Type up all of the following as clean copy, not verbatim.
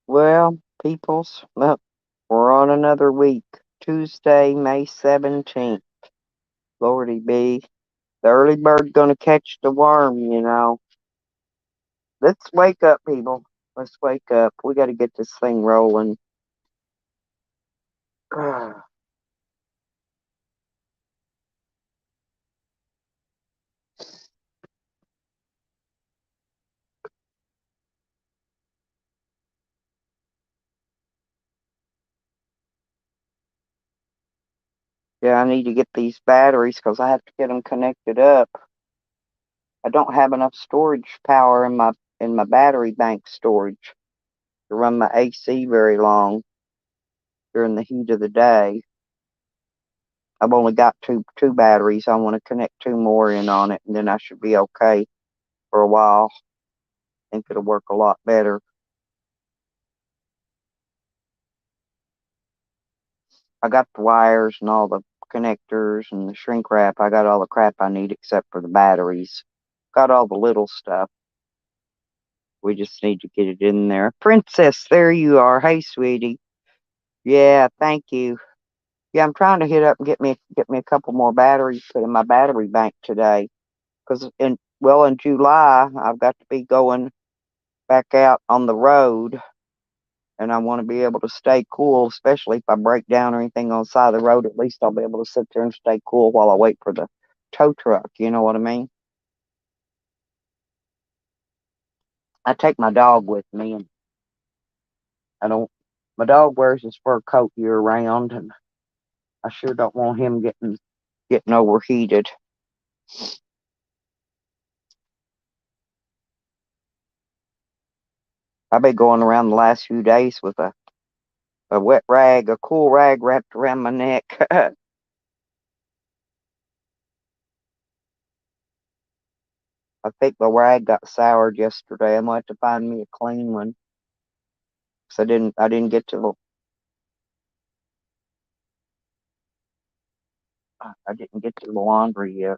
Well, peoples, look, we're on another week. Tuesday, May 17th. Lordy be. The early bird gonna catch the worm. Let's wake up, people. Let's wake up. We gotta get this thing rolling. Yeah, I need to get these batteries because I have to get them connected up. I don't have enough storage power in my battery bank storage to run my AC very long during the heat of the day. I've only got two batteries. I want to connect two more in on it, and then I should be okay for a while. I think it'll work a lot better. I got the wires and all the connectors and the shrink wrap. I got all the crap I need except for the batteries. Got all the little stuff. We just need to get it in there. Princess, there you are. Hey, sweetie. Yeah, thank you. Yeah, I'm trying to hit up and get me a couple more batteries put in my battery bank today. Because in July I've got to be going back out on the road, and I want to be able to stay cool, especially if I break down or anything on the side of the road. At least I'll be able to sit there and stay cool while I wait for the tow truck. You know what I mean? I take my dog with me, and I don't. My dog wears his fur coat year round, and I sure don't want him getting overheated. I've been going around the last few days with a wet rag, a cool rag wrapped around my neck. I think my rag got soured yesterday. I might have to find me a clean one. 'Cause I didn't get to the I didn't get to the laundry yet.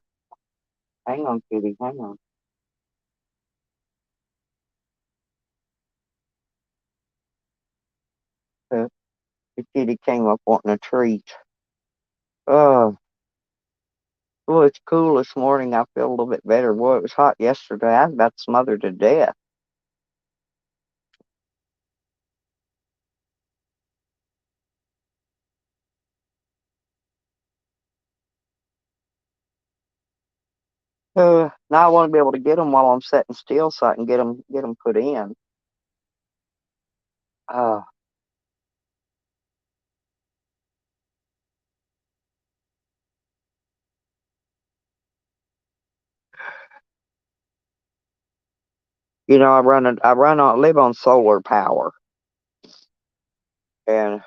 Hang on, kitty, hang on. The kitty came up wanting a treat. Oh, well, it's cool this morning. I feel a little bit better. Boy, it was hot yesterday. I was about smothered to death. Now I want to be able to get them while I'm sitting still, so I can get them put in. Uh, I live on solar power, and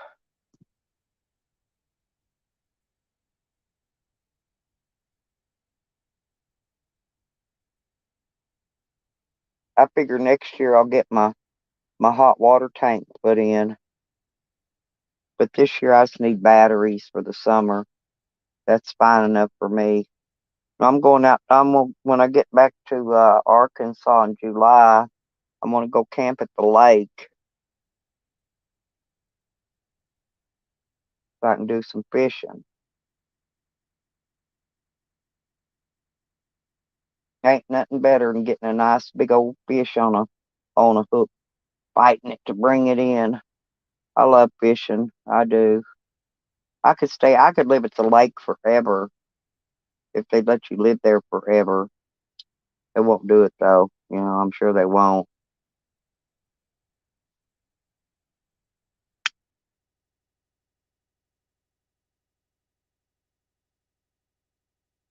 I figure next year I'll get my hot water tank put in. But this year I just need batteries for the summer. That's fine enough for me. I'm going out. When I get back to Arkansas in July. I'm gonna go camp at the lake so I can do some fishing. Ain't nothing better than getting a nice big old fish on a hook, fighting it to bring it in. I love fishing. I do. I could live at the lake forever if they let you live there forever. They won't do it though. I'm sure they won't.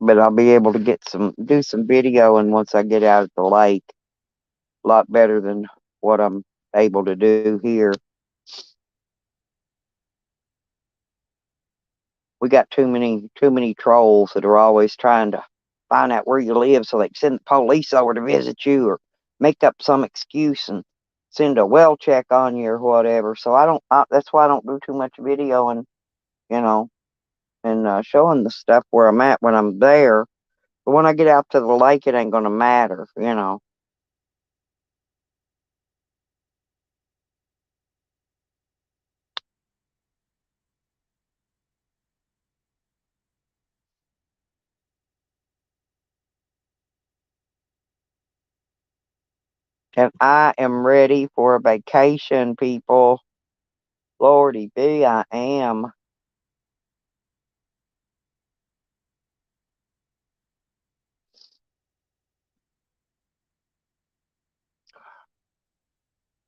But I'll be able to do some video, and once I get out at the lake, a lot better than what I'm able to do here. We got too many trolls that are always trying to find out where you live so they can send the police over to visit you or make up some excuse and send a well check on you or whatever. So that's why I don't do too much video you know and showing the stuff where I'm at when I'm there. But when I get out to the lake, it ain't gonna matter. And I am ready for a vacation, people. Lordy be, I am.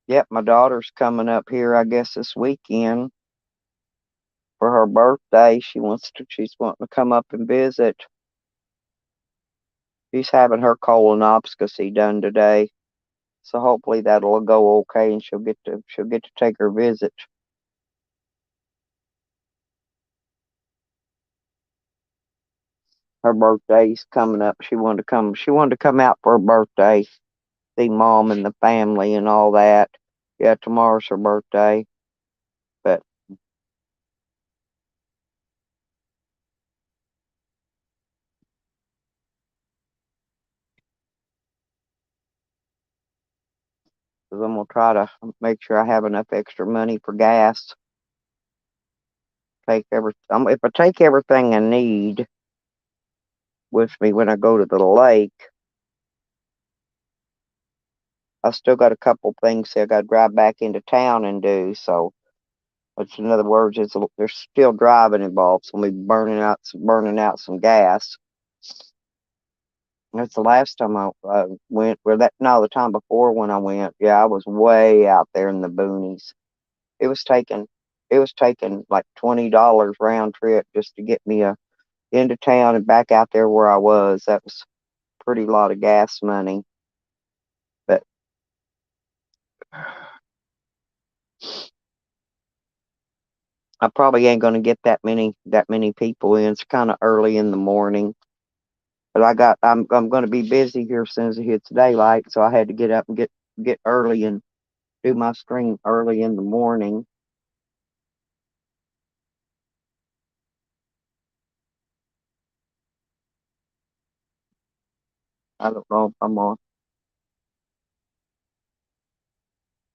Yep, my daughter's coming up here, I guess, this weekend for her birthday. She's wanting to come up and visit. She's having her colonoscopy done today. So hopefully that'll go okay and she'll get to take her visit. Her birthday's coming up. She wanted to come out for her birthday, see mom and the family and all that. Yeah, tomorrow's her birthday. But 'cause I'm gonna try to make sure I have enough extra money for gas. If I take everything I need with me when I go to the lake, I still got a couple things that I got to drive back into town and do. So, which in other words, there's still driving involved. So we burning out some gas. That's the last time I went. Well, that no, the time before when I went, yeah, I was way out there in the boonies. It was taking, it was taking like $20 round trip just to get me into town and back out there where I was. That was a pretty lot of gas money. But I probably ain't gonna get that many people in. It's kind of early in the morning. But I'm gonna be busy here as soon as it hits daylight, so I had to get up and get early and do my stream early in the morning. I don't know if I'm on.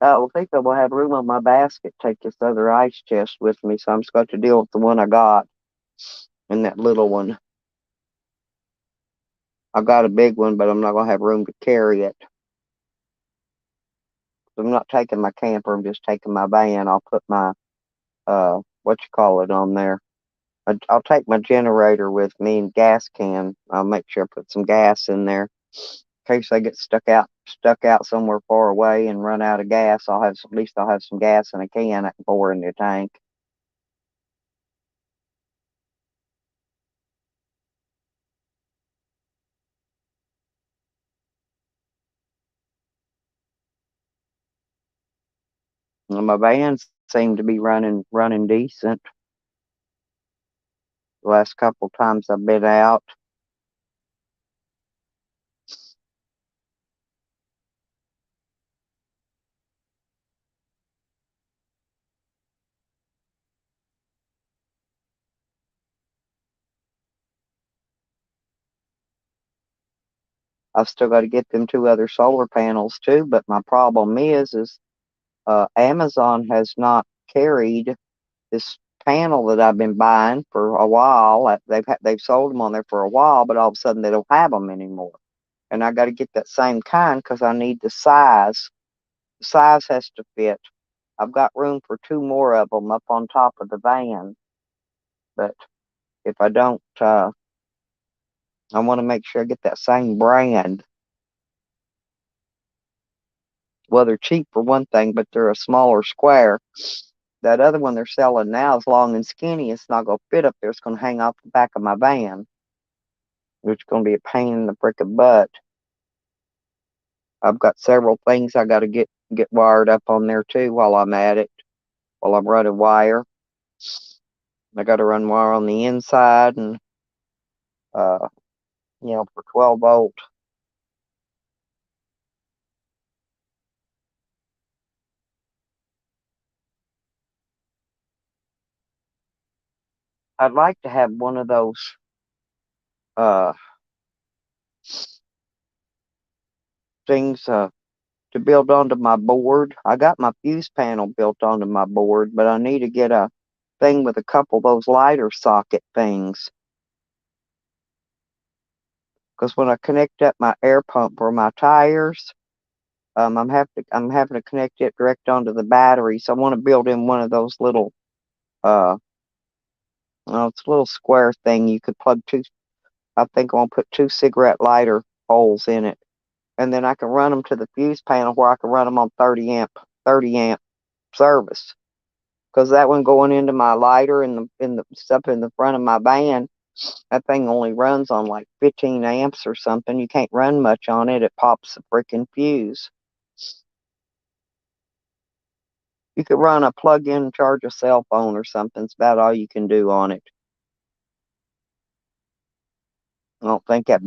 I don't think I will have room on my basket to take this other ice chest with me, so I'm just going to deal with the one I got and that little one. I got a big one, but I'm not going to have room to carry it. So I'm not taking my camper. I'm just taking my van. I'll put my what you call it on there. I'll take my generator with me and gas can. I'll make sure I put some gas in there in case I get stuck out somewhere far away and run out of gas. At least I'll have some gas in a can I can pour in the tank. And my vans seem to be running decent. The last couple times I've been out, I've still got to get them two other solar panels too. But my problem is Amazon has not carried this panel that I've been buying for a while. They've sold them on there for a while, but all of a sudden they don't have them anymore. And I got to get that same kind because I need the size. The size has to fit. I've got room for two more of them up on top of the van, but if I don't, I want to make sure I get that same brand. Well, they're cheap for one thing, but they're a smaller square. That other one they're selling now is long and skinny. It's not going to fit up there. It's going to hang off the back of my van, which is going to be a pain in the frickin' butt. I've got several things I got to get wired up on there too while I'm at it. While I'm running wire, I got to run wire on the inside and uh, for 12 volt. I'd like to have one of those uh things to build onto my board. I got my fuse panel built onto my board, but I need to get a thing with a couple of those lighter socket things. Because when I connect up my air pump for my tires, I'm having to connect it direct onto the battery. So I want to build in one of those little uh it's a little square thing you could plug two. I think I'm gonna put two cigarette lighter holes in it, and then I can run them to the fuse panel where I can run them on 30 amp service. Because that one going into my lighter in the stuff in the front of my van, that thing only runs on like 15 amps or something. You can't run much on it. It pops the freaking fuse. You could run a plug-in, charge a cell phone or something. It's about all you can do on it. I don't think that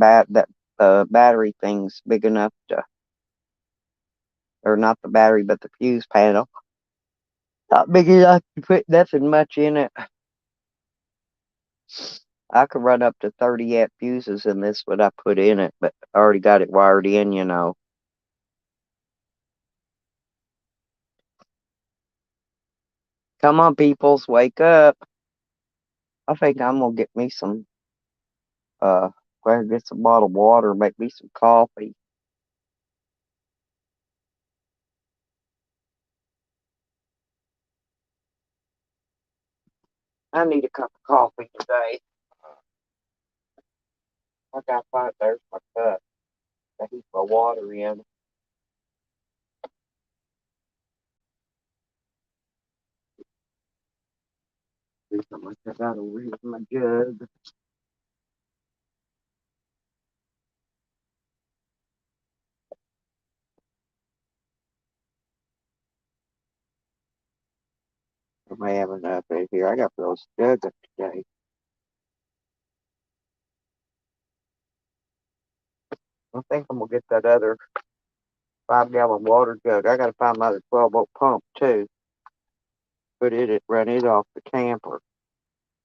battery thing's big enough to, or not the battery, but the fuse panel. Not big enough to put nothing much in it. I could run up to 30 amp fuses in this, what I put in it, but I already got it wired in. Come on, peoples, wake up. I think I'm gonna get me some, go ahead and get some bottled water, make me some coffee. I need a cup of coffee today. I gotta find, there's my cup. I heat my water in. Do something like that. I gotta read my jug. I may have enough in here. I got those jugs up today. I think I'm gonna get that other 5 gallon water jug. I gotta find my other 12 volt pump too. Run it off the camper.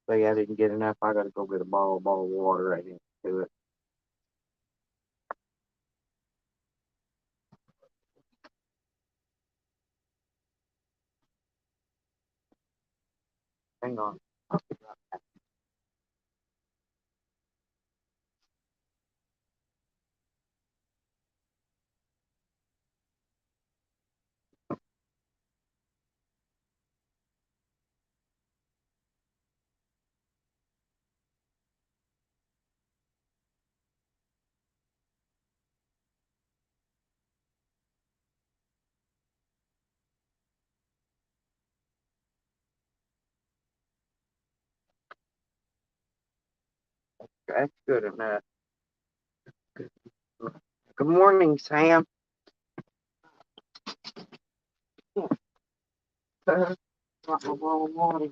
See, I didn't get enough. I gotta go get a bottle of water. I didn't do it. Hang on. That's good enough. Good morning, Sam. Got my bottle of water.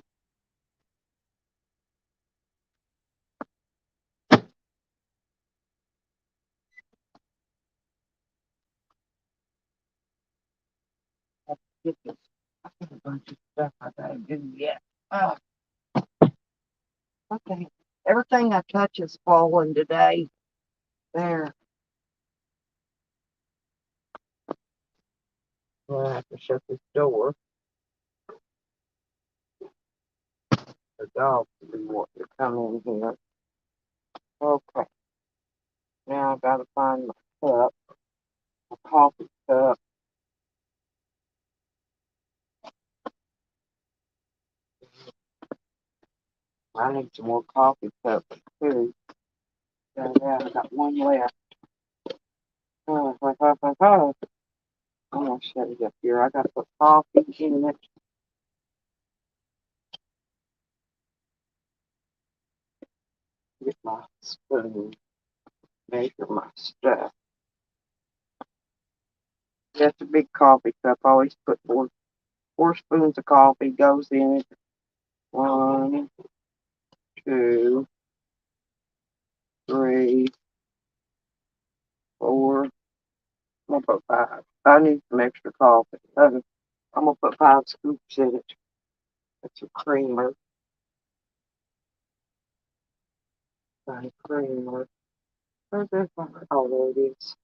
Get this. I got a bunch of stuff I gotta do yet. Oh, okay. Everything I touch is falling today. There. Well, I have to shut this door. The dogs will be wanting to come in here. Okay. Now I gotta find my cup, my coffee cup. I need some more coffee cups too. Yeah, I got one left. I'm gonna shut it up here. I gotta put coffee in it. Get my spoon. Measure my stuff. That's a big coffee cup. I always put four spoons of coffee goes in it. One, two, three, four. I'm gonna put five. I need some extra coffee. I'm gonna put 5 scoops in it. That's a creamer. A creamer. Where's that one? Oh, there it is.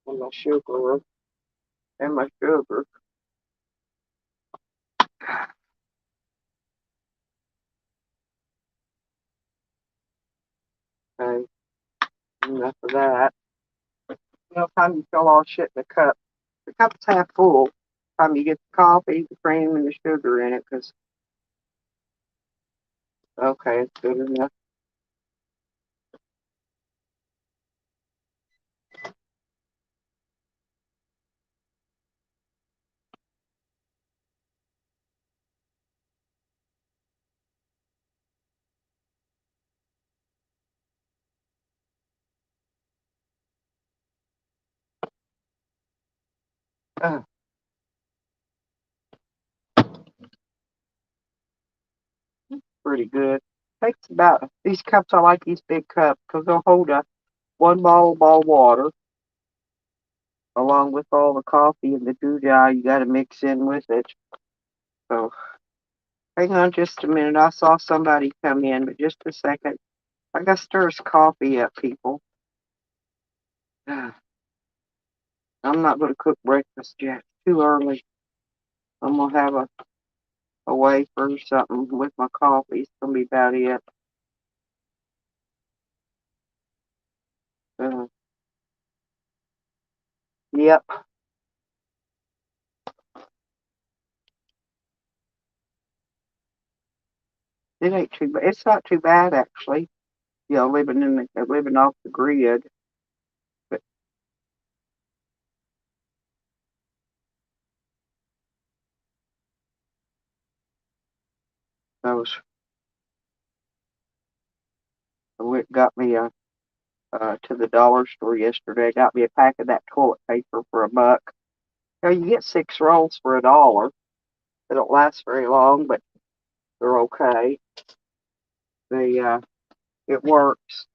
And my sugar. And my sugar. Okay, enough of that. Time you fill all shit in the cup, the cup's half full. Time you get the coffee, the cream, and the sugar in it, because okay, it's good enough. Uh, Pretty good. Takes about these cups. I like these big cups because they'll hold a one ball of water along with all the coffee and the doodah you got to mix in with it. So hang on just a minute. I saw somebody come in, but just a second. I got to stir this coffee up, people. I'm not going to cook breakfast yet. It's too early. I'm going to have a wafer or something with my coffee. It's going to be about it. Uh, yep, it ain't too bad. It's not too bad, actually. You know, living off the grid. But those got me to the dollar store yesterday. Got me a pack of that toilet paper for $1. You know, you get 6 rolls for $1. They don't last very long, but they're okay. They it works.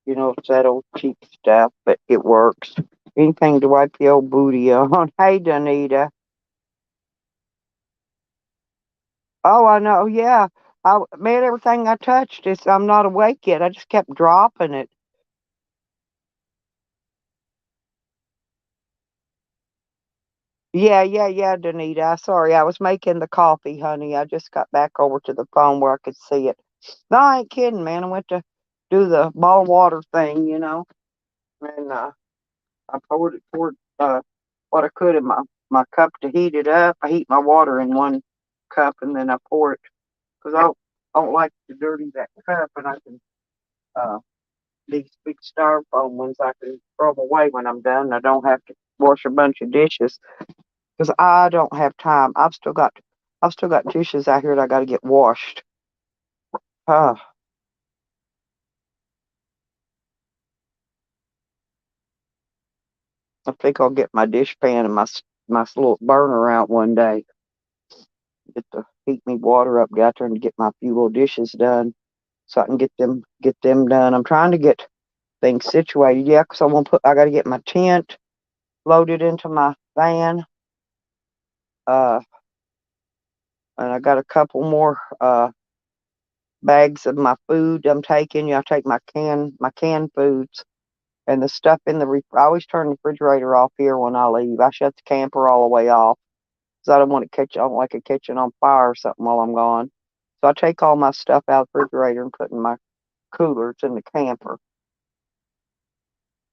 You know, it's that old cheap stuff, but it works. Anything to wipe the old booty on. Hey, Danita. Oh, I know. Yeah, man, everything I touched is. I'm not awake yet. I just kept dropping it. Yeah, Danita. Sorry, I was making the coffee, honey. I just got back over to the phone where I could see it. No, I ain't kidding, man. I went to do the ball water thing, and I poured what I could in my cup to heat it up. I heat my water in one cup, and then I pour it because I don't like to dirty that cup, and I can uh these big styrofoam ones I can throw them away when I'm done. I don't have to wash a bunch of dishes because I don't have time. I've still got dishes out here that I got to get washed. Uh, I think I'll get my dish pan and my little burner out one day. Get the heat me water up, get out there and get my few little dishes done so I can get them done. I'm trying to get things situated. Yeah, because I got to get my tent loaded into my van. Uh, and I got a couple more bags of my food I'm taking. I take my canned foods and the stuff in I always turn the refrigerator off here when I leave. I shut the camper all the way off because I don't want it catch. I don't like it catching on fire or something while I'm gone. So I take all my stuff out of the refrigerator and put in my cooler. It's in the camper.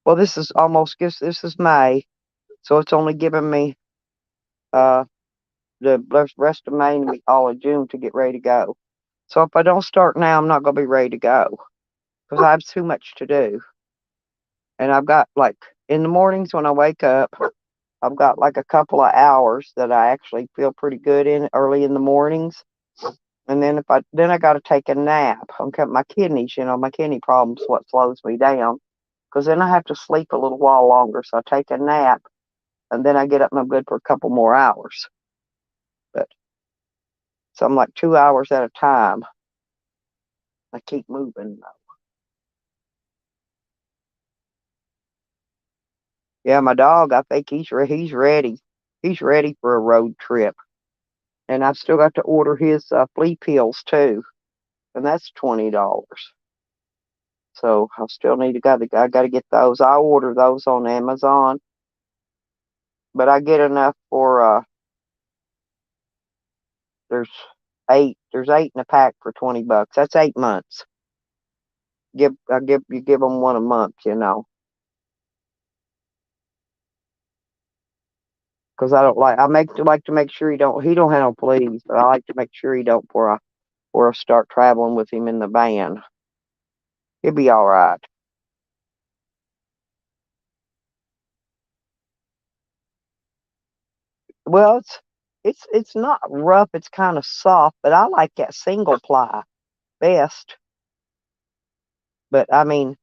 Well, this is May, so it's only giving me uh the rest of May and all of June to get ready to go. So if I don't start now, I'm not gonna be ready to go because I have too much to do. And I've got like in the mornings when I wake up, I've got like a couple of hours that I actually feel pretty good in early in the mornings. And then I got to take a nap. Okay, my kidneys, my kidney problems what slows me down. Because then I have to sleep a little while longer. So I take a nap, and then I get up and I'm good for a couple more hours. But so I'm like 2 hours at a time. I keep moving. Yeah, my dog, I think he's ready. He's ready for a road trip. And I've still got to order his flea pills too, and that's $20. So I still I got to get those. I order those on Amazon, but I get enough for there's there's 8 in a pack for $20. That's 8 months. You give them one a month. because I like to make sure he don't have no fleas, but I like to make sure he don't before I start traveling with him in the van. He'll be all right. Well, it's not rough. It's kind of soft, but I like that single ply best. But I mean,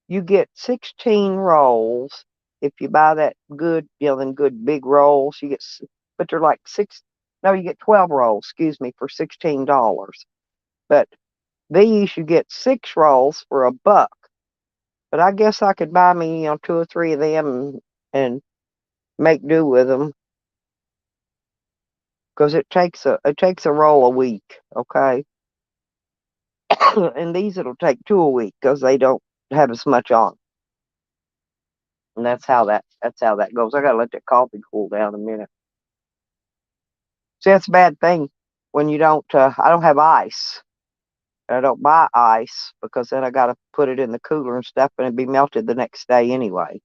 you get 16 rolls if you buy that good, them good big rolls. But they're like six. No, you get 12 rolls. Excuse me, for $16. But these you get 6 rolls for $1. But I guess I could buy me, 2 or 3 of them and make do with them because it takes a roll a week. Okay, and these it'll take 2 a week because they don't have as much on. And that's how that goes. I gotta let that coffee cool down a minute. See, that's a bad thing when you don't. I don't have ice. I don't buy ice because then I gotta put it in the cooler and stuff, and it'd be melted the next day anyway.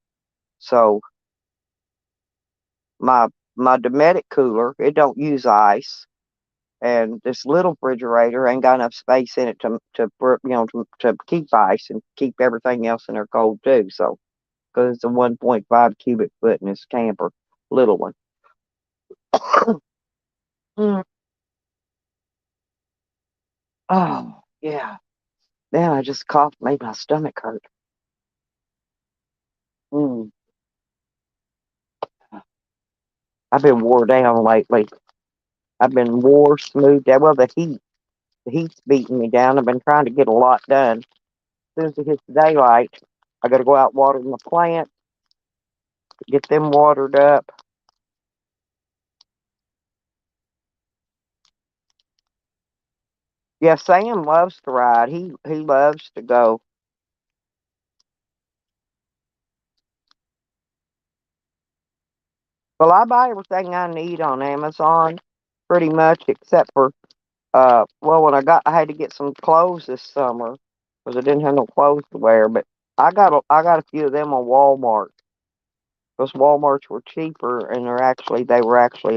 So my my Dometic cooler, it don't use ice, and this little refrigerator ain't got enough space in it to keep ice and keep everything else in there cold too. So because it's a 1.5 cubic foot in this camper, little one. Mm. Oh yeah. Then I just coughed, made my stomach hurt. Mm. I've been wore down lately. I've been wore, smoothed down. Well, the heat's beating me down. I've been trying to get a lot done. As soon as it hits daylight, I got to go out watering the plant, get them watered up. Yeah, Sam loves to ride. He loves to go. Well, I buy everything I need on Amazon, pretty much, except for well, I had to get some clothes this summer because I didn't have no clothes to wear. But I got a few of them on Walmart because Walmarts were cheaper and they were actually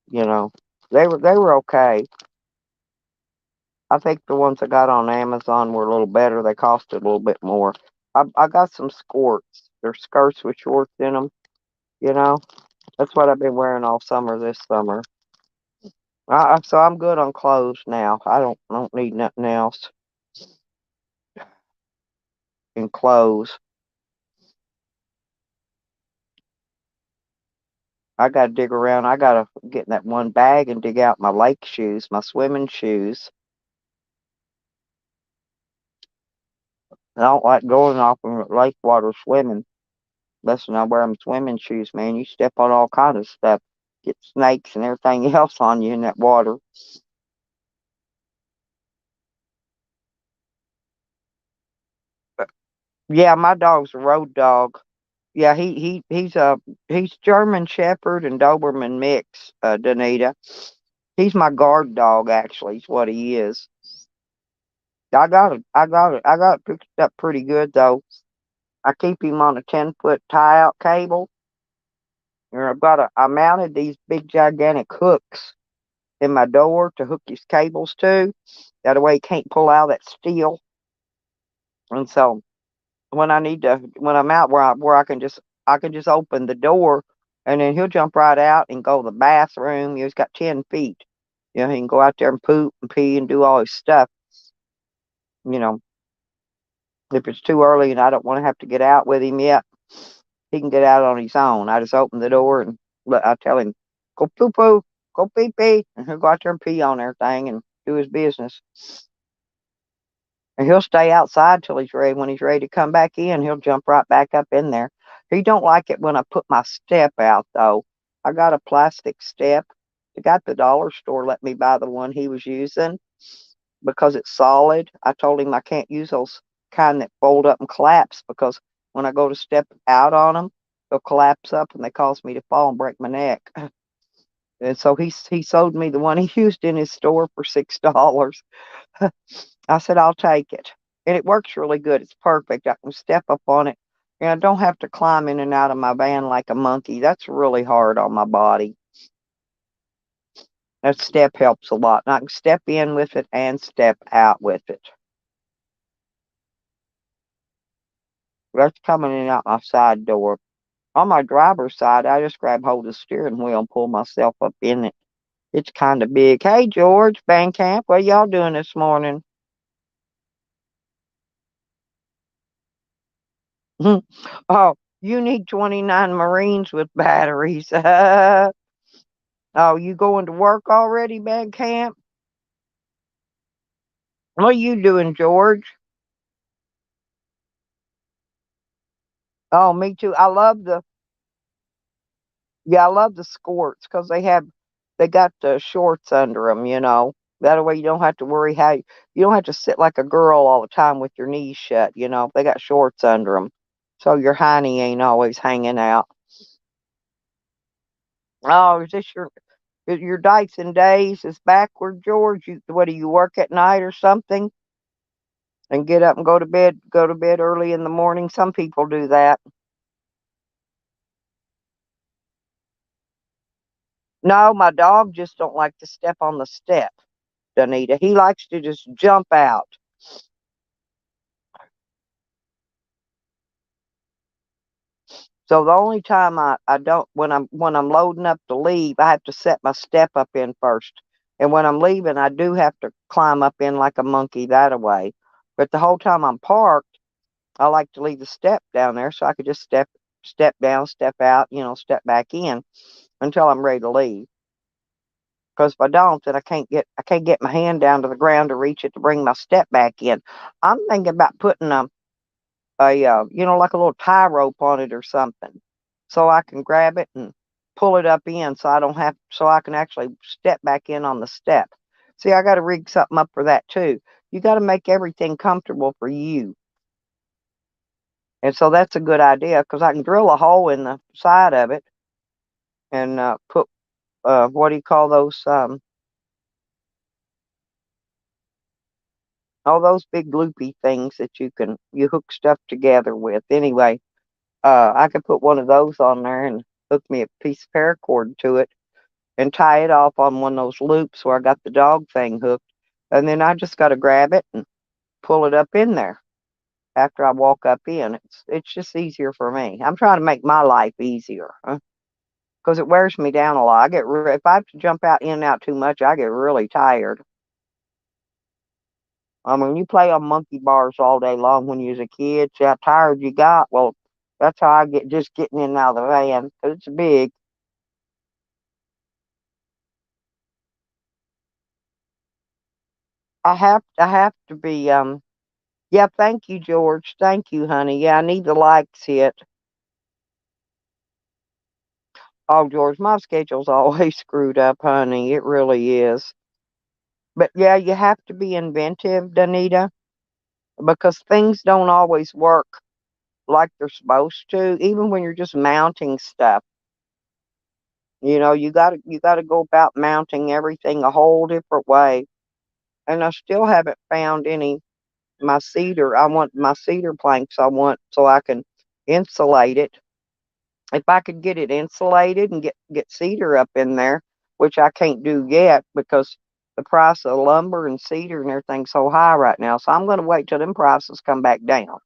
you know they were okay. I think the ones I got on Amazon were a little better. They costed a little bit more. I got some skirts. They're skirts with shorts in them. You know, that's what I've been wearing all summer this summer. So I'm good on clothes now. I don't need nothing else in clothes. I gotta dig around. I gotta get in that one bag and dig out my lake shoes, my swimming shoes. I don't like going off in lake water swimming unless when I wear them swimming shoes, man. You step on all kind of stuff. Get snakes and everything else on you in that water. But yeah, my dog's a road dog. Yeah, he's German Shepherd and Doberman mix, Danita. He's my guard dog, actually, is what he is. I got it fixed up pretty good though. I keep him on a 10-foot tie out cable. And I mounted these big gigantic hooks in my door to hook his cables to. That way he can't pull out that steel. And so when I'm out where I can just open the door and then he'll jump right out and go to the bathroom. He's got 10 feet. He can go out there and poop and pee and do all his stuff. You know, if it's too early and I don't want to have to get out with him yet, he can get out on his own. I just open the door and I tell him, go poo poo, go pee pee, and he'll go out there and pee on everything and do his business. And he'll stay outside till he's ready. When he's ready to come back in, he'll jump right back up in there. He don't like it when I put my step out though. I got a plastic step. The guy at the dollar store let me buy the one he was using because it's solid. I told him I can't use those kind that fold up and collapse because when I go to step out on them, they'll collapse up and they cause me to fall and break my neck. And so he sold me the one he used in his store for $6. I said I'll take it, and it works really good. It's perfect. I can step up on it. And I don't have to climb in and out of my van like a monkey. That's really hard on my body. That step helps a lot. And I can step in with it and step out with it. That's coming in out my side door. On my driver's side, I just grab hold of the steering wheel and pull myself up in it. It's kind of big. Hey, George, band camp, what y'all doing this morning? Oh, you need 29 Marines with batteries. Oh, you going to work already, band camp? What are you doing, George? Oh, me too. I love the skirts because they got the shorts under them, you know. That way you don't have to worry you don't have to sit like a girl all the time with your knees shut, you know. They got shorts under them. So your hiney ain't always hanging out. Oh, is your Dyson days is backward, George? What do you work at night or something? And get up and go to bed early in the morning? Some people do that. No, my dog just don't like to step on the step, Danita. He likes to just jump out. So the only time I don't when I'm loading up to leave, I have to set my step up in first. And when I'm leaving, I do have to climb up in like a monkey that way. But the whole time I'm parked, I like to leave the step down there so I could just step down, step out, you know, step back in until I'm ready to leave. Because if I don't, then I can't get my hand down to the ground to reach it to bring my step back in. I'm thinking about putting you know, like a little tie rope on it or something, so I can grab it and pull it up in, so I don't have, so I can actually step back in on the step. See, I got to rig something up for that too. You got to make everything comfortable for you, and so that's a good idea because I can drill a hole in the side of it and put what do you call those? All those big loopy things that you hook stuff together with. Anyway, I could put one of those on there and hook me a piece of paracord to it and tie it off on one of those loops where I got the dog thing hooked. And then I just got to grab it and pull it up in there after I walk up in. It's just easier for me. I'm trying to make my life easier because it wears me down a lot. If I have to jump out in and out too much, I get really tired. I mean, you play on monkey bars all day long when you was a kid. See how tired you got. Well, that's how I get just getting in and out of the van 'cause it's big. I have to be yeah, thank you, George. Thank you, honey. Yeah, I need the likes hit. Oh, George, my schedule's always screwed up, honey. It really is. But yeah, you have to be inventive, Danita, because things don't always work like they're supposed to, even when you're just mounting stuff. You know, you gotta go about mounting everything a whole different way. And I still haven't found any my cedar. I want my cedar planks I want so I can insulate it. If I could get it insulated and get cedar up in there, which I can't do yet because the price of lumber and cedar and everything's so high right now. So I'm going to wait till them prices come back down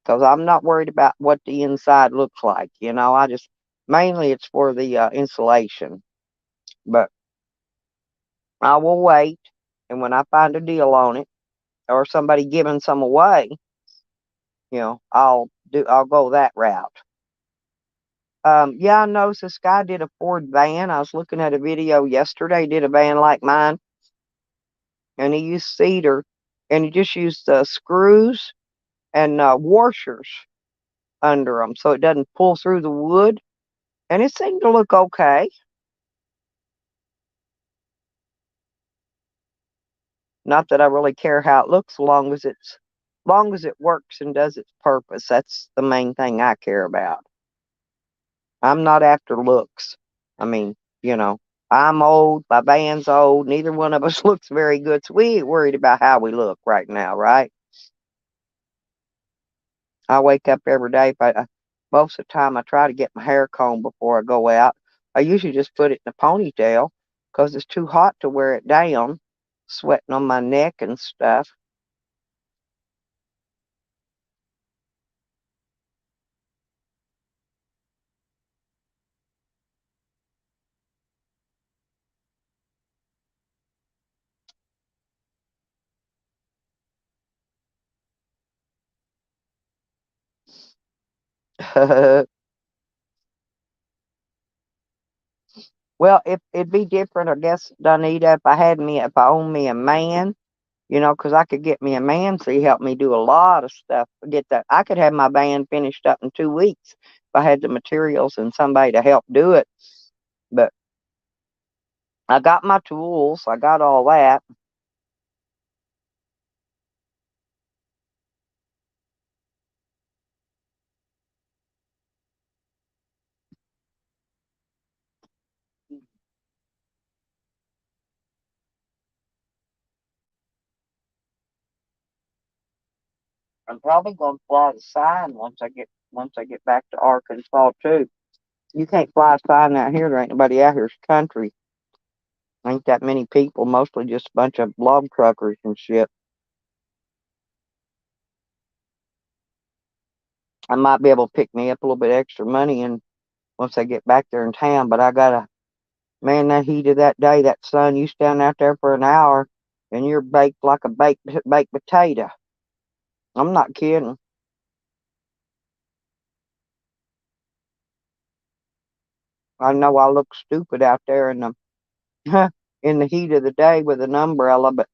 because I'm not worried about what the inside looks like. You know, I just mainly it's for the insulation, but I will wait. And when I find a deal on it or somebody giving some away, you know, I'll go that route. Yeah, I noticed this guy did a Ford van. I was looking at a video yesterday, did a van like mine, and he used cedar, and he just used screws and washers under them so it doesn't pull through the wood, and it seemed to look okay. Not that I really care how it looks, long as it works and does its purpose. That's the main thing I care about. I'm not after looks. I mean, you know, I'm old, my band's old, neither one of us looks very good, so we ain't worried about how we look right now, right? I wake up every day, but most of the time I try to get my hair combed before I go out. I usually just put it in a ponytail because it's too hot to wear it down, sweating on my neck and stuff. Well, if it'd be different, I guess, Donita, if I owned me a man, because I could get me a man so he helped me do a lot of stuff. Get that, I could have my band finished up in 2 weeks if I had the materials and somebody to help do it. But I got my tools, I got all that. I'm probably gonna fly the sign once I get back to Arkansas too. You can't fly a sign out here. There ain't nobody out here's country. Ain't that many people. Mostly just a bunch of log truckers and shit. I might be able to pick me up a little bit extra money and once I get back there in town. But I gotta, man, that heat of that day, that sun, you stand out there for an hour and you're baked like a baked potato. I'm not kidding. I know I look stupid out there in the in the heat of the day with an umbrella, but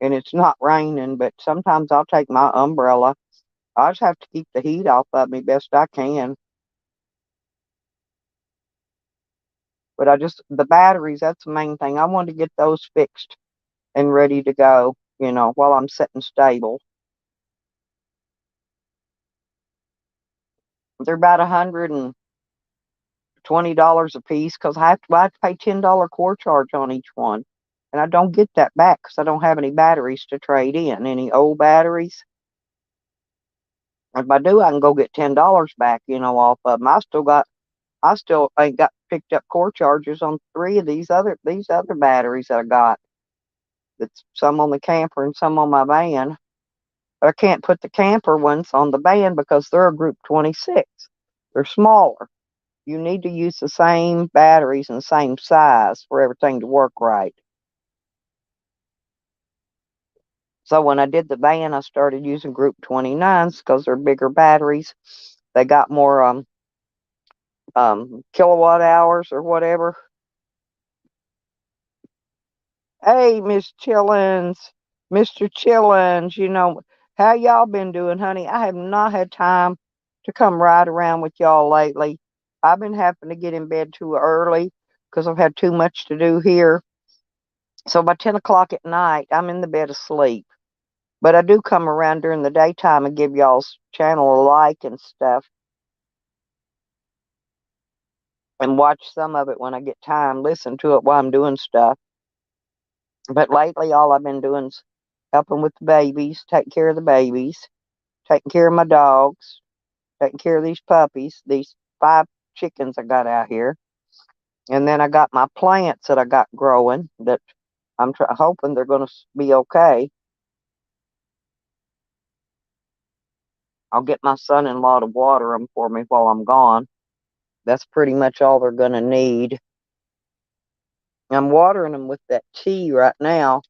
and it's not raining. But sometimes I'll take my umbrella. I just have to keep the heat off of me best I can. But the batteries, that's the main thing. I want to get those fixed and ready to go, while I'm sitting stable. They're about $120 a piece because I have to pay $10 core charge on each one. And I don't get that back because I don't have any batteries to trade in, any old batteries. If I do, I can go get $10 back, off of them. I still ain't got picked up core charges on three of these other batteries that I got. That's some on the camper and some on my van. But I can't put the camper ones on the van because they're a group 26. They're smaller. You need to use the same batteries and the same size for everything to work right. So when I did the van, I started using group 29s because they're bigger batteries. They got more kilowatt hours or whatever. Hey, Miss Chillins, Mr. Chillins, how y'all been doing, honey? I have not had time to come ride around with y'all lately. I've been having to get in bed too early because I've had too much to do here. So by 10 o'clock at night, I'm in the bed asleep. But I do come around during the daytime and give y'all's channel a like and stuff and watch some of it when I get time, listen to it while I'm doing stuff. But lately, all I've been doing is helping with the babies, taking care of the babies, taking care of my dogs, taking care of these puppies, these 5 chickens I got out here. And then I got my plants that I got growing that I'm hoping they're going to be okay. I'll get my son-in-law to water them for me while I'm gone. That's pretty much all they're going to need. I'm watering them with that tea right now.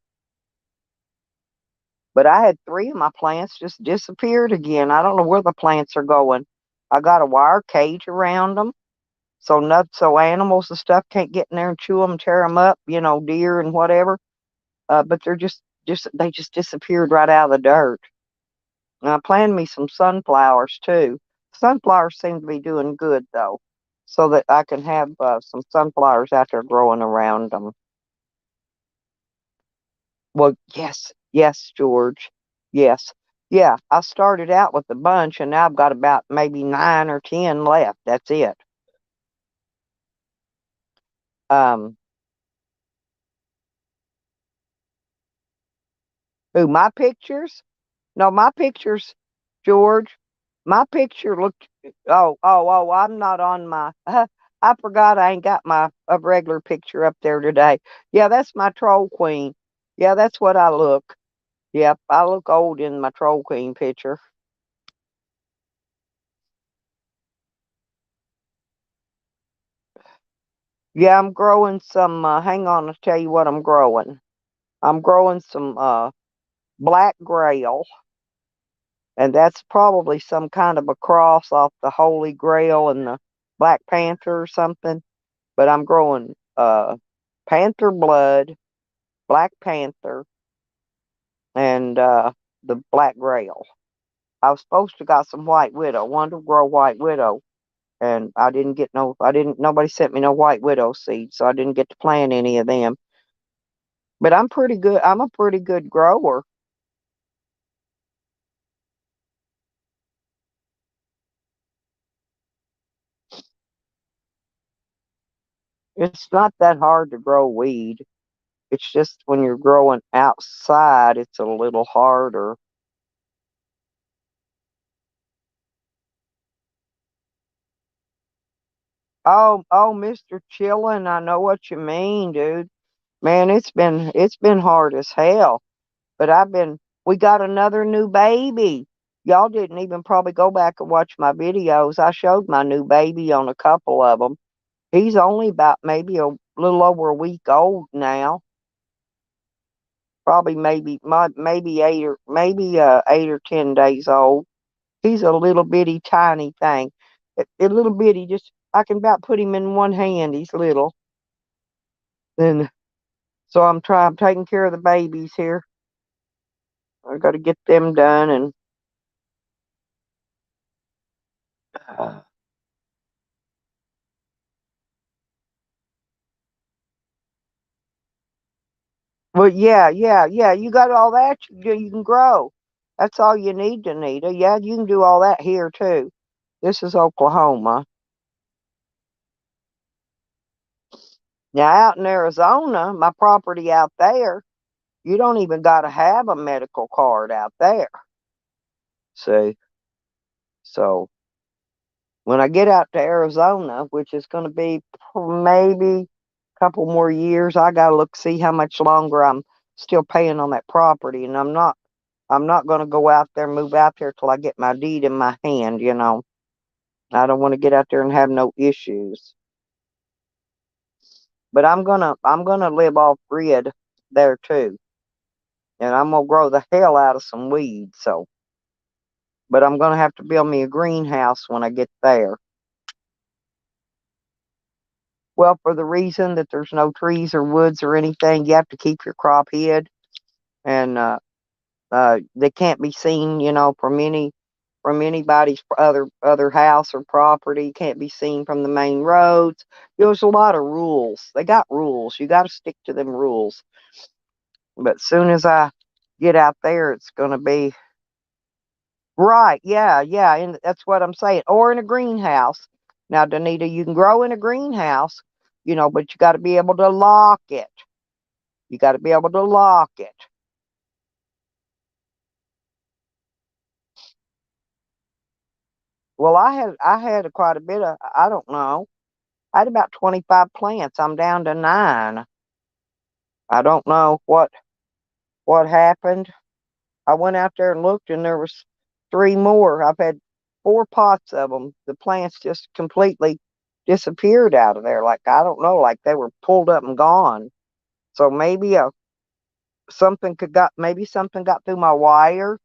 But I had 3 of my plants just disappeared again. I don't know where the plants are going. I got a wire cage around them so animals and stuff can't get in there and chew them, tear them up, deer and whatever. But they're they just disappeared right out of the dirt. And I planted me some sunflowers too. Sunflowers seem to be doing good though, so that I can have some sunflowers out there growing around them. Well, yes, yes, George, yes, yeah. I started out with a bunch, and now I've got about maybe 9 or 10 left. That's it. Um, who my pictures? No, my pictures, George. My picture looked. Oh! I'm not on my. I forgot I ain't got my a regular picture up there today. Yeah, that's my troll queen. Yeah, that's what I look. Yep, I look old in my troll queen picture. Yeah, I'm growing some. Hang on, I'll tell you what I'm growing. I'm growing some black grail, and that's probably some kind of a cross off the Holy Grail and the Black Panther or something. But I'm growing Panther blood, Black Panther, and the Black Grail. I was supposed to got some White Widow. Wanted to grow White Widow, and I didn't get no. I didn't. Nobody sent me no White Widow seeds, so I didn't get to plant any of them. But I'm pretty good. I'm a pretty good grower. It's not that hard to grow weed. It's just when you're growing outside, it's a little harder. Mr. Chillin', I know what you mean, dude. Man, it's been hard as hell. But we got another new baby. Y'all didn't even probably go back and watch my videos. I showed my new baby on a couple of them. He's only about maybe a little over a week old now. Probably maybe 8 or 10 days old. He's a little bitty tiny thing. A little bitty, just I can about put him in one hand. He's little. And so I'm taking care of the babies here. I got to get them done and uh, well, yeah. You got all that. You can grow. That's all you need to need. Yeah, you can do all that here too. This is Oklahoma. Now out in Arizona, my property out there, you don't even got to have a medical card out there. See, so when I get out to Arizona, which is going to be maybe a couple more years, I got to look see how much longer I'm still paying on that property, and I'm not going to go out there, move out there till I get my deed in my hand. I don't want to get out there and have no issues. But I'm gonna live off grid there too, and I'm gonna grow the hell out of some weeds. So, but I'm gonna have to build me a greenhouse when I get there. Well, for the reason that there's no trees or woods or anything, you have to keep your crop hid, and they can't be seen, from anybody's other house or property. Can't be seen from the main roads. There's a lot of rules. They got rules. You got to stick to them rules. But soon as I get out there, it's going to be right. Yeah, and that's what I'm saying. Or in a greenhouse. Now, Danita, you can grow in a greenhouse, but you got to be able to lock it. You got to be able to lock it. Well, I had quite a bit of, I don't know. I had about 25 plants. I'm down to 9. I don't know what happened. I went out there and looked, and there was 3 more. I've had 4 pots of them. The plants just completely disappeared out of there. Like, I don't know, like they were pulled up and gone. So maybe maybe something got through my wire.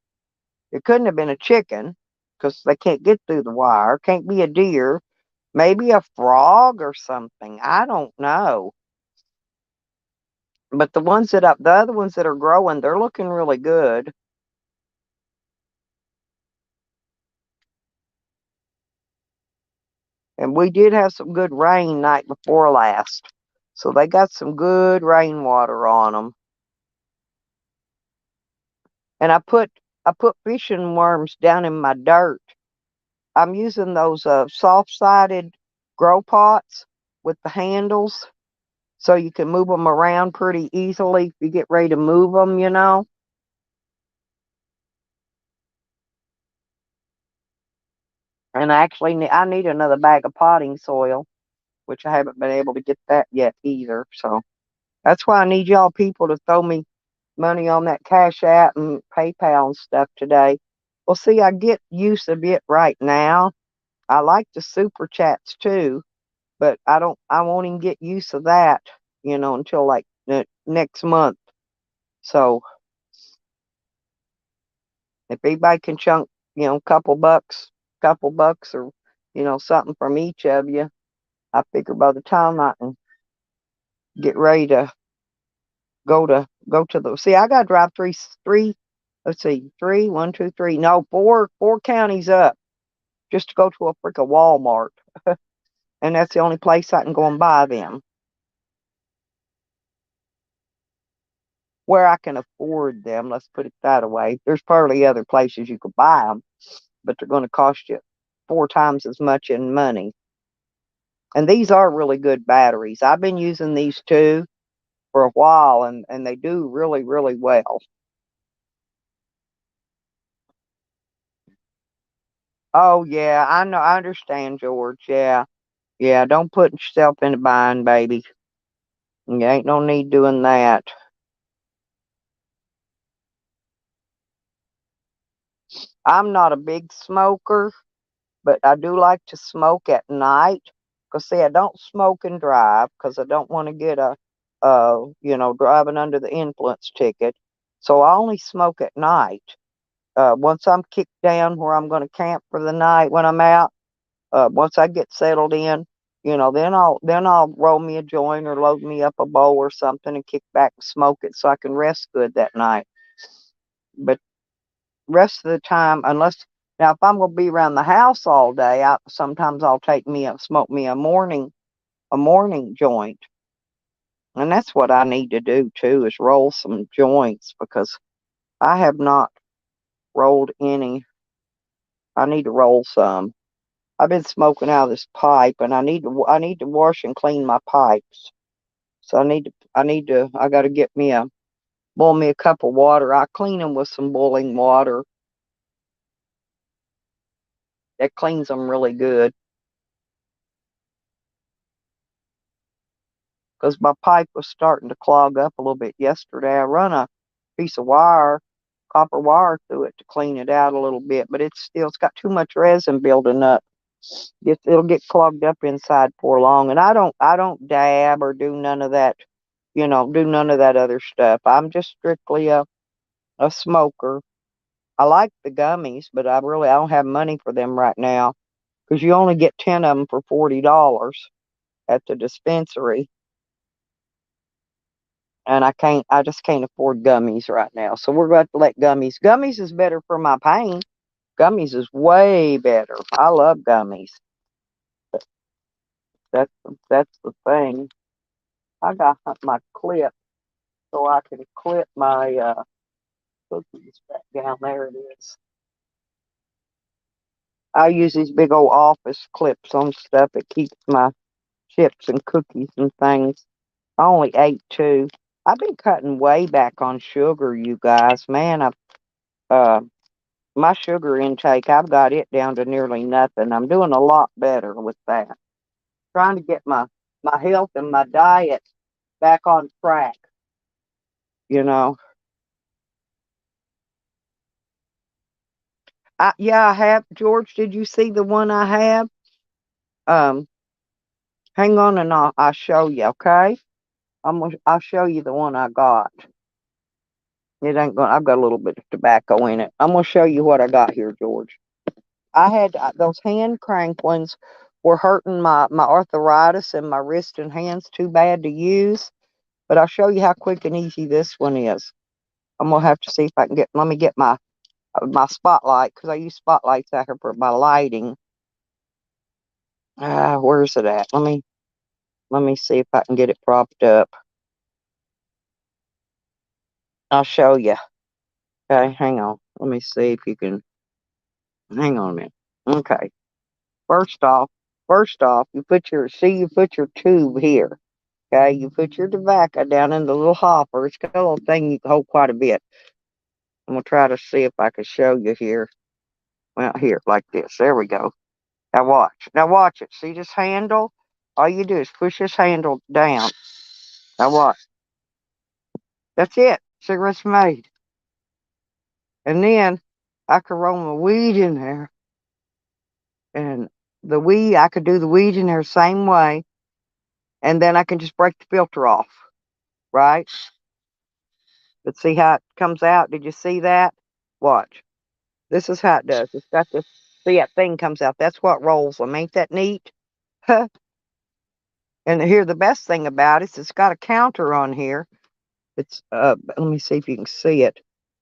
It couldn't have been a chicken because they can't get through the wire. Can't be a deer. Maybe a frog or something. I don't know. But the other ones that are growing, they're looking really good. And we did have some good rain night before last. So they got some good rainwater on them. And I put fishing worms down in my dirt. I'm using those soft-sided grow pots with the handles so you can move them around pretty easily if you get ready to move them. And actually, I need another bag of potting soil, which I haven't been able to get that yet either. So that's why I need y'all people to throw me money on that Cash App and PayPal and stuff today. Well, see, I get use of it right now. I like the super chats too, but I won't even get use of that, until like next month. So if anybody can chunk, couple bucks or, something from each of you, I figure by the time I can get ready to go to the, see, I gotta drive let's see, one, two, three, no, four counties up just to go to a freaking Walmart. And that's the only place I can go and buy them where I can afford them. Let's put it that way. There's probably other places you could buy them, but they're going to cost you 4 times as much in money. And these are really good batteries. I've been using these too for a while, and they do really, really well. Oh, yeah, I know. I understand, George. Yeah. Yeah, don't put yourself in a bind, baby. You ain't no need doing that. I'm not a big smoker, but I do like to smoke at night. Cause see, I don't smoke and drive because I don't want to get driving under the influence ticket. So I only smoke at night. Once I'm kicked down where I'm going to camp for the night when I'm out, once I get settled in, then I'll roll me a joint or load me up a bowl or something and kick back and smoke it so I can rest good that night. But rest of the time, unless now if I'm gonna be around the house all day, sometimes I'll smoke me a morning joint, and that's what I need to do too is roll some joints because I have not rolled any. I need to roll some. I've been smoking out of this pipe, and I need to wash and clean my pipes. So I got to boil me a cup of water. I clean them with some boiling water. That cleans them really good. Because my pipe was starting to clog up a little bit yesterday. I run a piece of copper wire through it to clean it out a little bit, but it's got too much resin building up. It'll get clogged up inside for long. And I don't dab or do none of that, do none of that other stuff. I'm just strictly a smoker. I like the gummies, but I don't have money for them right now because you only get 10 of them for $40 at the dispensary. And I just can't afford gummies right now. So we're going to let gummies. Gummies is better for my pain. Gummies is way better. I love gummies. That's that's the thing. I got my clip so I can clip my cookies back down. There it is. I use these big old office clips on stuff. It keeps my chips and cookies and things. I only ate two. I've been cutting way back on sugar, you guys. Man, uh my sugar intake, I've got it down to nearly nothing. I'm doing a lot better with that. Trying to get my health and my diet back on track, you know. Yeah, I have. George, did you see the one I have? Um, Hang on and I'll show you, okay? I'll show you the one I got. It ain't gonna. I've got a little bit of tobacco in it. I'm gonna show you what I got here, George. I had those hand crank ones were hurting my arthritis in my wrist and hands too bad to use. But I'll show you how quick and easy this one is. I'm gonna have to see if I can let me get my spotlight because I use spotlights out here for my lighting. Where's it at? Let me see if I can get it propped up. I'll show you. Okay, hang on. Let me see if you can. Hang on a minute. Okay. First off, you put your tube here. Okay, you put your tobacco down in the little hopper. It's got a little thing you can hold quite a bit. I'm gonna try to see if I can show you here. Well, here, like this. There we go. Now watch. Now watch it. See this handle? All you do is push this handle down. Now watch. That's it. Cigarette's made. And then I could roll my weed in there. And the weed, I could do the weed in there the same way. And then I can just break the filter off. Right? But see how it comes out? Did you see that? Watch. This is how it does. It's got this, see that thing comes out. That's what rolls them. Ain't that neat? And here, the best thing about it is it's got a counter on here. It's, let me see if you can see it.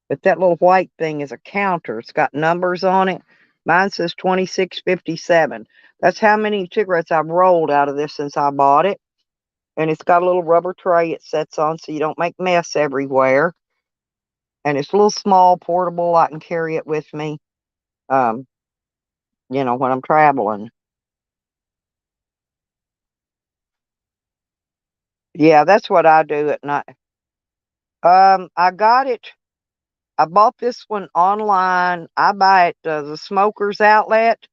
But that little white thing is a counter. It's got numbers on it. Mine says 2657. That's how many cigarettes I've rolled out of this since I bought it. And it's got a little rubber tray it sets on so you don't make mess everywhere. And it's a little small, portable. I can carry it with me, um, when I'm traveling. Yeah, that's what I do at night. I got it. I bought this one online. I buy it the Smokers Outlet.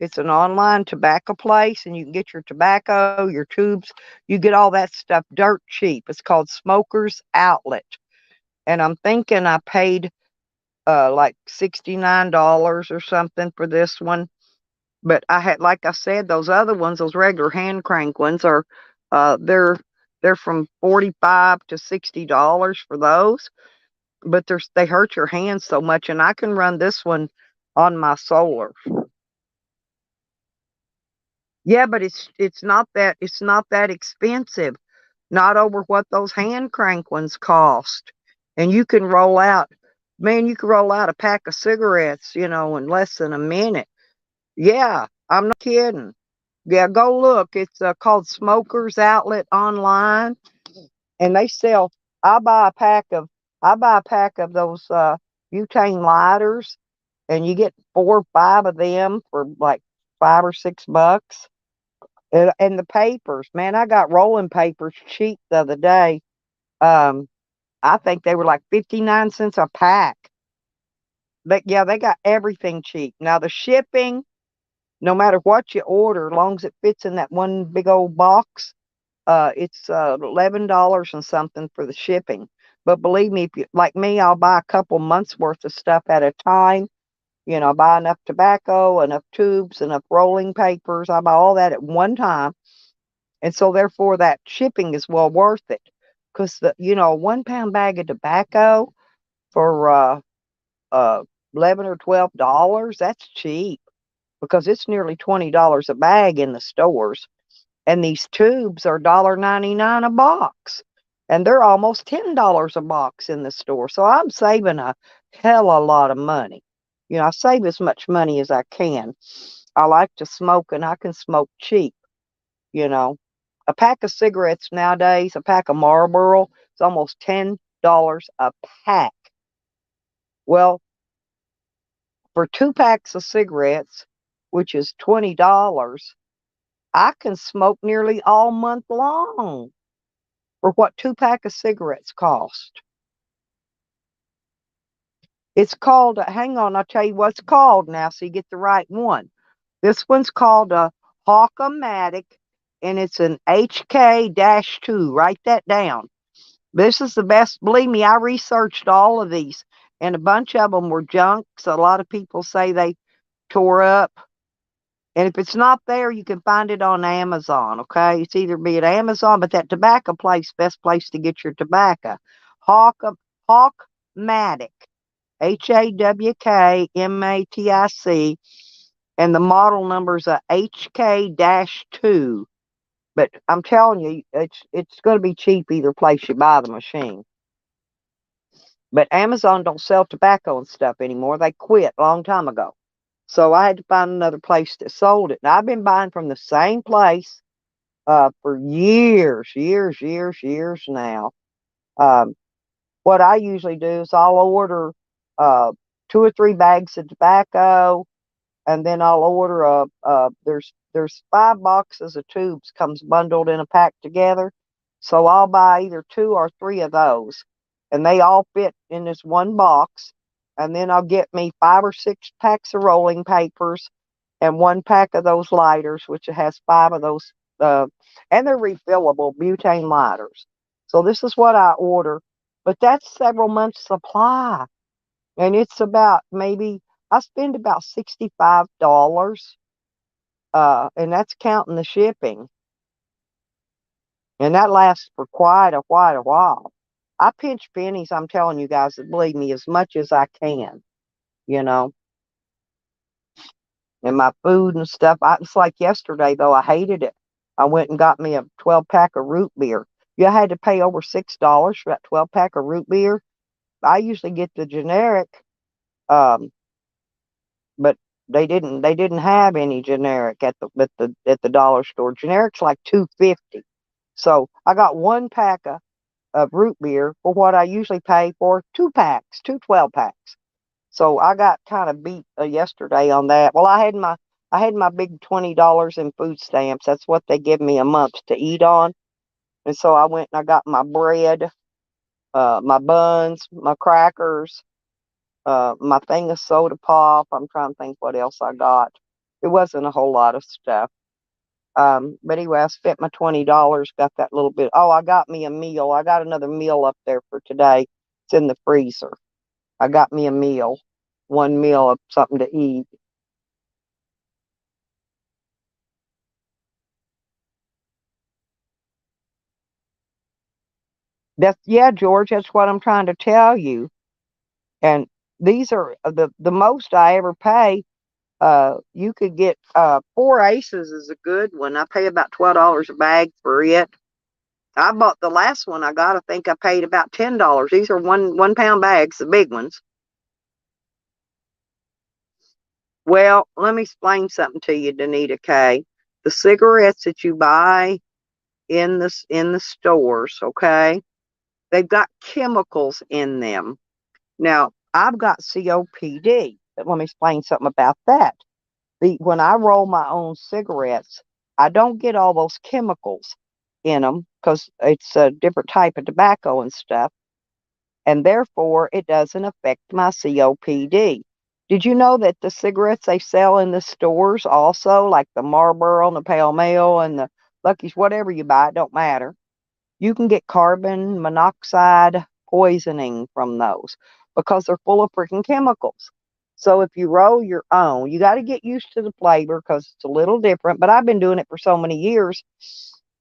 It's an online tobacco place, and you can get your tobacco, your tubes. You get all that stuff dirt cheap. It's called Smokers Outlet, and I'm thinking I paid like $69 or something for this one. But I had, like I said, those other ones, those regular hand crank ones are, they're from $45 to $60 for those. But they hurt your hands so much, and I can run this one on my solar. Yeah, but it's not that expensive. Not over what those hand crank ones cost. And you can roll out, man, you can roll out a pack of cigarettes, in less than a minute. Yeah, I'm not kidding. Yeah, go look. It's called Smokers Outlet online, and they sell. I buy a pack of I buy a pack of those butane lighters, and you get 4 or 5 of them for like $5 or $6. And the papers, man, I got rolling papers cheap the other day. Um, I think they were like 59 cents a pack. But yeah, they got everything cheap. Now the shipping, no matter what you order, as long as it fits in that one big old box, it's $11 and something for the shipping. But believe me, if you like me, I'll buy a couple months worth of stuff at a time. Buy enough tobacco, enough tubes, enough rolling papers. I buy all that at one time. And so therefore that shipping is well worth it. Because a 1 pound bag of tobacco for 11 or $12, that's cheap because it's nearly $20 a bag in the stores. And these tubes are $1.99 a box. And they're almost $10 a box in the store. So I'm saving a hell of a lot of money. I save as much money as I can. I like to smoke, and I can smoke cheap. You know, a pack of cigarettes nowadays, a pack of Marlboro, it's almost $10 a pack. Well, for 2 packs of cigarettes, which is $20, I can smoke nearly all month long for what 2 pack of cigarettes cost. It's called, hang on, I'll tell you what it's called now so you get the right one. This one's called a Hawk-O-Matic, and it's an HK-2. Write that down. This is the best. Believe me, I researched all of these, and a bunch of them were junk. So a lot of people say they tore up. And if it's not there, you can find it on Amazon, okay? It's either be at Amazon, but that tobacco place, best place to get your tobacco. Hawk-Matic, HAWKMATIC, and the model number's a HK-2. But I'm telling you, it's going to be cheap either place you buy the machine. But Amazon don't sell tobacco and stuff anymore. They quit a long time ago. So I had to find another place that sold it. And I've been buying from the same place for years now. Um, what I usually do is I'll order 2 or 3 bags of tobacco, and then I'll order there's 5 boxes of tubes comes bundled in a pack together. So I'll buy either 2 or 3 of those, and they all fit in this one box. And then I'll get me 5 or 6 packs of rolling papers, and 1 pack of those lighters, which has 5 of those, uh, and they're refillable butane lighters. So this is what I order, but that's several months supply, and it's about maybe I spend about $65, and that's counting the shipping, and that lasts for quite a while. I pinch pennies. I'm telling you guys, believe me, as much as I can, you know. And my food and stuff. It's like yesterday though. I hated it. I went and got me a 12 pack of root beer. You had to pay over $6 for that 12 pack of root beer. I usually get the generic, um, but they didn't have any generic at the dollar store. Generic's like $2.50. So I got 1 pack of root beer for what I usually pay for 2 packs, 2 12 packs. So I got kind of beat yesterday on that. Well, I had my big $20 in food stamps. That's what they give me a month to eat on. And so I went and I got my bread, my buns, my crackers, my thing of soda pop. I'm trying to think what else I got. It wasn't a whole lot of stuff. But anyway, I spent my $20, got that little bit. Oh, I got me a meal. I got another meal up there for today. It's in the freezer. I got me a meal, 1 meal of something to eat. That's yeah, George. That's what I'm trying to tell you. And these are the most I ever pay. You could get 4 aces is a good one. I pay about $12 a bag for it. I bought the last one I got. I think I paid about $10. These are one pound bags, the big ones. Well, let me explain something to you, Danita K. The cigarettes that you buy in the stores, okay, they've got chemicals in them. Now, I've got COPD, but let me explain something about that. When I roll my own cigarettes, I don't get all those chemicals in them because it's a different type of tobacco and stuff, and therefore it doesn't affect my COPD. Did you know that the cigarettes they sell in the stores also, like the Marlboro and the Pale Mail and the Lucky's, whatever you buy, it don't matter, you can get carbon monoxide poisoning from those because they're full of freaking chemicals. So if you roll your own, you got to get used to the flavor because it's a little different. But I've been doing it for so many years,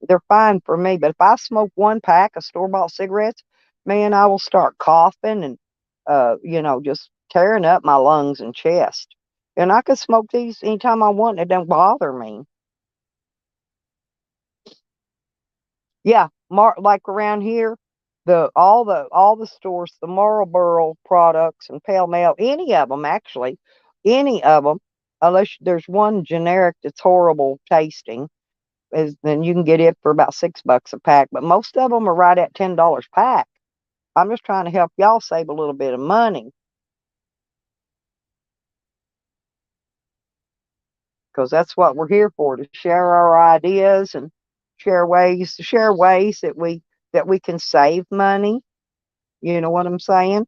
they're fine for me. But if I smoke 1 pack of store bought cigarettes, man, I will start coughing and, just tearing up my lungs and chest. And I can smoke these anytime I want. It don't bother me. Yeah, like around here, all the stores, the Marlboro products and Pale Mail, any of them actually, any of them, unless there's one generic that's horrible tasting, then you can get it for about $6 a pack. But most of them are right at $10 pack. I'm just trying to help y'all save a little bit of money because that's what we're here for, to share our ideas and share ways that we can save money. You know what I'm saying?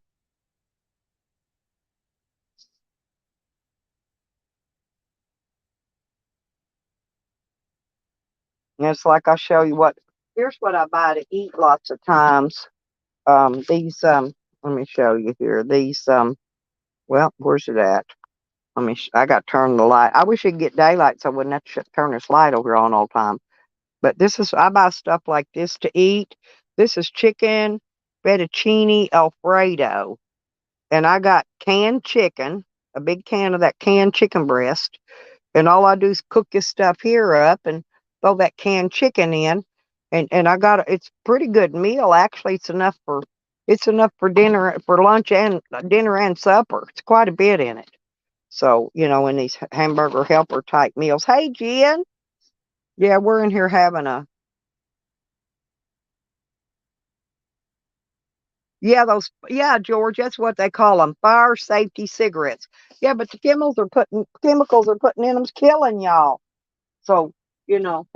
And it's like I show you here's what I buy to eat lots of times. These, let me show you here. These, well, where's it at? I got to turn the light. I wish it'd get daylight so I wouldn't have to turn this light over here on all the time. But I buy stuff like this to eat. This is chicken fettuccine Alfredo. And I got canned chicken, a big can of that canned chicken breast, and all I do is cook this stuff here up and throw that canned chicken in, and it's a pretty good meal actually. It's enough for dinner, for lunch and dinner and supper. It's quite a bit in it. So in these hamburger helper type meals. Hey, Jen. Yeah, we're in here having a yeah, George, that's what they call them, fire safety cigarettes. Yeah, but the chemicals are putting in them's killing y'all. So you know.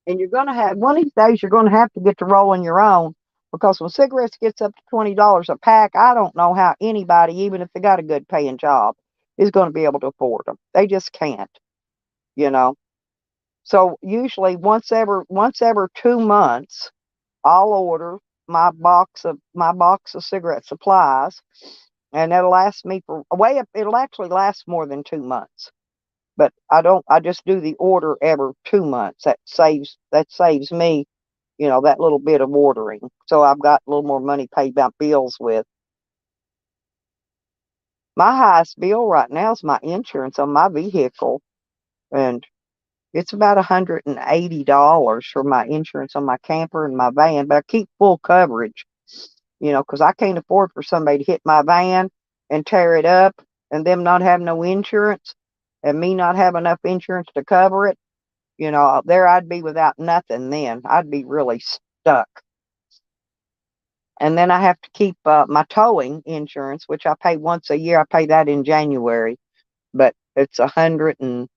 And you're going to have one of these days you're going to have to get to rolling your own, because when cigarettes gets up to $20 a pack, I don't know how anybody, even if they got a good paying job, is going to be able to afford them. They just can't. you know. So usually once every 2 months, I'll order my box of cigarette supplies, and that'll last me for way up. It'll actually last more than 2 months. But I don't. I just do the order every 2 months. That saves me, that little bit of ordering. So I've got a little more money paid my bills with. My highest bill right now is my insurance on my vehicle, and it's about $180 for my insurance on my camper and my van. But I keep full coverage, because I can't afford for somebody to hit my van and tear it up, and them not have no insurance, and me not have enough insurance to cover it. There I'd be without nothing then. I'd be really stuck. And then I have to keep my towing insurance, which I pay once a year. I pay that in January, but it's 100 and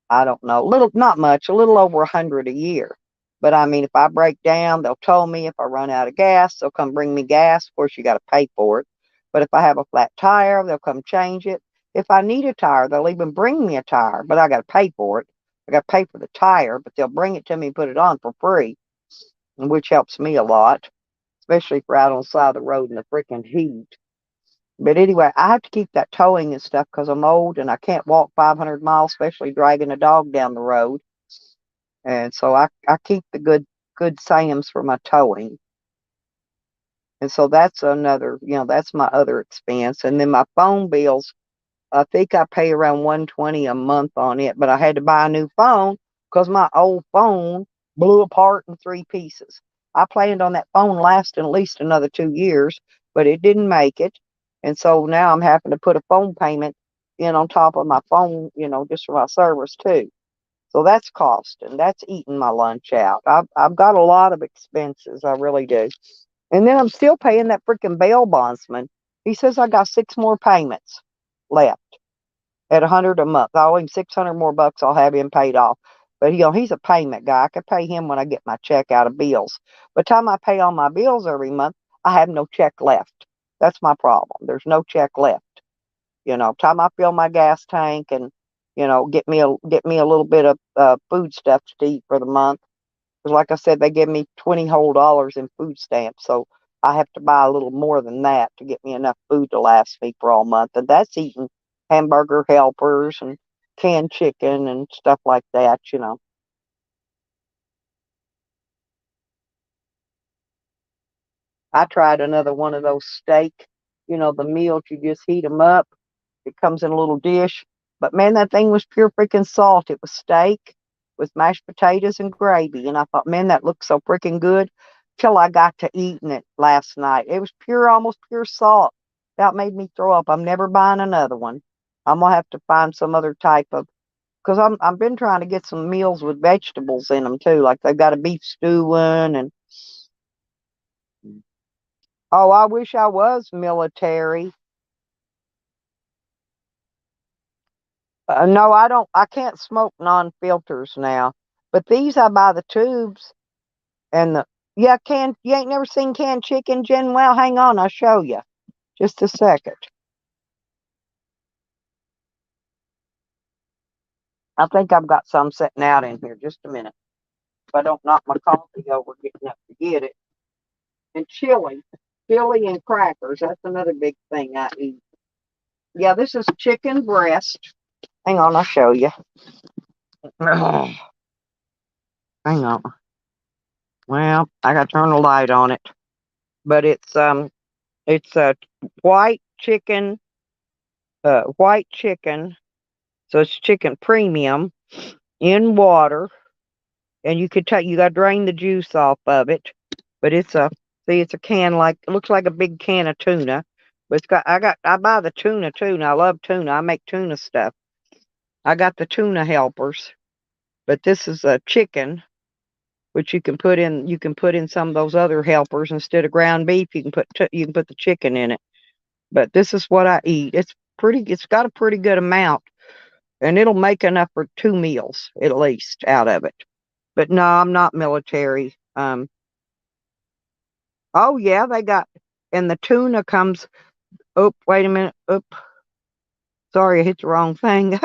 I don't know, little, not much, a little over 100 a year. But I mean, if I break down, they'll tow me. If I run out of gas, they'll come bring me gas. Of course, you got to pay for it. But if I have a flat tire, they'll come change it. If I need a tire, they'll even bring me a tire, but I got to pay for it. I got to pay for the tire, but they'll bring it to me and put it on for free, which helps me a lot, especially if we're out on the side of the road in the freaking heat. But anyway, I have to keep that towing and stuff because I'm old and I can't walk 500 miles, especially dragging a dog down the road. And so I keep the good Sams for my towing. And so that's another, that's my other expense. And then my phone bills, I think I pay around 120 a month on it, but I had to buy a new phone because my old phone blew apart in three pieces. I planned on that phone lasting at least another 2 years, but it didn't make it. And so now I'm having to put a phone payment in on top of my phone, just for my service too. So that's cost, and that's eating my lunch out. I've got a lot of expenses, I really do. And then I'm still paying that freaking bail bondsman. He says I got six more payments left at 100 a month. I owe him 600 more bucks. I'll have him paid off. But he's a payment guy. I could pay him when I get my check out of bills. By the time I pay all my bills every month, I have no check left. That's my problem. There's no check left. Time I fill my gas tank and get me a little bit of food stuff to eat for the month. Because like I said, they give me 20 whole dollars in food stamps, so I have to buy a little more than that to get me enough food to last me for all month. And that's eating hamburger helpers and canned chicken and stuff like that. I tried another one of those steak, the meals you just heat them up. It comes in a little dish. But man, that thing was pure freaking salt. It was steak with mashed potatoes and gravy. And I thought, man, that looks so freaking good till I got to eating it last night. It was pure, almost pure salt. That made me throw up. I'm never buying another one. I'm gonna have to find some other type of, because I've been trying to get some meals with vegetables in them too. Like they've got a beef stew one, and oh, I wish I was military. No, I don't. I can't smoke non-filters now. But these I buy the tubes and the yeah can. You ain't never seen canned chicken, Jen? Well, hang on, I'll show you. Just a second. I think I've got some sitting out in here. Just a minute. If I don't knock my coffee over getting up to get it. And chili and crackers. That's another big thing I eat. Yeah, this is chicken breast. Hang on, I'll show you. Hang on. Well, I got to turn the light on it. But it's a white chicken, white chicken. So it's chicken premium in water, and you got to drain the juice off of it. But it's a can like it looks like a big can of tuna. But I buy the tuna too, and I love tuna. I make tuna stuff. I got the tuna helpers, but this is a chicken, which you can put in some of those other helpers instead of ground beef. You can put the chicken in it. But this is what I eat. It's got a pretty good amount, and it'll make enough for 2 meals at least out of it. But no, I'm not military. Oh yeah, they got, and the tuna comes. Oh, wait a minute. Oop, sorry, I hit the wrong thing.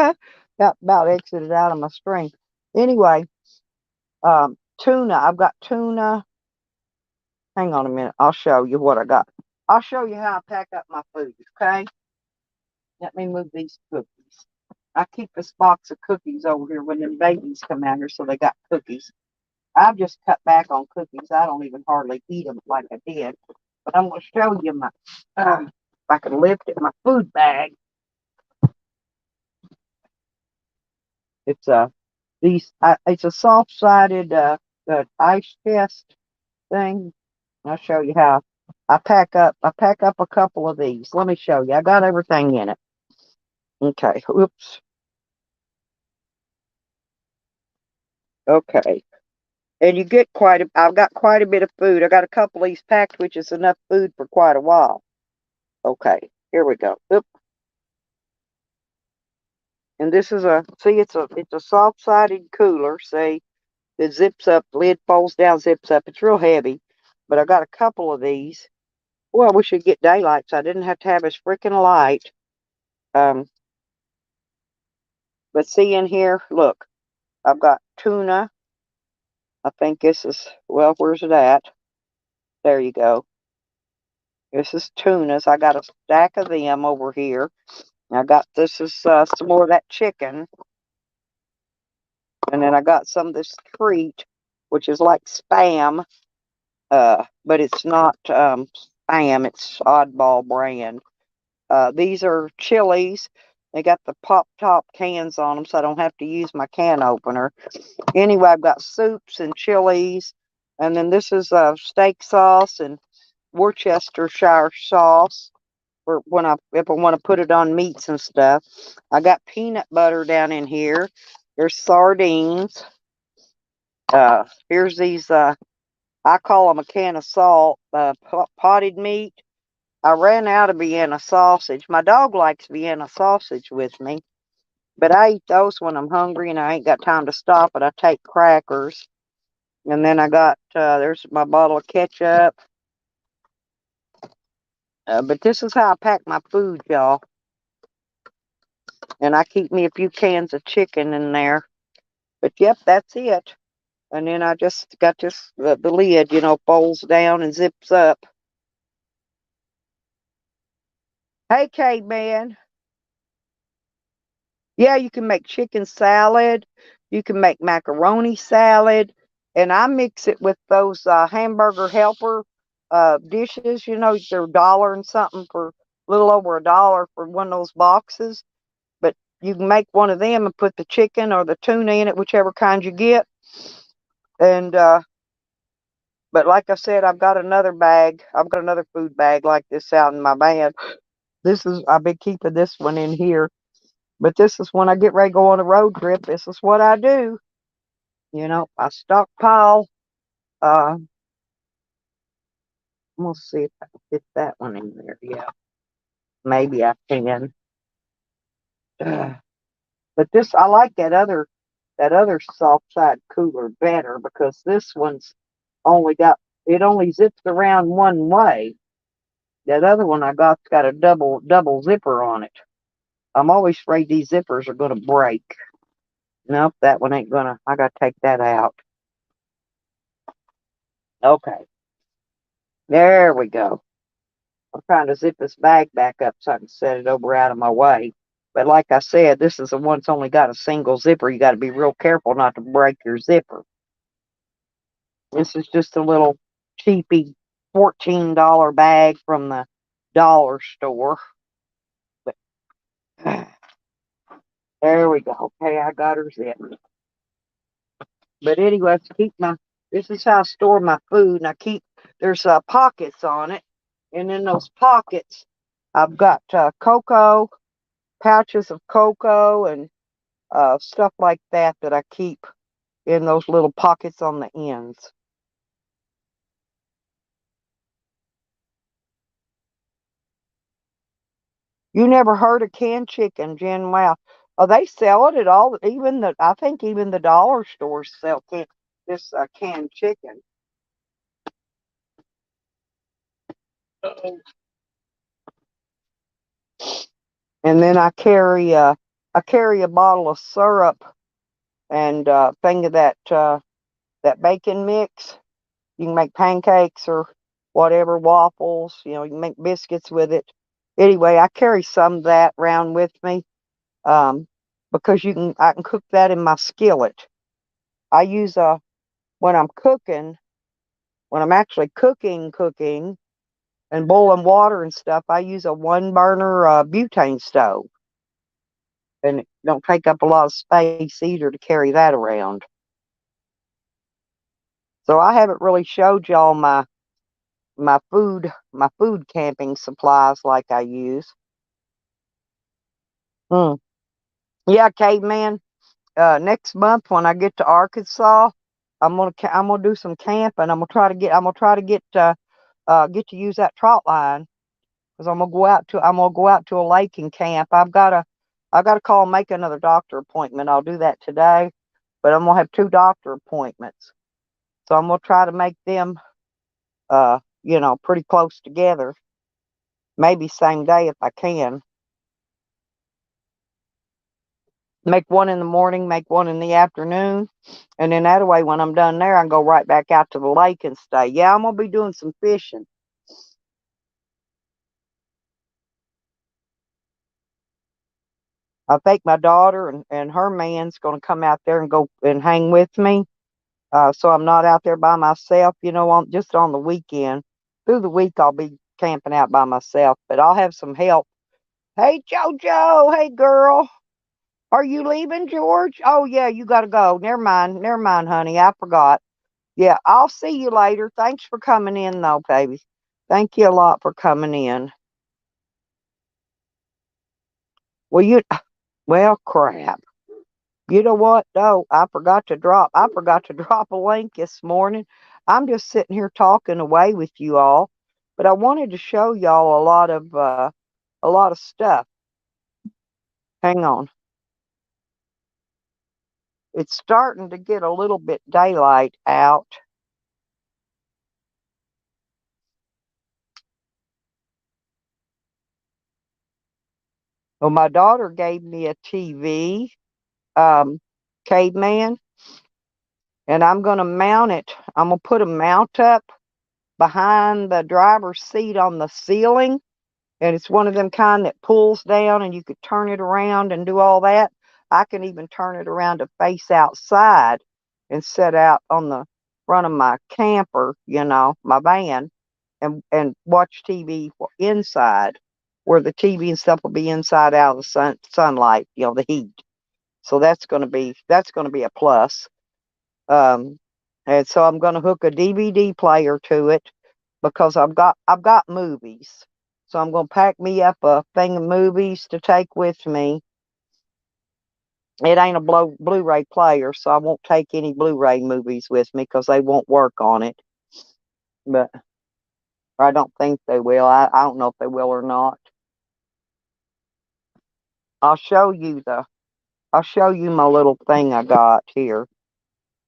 got about exited out of my stream. Anyway, tuna. I've got tuna. Hang on a minute. I'll show you what I got. I'll show you how I pack up my food, okay? Let me move these cookies. I keep this box of cookies over here when the babies come out here, so they got cookies. I've just cut back on cookies. I don't even hardly eat them like I did. But I'm going to show you my, if I can lift it, my food bag. It's it's a soft-sided ice chest thing. I'll show you how I pack up. I pack up a couple of these. Let me show you. I got everything in it. Okay. Oops. Okay. And you get I've got quite a bit of food. I got a couple of these packed, which is enough food for quite a while. Okay. Here we go. Oop. And this is it's a soft-sided cooler. See, it zips up, lid folds down, zips up. It's real heavy, but I got a couple of these. Well, I wish it'd get daylight so I didn't have to have this freaking light. But see in here, look, I've got tuna. I think this is, well, where's it at? There you go. This is tunas. I got a stack of them over here. This is some more of that chicken. And then I got some of this treat, which is like Spam, but it's not Spam. It's Oddball brand. These are chilies. They got the pop top cans on them, so I don't have to use my can opener. Anyway, I've got soups and chilies, and then this is steak sauce and Worcestershire sauce for if I want to put it on meats and stuff. I got peanut butter down in here. There's sardines. Here's these. I call them a can of salt. Potted meat. I ran out of Vienna sausage. My dog likes Vienna sausage with me, but I eat those when I'm hungry and I ain't got time to stop it. I take crackers. And then I got, there's my bottle of ketchup. But this is how I pack my food, y'all. And I keep me a few cans of chicken in there. But yep, that's it. And then I just got the lid, folds down and zips up. Hey, caveman. Yeah, you can make chicken salad. You can make macaroni salad. And I mix it with those hamburger helper dishes. They're $1 and something for a little over $1 for one of those boxes. But you can make one of them and put the chicken or the tuna in it, whichever kind you get. And but like I said, I've got another bag. I've got another food bag like this out in my van. I've been keeping this one in here. But this is when I get ready to go on a road trip. This is what I do. I stockpile. I'm gonna see if I can fit that one in there. Yeah, maybe I can. But I like that other soft side cooler better because this one's only zips around one way. That other one I got's got a double zipper on it. I'm always afraid these zippers are gonna break. Nope, that one ain't gonna. I gotta take that out. Okay, there we go. I'm trying to zip this bag back up so I can set it over out of my way. But like I said, this is the one that's only got a single zipper. You got to be real careful not to break your zipper. This is just a little cheapy $14 bag from the dollar store. But there we go. Okay, I got her zipped. But anyway, this is how I store my food. And there's pockets on it. And in those pockets, I've got cocoa, pouches of cocoa and stuff like that I keep in those little pockets on the ends. You never heard of canned chicken, Jen? Wow. Oh, they sell it at all. I think even the dollar stores sell this canned chicken. And then I carry I carry a bottle of syrup and thing of that bacon mix. You can make pancakes or whatever, waffles. You know, you can make biscuits with it. Anyway, I carry some of that around with me um, because I can cook that in my skillet. I use when I'm cooking, when I'm actually cooking and boiling water and stuff. I use a one burner butane stove, and it don't take up a lot of space either to carry that around. So I haven't really showed y'all my food camping supplies like I use. Hmm. Yeah, caveman. Next month when I get to Arkansas, I'm gonna do some camping. I'm gonna try to get to use that trot line because I'm gonna go out to a lake and camp. I gotta call and make another doctor appointment. I'll do that today, but I'm gonna have two doctor appointments, so I'm gonna try to make them pretty close together. Maybe same day if I can. Make one in the morning, make one in the afternoon, and then that way when I'm done there, I can go right back out to the lake and stay. Yeah, I'm gonna be doing some fishing. I think my daughter and her man's gonna come out there and go and hang with me. So I'm not out there by myself, on just on the weekend. Through the week I'll be camping out by myself, but I'll have some help. Hey Jojo, hey girl. Are you leaving, George? Oh yeah, you gotta go. Never mind, honey. I forgot. Yeah, I'll see you later. Thanks for coming in, though, baby. Thank you a lot for coming in. Well, well, crap. You know what? No, I forgot to drop a link this morning. I'm just sitting here talking away with you all, but I wanted to show y'all a lot of stuff. Hang on. It's starting to get a little bit daylight out. Well, my daughter gave me a TV, um, caveman, and I'm going to mount it. I'm going to put a mount up behind the driver's seat on the ceiling. And it's one of them kind that pulls down and you could turn it around and do all that. I can even turn it around to face outside and set out on the front of my camper, my van, and watch TV inside, where the TV and stuff will be inside out of the sunlight, the heat. So that's gonna be a plus. Um, and so I'm gonna hook a DVD player to it because I've got movies. So I'm gonna pack me up a thing of movies to take with me. It ain't a Blu-ray player, so I won't take any Blu-ray movies with me because they won't work on it. But I don't think they will. I don't know if they will or not. I'll show you my little thing I got here.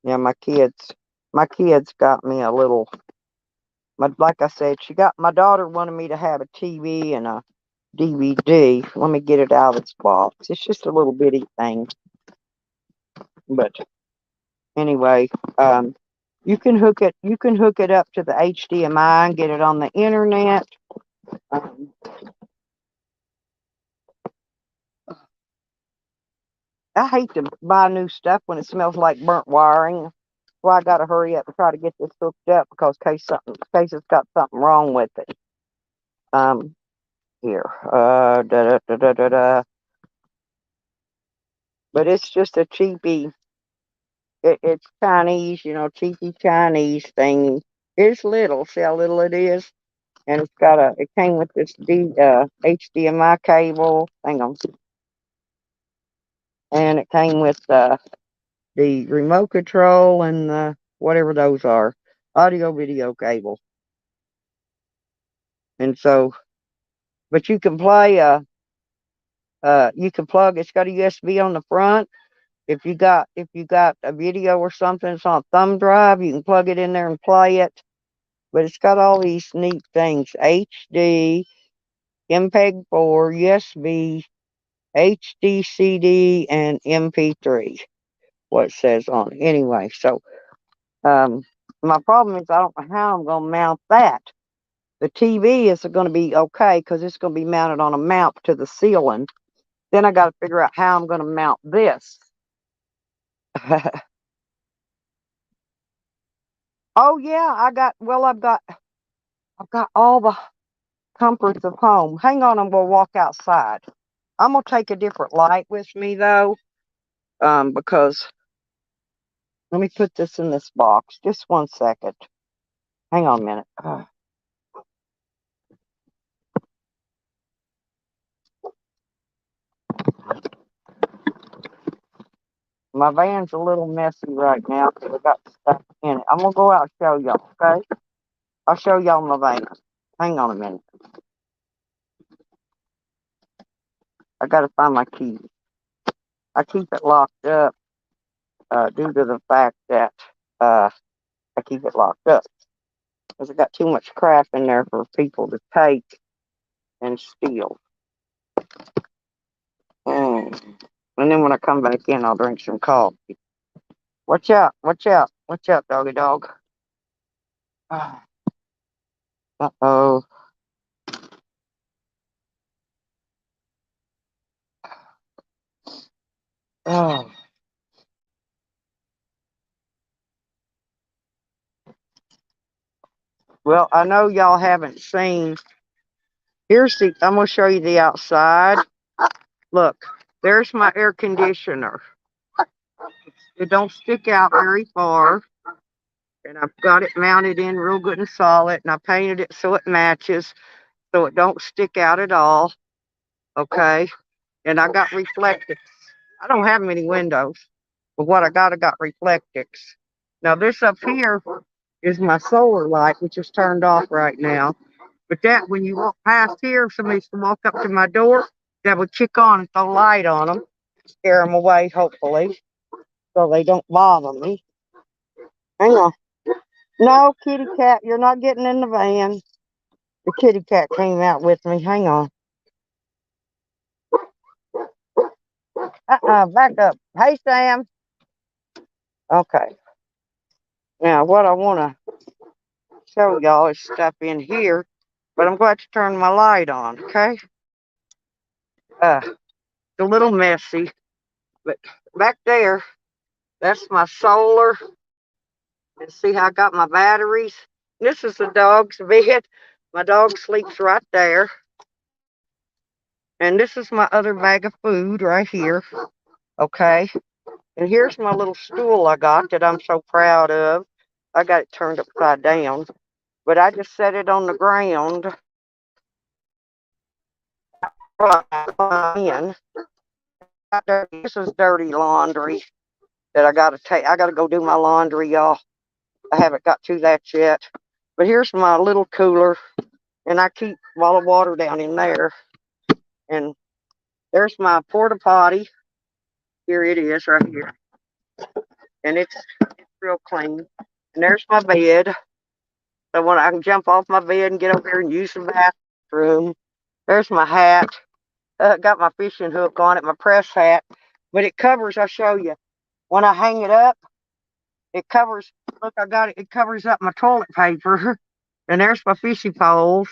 Yeah, my kids got me a little. Like I said, my daughter wanted me to have a TV and a DVD. Let me get it out of its box. It's just a little bitty thing. But anyway, you can hook it up to the HDMI and get it on the internet. Um, I hate to buy new stuff when it smells like burnt wiring. So I got to hurry up and try to get this hooked up because in case it's got something wrong with it. Um, Here, da, da, da, da, da, da. But it's just a cheapy. It's Chinese, cheapy Chinese thing. It's little. See how little it is, and it came with this HDMI cable. Hang on, and it came with the remote control and whatever those are, audio video cable. And so, but you can plug. It's got a USB on the front. If you got a video or something, it's on a thumb drive. You can plug it in there and play it. But it's got all these neat things: HD, MPEG 4, USB, HD, CD, and MP3. What it says on it. Anyway, so my problem is I don't know how I'm going to mount that. The TV is going to be okay because it's going to be mounted on a mount to the ceiling. Then I got to figure out how I'm going to mount this. Oh yeah, I've got all the comforts of home. Hang on, I'm gonna walk outside. I'm gonna take a different light with me though, because let me put this in this box. Just 1 second. Hang on a minute. My van's a little messy right now because I got stuff in it. I'm gonna go out and show y'all, okay? I'll show y'all my van. Hang on a minute. I gotta find my key. I keep it locked up due to the fact that I keep it locked up because I got too much crap in there for people to take and steal. Mm. And then when I come back in, I'll drink some coffee. Watch out, watch out, watch out, doggy dog. Uh-oh. Oh. Well, I know y'all haven't seen. I'm going to show you the outside. Look, there's my air conditioner. It don't stick out very far. And I've got it mounted in real good and solid. And I painted it so it matches, so it don't stick out at all. Okay. And I got reflectors. I don't have many windows, but what I got reflectors. Now this up here is my solar light, which is turned off right now. But that, when you walk past here, if somebody's to walk up to my door, that would kick on and throw light on them, scare them away, hopefully, so they don't bother me. Hang on. No, kitty cat, you're not getting in the van. The kitty cat came out with me. Hang on. Back up. Hey, Sam. Okay. Now, what I want to show y'all is stuff in here, but I'm going to turn my light on, okay? It's a little messy, but back there, that's my solar. And see how I got my batteries? This is the dog's bed. My dog sleeps right there. And this is my other bag of food right here, okay? And here's my little stool I got that I'm so proud of. I got it turned upside down, but I just set it on the ground. In. This is dirty laundry that I gotta take. I gotta go do my laundry, y'all. I haven't got to that yet. But here's my little cooler, and I keep a bottle of water down in there. And there's my porta potty. Here it is, right here, and it's real clean. And there's my bed. So when I can jump off my bed and get over here and use the bathroom. There's my hat. Got my fishing hook on it, my press hat. But it covers, I'll show you. When I hang it up, it covers, look, I got it, it covers up my toilet paper. And there's my fishing poles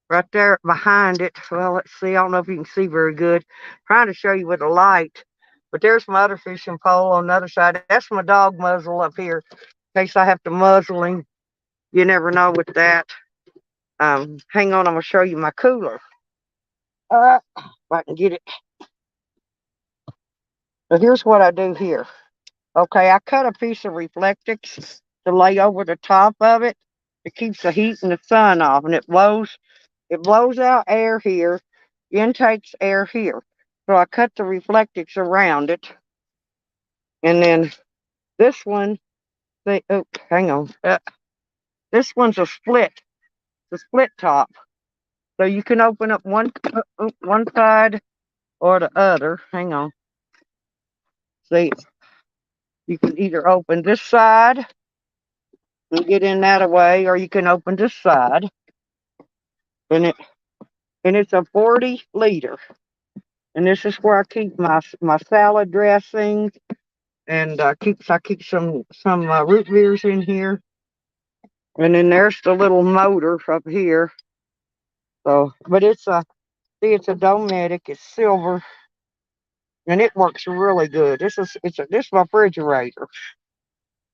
right there behind it. Well, let's see, I don't know if you can see very good. I'm trying to show you with the light. But there's my other fishing pole on the other side. That's my dog muzzle up here, in case I have to muzzle him. You never know with that. Hang on, I'm going to show you my cooler. If I can get it. So here's what I do here. Okay, I cut a piece of reflectix to lay over the top of it. It keeps the heat and the sun off, and it blows out air here, intakes air here. So I cut the reflectix around it, and then this one, hang on, this one's a split, it's a split top, so you can open up one side or the other. Hang on, see, you can either open this side and get in that way, or you can open this side, and it's a 40 liter. And this is where I keep my salad dressings, and I keep some root beers in here. And then there's the little motor up here. So, but it's a Dometic. It's silver, and it works really good. This is my refrigerator.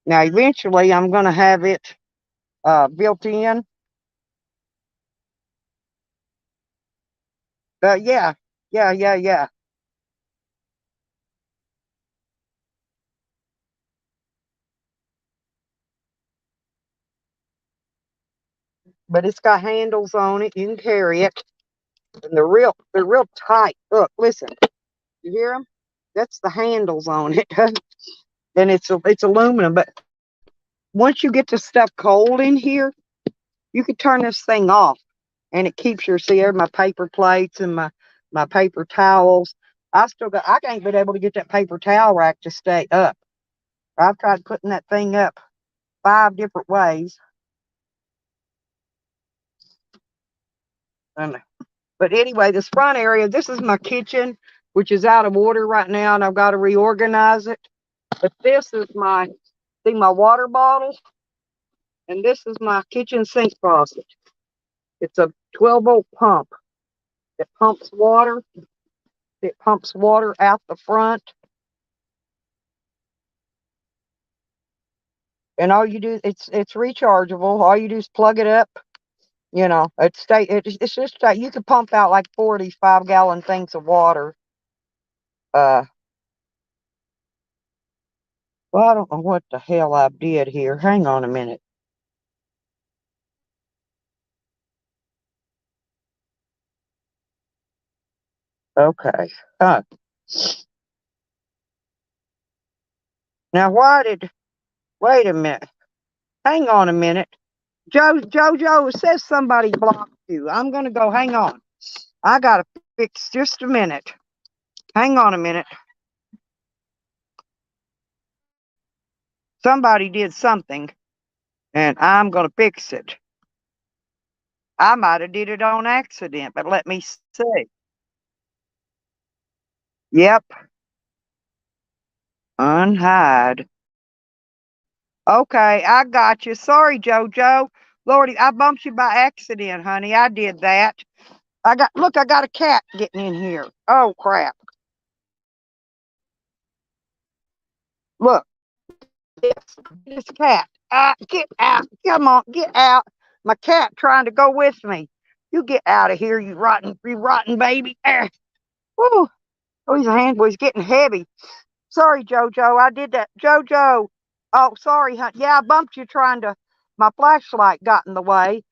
Now, eventually, I'm gonna have it built in. Yeah, yeah. But it's got handles on it. You can carry it, and they're real tight. Look, listen. You hear them? That's the handles on it. And it's aluminum. But once you get the stuff cold in here, you can turn this thing off, and it keeps your see my paper plates and my paper towels. I ain't been able to get that paper towel rack to stay up. I've tried putting that thing up 5 different ways. And, but anyway, this front area, this is my kitchen, which is out of order right now, and I've got to reorganize it. But this is my water bottle, and this is my kitchen sink faucet. It's a 12-volt pump. It pumps water. It pumps water out the front. And all you do, it's rechargeable. All you do is plug it up. You know, it's just you can pump out like 45-gallon things of water. Uh, well, I don't know what the hell I did here. Hang on a minute. Okay. Uh, now wait a minute. Hang on a minute. Jojo, it says somebody blocked you. I'm gonna go. Hang on. I gotta fix just a minute. Hang on a minute. Somebody did something, and I'm gonna fix it. I might have did it on accident, but let me see. Yep, unhide. Okay, I got you. Sorry, JoJo. Lordy, I bumped you by accident, honey. I did that. Look, I got a cat getting in here. Oh crap. Look, this cat. Get out. Come on, get out. My cat trying to go with me. You get out of here, you rotten baby. Woo. Oh, he's a handful. He's getting heavy. Sorry, JoJo. I did that. JoJo. Oh, sorry, honey. Yeah, I bumped you trying to. My flashlight got in the way.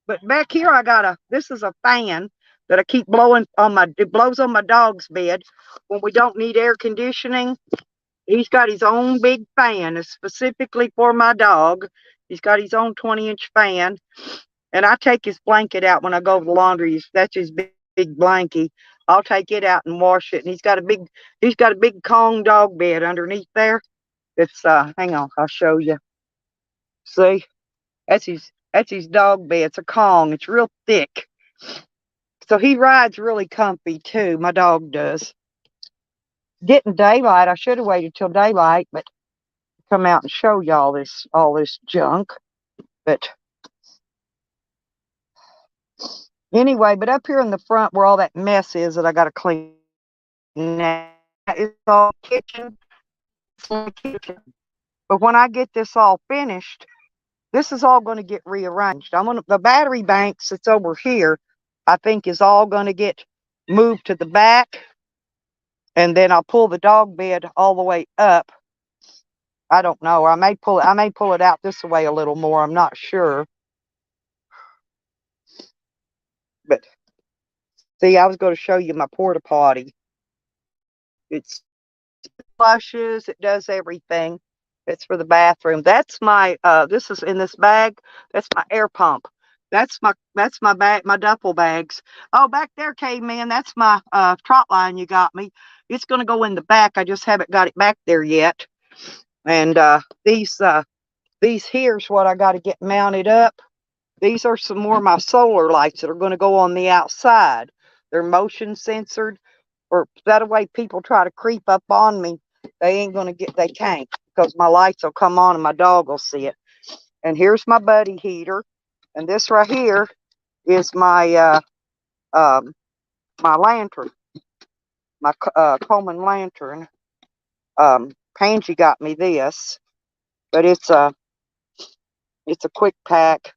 But back here, this is a fan that I keep blowing it blows on my dog's bed when we don't need air conditioning. He's got his own big fan. It's specifically for my dog. He's got his own 20-inch fan. And I take his blanket out when I go to the laundry. That's his big blankie. I'll take it out and wash it. And he's got a big Kong dog bed underneath there. It's hang on, I'll show you. See? That's his dog bed. It's a Kong. It's real thick. So he rides really comfy too. My dog does. Getting daylight. I should have waited till daylight, but come out and show you all this junk. But anyway, but up here in the front where all that mess is that I got to clean now, it's all kitchen. But when I get this all finished, this is all going to get rearranged. The battery banks that's over here, I think is all going to get moved to the back, and then I'll pull the dog bed all the way up. I don't know. I may pull it out this way a little more. I'm not sure. But see, I was going to show you my porta potty. It's flushes. It does everything. It's for the bathroom. That's my this is in this bag. That's my air pump. That's my bag, my duffel bags. Oh, back there, caveman. That's my trot line you got me. It's gonna go in the back. I just haven't got it back there yet. And these here's what I got to get mounted up. These are some more of my solar lights that are going to go on the outside. They're motion censored. or that way people try to creep up on me, they can't, because my lights will come on and my dog will see it. And here's my buddy heater, and this right here is um, my lantern, my Coleman lantern. Pangie got me this, but it's a quick pack,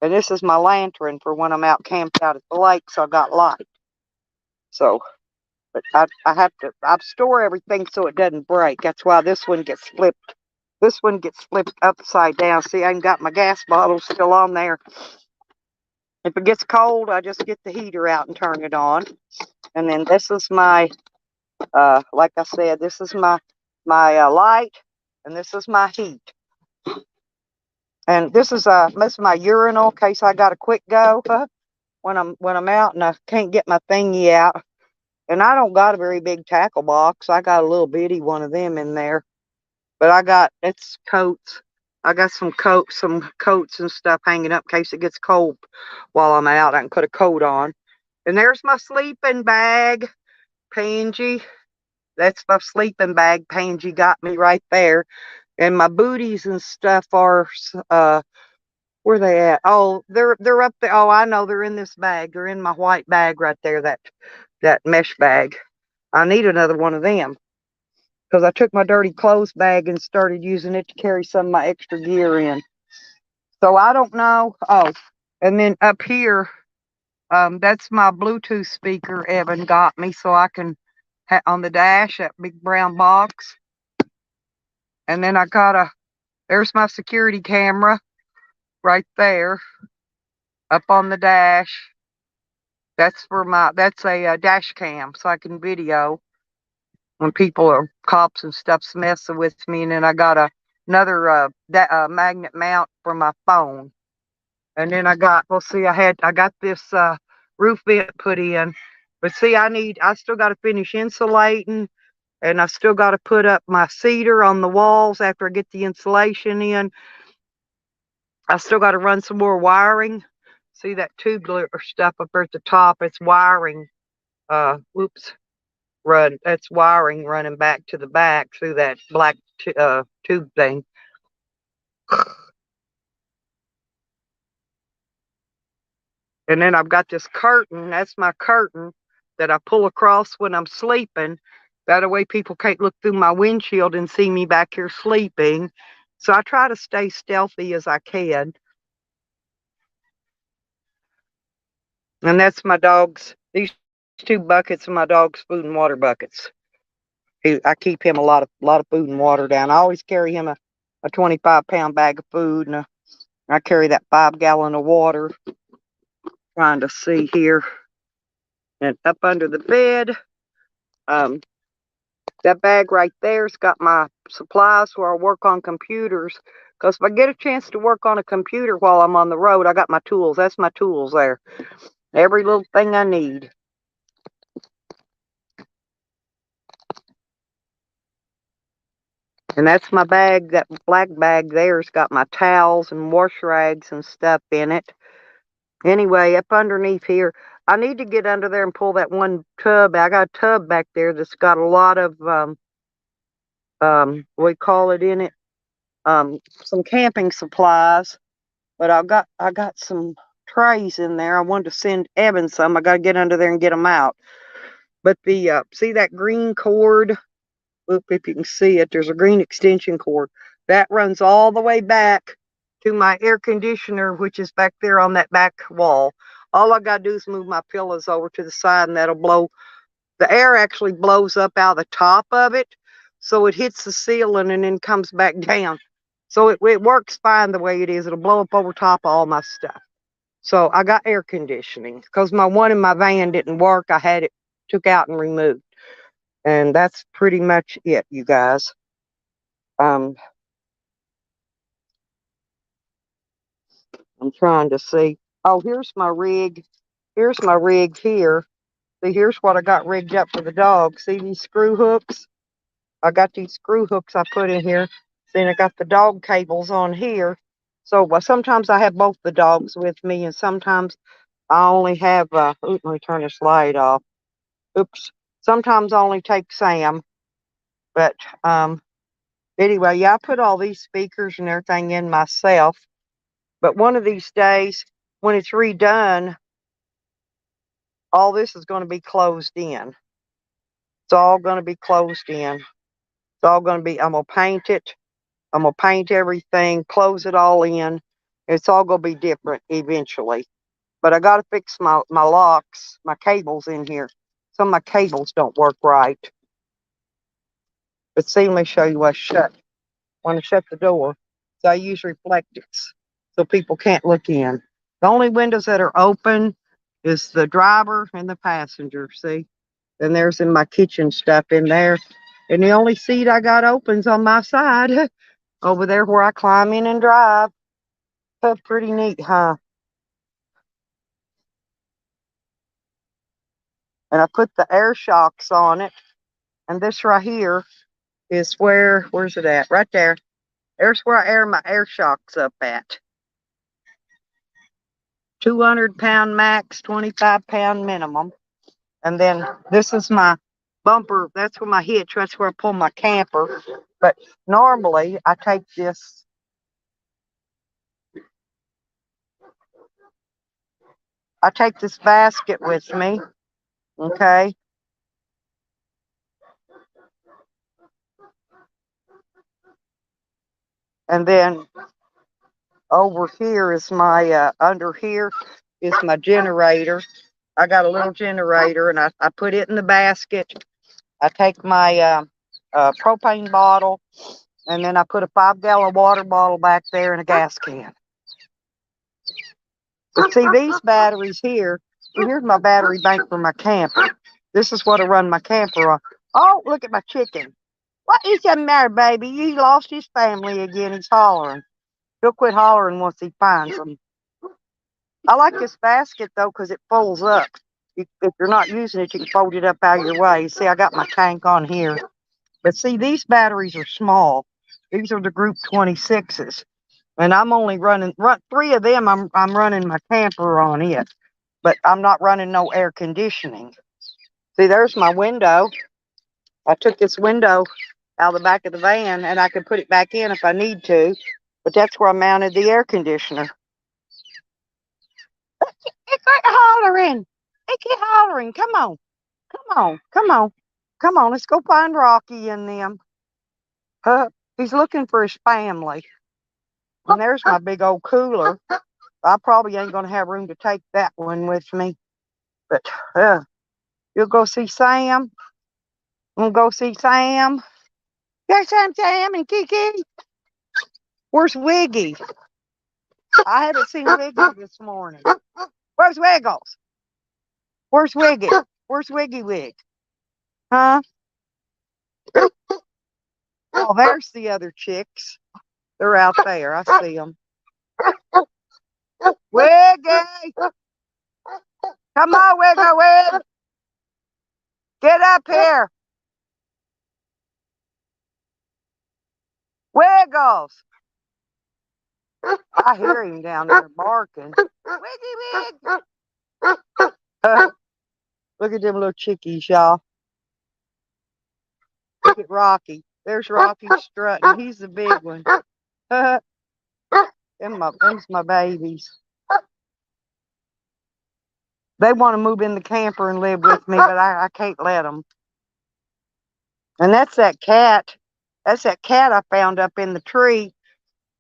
and this is my lantern for when I'm out camped out at the lake, so I got light. So, but I store everything so it doesn't break. That's why this one gets flipped. This one gets flipped upside down. See, I got my gas bottle still on there. If it gets cold, I just get the heater out and turn it on. And then this is my, like I said, this is my light, and this is my heat. And this is my urinal in case I got to quick go when I'm out and I can't get my thingy out. And I don't got a very big tackle box. I got a little bitty one of them in there. But it's coats. I got some coats and stuff hanging up in case it gets cold while I'm out. I can put a coat on. And there's my sleeping bag, Pangie. That's my sleeping bag. Pangie got me right there. And my booties and stuff are where they at? Oh, they're up there. Oh, I know, they're in this bag. They're in my white bag right there. That mesh bag. I need another one of them because I took my dirty clothes bag and started using it to carry some of my extra gear in. So I don't know. Oh, and then up here, that's my Bluetooth speaker Evan got me, so I can on the dash, that big brown box. And then there's my security camera right there up on the dash. That's a dash cam, so I can video when people or cops and stuff's messing with me. And then I got another magnet mount for my phone. And then I got this roof vent put in. But see, I still got to finish insulating, and I still got to put up my cedar on the walls after I get the insulation in. I still got to run some more wiring. See that tubular stuff up there at the top? It's wiring. That's wiring running back to the back through that black tube thing. And then I've got this curtain. That's my curtain that I pull across when I'm sleeping. That way people can't look through my windshield and see me back here sleeping. So I try to stay stealthy as I can. And that's these two buckets are my dog's food and water buckets. I keep him a lot of food and water down. I always carry him a 25-pound bag of food, and I carry that 5-gallon of water. Trying to see here. And up under the bed, that bag right there's got my supplies where I work on computers. Because if I get a chance to work on a computer while I'm on the road, I got my tools. That's my tools there. Every little thing I need. And that's my bag. That black bag there's got my towels and wash rags and stuff in it. Anyway, up underneath here, I need to get under there and pull that one tub. I got a tub back there that's got a lot of we call it in it, some camping supplies. But I got some trays in there. I wanted to send Evan some. I got to get under there and get them out. But see that green cord? Look, if you can see it, there's a green extension cord that runs all the way back to my air conditioner, which is back there on that back wall. All I got to do is move my pillows over to the side, and that'll blow. The air actually blows up out of the top of it, so it hits the ceiling and then comes back down. So it works fine the way it is. It'll blow up over top of all my stuff. So I got air conditioning because my one in my van didn't work. I had it took out and removed. And that's pretty much it, you guys. I'm trying to see. Oh, here's my rig. Here's my rig here. See, here's what I got rigged up for the dog. See these screw hooks? I got these screw hooks I put in here. Then I got the dog cables on here. So sometimes I have both the dogs with me, and sometimes I only have. Let me turn this light off. Oops. Sometimes I only take Sam. But anyway, yeah, I put all these speakers and everything in myself. But one of these days, when it's redone, all this is going to be closed in. It's all going to be closed in. It's all going to be, I'm going to paint it. I'm going to paint everything, close it all in. It's all going to be different eventually. But I got to fix my locks, my cables in here. Some of my cables don't work right. But see, let me show you what's shut. When I shut the door, so I use reflectors so people can't look in. The only windows that are open is the driver and the passenger, see? And there's in my kitchen stuff in there. And the only seat I got open's on my side over there where I climb in and drive. That's pretty neat, huh? And I put the air shocks on it. And this right here is where's it at? Right there. There's where I air my air shocks up at. 200-pound max, 25-pound minimum. And then this is my bumper. That's where my hitch. That's where I pull my camper. But normally I take this. I take this basket with me. Okay. And then over here is my, under here is my generator. I got a little generator and I put it in the basket. I take my propane bottle and then I put a 5-gallon water bottle back there and a gas can. But see, these batteries here, here's my battery bank for my camper. This is what I run my camper on. Oh, look at my chicken. What is the matter, baby? You lost his family again. He's hollering. He'll quit hollering once he finds them. I like this basket, though, because it folds up. If you're not using it, you can fold it up out of your way. See, I got my tank on here. But see, these batteries are small. These are the Group 26s. And I'm only running 3 of them. I'm running my camper on it. But I'm not running no air conditioning. See, there's my window. I took this window out of the back of the van, and I can put it back in if I need to. But that's where I mounted the air conditioner. It quit hollering. It quit hollering. Come on. Come on. Come on. Come on. Let's go find Rocky and them. He's looking for his family. And there's my big old cooler. I probably ain't going to have room to take that one with me. But you'll go see Sam. We'll go see Sam. There's Sam and Kiki. Where's Wiggy? I haven't seen Wiggy this morning. Where's Wiggles? Where's Wiggy? Where's Wiggy Wig? Huh? Oh, there's the other chicks. They're out there. I see them. Wiggy! Come on, Wiggy Wig! Get up here! Wiggles! I hear him down there barking. Wiggy Wig! Look at them little chickies, y'all. Look at Rocky. There's Rocky strutting. He's the big one. Them's my babies. They want to move in the camper and live with me, but I can't let them. And that's that cat. That's that cat I found up in the tree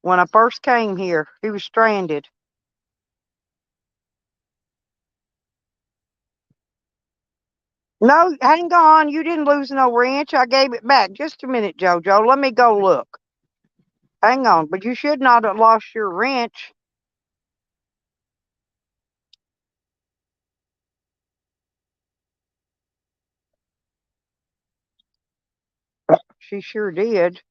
when I first came here. He was stranded. No, hang on. You didn't lose no wrench. I gave it back. Just a minute, JoJo. Let me go look. Hang on. But you should not have lost your wrench. She sure did.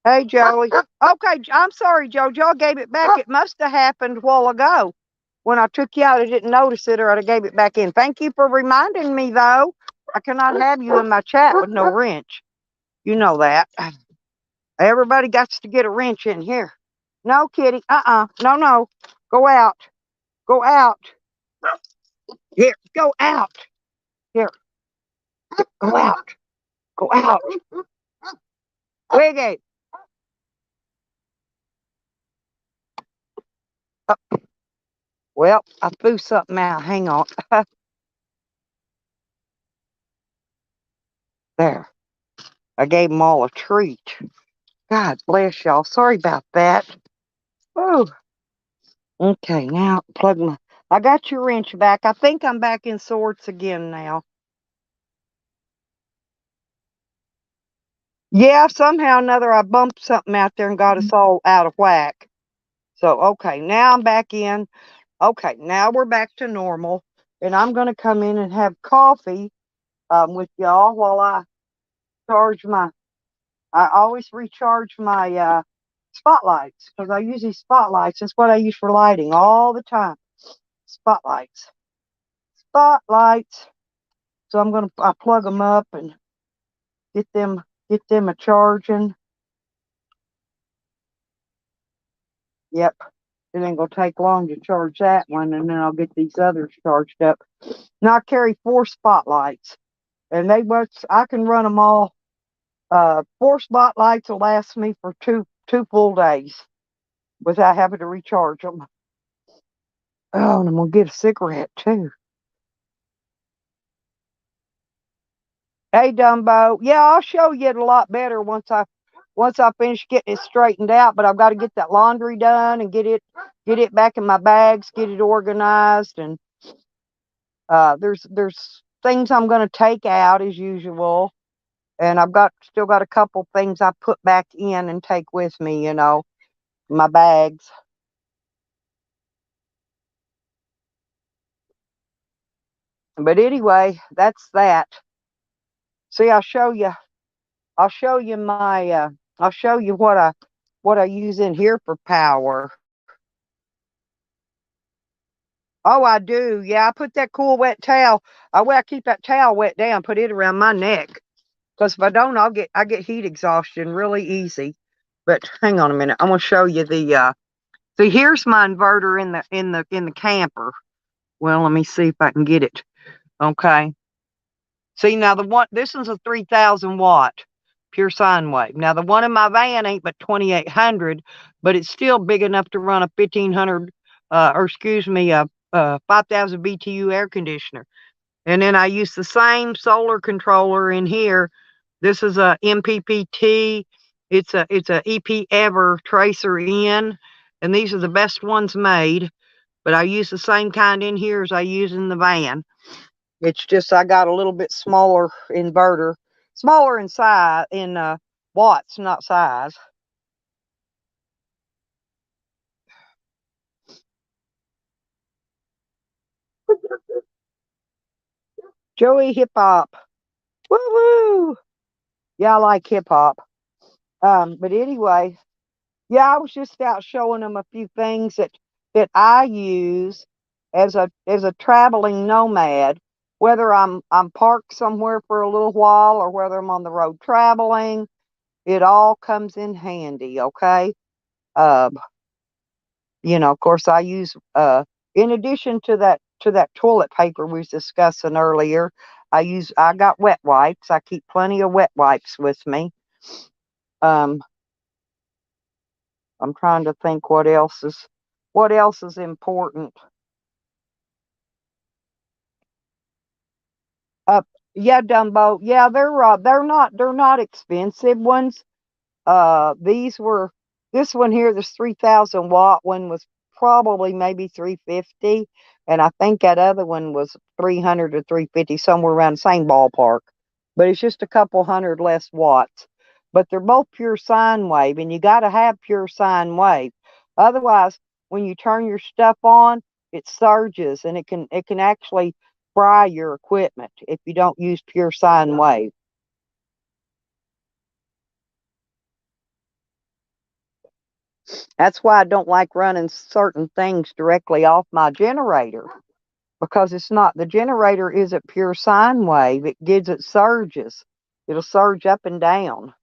Hey, Joey. Okay, I'm sorry, JoJo. I gave it back. It must have happened a while ago. When I took you out, I didn't notice it, or I'd have gave it back in. Thank you for reminding me, though. I cannot have you in my chat with no wrench. You know that. Everybody got to get a wrench in here. No, kitty. No, no. Go out. Go out. Here, go out. Here, go out. Go out. Wiggy. Uh, well, I threw something out. Hang on. There. I gave them all a treat. God bless y'all. Sorry about that. Oh. Okay, now plug my. I got your wrench back. I think I'm back in sorts again now. Yeah, somehow or another I bumped something out there and got us all out of whack. So, okay, now I'm back in. Okay, now we're back to normal. And I'm going to come in and have coffee with y'all while I charge my. I always recharge my spotlights because I use these spotlights. That's what I use for lighting all the time. Spotlights. Spotlights. So I plug them up and get them a charging. Yep. It ain't gonna take long to charge that one, and then I'll get these others charged up. Now I carry 4 spotlights, and I can run them all. 4 spotlights will last me for two full days without having to recharge them. Oh, and I'm gonna get a cigarette too. Hey, Dumbo. Yeah, I'll show you it a lot better once I finish getting it straightened out. But I've got to get that laundry done and get it back in my bags, get it organized, and there's things I'm going to take out as usual, and I've still got a couple things I put back in and take with me. My bags. But anyway, that's that. See, I'll show you my. I'll show you what I use in here for power. Oh, I do. Yeah, I put that cool wet towel. I keep that towel wet down, put it around my neck. Because if I don't, I get heat exhaustion really easy. But hang on a minute. I'm gonna show you the see, here's my inverter in the camper. Well, let me see if I can get it. Okay. See, now this is a 3,000 watt pure sine wave. Now the one in my van ain't but 2,800, but it's still big enough to run a 1,500 or excuse me, a 5,000 BTU air conditioner. And then I use the same solar controller in here. This is a MPPT. It's a EP Ever Tracer N, and these are the best ones made. But I use the same kind in here as I use in the van. It's just I got a little bit smaller inverter, smaller in size in watts, not size. Joey hip hop, woo woo! Yeah, I like hip hop. But anyway, yeah, I was just out showing them a few things that I use as a traveling nomad, whether I'm parked somewhere for a little while or whether I'm on the road traveling. It all comes in handy. Okay. Um, of course, I use in addition to that toilet paper we was discussing earlier. I got wet wipes. I keep plenty of wet wipes with me. Um, I'm trying to think what else is important. Uh, yeah, Dumbo. Yeah, they're not expensive ones. These were this one here, this 3,000 watt one was probably maybe 350, and I think that other one was 300 to 350, somewhere around the same ballpark. But it's just a couple hundred less watts. But they're both pure sine wave, and you got to have pure sine wave. Otherwise, when you turn your stuff on, it surges, and it can actually fry your equipment if you don't use pure sine wave. That's why I don't like running certain things directly off my generator because the generator isn't pure sine wave. It gives it surges. It'll surge up and down.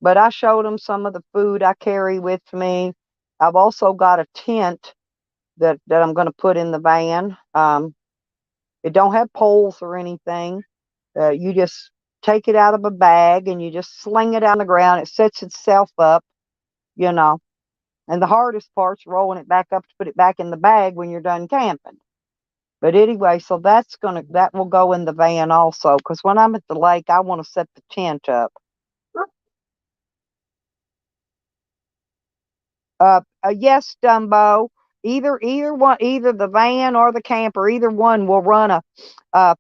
But I showed them some of the food I carry with me. I've also got a tent that I'm going to put in the van. It don't have poles or anything. You just take it out of a bag and you just sling it on the ground. It sets itself up, you know. And the hardest part's rolling it back up to put it back in the bag when you're done camping. But anyway, so that will go in the van also. Because when I'm at the lake, I want to set the tent up. Yes, Dumbo. Either one, either the van or the camper, either one will run a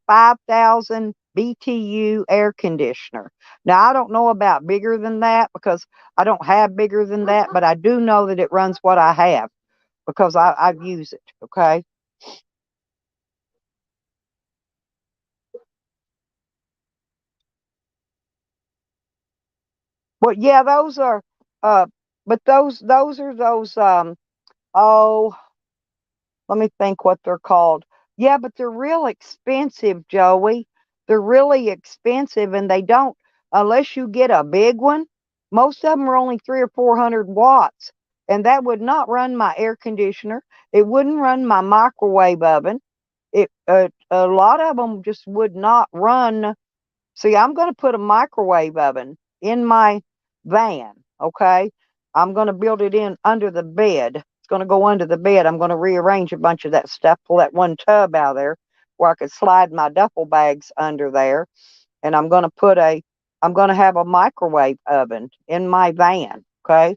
5,000 BTU air conditioner. Now I don't know about bigger than that because I don't have bigger than that, but I do know that it runs what I have because I've used it. Okay. Well, yeah, those are. Uh, but those are those. Oh, let me think what they're called. Yeah, but they're real expensive, Joey. They're really expensive, and they don't, unless you get a big one. Most of them are only 300 or 400 watts, and that would not run my air conditioner. It wouldn't run my microwave oven. A lot of them just would not run. See, I'm going to put a microwave oven in my van, okay? I'm going to build it in under the bed. It's going to go under the bed. I'm going to rearrange a bunch of that stuff, pull that one tub out of there where I could slide my duffel bags under there. And I'm going to have a microwave oven in my van, okay?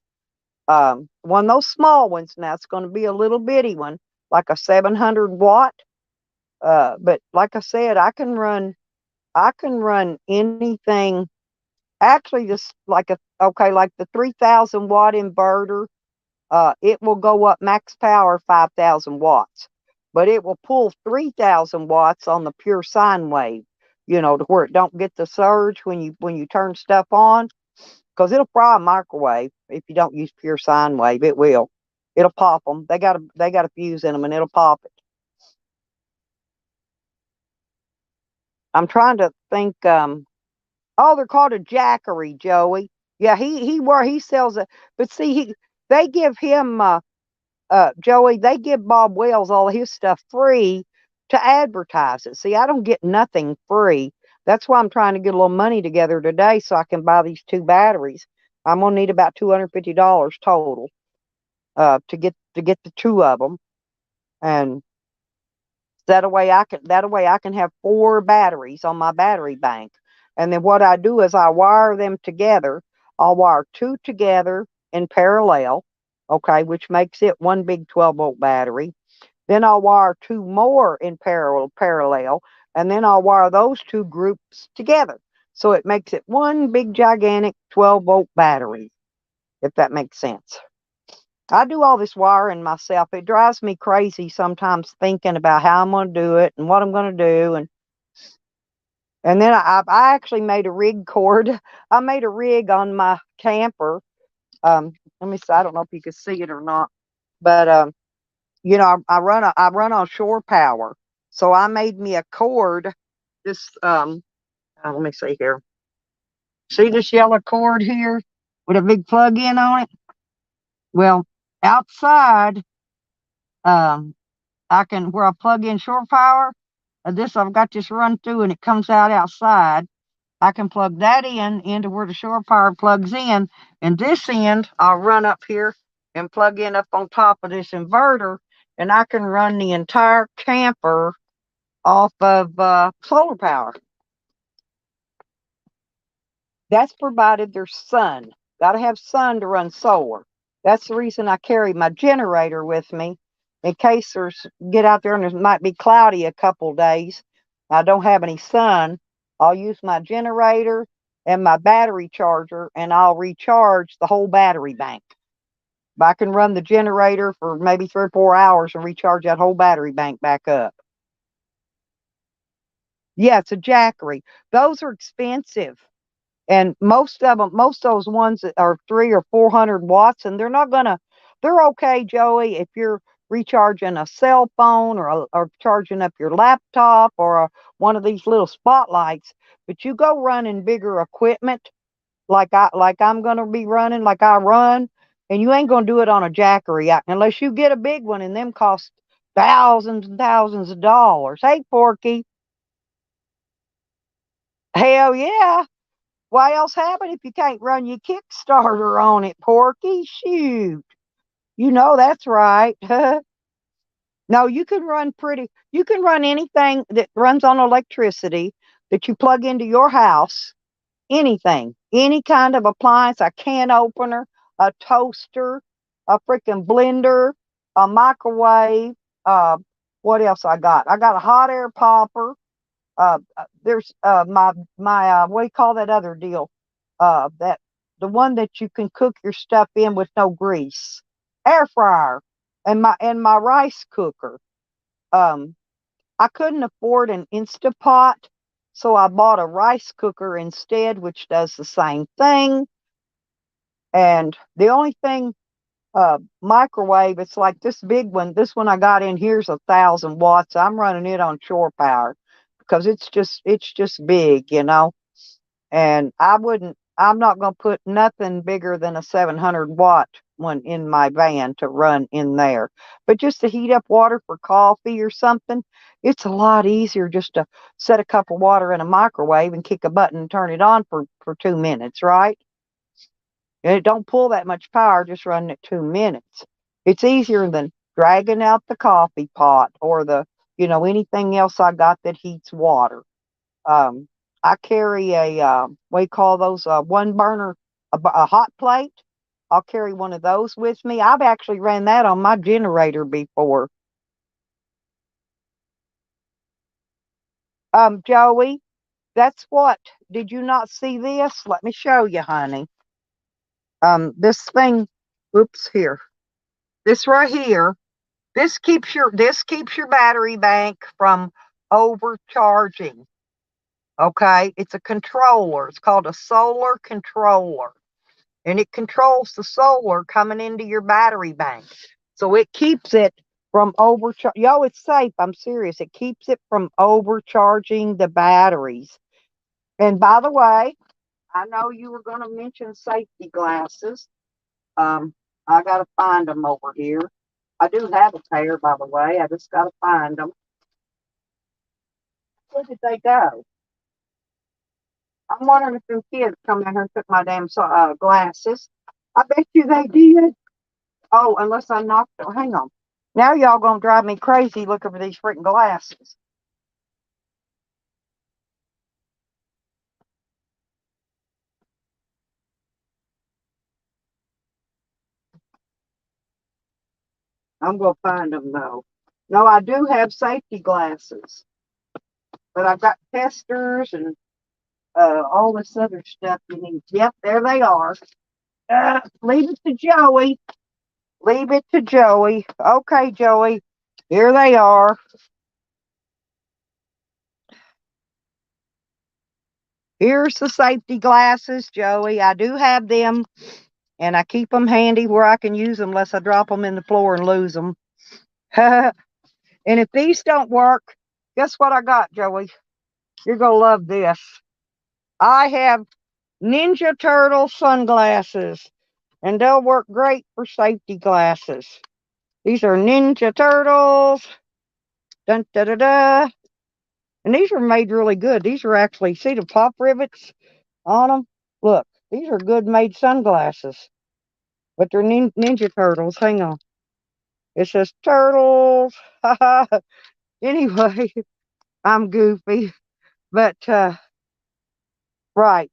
One of those small ones now, it's going to be a little bitty one, like a 700 watt. But like I said, I can run anything. Actually, just like like the 3,000 watt inverter, it will go up max power 5,000 watts, but it will pull 3,000 watts on the pure sine wave. To where it don't get the surge when you turn stuff on, because it'll fry a microwave if you don't use pure sine wave. It will. It'll pop them. They got a fuse in them, and it'll pop it. I'm trying to think. Oh, they're called a Jackery, Joey. Yeah, he sells it. But see, they give him Joey. They give Bob Wells all of his stuff free to advertise it. See, I don't get nothing free. That's why I'm trying to get a little money together today so I can buy these two batteries. I'm gonna need about $250 total to get the two of them, and that way I can have four batteries on my battery bank. And then what I do is I wire them together. I'll wire two together in parallel, okay, which makes it one big 12-volt battery. Then I'll wire two more in parallel, and then I'll wire those two groups together. So it makes it one big gigantic 12-volt battery, if that makes sense. I do all this wiring myself. It drives me crazy sometimes thinking about how I'm going to do it and what I'm going to do. And then I actually made a rig cord. I made a rig on my camper. Let me see. I don't know if you can see it or not, but I run on shore power. So I made me a cord. This let me see here. See this yellow cord here with a big plug in on it? Well, outside, um, I can where I plug in shore power. This I've got this run through and it comes out outside. I can plug that in into where the shore power plugs in, and this end I'll run up here and plug in up on top of this inverter, and I can run the entire camper off of solar power. That's provided there's sun. Got to have sun to run solar. That's the reason I carry my generator with me in case get out there and it might be cloudy a couple days. I don't have any sun. I'll use my generator and my battery charger, and I'll recharge the whole battery bank. But I can run the generator for maybe 3 or 4 hours and recharge that whole battery bank back up. Yeah, it's a Jackery. Those are expensive. And most of those ones that are 300 or 400 watts, and they're okay, Joey, if you're recharging a cell phone or charging up your laptop or one of these little spotlights. But you go running bigger equipment like I'm going to be running, like I run. And you ain't gonna do it on a Jackery unless you get a big one, and them cost thousands and thousands of dollars. Hey, Porky. Hell yeah. Why else have it if you can't run your Kickstarter on it, Porky? Shoot. You know that's right. No, you can run anything that runs on electricity that you plug into your house. Anything, any kind of appliance, a can opener, a toaster, a freaking blender, a microwave. Uh, what else I got? I got a hot air popper. There's my what do you call that other deal? That the one that you can cook your stuff in with no grease. Air fryer, and my rice cooker. Um, I couldn't afford an Instapot, so I bought a rice cooker instead, which does the same thing. And the only thing, microwave, it's like this big one. This one I got in here's 1,000 watts. I'm running it on shore power because it's just big, you know. And I'm not going to put nothing bigger than a 700-watt one in my van to run in there. But just to heat up water for coffee or something, it's a lot easier just to set a cup of water in a microwave and kick a button and turn it on for 2 minutes, right? And it don't pull that much power just running it 2 minutes. It's easier than dragging out the coffee pot or anything else I got that heats water. Um, I carry what do you call those? One burner, a hot plate. I'll carry one of those with me. I've actually ran that on my generator before. Joey, that's what. Did you not see this? Let me show you, honey. This thing. Oops, here. This right here. This keeps your battery bank from overcharging. Okay, it's a controller. It's called a solar controller, and it controls the solar coming into your battery bank. So it keeps it from overcharge. Yo, it's safe. I'm serious. It keeps it from overcharging the batteries. And by the way, I know you were going to mention safety glasses. Um, I got to find them over here. I do have a pair, by the way. I just got to find them. Where did they go? I'm wondering if them kids come in here and took my damn glasses. I bet you they did. Oh, unless I knocked them. Hang on. Now y'all gonna drive me crazy looking for these freaking glasses. I'm gonna find them though. No, I do have safety glasses, but I've got testers and all this other stuff you need. Yep, there they are. Leave it to Joey. Leave it to Joey. Okay, Joey. Here they are. Here's the safety glasses, Joey. I do have them, and I keep them handy where I can use them unless I drop them in the floor and lose them. And if these don't work, guess what I got, Joey? You're going to love this. I have Ninja Turtle sunglasses, and they'll work great for safety glasses. These are Ninja Turtles. Dun, da, da, da. And these are made really good. These are actually, see the pop rivets on them? Look, these are good made sunglasses. But they're Ninja Turtles. Hang on. It says turtles. Anyway, I'm goofy. But, right.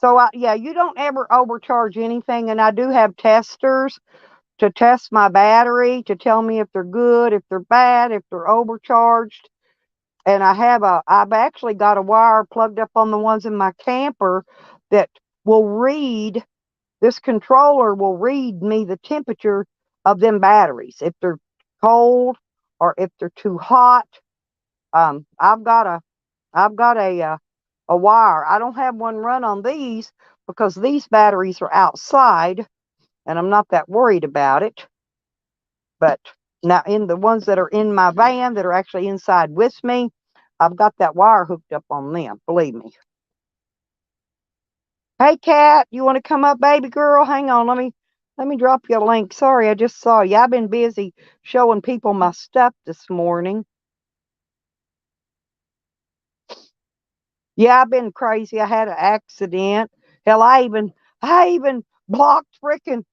So, yeah, you don't ever overcharge anything. And I do have testers to test my battery to tell me if they're good, if they're bad, if they're overcharged. And I've actually got a wire plugged up on the ones in my camper that will read, this controller will read me the temperature of them batteries. If they're cold or if they're too hot. I've got a wire. I don't have one run on these because these batteries are outside and I'm not that worried about it. But now in the ones that are in my van that are actually inside with me, I've got that wire hooked up on them, believe me. Hey, Cat, you want to come up, baby girl? Hang on, let me Let me drop you a link. Sorry, I just saw you. I've been busy showing people my stuff this morning. Yeah, I've been crazy. I had an accident. Hell, I even blocked frickin'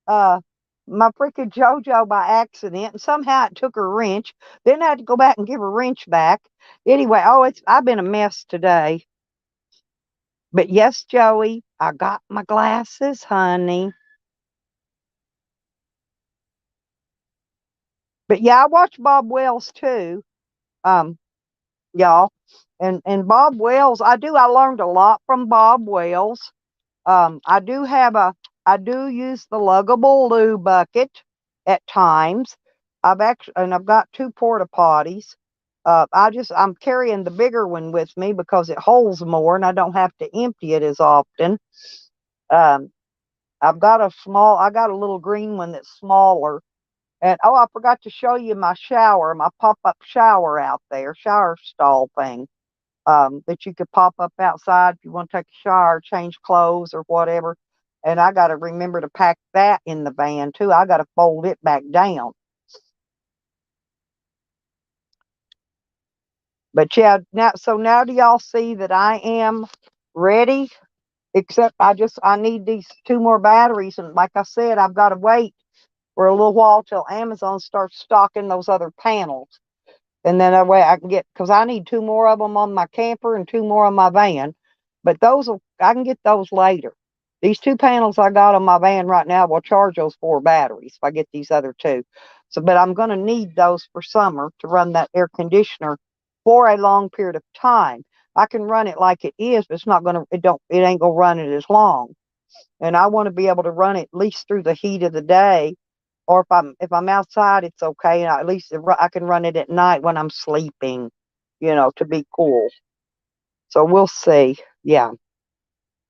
uh my frickin' JoJo by accident, and somehow it took her wrench. Then I had to go back and give her wrench back. Anyway, I've been a mess today. But yes, Joey, I got my glasses, honey. But yeah, I watch Bob Wells too. Um, y'all. And Bob Wells, I learned a lot from Bob Wells. I do have a I do use the luggable loo bucket at times. I've got two porta potties. I'm carrying the bigger one with me because it holds more and I don't have to empty it as often. Um, I got a little green one that's smaller. And oh, I forgot to show you my shower, my pop-up shower out there, shower stall thing, that you could pop up outside if you want to take a shower, change clothes or whatever. And I got to remember to pack that in the van too. I got to fold it back down. But yeah, now do y'all see that I am ready? Except I need these two more batteries, and like I said, I've got to wait for a little while till Amazon starts stocking those other panels. And then that way I can get, because I need two more of them on my camper and two more on my van. But I can get those later. These two panels I got on my van right now will charge those four batteries if I get these other two. So, but I'm going to need those for summer to run that air conditioner for a long period of time. I can run it like it is, but it ain't going to run it as long. And I want to be able to run it at least through the heat of the day, or if I'm outside, it's okay. At least I can run it at night when I'm sleeping, to be cool. So we'll see. Yeah,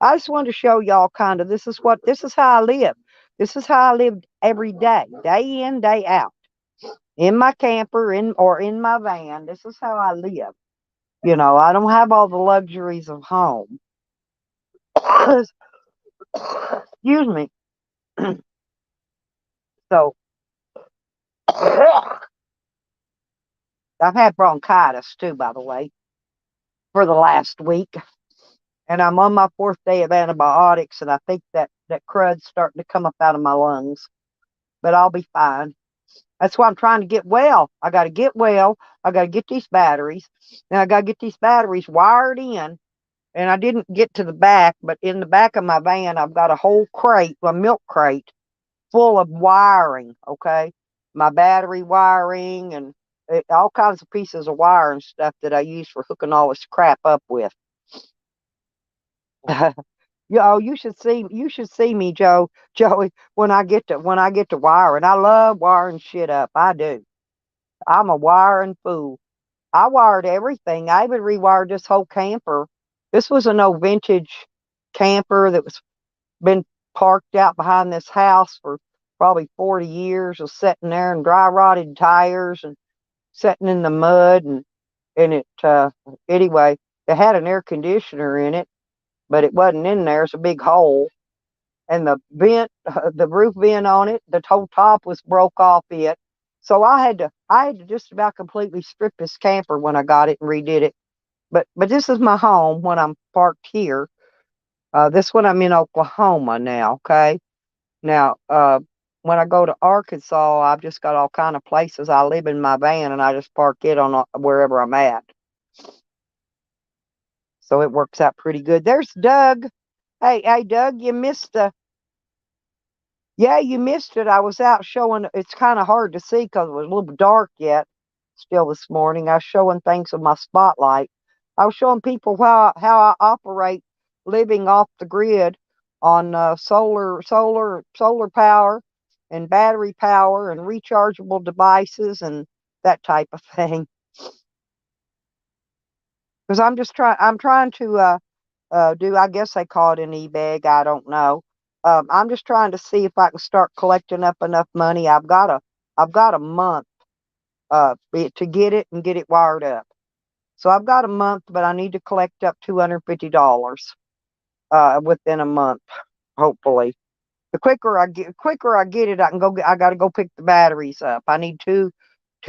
I just wanted to show y'all kind of this is how I live. This is how I live every day in, day out, in my camper, in my van. This is how I live. I don't have all the luxuries of home. Excuse me. So I've had bronchitis too, by the way, for the last week. And I'm on my fourth day of antibiotics, and I think that crud's starting to come up out of my lungs. But I'll be fine. That's why I'm trying to get well. I got to get well. I got to get these batteries, and I got to get these batteries wired in. And I didn't get to the back, but in the back of my van, I've got a whole crate, a milk crate, full of wiring. Okay, my battery wiring and all kinds of pieces of wire and stuff that I use for hooking all this crap up with. You should see me, Joey, when I get to wiring. I love wiring shit up. I do. I'm a wiring fool. I wired everything. I even rewired this whole camper. This was an old vintage camper that was been parked out behind this house for probably 40 years, was sitting there and dry rotted tires and sitting in the mud and it anyway, it had an air conditioner in it, but it wasn't in there. It's a big hole. And the vent, the roof vent on it, the whole top was broke off it. So I had to just about completely strip this camper when I got it and redid it. But this is my home when I'm parked here. This one I'm in Oklahoma now. Okay, now when I go to Arkansas, I've just got all kind of places I live in my van, and I just park it on wherever I'm at. So it works out pretty good. There's Doug. Hey, Doug, you missed it. I was out showing. It's kind of hard to see because it was a little dark yet. Still this morning, I was showing things with my spotlight. I was showing people how I operate living off the grid on solar power and battery power and rechargeable devices and that type of thing. Because I'm trying to do. I guess they call it an e-bag. I don't know. I'm just trying to see if I can start collecting up enough money. I've got a month to get it and get it wired up. So I've got a month, but I need to collect up $250 within a month, hopefully. quicker I get it, I can go get, I got to go pick the batteries up. I need two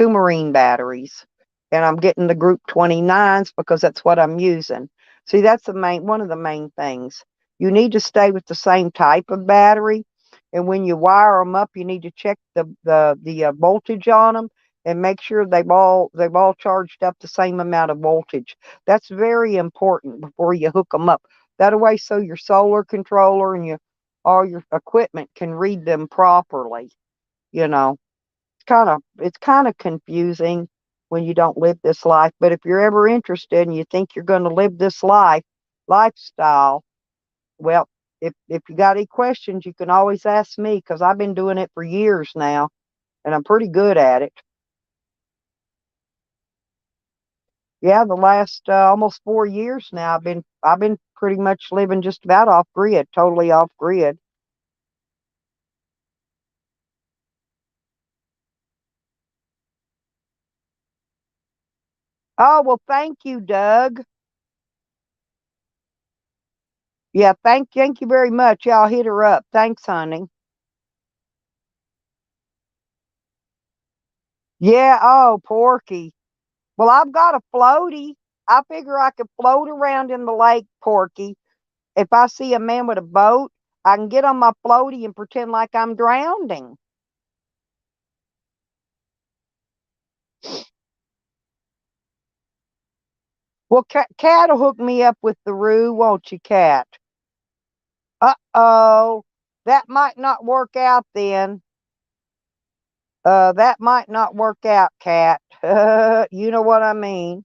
marine batteries, and I'm getting the group 29s because that's what I'm using. See, that's the main one of the main things. You need to stay with the same type of battery, and when you wire them up, you need to check the voltage on them and make sure they've all charged up the same amount of voltage. That's very important before you hook them up. That way, so your solar controller and all your equipment can read them properly. You know, it's kind of confusing when you don't live this life. But if you're ever interested and you think you're going to live this lifestyle, well, if you got any questions, you can always ask me because I've been doing it for years now, and I'm pretty good at it. Yeah, the last almost 4 years now, I've been pretty much living just about off grid, totally off grid. Oh well, thank you, Doug. Yeah, thank you very much. Yeah, I'll hit her up. Thanks, honey. Yeah. Oh, Porky. Well, I've got a floaty. I figure I could float around in the lake, Porky. If I see a man with a boat, I can get on my floaty and pretend like I'm drowning. Well, Cat'll hook me up with the roo, won't you, Cat? Uh-oh. That might not work out then. That might not work out, Cat. You know what I mean.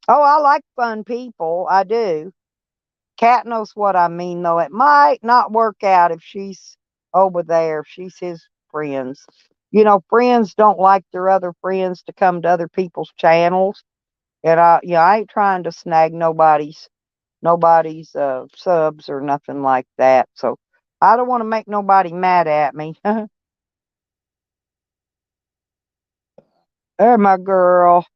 Oh, I like fun people. I do. Cat knows what I mean, though. It might not work out if she's over there, if she's his friends. Friends don't like their other friends to come to other people's channels. And I ain't trying to snag nobody's subs or nothing like that. So I don't want to make nobody mad at me. There, my girl.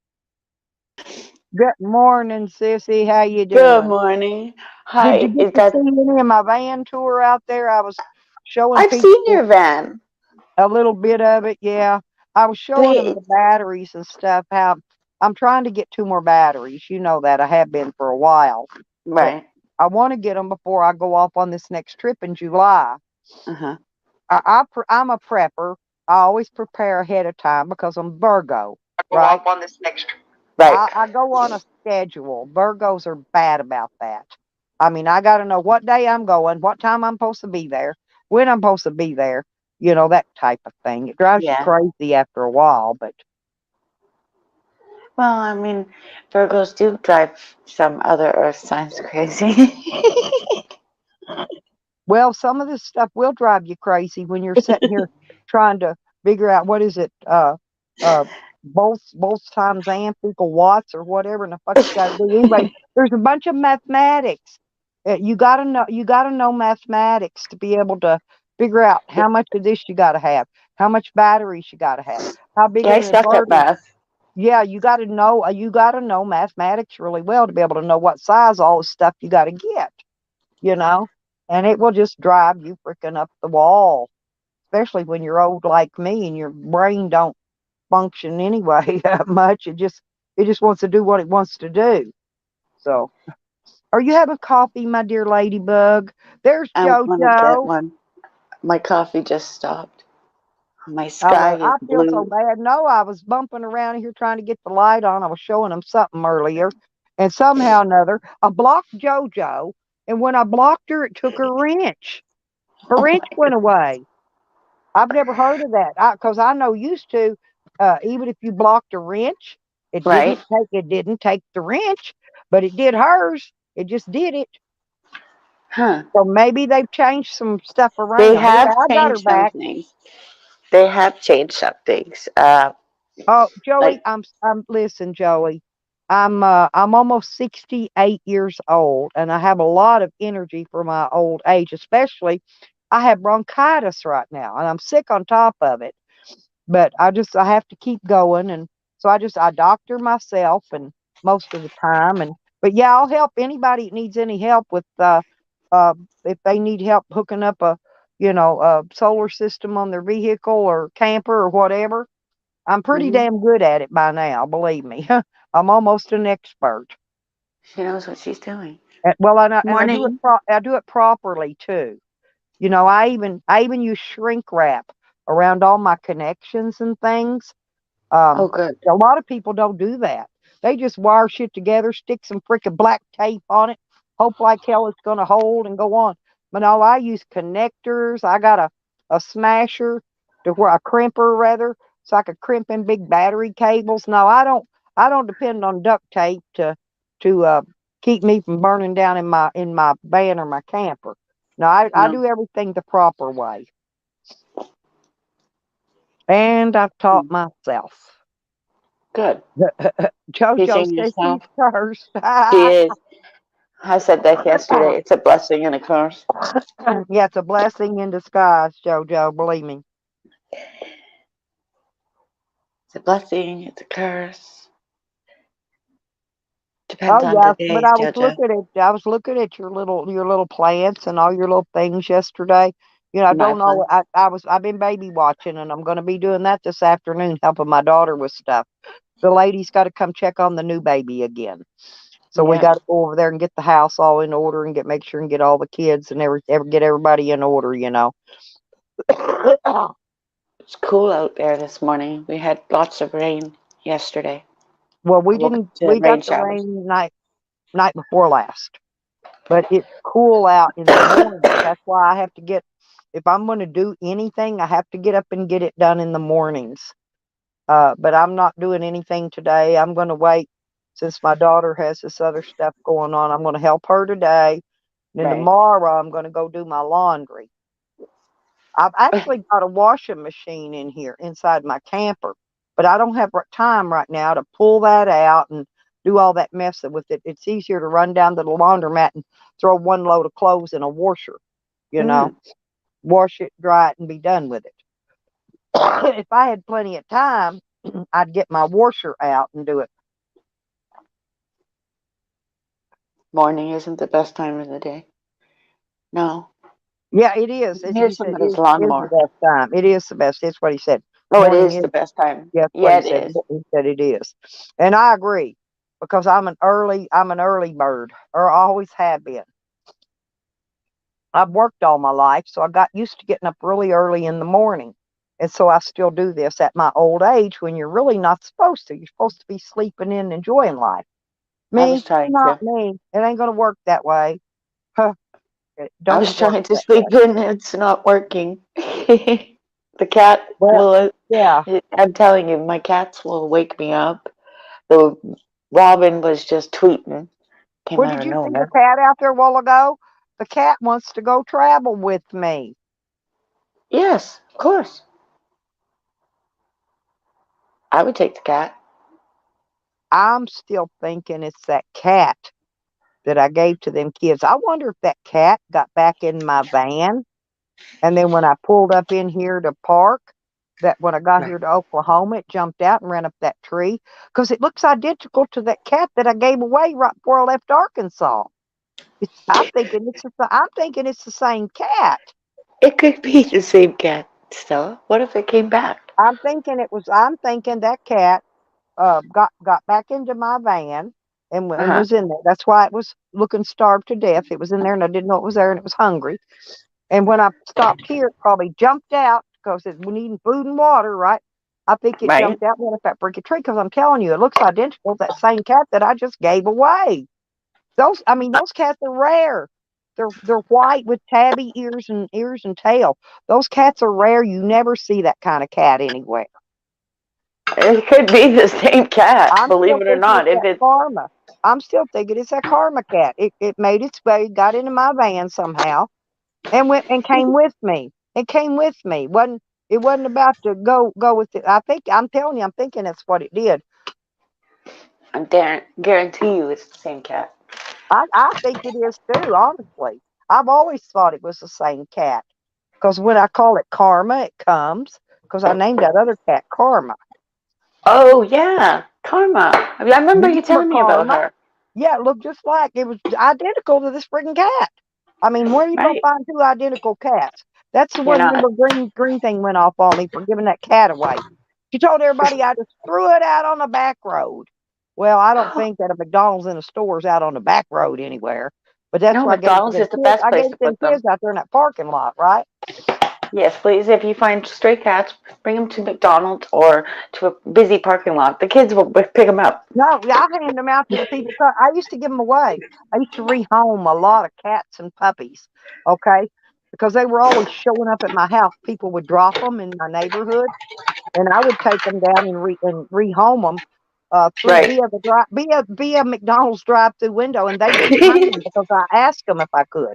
Good morning, sissy. How you Good doing? morning. Did you Hi. get Is to that see any of my van tour out there? I was showing I've seen people your van. a little bit of it. Yeah, I was showing them They the batteries and stuff. How I'm trying to get two more batteries. You know that I have been for a while, but right. I want to get them before I go off on this next trip in July. Uh-huh. I'm a prepper. I always prepare ahead of time because I'm Virgo, Go right? off on this next trip. Right. I go on a schedule. Virgos are bad about that. I mean, I got to know what day I'm going, what time I'm supposed to be there, when I'm supposed to be there, that type of thing. It drives you Yeah. crazy after a while, but Well, I mean, Virgos do drive some other earth signs crazy. well, some of this stuff will drive you crazy when you're sitting here trying to figure out what is it, uh, volts times amp equal watts or whatever, and the fuck you got to do. Anyway, there's a bunch of mathematics. You got to know mathematics to be able to figure out how much of this you got to have, how much batteries you got to have, how big Yeah, of I an suck at inverter. math. Yeah, you got to know mathematics really well to be able to know what size all the stuff you got to get you know, and it will just drive you freaking up the wall, especially when you're old like me and your brain don't function anyway that much. It just wants to do what it wants to do. So, are you having coffee, my dear ladybug? There's I want to get JoJo. one. My coffee just stopped. My Well, sky is I feel so blue. bad. No, I was bumping around here trying to get the light on. I was showing them something earlier, and somehow or another, I blocked JoJo. And when I blocked her, it took her wrench. Her Oh wrench my went god. away. I've never heard of that because I know used to, even if you blocked a wrench, Right? it didn't take the wrench, but it did hers. It just did it. Huh. So maybe they've changed some stuff They around. But yeah, have I got her changed some back. things. They have changed some things. Oh, Joey, Like I'm listen, Joey. I'm almost 68 years old, and I have a lot of energy for my old age. Especially, I have bronchitis right now, and I'm sick on top of it. But I have to keep going, and so I doctor myself and most of the time, and but yeah, I'll help anybody that needs any help with if they need help hooking up a solar system on their vehicle or camper or whatever. I'm pretty Hmm. damn good at it by now, believe me. I'm almost an expert. She knows what she's doing. Well, and I do it Morning. I do it properly too. I even use shrink wrap around all my connections and things. Oh, Um, good. a lot of people don't do that. They just wire shit together, stick some freaking black tape on it, hope like hell it's going to hold and go on. But no, I use connectors. I got a smasher to where a crimper rather, so I could crimp in big battery cables. No, I don't. I don't depend on duct tape to keep me from burning down in my van or my camper. No, I No. do everything the proper way, and I've taught Mm. myself. Good. JoJo Teaching says yourself. she's cursed. She is. I said that yesterday. It's a blessing and a curse. Yeah, it's a blessing in disguise, JoJo. Believe me. It's a blessing. It's a curse. Depends Oh on the yeah, but day, I was Jojo. looking at your little plants and all your little things yesterday. I My don't know. plants. I've been baby watching, and I'm going to be doing that this afternoon, helping my daughter with stuff. The lady's got to come check on the new baby again, so we Yeah. got to go over there and get the house all in order and make sure and get all the kids and get everybody in order. It's cool out there this morning. We had lots of rain yesterday. Well, I we woke up didn't. to We got rain the showers. rain night before last, but it's cool out in the morning. That's why I have to get. If I'm going to do anything, I have to get up and get it done in the mornings. But I'm not doing anything today. I'm going to wait since my daughter has this other stuff going on. I'm going to help her today. Then Right. tomorrow, I'm going to go do my laundry. I've actually got a washing machine in here inside my camper, but I don't have time right now to pull that out and do all that mess with it. It's easier to run down to the laundromat and throw one load of clothes in a washer, you know, Mm. wash it, dry it, and be done with it. If I had plenty of time, I'd get my washer out and do it. Morning isn't the best time of the day. No. Yeah, it is. Here's He said somebody's it is the lawnmower. best time. It is the best. It's what he said. Oh, it Morning is is. the best time. That's what Yeah, he it said. is. He said it is, and I agree because I'm an early bird, or I always have been. I've worked all my life, so I got used to getting up really early in the morning, and so I still do this at my old age when you're really not supposed to. You're supposed to be sleeping in, enjoying life. I was Me, trying not to. me. It ain't gonna work that way. Huh, it I don't was work trying to that way. sleep in. It's not working. The cat Well, will. yeah. I'm telling you, my cats will wake me up. The Robin was just tweeting. Came Well, out did of you see the nowhere. cat out there a while ago? The cat wants to go travel with me. Yes, of course. I would take the cat. I'm still thinking it's that cat that I gave to them kids. I wonder if that cat got back in my van. And then when I pulled up in here to park, that when I got Right. here to Oklahoma, it jumped out and ran up that tree because it looks identical to that cat that I gave away right before I left Arkansas. I'm thinking it's the same cat. It could be the same cat, Stella. What if it came back? I'm thinking that cat got back into my van Uh and huh. was in there. That's why it was looking starved to death. It was in there and I didn't know it was there and it was hungry. And when I stopped here, it probably jumped out because it was needing food and water, right? I think it Right. jumped out and went up that freaking tree because I'm telling you, it looks identical to that same cat that I just gave away. Those cats are rare. They're white with tabby ears and tail. Those cats are rare. You never see that kind of cat anywhere. It could be the same cat, I'm believe still it or thinking not. it's If that it, karma. I'm still thinking it's that karma cat. It made its way, got into my van somehow, and went and came with me. It came with me. It wasn't about to go with it. I'm telling you, I'm thinking that's what it did. I guarantee you, it's the same cat. I think it is too. Honestly, I've always thought it was the same cat because when I call it Karma, it comes because I named that other cat Karma. Oh yeah, Karma. I You remember you remember telling me about Karma? her. Yeah, it looked just like it was identical to this freaking cat. I mean, where you gonna Right. find two identical cats? That's the You're one. not. Remember, green thing went off on me for giving that cat away. She told everybody I just threw it out on the back road. Well, I don't think that a McDonald's in a store is out on the back road anywhere. But that's No, where I gave it to McDonald's them is the kids. best I gave place it to to them put them. kids out there in that parking lot, right? Yes, please. If you find stray cats, bring them to McDonald's or to a busy parking lot. The kids will pick them up. No, I hand them out to the people. I used to give them away. I used to rehome a lot of cats and puppies, okay? Because they were always showing up at my house. People would drop them in my neighborhood, and I would take them down and rehome them through Right. via McDonald's drive-through window, and they didn't mind because I asked them if I could.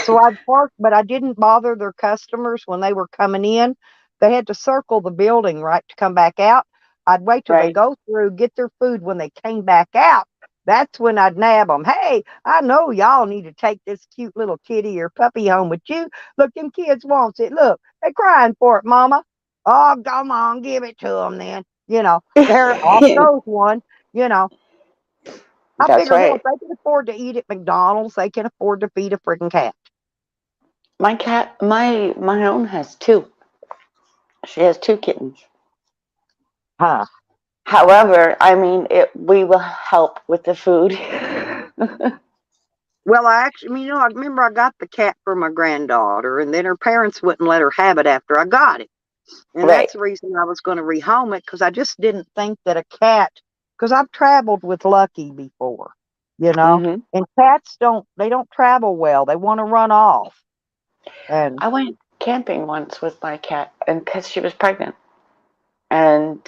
So I'd park, but I didn't bother their customers when they were coming in. They had to circle the building, right, to come back out. I'd wait till they Right. go through, get their food. When they came back out, that's when I'd nab them. Hey, I know y'all need to take this cute little kitty or puppy home with you. Look, them kids wants it. Look, they're crying for it, Mama. Oh, come on, give it to them then. There, off goes one. You know, I That's figure, hell, if right. they can afford to eat at McDonald's, they can afford to feed a freaking cat. My own has two. She has two kittens. Huh. However, I mean, we will help with the food. Well, I actually, I remember I got the cat for my granddaughter, and then her parents wouldn't let her have it after I got it. And Right. that's the reason I was going to rehome it because I just didn't think that a cat, because I've traveled with Lucky before, you know, Hmm. and cats they don't travel well. They want to run off. And, I went camping once with my cat, and because she was pregnant, and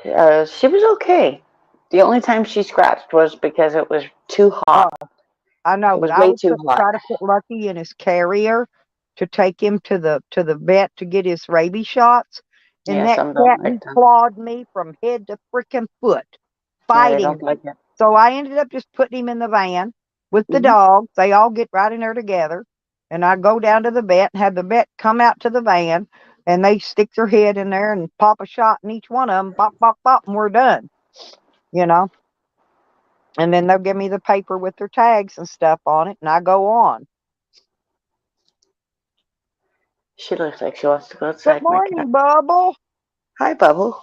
she was okay. The only time she scratched was because it was too hot. oh, I It know, but was I way would too hot. try to put Lucky in his carrier to take him to the vet to get his rabies shots. And Yeah, that some don't cat, like he them. clawed me from head to freaking foot, Yeah, they fighting don't me. like it. So I ended up just putting him in the van with the Hmm. dogs. They all get right in there together. And I go down to the vet and have the vet come out to the van, and they stick their head in there and pop a shot in each one of them, pop, pop, pop, and we're done, you know. And then they'll give me the paper with their tags and stuff on it, and I go on. She looks like she wants to go Good outside, my cat. morning, Bubble. Hi, Bubble.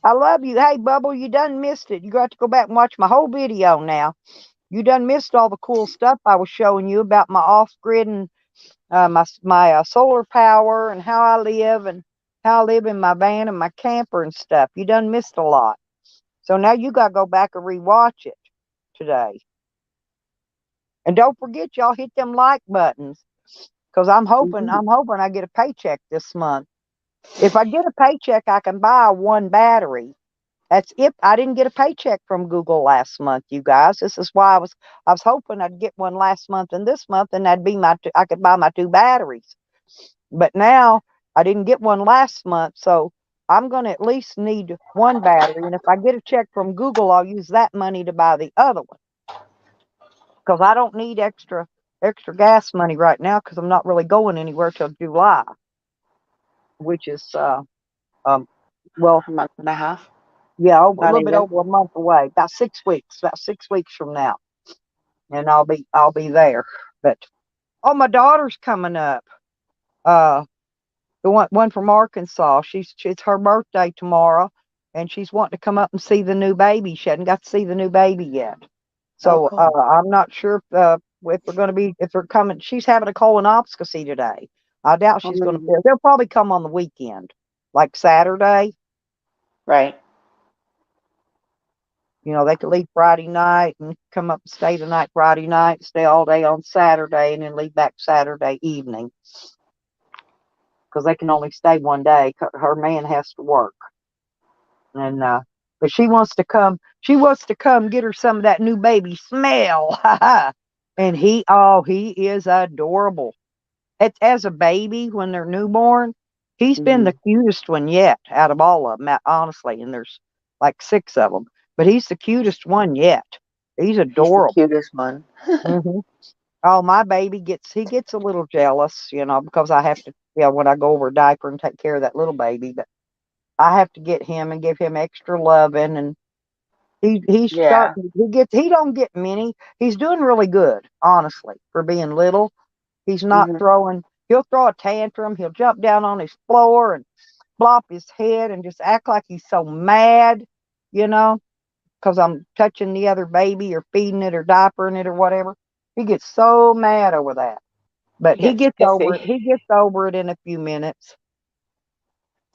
I love you. Hey, Bubble, you done missed it. You got to go back and watch my whole video now. You done missed all the cool stuff I was showing you about my off-grid and my solar power and how I live in my van and my camper and stuff. You done missed a lot. So now you got to go back and rewatch it today. And don't forget, y'all hit them like buttons because Hmm. I'm hoping I get a paycheck this month. If I get a paycheck, I can buy one battery. That's if I didn't get a paycheck from Google last month, you guys. This is why I was hoping I'd get one last month and this month, and that'd be I could buy my two batteries. But now I didn't get one last month, so I'm going to at least need one battery. And if I get a check from Google, I'll use that money to buy the other one because I don't need extra gas money right now because I'm not really going anywhere till July, which is um well, A month and a half. yeah, over a Not little bit even. over a month away, about 6 weeks from now, and I'll be there. But oh, my daughter's coming up. Uh, the one from Arkansas. It's her birthday tomorrow, and she's wanting to come up and see the new baby. She hadn't got to see the new baby yet, Oh, so cool. I'm not sure if they're going to be if they're coming. She's having a colonoscopy today. I doubt she's going to. Mm. They'll probably come on the weekend, like Saturday. Right. They could leave Friday night and come up and stay the night Friday night, stay all day on Saturday, and then leave back Saturday evening because they can only stay one day. Her man has to work, and but she wants to come. She wants to come get her some of that new baby smell. And he is adorable. As a baby when they're newborn, he's been the Hmm. cutest one yet out of all of them, honestly. And there's like six of them, but he's the cutest one yet. He's He's the adorable. cutest one. Hmm. Oh, my baby gets a little jealous, because I have to, when I go over a diaper and take care of that little baby, but I have to get him and give him extra loving, and He's Yeah. starting. He don't get many. He's doing really good, honestly, for being little. He's not Hmm. throwing. He'll throw a tantrum. He'll jump down on his floor and flop his head and just act like he's so mad, you know, because I'm touching the other baby or feeding it or diapering it or whatever. He gets so mad over that. But He he gets gets over it. pissy. He gets over it in a few minutes.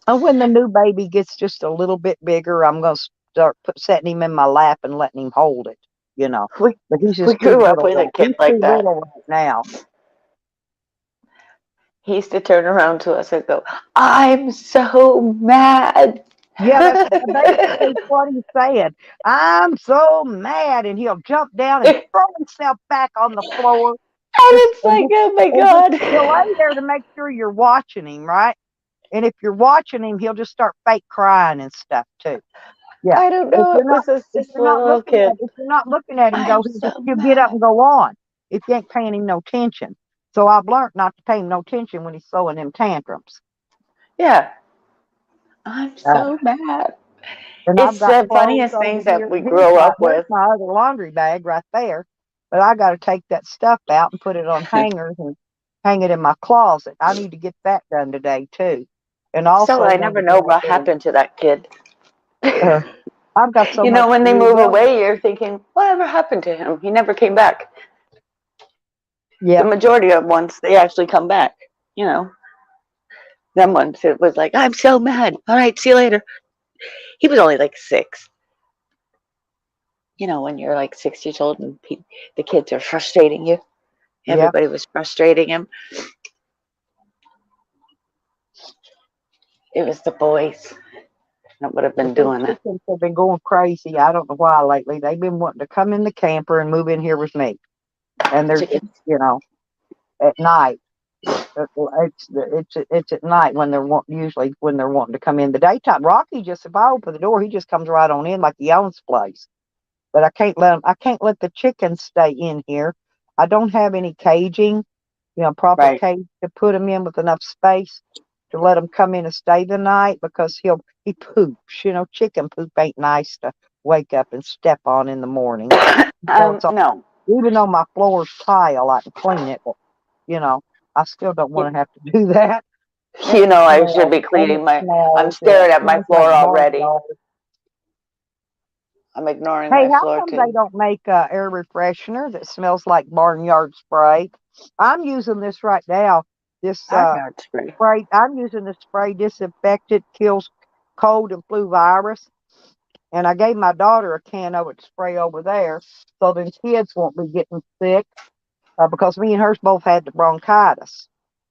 And when the new baby gets just a little bit bigger, I'm going to start setting him in my lap and letting him hold it, you know. We But he's we just too grew up little with a right. kid He's too like that. little right now. He used to turn around to us and go, "I'm so mad." Yeah, that's And basically what he's saying. I'm so mad, and he'll jump down and throw himself back on the floor. Just it's and like, just oh my and just god. he'll lay there to make sure you're watching him, right? And if you're watching him, he'll just start fake crying and stuff too. Yeah. I don't If know. you're It not was if just you're a not little looking at kid. if you're not looking at him, I'm though, so he'll get up mad. and go on. If you ain't paying him no attention. So I've learned not to pay him no attention when he's throwing them tantrums. Yeah, I'm Uh, so mad. and I've It's got the clothes funniest over things that here. we grow up Here's with. my other laundry bag right there. But I got to take that stuff out and put it on hangers and hang it in my closet. I need to get that done today too. And So also I one never of know the what happened to that kid. uh, I've got so You much know, when to they do. move Well, away, you're thinking, whatever happened to him? He never came back. The yeah, majority of ones, they actually come back. You know, them ones, it was like, I'm so mad. All right, see you later. He was only like 6. You know, when you're like 6 years old and the kids are frustrating you. yeah. Everybody was frustrating him. It was the boys that would have But been those doing it. chickens have been going crazy. I don't know why lately. They've been wanting to come in the camper and move in here with me. And they're just, Chickens. at night. It's at night when usually when they're wanting to come in. The daytime, Rocky just if I open the door, he just comes right on in like he owns the place. But I can't let the chickens stay in here. I don't have any caging, proper Right. cage to put them in with enough space to let them come in and stay the night because he poops. Chicken poop ain't nice to wake up and step on in the morning. So it's No. even though my floor's tile, I can clean it. But, you know, I still don't want to have to do that. And You it know, I should smells. be And it cleaning my. I'm smells. Yeah, it staring at my smells like floor already. barnyard. I'm ignoring Hey, my how floor come they too. don't make air refreshener that smells like barnyard spray? I'm using this right now. This Barnyard spray. spray. I'm using the spray disinfectant kills cold and flu virus. And I gave my daughter a can of it to spray over there, so the kids won't be getting sick because me and hers both had the bronchitis.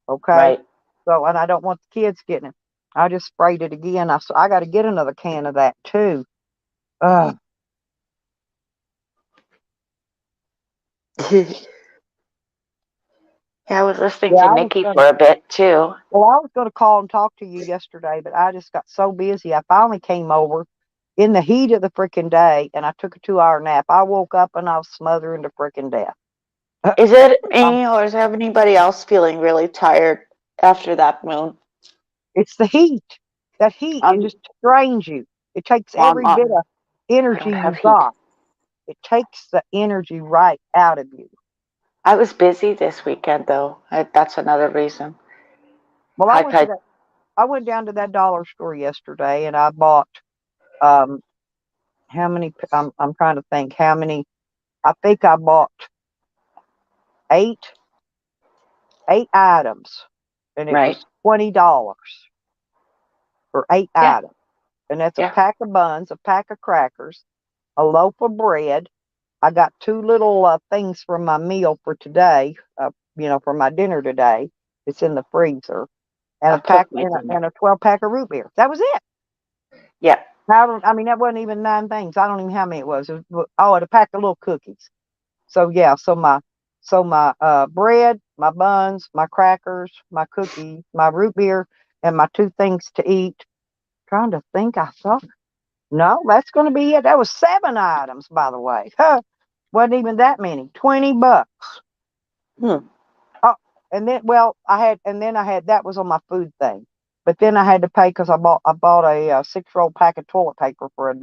Okay, Right. so and I don't want the kids getting it. I just sprayed it again. I got to get another can of that too. Uh, Yeah, I was listening yeah, to I was Nikki gonna. for a bit too. Well, I was gonna call and talk to you yesterday, but I just got so busy. I finally came over in the heat of the freaking day, and I took a 2 hour nap. I woke up and I was smothering to freaking death. Is it Um, me or is anybody else feeling really tired after that moon? it's the heat. That heat, it I'm, just drains you. It takes well, every bit of I energy don't have you heat. got. It takes the energy right out of you. I was busy this weekend though. That's another reason. Well, I could. I went down to that dollar store yesterday, and I bought um how many? I'm trying to think how many. I think I bought eight eight items, and it Right. was $20 for eight Yeah. items. And that's a Yeah. pack of buns, a pack of crackers, a loaf of bread. I got two little things for my meal for today, for my dinner today. It's in the freezer, and I a pack cooked my dinner. and a 12 pack of root beer. That was it. Yeah. I mean, that wasn't even 9 things. I don't even know how many it was. Oh, and a pack of little cookies. So yeah, so my bread, my buns, my crackers, my cookies, my root beer, and my two things to eat. Trying to think, I thought no, that's going to be it. That was 7 items, by the way. Huh. Wasn't even that many. $20. Hmm. Oh, and then I had that was on my food thing. But then I had to pay because I bought a 6 roll pack of toilet paper for $1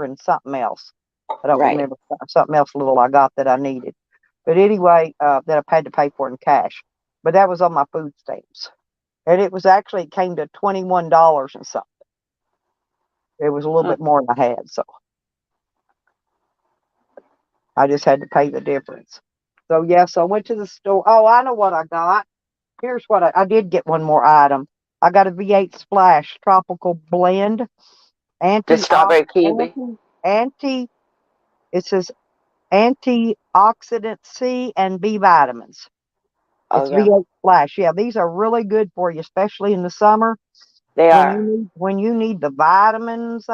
and something else. I don't Right. remember something else little I got that I needed. But anyway, that I had to pay for in cash. But that was on my food stamps. And it was actually, it came to $21 and something. It was a little Huh. bit more than I had. So I just had to pay the difference. So, yeah, so I went to the store. Oh, I know what I got. Here's what I did get one more item. I got a V8 Splash Tropical Blend The anti strawberry kiwi. anti anti it says antioxidant C and B vitamins. Oh It's yeah, V8 Splash. Yeah, these are really good for you, especially in the summer they are. when you need the vitamins.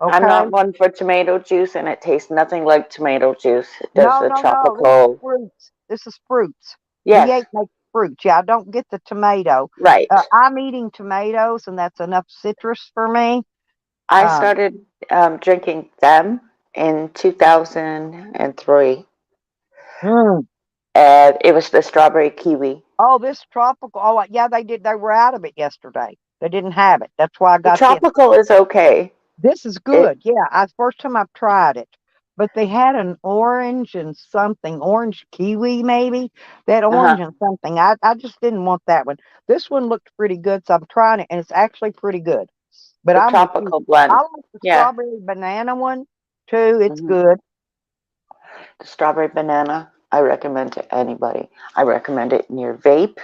I'm Okay. not one for tomato juice, and it tastes nothing like tomato juice. It does No, the no, no. This is tropical. fruits. This is fruits. Yes, V8 makes fruits. Yeah, I don't get the tomato. right. I'm eating tomatoes, and that's enough citrus for me. I Um, started drinking them in 2003, mm. and it was the strawberry kiwi. Oh, this tropical. Oh, yeah, they did. They were out of it yesterday. They didn't have it. That's why I The got this. tropical is okay. This is It good. Yeah, first time I've tried it. But they had an orange and something, orange kiwi maybe. That uh-huh. orange and something. I just didn't want that one. This one looked pretty good, so I'm trying it, and it's actually pretty good. But The I'm with you. tropical I blend. like the Yeah. strawberry banana one too. It's hmm good. The strawberry banana, I recommend to anybody. I recommend it in your vape.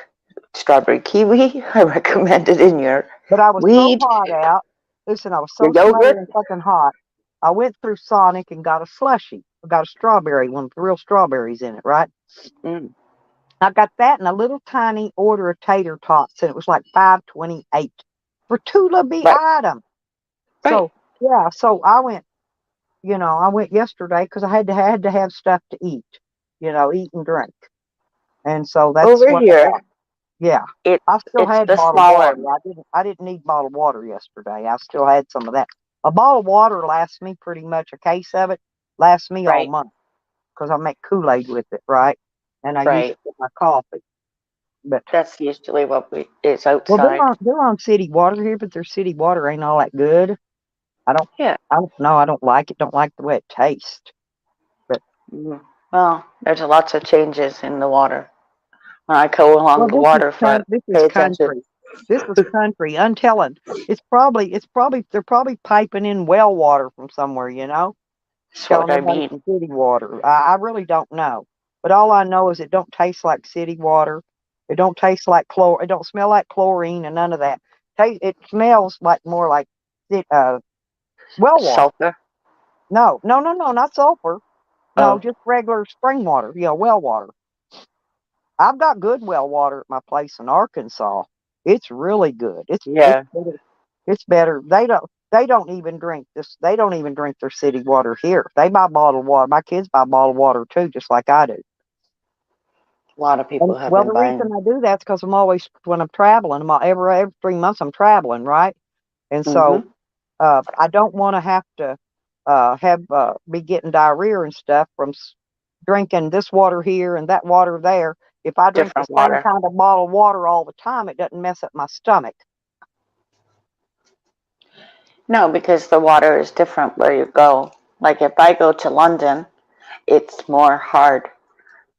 Strawberry kiwi, I recommend it in your But I was so weed, hot out. Listen, I was your so yogurt. smothering fucking hot. I went through Sonic and got a slushie. I got a strawberry one with real strawberries in it, right? Mm, I got that and a little tiny order of tater tots, and it was like 5.28 for two little bitty right, items. right. So yeah, so I went. I went yesterday because I had to have stuff to eat. Eat and drink, and so that's Over what I got. here, Yeah, it I still it's had the bottled smaller, water. I didn't need bottled water yesterday. I still had some of that. A bottle of water lasts me pretty much. A case of it lasts me all right, month because I make Kool-Aid with it, right? And I use it right. with my coffee. But That's usually what we is well, outside. they're on city water here, but their city water ain't all that good. I don't Yeah. I don't know. I don't like it. Don't like the way it tastes. But Mm. Well, there's lots of changes in the water. When I go along well, the waterfront, this is pay attention. country. This is country. I'm telling. It's probably they're probably piping in well water from somewhere. That's what Telling I me how mean. it's city water. I really don't know. But all I know is it don't taste like city water. It don't taste like It don't smell like chlorine and none of that. It smells like more like well water. Sulfur. No, no, no, no, not sulfur. No, Oh, just regular spring water. Well water. I've got good well water at my place in Arkansas. It's really good. It's yeah. better. It's better. They don't even drink this. They don't even drink their city water here. They buy bottled water. My kids buy bottled water too, just like I do. A lot of And people have well, been the reason buying. I do that's because I'm always when I'm traveling. Every 3 months I'm traveling, right? And so Mm-hmm. I don't want to have to have be getting diarrhea and stuff from drinking this water here and that water there. If I drink the Different same water. kind of bottled water all the time, it doesn't mess up my stomach. No, because the water is different where you go. Like if I go to London, it's more hard.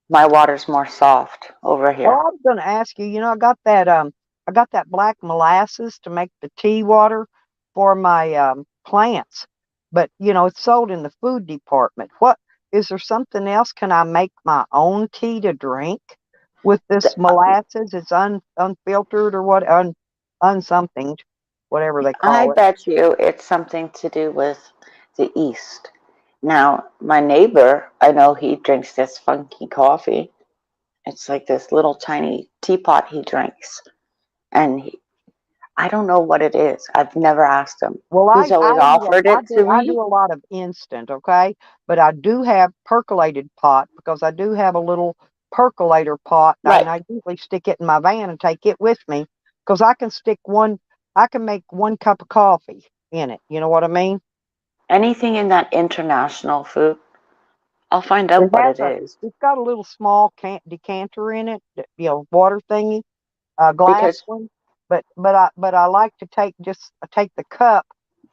My water's more soft over Oh, here. I was going to ask you. I got that black molasses to make the tea water for my plants, but it's sold in the food department. What is there something else? Can I make my own tea to drink with this molasses? It's unfiltered or what unsomething, whatever they I call it. bet you it's something to do with the East. Now, my neighbor, I know he drinks this funky coffee. It's like this little tiny teapot he drinks. And I don't know what it is. I've never asked him. Well, He's always offered it to I do me. a lot of instant, okay, but I do have percolated pot because I do have a little percolator pot, Right. and I usually stick it in my van and take it with me because I can make 1 cup of coffee in it. You know what I mean? Anything in that international food, I'll find It out what has it is. it's got a little small decanter in it, water thingy, glass Because, one. But I like to take the cup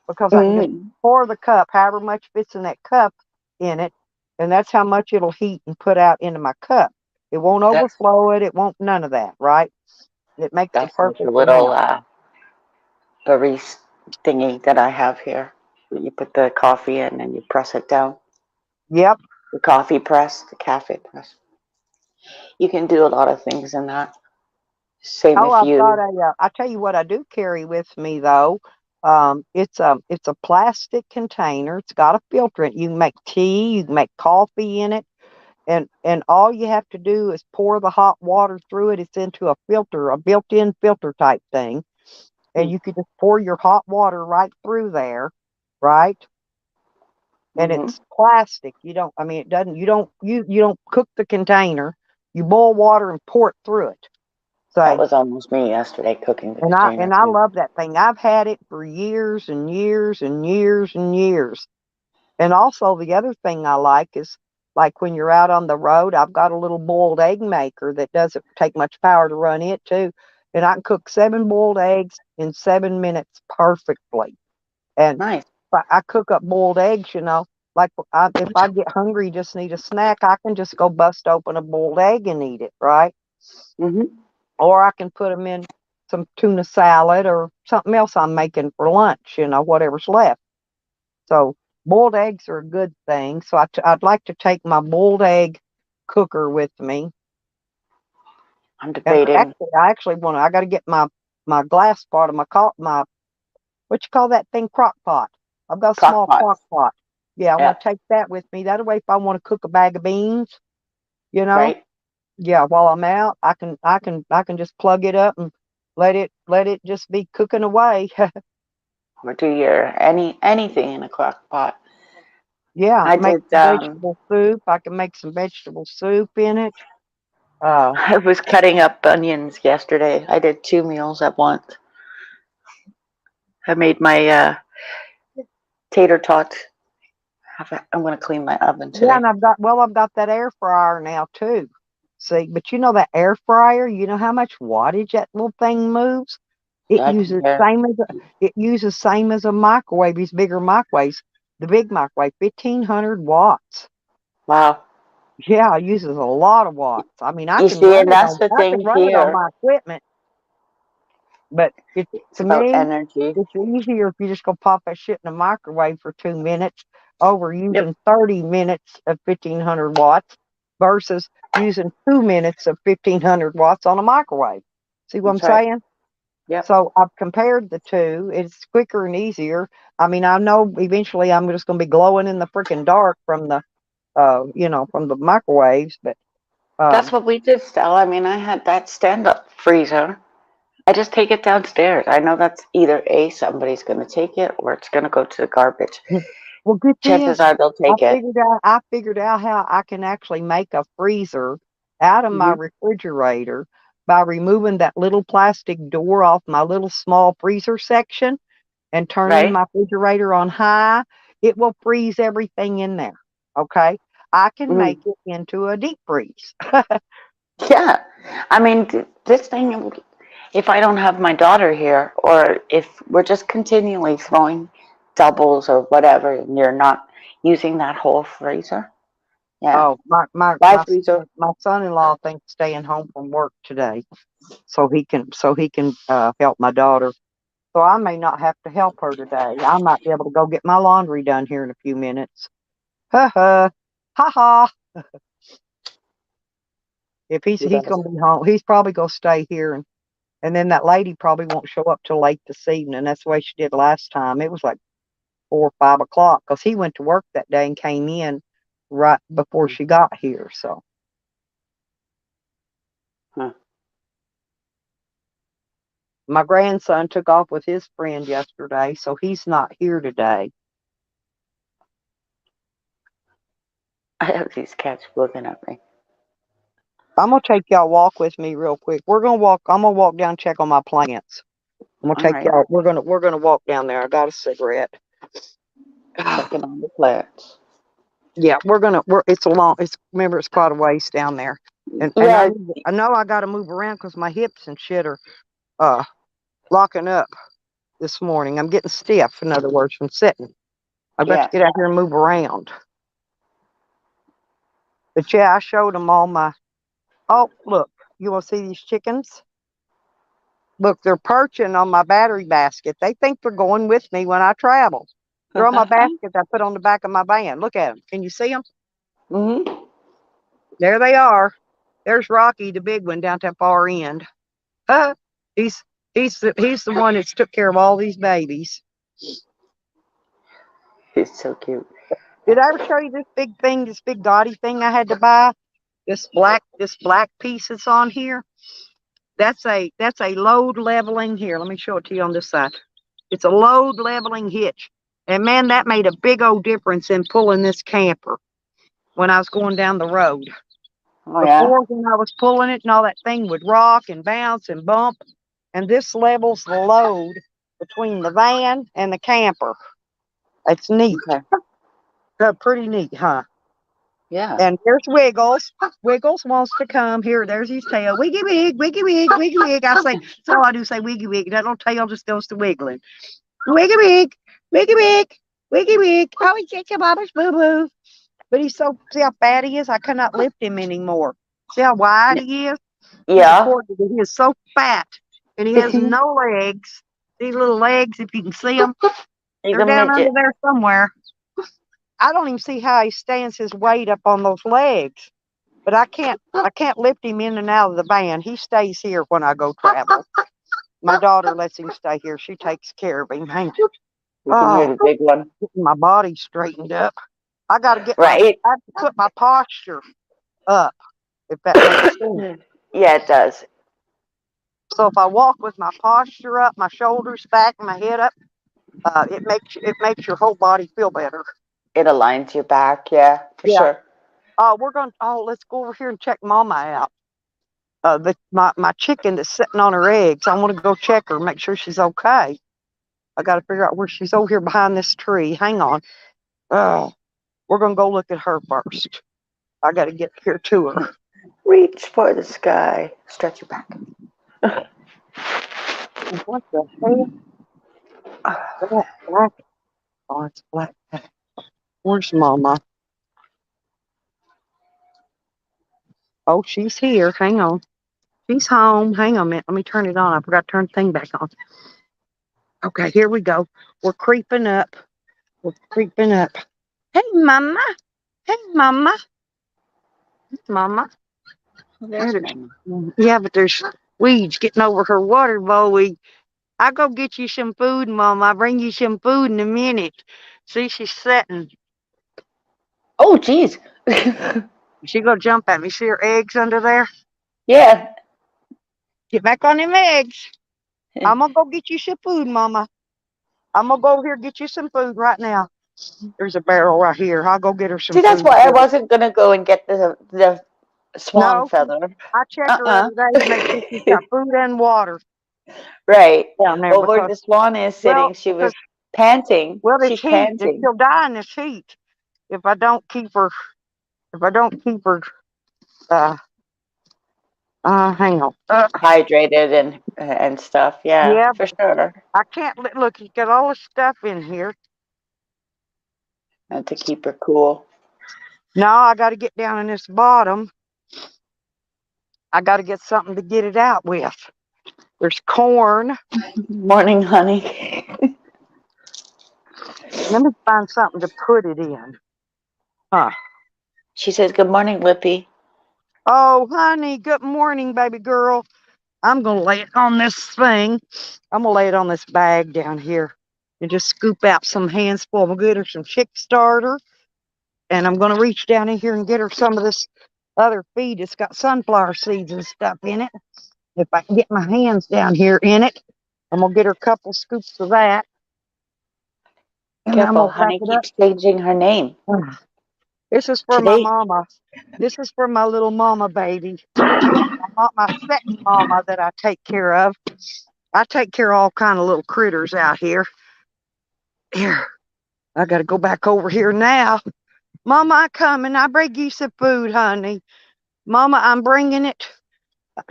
because I can just mm, pour the cup, however much fits in that cup, in it, and that's how much it'll heat and put out into my cup. It won't That's overflow it. It won't none of that, right? It makes the that's like a perfect little amount. barista thingy that I have here. You put the coffee in and you press it down. Yep. The coffee press, the cafe press. You can do a lot of things in that. Same Oh, if I've got you a. I tell you what, I do carry with me though. It's a plastic container. It's got a filter in it. You can make tea. You can make coffee in it, and all you have to do is pour the hot water through it. It's into a filter, a built-in filter type thing, and mm, you could just pour your hot water right through there, right? And hmm it's plastic. You don't. I mean, it doesn't. You don't cook the container. You boil water and pour it through it. that Say, was almost me yesterday cooking the and container I too. love that thing. I've had it for years and years and years and years. And also the other thing I like is like when you're out on the road, I've got a little boiled egg maker that doesn't take much power to run it too. And I can cook 7 boiled eggs in 7 minutes perfectly. And Nice. I cook up boiled eggs, like if I get hungry, just need a snack, I can just go bust open a boiled egg and eat it, right? Hmm Or I can put them in some tuna salad or something else I'm making for lunch, whatever's left. So boiled eggs are a good thing. So I'd like to take my boiled egg cooker with me. I'm And debating I actually want to. I got to get my glass pot of my what you call that thing, crock pot. I've got a crock small crock pots. pot. Yeah, I Yeah, want to take that with me. That way, if I want to cook a bag of beans, you know, right. yeah, while I'm out, I can just plug it up and let it just be cooking away. Or do your anything in a crock pot. Yeah, I make did. some vegetable soup. I can make some vegetable soup in it. Uh, I was cutting up onions yesterday. I did 2 meals at once. I made my tater tots. I'm going to clean my oven yeah, today. and I've got that air fryer now too. See, but that air fryer, you know how much wattage that little thing moves? It Yeah, I can uses hear. same as a microwave, these bigger microwaves. The big microwave, 1,500 watts. Wow. Yeah, it uses a lot of watts. I mean, You see, and that's the I can thing run it on here. my equipment, but It's to about me, energy. it's easier if you just go pop that shit in the microwave for 2 minutes over Yep, using 30 minutes of 1,500 watts versus using 2 minutes of 1,500 watts on a microwave. See what I'm that's right. saying? Yep. So I've compared the two. It's quicker and easier. I mean, I know eventually I'm just going to be glowing in the freaking dark from from the microwaves, but That's um, what we did, Stella. I mean, I had that stand-up freezer. I just take it downstairs. I know that's either A, somebody's going to take it, or it's going to go to the garbage. well, get Chances this. are they'll take it. I figured out how I can actually make a freezer out of my Hmm refrigerator by removing that little plastic door off my little small freezer section and turning Right? my refrigerator on high. It will freeze everything in there. Okay. I can Mm. make it into a deep freeze. Yeah. I mean, this thing, if I don't have my daughter here, or if we're just continually throwing doubles or whatever, and you're not using that whole freezer, yeah. Oh, My freezer, my son-in-law thinks staying home from work today so he can help my daughter. So I may not have to help her today. I might be able to go get my laundry done here in a few minutes. Ha ha. Ha ha. If she he's does. gonna be home, he's probably gonna stay here and then that lady probably won't show up till late this evening. That's the way she did last time. It was like 4 or 5 o'clock because he went to work that day and came in right before she got here. So Huh. my grandson took off with his friend yesterday, so he's not here today. I have these cats looking at me. I'm gonna take y'all walk with me real quick. We're gonna walk. I'm gonna walk down and check on my plants. I'm gonna All take right. y'all. We're gonna walk down there. I got a cigarette. Checking on the plants. Yeah, it's a long. Remember, it's quite a ways down there, and Yeah, I know I got to move around because my hips and shit are uh locking up this morning. I'm getting stiff. In other words, from sitting. I've got to yeah. get out here and move around. But yeah, I showed them all my. Oh, look, you want to see these chickens? Look, they're perching on my battery basket. They think they're going with me when I travel. They're on my basket I put on the back of my van. Look at them. Can you see them? Mm-hmm. There they are. There's Rocky, the big one, down at that far end. Huh? He's he's the one that's took care of all these babies. It's so cute. Did I ever show you this big thing, this big gaudy thing I had to buy? This black piece that's on here. That's a load leveling here. Let me show it to you on this side. It's a load leveling hitch. And man, that made a big old difference in pulling this camper when I was going down the road. Oh yeah. Before, when I was pulling it and all that thing would rock and bounce and bump, and this levels the load between the van and the camper. It's neat. Okay. Pretty neat, huh? Yeah. And here's Wiggles. Wiggles wants to come. Here, there's his tail. Wiggy wig, wiggy wig, wiggy wig. I say, that's all I do, say wiggy wig. That little tail just goes to wiggling. Wiggy wig, wiggy wig, wiggy wig. Oh, he's just your mama's boo boo. But he's so, see how fat he is? I cannot lift him anymore. See how wide he is? He's a Yeah. corgi, but he is so fat. And he has no legs. These little legs, if you can see them, He's they're a down under midget. there somewhere. I don't even see how he stands his weight up on those legs. But I can't lift him in and out of the van. He stays here when I go travel. My daughter lets him stay here. She takes care of him. Hang on. You can hear Oh, the big one. getting my body straightened up. I gotta Right? I have to put my posture up, if that makes sense. Yeah, it does. So if I walk with my posture up, my shoulders back, my head up, it makes your whole body feel better. It aligns your back. Yeah, for Yeah. sure. Let's go over here and check Mama out. My chicken that's sitting on her eggs. I want to go check her, make sure she's okay. I got to figure out where she's over here behind this tree. Hang on. Oh, we're gonna go look at her first. I got to get here to her. Reach for the sky. Stretch your back. What the hell? Black, black. Oh, it's black. Where's Mama? Oh, she's here. Hang on. She's home. Hang on a minute. Let me turn it on. I forgot to turn the thing back on. Okay, here we go. We're creeping up. We're creeping up. Hey, Mama. Hey, Mama. Mama. There's Mama. Yeah, but there's weeds getting over her water bowl. I'll go get you some food, Mama. I'll bring you some food in a minute. See, she's sitting. Oh, jeez. She gonna jump at me. See her eggs under there? Yeah. Get back on them eggs. I'm gonna go get you some food, Mama. I'm gonna go over here and get you some food right now. There's a barrel right here. I'll go get her some See, that's food. why I wasn't gonna go and get the swan No, feather. I check her Uh-uh. every day to make sure she's got food and water Right. down there Well, where because, the swan is well, sitting, she because was panting. this She's heat, panting. she'll die in this heat if I don't keep her. If I don't keep her, uh, hang on. Hydrated and stuff. Yeah, Yeah, for sure. I can't look. He's got all this stuff in here. And to keep her cool. Now I got to get down in this bottom. I got to get something to get it out with. There's corn. Morning, honey. Let me find something to put it in. Huh. She says, "Good morning, Lippy." Oh, honey, good morning, baby girl. I'm going to lay it on this thing. I'm going to lay it on this bag down here and just scoop out some handsful. I'm going to get her some chick starter. And I'm going to reach down in here and get her some of this other feed. It's got sunflower seeds and stuff in it. If I can get my hands down here in it, I'm going to get her a couple scoops of that. And then I'm Careful, going to wrap honey it keeps changing her name. up. This is for my Today, mama. This is for my little mama baby. My second mama that I take care of. I take care of all kind of little critters out here. Here, I got to go back over here now. Mama, I coming. I bring you some food, honey. Mama, I'm bringing it.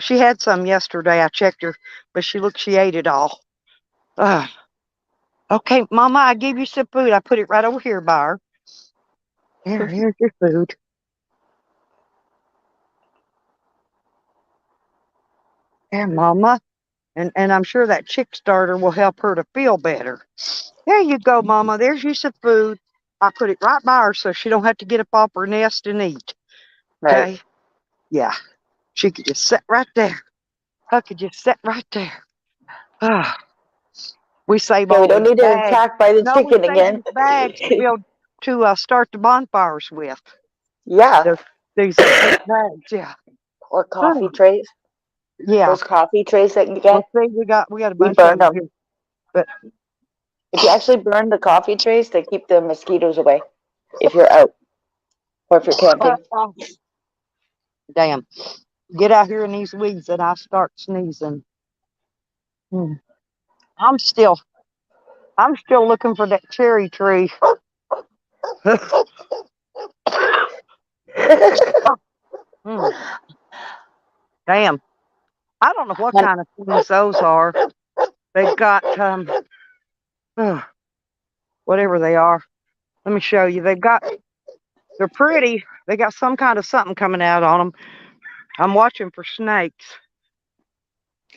She had some yesterday. I checked her, but she ate it all. Uh, okay, Mama, I gave you some food. I put it right over here by her. Here's your food. There, Mama. And I'm sure that chick starter will help her to feel better. There you go, Mama. There's you some food. I put it right by her so she don't have to get up off her nest and eat. Right. Okay? Yeah. She could just sit right there. I could just sit right there. Ah, we save Okay, we all don't these need to get bags. attacked by the No, we chicken save again. these bags to build to start the bonfires with. Yeah. The, these big bags, yeah. Or coffee Oh, trays. yeah. Those coffee trays that you Well, get. see, we got a We bunch of burn them them. here, but If you actually burn the coffee trays, they keep the mosquitoes away if you're out or if you're camping. oh, damn. Get out here in these weeds and I start sneezing. Hmm. I'm still, I'm still looking for that cherry tree. Hmm. Damn. I don't know what And kind of things those are. They've got whatever they are. Let me show you. They're pretty. They got some kind of something coming out on them. I'm watching for snakes.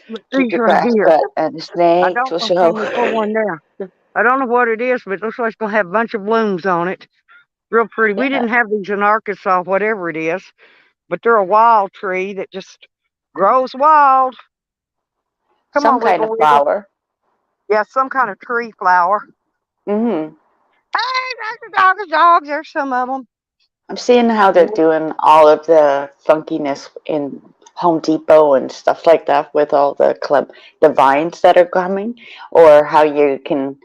But keep these your right grass here. cut and the I snakes don't will know. Can show. we pull one down? I don't know what it is, but it looks like it's gonna have a bunch of blooms on it. Real pretty. We Yeah. didn't have these in Arkansas, whatever it is, but they're a wild tree that just grows wild. Come Some on, kind wiggle, of wiggle. flower. Yeah, some kind of tree flower. Hmm. Hey, there's the dogs. There's some of them. I'm seeing how they're doing all of the funkiness in Home Depot and stuff like that with all the vines that are coming, or how you can.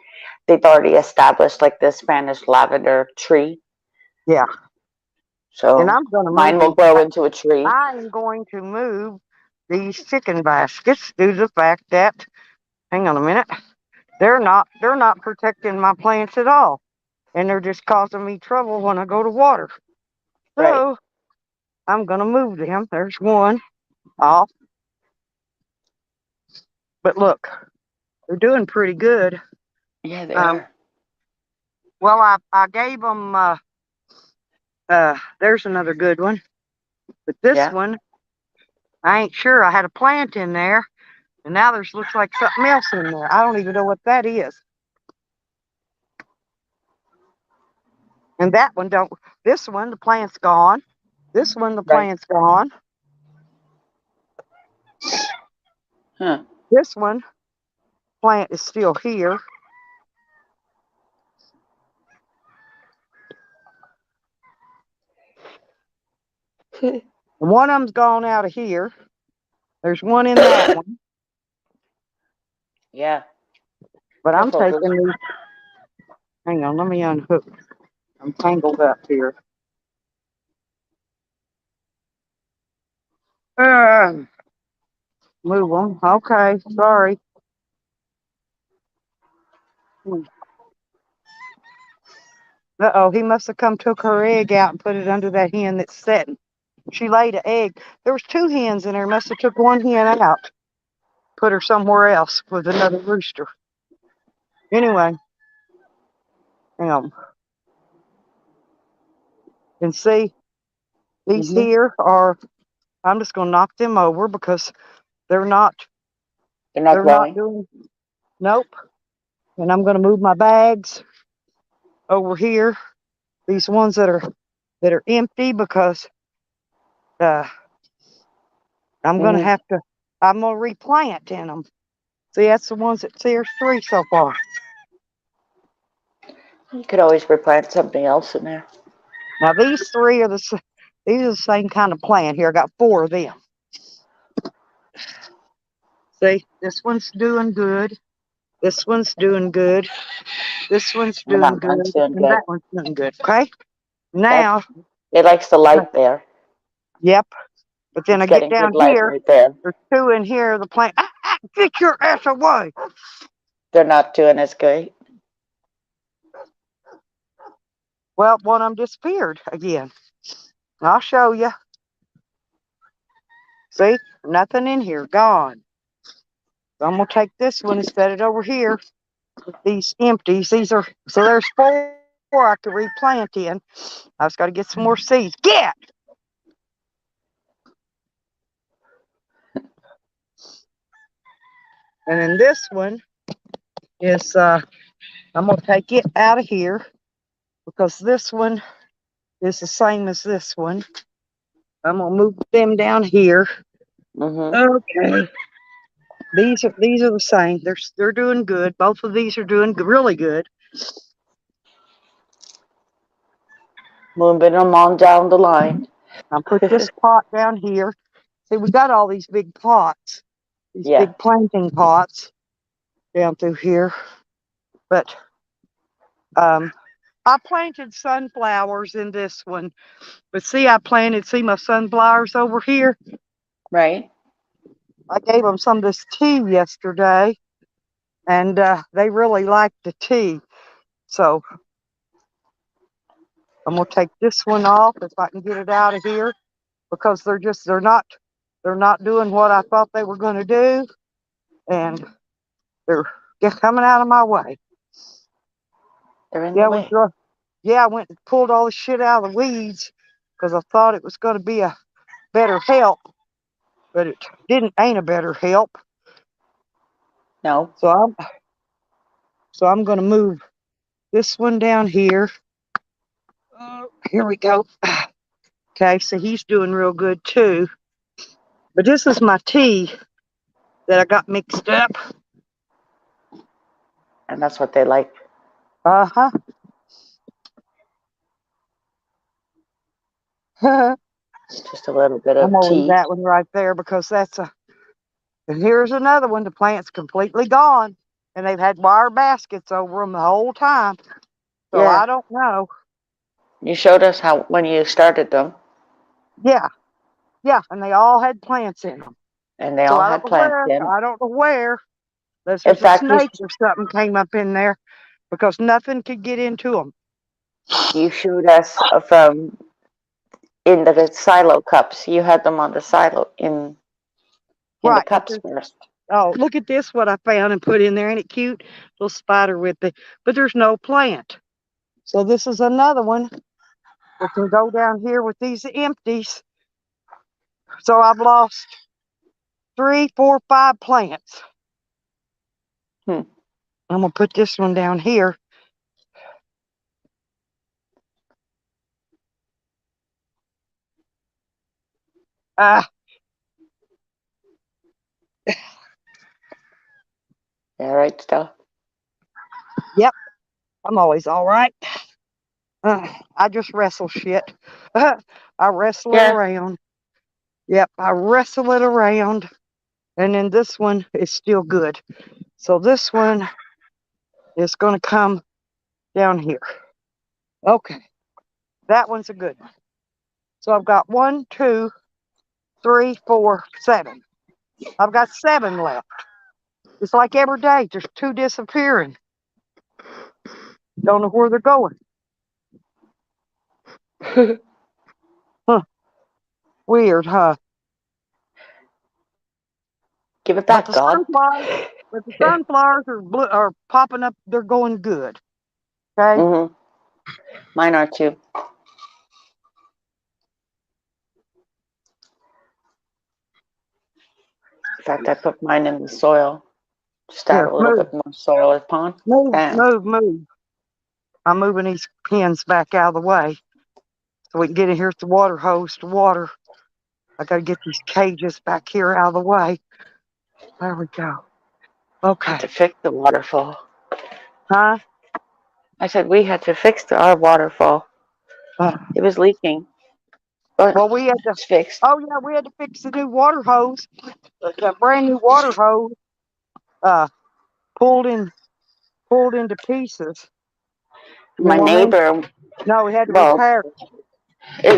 They've already established like the Spanish lavender tree, Yeah, and so I'm gonna mine move will these. grow into a tree. I am going to move these chicken baskets due to the fact that, hang on a minute, they're not protecting my plants at all, and they're just causing me trouble when I go to water. Right. So I'm gonna move them. There's one off, but look, they're doing pretty good. Yeah, they Um, are. well, I gave them. There's another good one, but this Yeah. one I ain't sure. I had a plant in there, and now there's looks like something else in there. I don't even know what that is. And that one don't. This one, the plant's gone. This one, the Right. plant's gone. Huh. This one, plant is still here. And one of them's gone out of here. There's one in that one. Yeah. But I'm Careful, taking because these. Hang on, let me unhook. I'm tangled up here. Uh, move them. Okay, sorry. Uh-oh, he must have come took her egg out and put it under that hen that's setting. She laid an egg. There was two hens in there. Must have took one hen out, put her somewhere else with another rooster. Anyway, um, and see these here are. I'm just gonna knock them over because they're not. they're not They're not growing. doing. Nope. And I'm gonna move my bags over here. These ones that are empty because uh, I'm gonna Hmm. have to. I'm gonna replant in them. See, that's the ones that. See, there's three so far. You could always replant something else in there. Now these three are these are the same kind of plant here. I got four of them. See, this one's doing good. This one's doing good. This one's And doing that good, one's doing and good. that one's doing good. Okay. That Now, it likes the light there. yep. But then It's I get getting good down light here. right there. There's two in here. The plant. Get your ass away. They're not doing as good. Well, one of them disappeared again. I'll show you. See, nothing in here. Gone. So I'm gonna take this one and set it over here. These empties. These are so there's four I could replant in. I just got to get some more seeds. Get. And then this one is, I'm going to take it out of here because this one is the same as this one. I'm going to move them down here. Mm-hmm. Okay. These are the same. They're doing good. Both of these are doing really good. Moving them on down the line. I'll put this pot down here. See, we got all these big pots, these Yeah. big planting pots down through here. But I planted sunflowers in this one. But see, see my sunflowers over here. Right. I gave them some of this tea yesterday, and they really liked the tea. So I'm gonna take this one off if I can get it out of here because they're not doing what I thought they were going to do, and they're coming out of my way. They're in the Yeah, way. I went and pulled all the shit out of the weeds because I thought it was going to be a better help, but it didn't. Ain't a better help. No. So I'm going to move this one down here. Here we go. Okay, so he's doing real good too. But this is my tea that I got mixed up. And that's what they like. Uh-huh. I'm Just a little bit of gonna leave tea. that one right there because that's a. And here's another one. The plant's completely gone, and they've had wire baskets over them the whole time. So Yeah. I don't know. You showed us how when you started them, Yeah, yeah, and they all had plants in them. and they So all I don't had know plants where. in. I don't know where. Unless In there's a fact, snake or something came up in there, because nothing could get into them. you showed us from in the silo cups. You had them on the silo in the Right, but cups first. oh, look at this! What I found and put in there. Ain't it cute? Little spider with it, but there's no plant. So this is another one. We can go down here with these empties. So I've lost 3, 4, 5 plants. Hmm. I'm gonna put this one down here. Ah, All right, stuff. yep. I'm always all right. I just wrestle shit. I wrestle it Yeah. around. Yep, I wrestle it around. And then this one is still good. So this one is going to come down here. Okay, that one's a good one. So I've got 1, 2, 3, 4, 7. I've got 7 left. It's like every day, there's 2 disappearing. Don't know where they're going. Huh, weird, huh? Give it But back, the God. sunflowers, are popping up. They're going good. Okay. Mm-hmm. Mine are too. In fact, I put mine in the soil. Just add Here, a little move, bit more soil upon. move, Bam. move, move. I'm moving these pins back out of the way so we can get in here at the water hose to water. I got to get these cages back here out of the way. There we go. Had Okay. to fix the waterfall. Huh? I said we had to fix our waterfall. Uh, It was leaking, but well, we had to. it's fixed. Oh yeah, we had to fix the new water hose. The brand new water hose uh, pulled into pieces. You My know what I mean? neighbor, No, we had to well, repair it.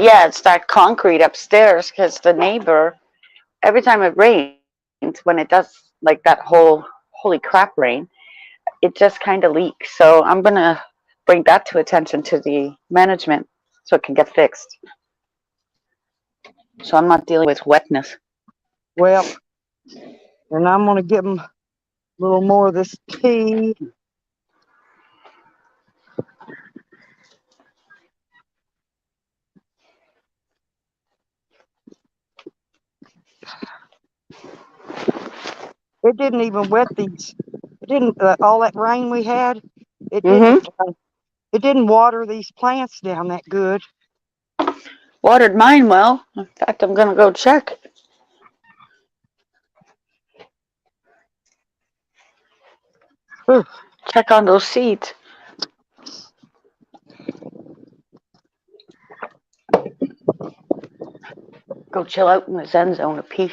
yeah, it's that concrete upstairs because the neighbor, every time it rains, when it does like that whole holy crap rain, it just kind of leaks. So I'm gonna bring that to attention to the management so it can get fixed. So I'm not dealing with wetness. Well, and I'm gonna give them a little more of this tea. It didn't even wet these. It didn't all that rain we had. It Mm-hmm. didn't. It didn't water these plants down that good. Watered mine well. In fact, I'm gonna go check. Whew. Check on those seeds. Go chill out in the Zen zone of peace.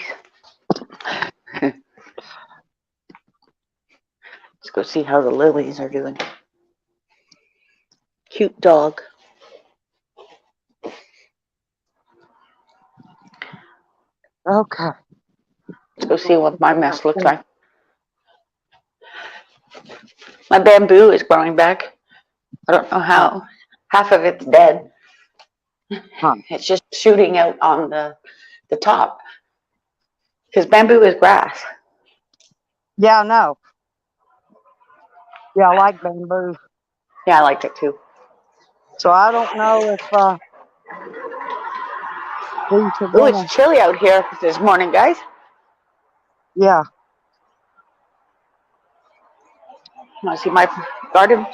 Let's go see how the lilies are doing. Cute dog. Okay. Let's go see what my mess looks like. My bamboo is growing back. I don't know how. Half of it's dead. Huh. It's just shooting out on the top. Because bamboo is grass. Yeah, I know. Yeah, I like bamboo. Yeah, I liked it too. So I don't know if these are Oh, it's gonna. chilly out here this morning, guys. Yeah. Want to see my garden?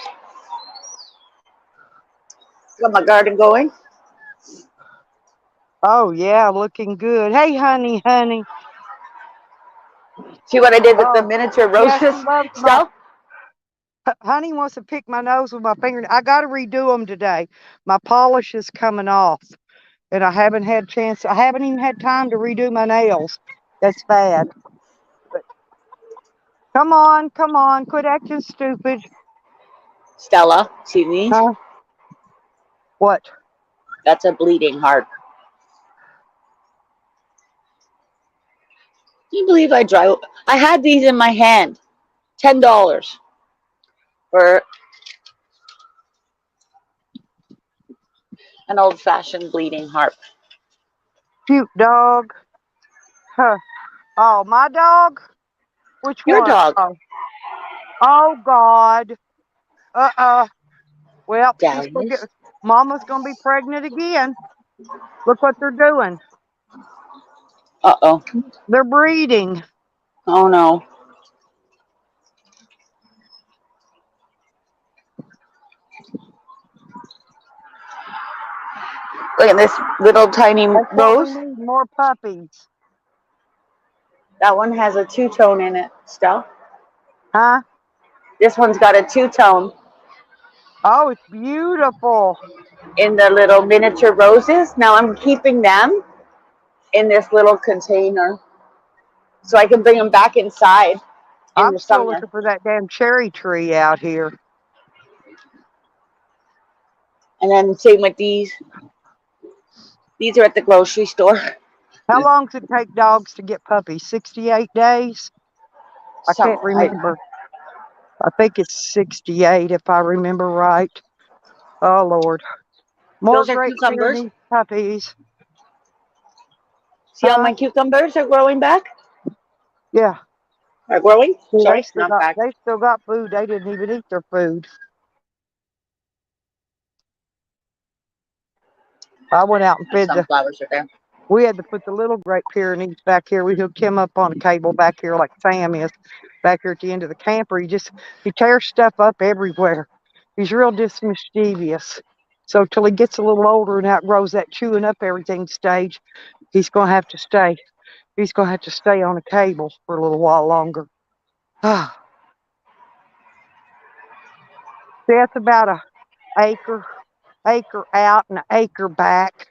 Got my garden going. Oh yeah, looking good. Hey, honey, honey. See what I did with the Oh, miniature yeah. She roses loves my. stuff? Honey wants to pick my nose with my finger. I got to redo them today. My polish is coming off, and I haven't had chance. I haven't even had time to redo my nails. That's bad. But come on, quit acting stupid. Stella, see these? Huh? What? That's a bleeding heart. Can you believe I had these in my hand. $10 for an old fashioned bleeding heart. Cute dog. Huh. Oh, my dog. Which Your one? dog, Oh, oh God. Well, she's gonna get. Dallas. Mama's gonna be pregnant again. Look what they're doing. Uh-oh. They're breeding. Oh no. Look at this little tiny That's what we rose. need. More puppies. That one has a two-tone in it, Stella. Huh? This one's got a two-tone Oh, it's beautiful. in the little miniature roses. Now I'm keeping them in this little container so I can bring them back inside in I'm the still summer. looking for that damn cherry tree out here. And then same with these. These are at the grocery store. How long does it take dogs to get puppies? 68 days? I can't Some I remember. I think it's 68 if I remember right. Oh, Lord. More those are Great cucumbers. Pyrenees puppies. See how Huh? my cucumbers are growing back? Yeah. Are growing? See, Sorry, not back. they still got food. They didn't even eat their food. I went out and My fed the. sunflowers are there. We had to put the little Great Pyrenees back here. We hooked him up on a cable back here, like Sam is back here at the end of the camper. He tears stuff up everywhere. He's real mischievous. So till he gets a little older and outgrows that chewing up everything stage, he's gonna have to stay. He's gonna have to stay on a cable for a little while longer. Ah, see, that's about a acre, acre out and an acre back.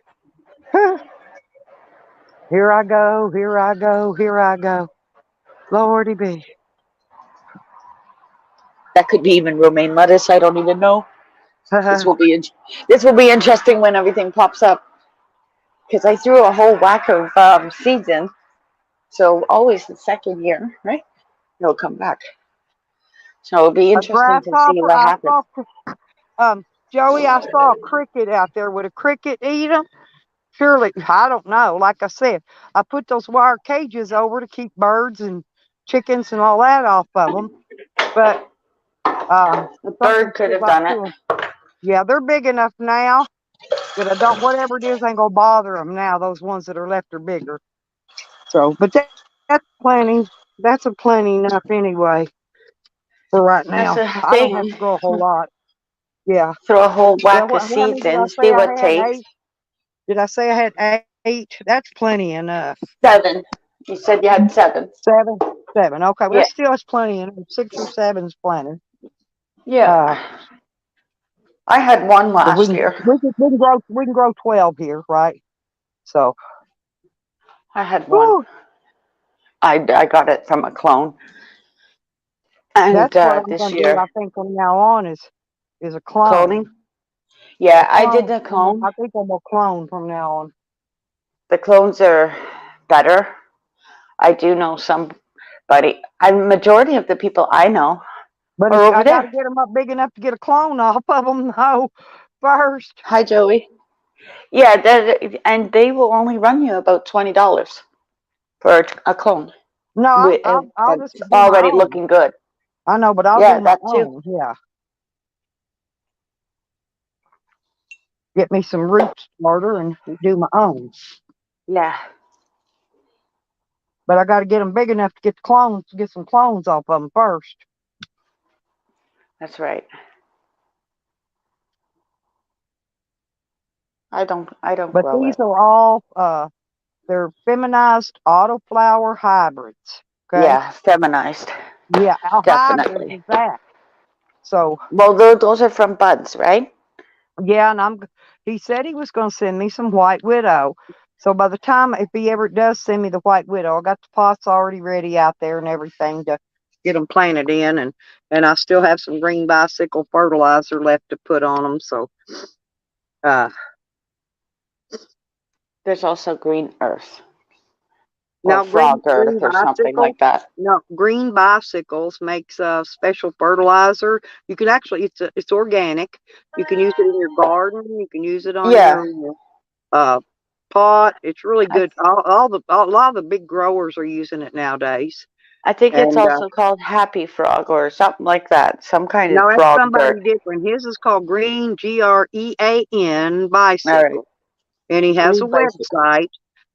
Here I go, here I go, here I go. Lordy be. That could be even romaine lettuce. I don't even know. This will be this will be interesting when everything pops up because I threw a whole whack of seeds in. So always the second year, right? It'll come back. So it'll be A interesting to see grasshopper. what happens. Joey, I saw a cricket out there. Would a cricket eat them? Surely, I don't know. Like I said, I put those wire cages over to keep birds and chickens and all that off of them. But A something bird could still have got done it. to them. Yeah, they're big enough now that I don't. Whatever it is, ain't gonna bother them now. Those ones that are left are bigger. So, but that's plenty. That's a plenty enough anyway for right That's now. the I don't have thing. to grow a whole lot. Yeah. Throw a whole Well, whack of how many seeds did I in, say see I what had? takes. 8? Did I say I had 8? That's plenty enough. 7. You said you had 7. 7? 7. Okay, well, Yeah. that still is plenty enough. 6 or 7's plenty. Yeah. Uh, I had one because last year. we can grow 12 here, right? So, I had one. whew, I got it from a clone. And that's what I'm this going to do. year, I think from now on is a cloning. clone. Yeah, A I did clone. the clone. I think I'm gonna clone from now on. The clones are better. I do know somebody. I majority of the people I know But are over I got to there. get them up big enough to get a clone off of them, though, first. Hi, Joey. Yeah, and they will only run you about $20 for a clone. No, I'll just That's do my already own. looking good. I know, but I'll Yeah, do my that too. own. Yeah, get me some root starter and do my own. Yeah, But I got to get them big enough to get the clones, get some clones off of them first. that's right. I don't But grow these it. are all they're feminized autoflower hybrids. Okay, Yeah, feminized, yeah, hybrids definitely. is that. So Well, those are from buds, right? yeah, and he said he was going to send me some white widow. So by the time, if he ever does send me the white widow, I got the pots already ready out there and everything to get them planted in, and I still have some green bicycle fertilizer left to put on them. So, uh, There's also green earth or now frog earth green or something bicycle, like that. no, green bicycles makes a special fertilizer. You can actually, it's organic. You can use it in your garden. You can use it on Yeah, your uh, pot. It's really I good. A lot of the big growers are using it nowadays. I think it's And also called happy frog or something like that. Some kind of no, that's frog dirt. somebody different. His is called Green Grean All right, Bicycle, and he has a green bicycle. website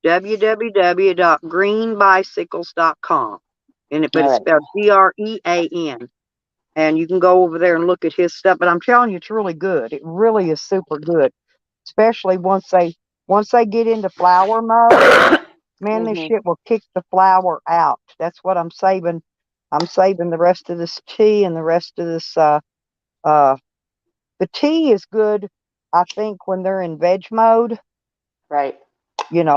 www.greenbicycles.com, but All it's right. spelled Grean. And you can go over there and look at his stuff. But I'm telling you, it's really good. It really is super good, especially once they get into flower mode. Man, this Mhm. shit will kick the flour out. That's what I'm saving. I'm saving the rest of this tea and the rest of this. Uh, the tea is good, I think, when they're in veg mode. Right.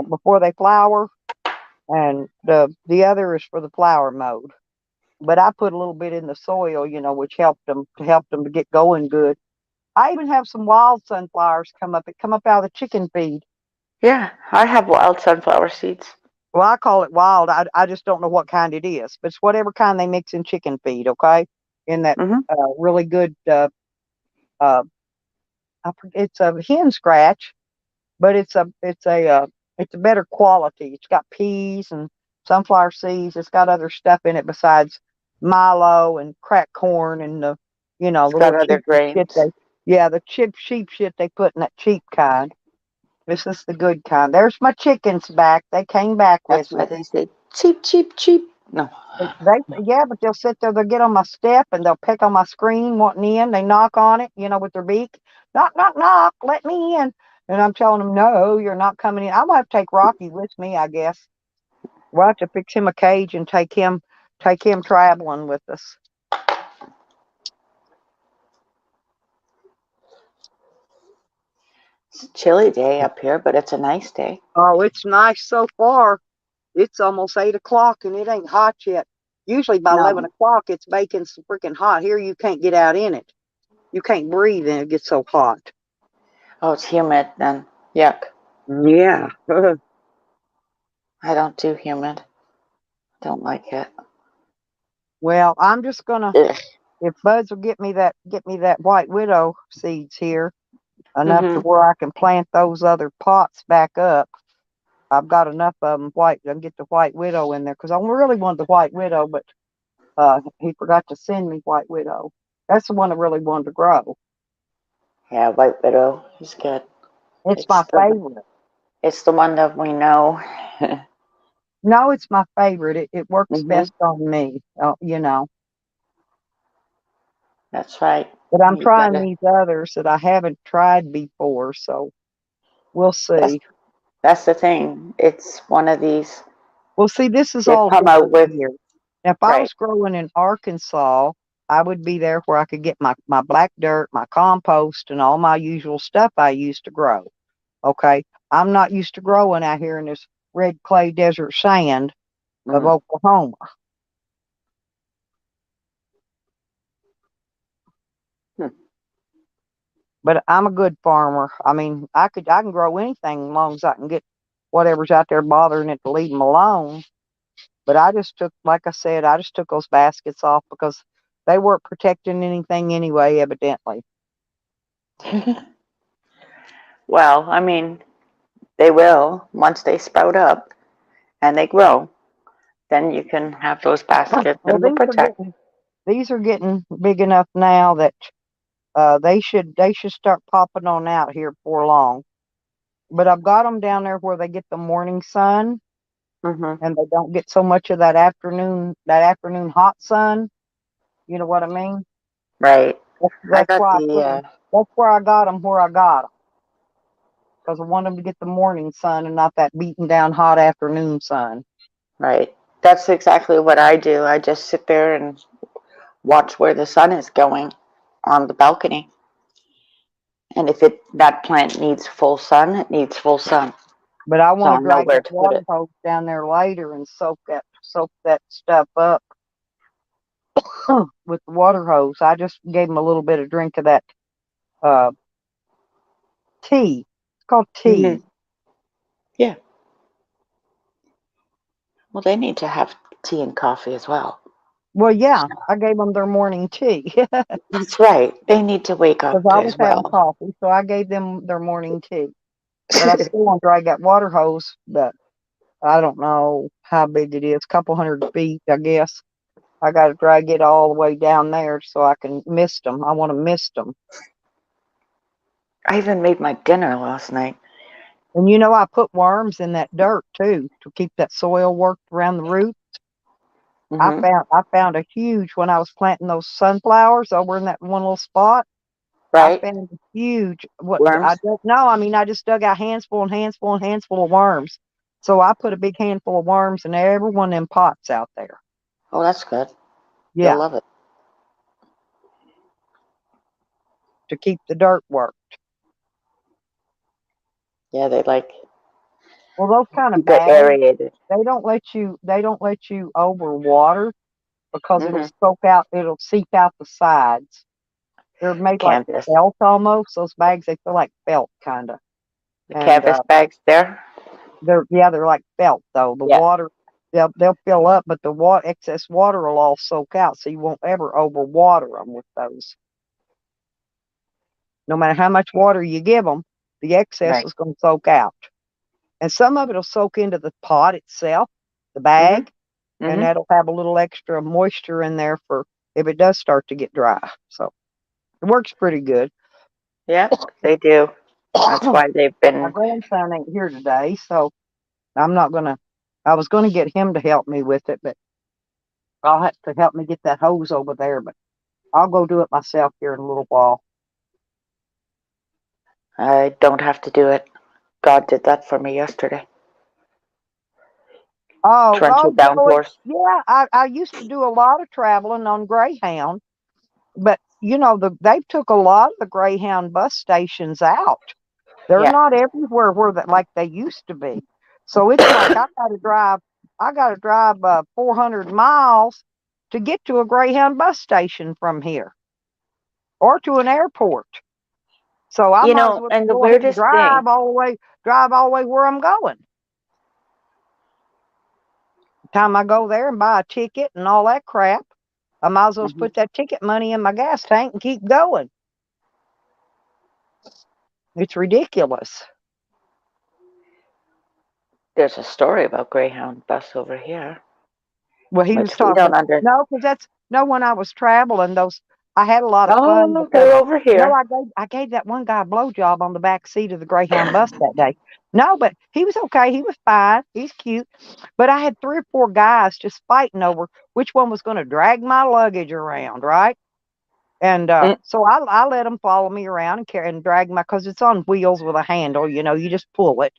Before they flower, and the other is for the flower mode. But I put a little bit in the soil, which helped them to get going good. I even have some wild sunflowers come up. It come up out of the chicken feed. Yeah, I have wild sunflower seeds. Well, I call it wild. I just don't know what kind it is, but it's whatever kind they mix in chicken feed. Okay, in that Mhm. really good. Uh, it's a hen scratch, but it's a better quality. It's got peas and sunflower seeds. It's got other stuff in it besides milo and cracked corn and It's the got little other cheap shit grains. the cheap shit they put in that cheap kind. This is the good kind. There's my chickens back. They came back with That's me. why they say cheap, cheap, cheap. No. Yeah, but they'll sit there, they'll get on my step and they'll peck on my screen wanting in. They knock on it, with their beak. Knock, knock, knock, let me in. And I'm telling them, no, you're not coming in. I'm gonna have to take Rocky with me, I guess. We'll have to fix him a cage and take him traveling with us. It's a chilly day up here, but it's a nice day. Oh, it's nice so far. It's almost 8 o'clock and it ain't hot yet. Usually by 11 No. o'clock it's baking so freaking hot. Here you can't get out in it. You can't breathe and it gets so hot. Oh, it's humid then. Yuck. Yeah. I don't do humid. Don't like it. Well, I'm just gonna, Ugh. if Buds will get me that white widow seeds here enough to Mhm. where I can plant those other pots back up. I've got enough of them white. I can get the white widow in there because I really wanted the white widow, but he forgot to send me white widow. That's the one I really wanted to grow. Yeah, white widow is good. It's It's my the favorite. it's the one that we know. No, it's my favorite. It works Hmm. best on me, you know. That's right. But I'm You trying gotta. these others that I haven't tried before, so we'll That's see. that's the thing. It's one of these. Well, see, this is They've all come out different with here. If I right. was growing in Arkansas, I would be there where I could get my black dirt, my compost, and all my usual stuff I used to grow. Okay. I'm not used to growing out here in this red clay desert sand of Mm. Oklahoma. Hmm. But I'm a good farmer. I mean, I can grow anything as long as I can get whatever's out there bothering it to leave them alone. But I just took, like I said, I just took those baskets off because they weren't protecting anything anyway, evidently. Well, I mean, they will once they sprout up and they grow. Then you can have those baskets Well, and they'll protect. these are getting big enough now that they should start popping on out here before long. But I've got them down there where they get the morning sun Hmm. and they don't get so much of that afternoon hot sun. You know what I mean? Right. I That's got why I the put them. That's where I got them where I got them because I want them to get the morning sun and not that beaten down hot afternoon sun. right. That's exactly what I do. I just sit there and watch where the sun is going on the balcony. And if it that plant needs full sun, it needs full sun. But I So want I to know drag where that to put water it. hose down there later and soak that stuff up with the water hose. I just gave them a little bit of drink of that uh, tea. It's called tea. Hmm. Yeah. Well, they need to have tea and coffee as well. Well, yeah, I gave them their morning tea because That's right. They need to wake up I was as having well. coffee, so I gave them their morning tea. But I still want to drag that water hose, but I don't know how big it is. A couple 100 feet, I guess. I got to drag it all the way down there so I can mist them. I want to mist them. I even made my dinner last night. And I put worms in that dirt too to keep that soil worked around the root. Hmm. I found a huge when I was planting those sunflowers over in that one little spot. I Right? found a huge what I Worms. don't know. I mean, I just dug out handful and handful and handful of worms. So I put a big handful of worms in every one of them pots out there. Oh, that's good. They'll Yeah, love it. to keep the dirt work. Yeah, they like Well, those kind of keep it bags, aerated. they don't let you overwater because it'll Hmm. soak out, it'll seep out the sides. They're made like Canvas. felt almost. Those bags, they feel like felt kind of. The And canvas bags there. they're like felt though. The Yeah. water, they'll fill up, but the excess water will all soak out, so you won't ever overwater them with those. No matter how much water you give them, the excess Right. is going to soak out. And some of it'll soak into the pot itself, the Hmm. bag, and Hmm. that'll have a little extra moisture in there for if it does start to get dry. So it works pretty good. Yeah, they do. That's why they've But my been. grandson ain't here today, so I'm not gonna. I was gonna get him to help me with it, but I'll have to help me get that hose over there. But I'll go do it myself here in a little while. I don't have to do it. God did that for me yesterday. Oh, Torrential Joey, downpours. yeah, I used to do a lot of traveling on Greyhound, but they took a lot of the Greyhound bus stations out. They're Yeah. not everywhere where that like they used to be. So it's like I got to drive 400 miles to get to a Greyhound bus station from here or to an airport. So I might as well And the go ahead and weirdest thing. drive all the way where I'm going. Time I go there and buy a ticket and all that crap, I might as well just Hmm. put that ticket money in my gas tank and keep going. It's ridiculous. There's a story about Greyhound bus over here, Well, he was which we talking. don't under. No, because that's no. When I was traveling, those I had a lot of fun Oh, because they're over no, here. I gave that one guy a blowjob on the back seat of the Greyhound bus that day. No, but he was okay. He was fine. He's cute. But I had 3 or 4 guys just fighting over which one was going to drag my luggage around, right? And Mm, so I let them follow me around and carry and drag my because it's on wheels with a handle. You just pull it.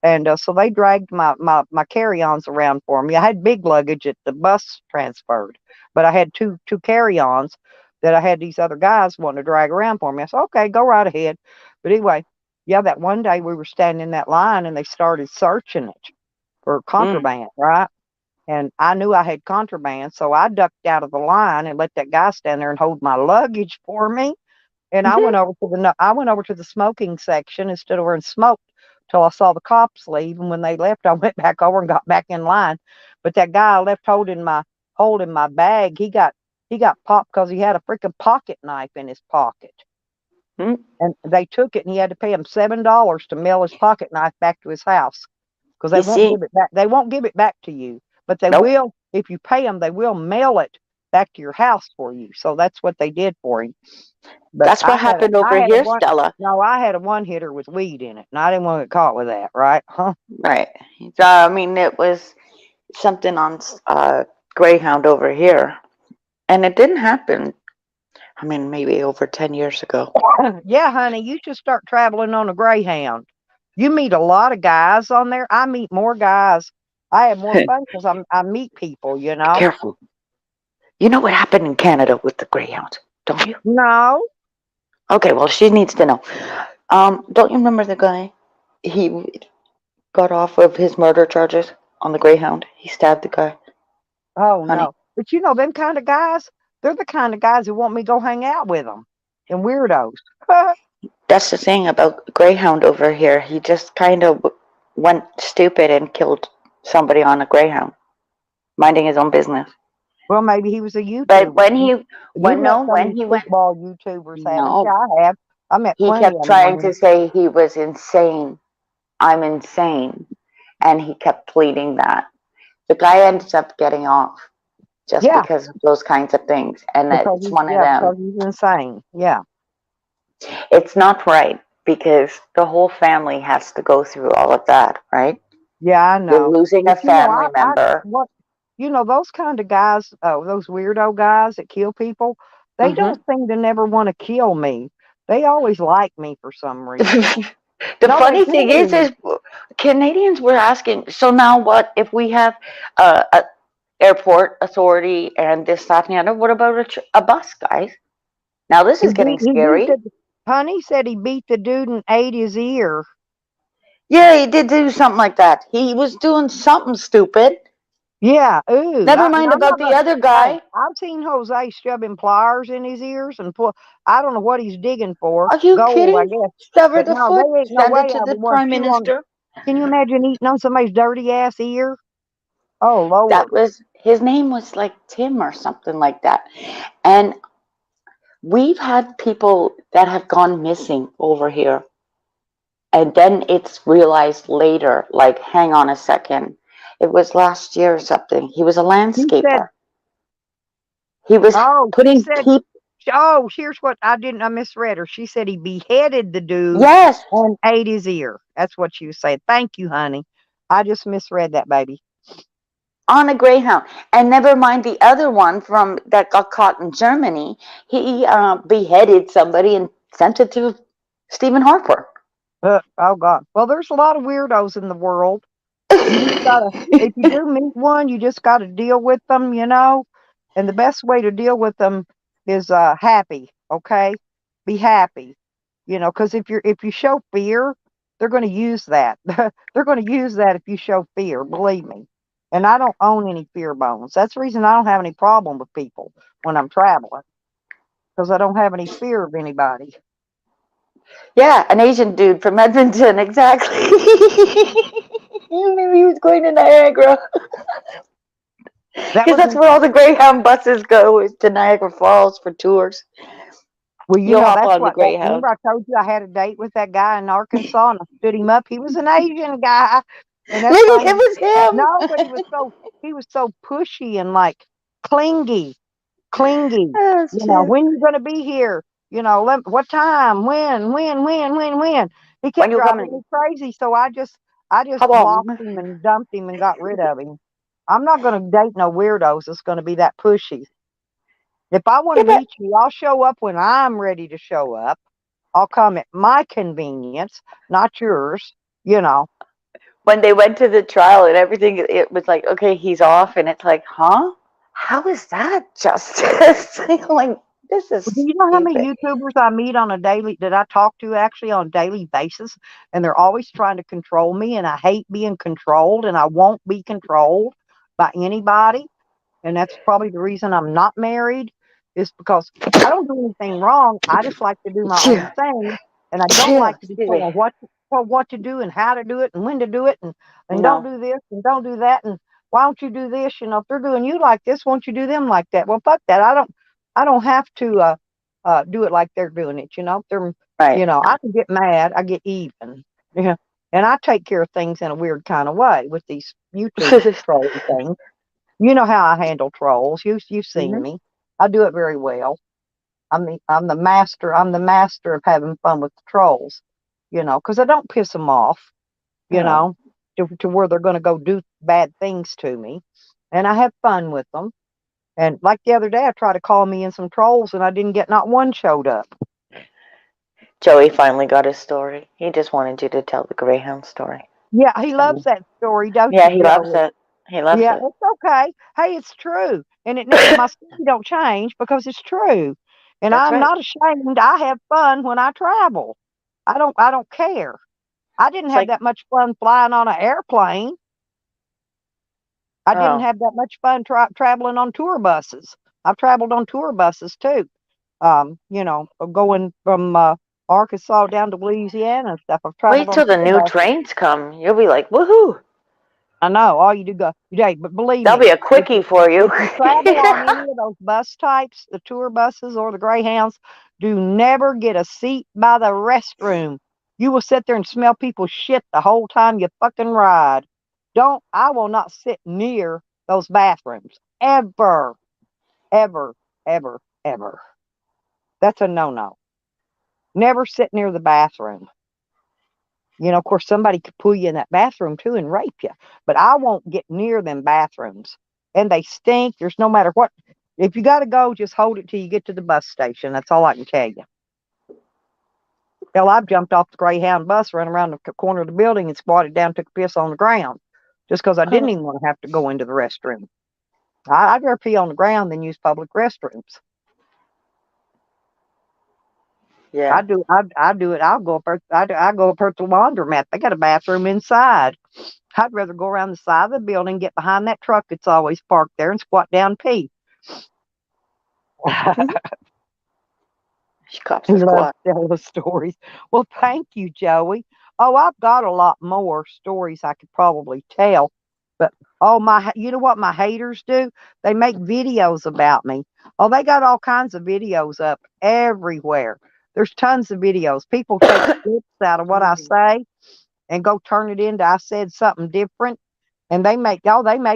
And so they dragged my carry-ons around for me. I had big luggage that the bus transferred, but I had two carry-ons that I had these other guys wanting to drag around for me. I said, okay, go right ahead. But anyway, yeah, that one day we were standing in that line and they started searching it for mm, contraband, right? And I knew I had contraband, so I ducked out of the line and let that guy stand there and hold my luggage for me. And mhm, I went over to the smoking section and stood over and smoked till I saw the cops leave. And when they left, I went back over and got back in line. But that guy I left holding my bag, he got popped because he had a freaking pocket knife in his pocket. mm. And they took it and he had to pay him $7 to mail his pocket knife back to his house because they You won't see? give it back. They won't give it back to you, but they Nope. will if you pay them. They will mail it back to your house for you. So that's what they did for him. But That's what happened over I had a here, one. Stella. No, I had a one hitter with weed in it, and I didn't want to get caught with that, right? Huh? Right. I mean, it was something on Greyhound over here, and it didn't happen. I mean, maybe over 10 years ago. Yeah, honey, you should start traveling on a Greyhound. You meet a lot of guys on there. I meet more guys. I have more Be fun because I meet people. careful. You know what happened in Canada with the Greyhounds, don't you? No, Okay, well, she needs to know. Don't you remember the guy? He got off of his murder charges on the Greyhound. He stabbed the guy, oh honey. no. But them kind of guys, they're the kind of guys who want me to go hang out with them. And weirdos. That's the thing about Greyhound over here. He just kind of went stupid and killed somebody on a Greyhound, minding his own business. Well, maybe he was a But YouTuber. when he, You've when met no, some of when these he went, football YouTubers, haven't you? no, I have. I met he plenty kept of them trying on to here. say he was insane. I'm insane, and he kept pleading that. The guy ends up getting off just Yeah, because of those kinds of things, and it's one of them. because he's insane. Yeah, It's not right because the whole family has to go through all of that, right? yeah, I You're know. losing But a family member. what, those kind of guys, those weirdo guys that kill people, they Hmm. don't seem to never want to kill me. They always like me for some reason. The No, they funny thing do. is Canadians were asking. So now, what if we have a airport authority and this, that, and the other? What about a bus, guys? Now this is getting He beat scary. the honey said he beat the dude and ate his ear. Yeah, he did do something like that. He was doing something stupid. Yeah, ooh, Never mind I'm about not the gonna. other Hey, guy. I've seen Jose shoving pliers in his ears and pull. I don't know what he's digging for. Are you Gold, I kidding? guess. Sever But the no, foot, they ain't no send way it to I the would want prime to chew on. minister. Can you imagine eating on somebody's dirty ass ear? Oh That Lord. was his name was like Tim or something like that. And we've had people that have gone missing over here. And then it's realized later, like, hang on a second. It was last year or something. He was a He said. landscaper. He was Oh, she putting said. people. Oh, here's what I didn't. I misread her. She said he beheaded the dude Yes, and ate his ear. That's what she was saying. Thank you, honey. I just misread that, baby. on a greyhound, and never mind the other one from that got caught in Germany. He beheaded somebody and sent it to Stephen Harper. Oh God. Well, there's a lot of weirdos in the world. You just gotta, if you do meet one, you just gotta deal with them. And the best way to deal with them is happy. Okay, be happy. Because if you show fear, they're going to use that. They're going to use that if you show fear. Believe me. And I don't own any fear bones. That's the reason I don't have any problem with people when I'm traveling because I don't have any fear of anybody. Yeah, an Asian dude from Edmonton, exactly. He knew he was going to Niagara That because was that's in, where all the Greyhound buses go is to Niagara Falls for tours. well, You'll hop that's on the what that. Greyhound. Remember, I told you I had a date with that guy in Arkansas, and I stood him up. He was an Asian guy, and that's the Maybe it only. was him. No, but he was so pushy and like clingy. clingy. That's cute. When you going to be here? What time? When? He When kept you driving coming? me crazy, so I just Come blocked on. him and dumped him and got rid of him. I'm not going to date no weirdos that's going to be that pushy. If I want Yeah, to but meet you, I'll show up when I'm ready to show up. I'll come at my convenience, not yours. You know. when they went to the trial and everything, it was like, okay, he's off, and it's like, huh? How is that justice? Like, this is Do you know how many stupid. YouTubers I meet on a daily that I talk to actually on a daily basis, and they're always trying to control me, and I hate being controlled, and I won't be controlled by anybody, and that's probably the reason I'm not married, is because I don't do anything wrong. I just like to do my own thing, and I don't like to be Excuse me. told what to do and how to do it and when to do it, and don't No, do this and don't do that, and why don't you do this? If they're doing you like this, won't you do them like that? Well, fuck that. I don't have to do it like they're doing it. They're right. I can get mad. I get even. Yeah. And I take care of things in a weird kind of way with these YouTube trolling things. You know how I handle trolls. You've seen Hmm. me. I do it very well. I'm the master. I'm the master of having fun with the trolls. Because I don't piss them off. You No. know, to where they're going to go do bad things to me, and I have fun with them. And like the other day, I tried to call me in some trolls, and I didn't get not one showed up. Joey finally got his story. He just wanted you to tell the Greyhound story. Yeah, he loves So, that story, don't yeah, you, he loves Joey? it. He loves Yeah, it. it's okay. Hey, it's true, and my story don't change because it's true, and That's I'm right. not ashamed. I have fun when I travel. I don't care. I didn't It's have like, that much fun flying on an airplane. I didn't oh, have that much fun traveling on tour buses. I've traveled on tour buses too. Going from Arkansas down to Louisiana and stuff. I've traveled wait on till the tour new buses. trains come. You'll be like, woohoo! I know all you do go, hey, but believe That'll me, be a if you quickie for you. if you travel on any of those bus types, the tour buses or the Greyhounds, do never get a seat by the restroom. You will sit there and smell people's shit the whole time you fucking ride. Don't I will not sit near those bathrooms ever, ever, ever, ever. That's a no-no. Never sit near the bathroom. Of course, somebody could pull you in that bathroom too and rape you, but I won't get near them bathrooms. And they stink. There's no matter what. If you got to go, just hold it till you get to the bus station. That's all I can tell you. Hell, I've jumped off the Greyhound bus, ran around the corner of the building, and squatted down, took a piss on the ground, just because I didn't even want to have to go into the restroom. I'd rather pee on the ground than use public restrooms. I Yeah. do. I do it. I'll go up there. I go up there to the laundromat. They got a bathroom inside. I'd rather go around the side of the building, get behind that truck that's always parked there, and squat down and pee. She cops He a loves squat. to tell the stories. Well, thank you, Joey. Oh, I've got a lot more stories I could probably tell, but you know what my haters do? They make videos about me. Oh, they got all kinds of videos up everywhere. There's tons of videos. People take clips out of what I Mhm. say and go turn it into I said something different, and they make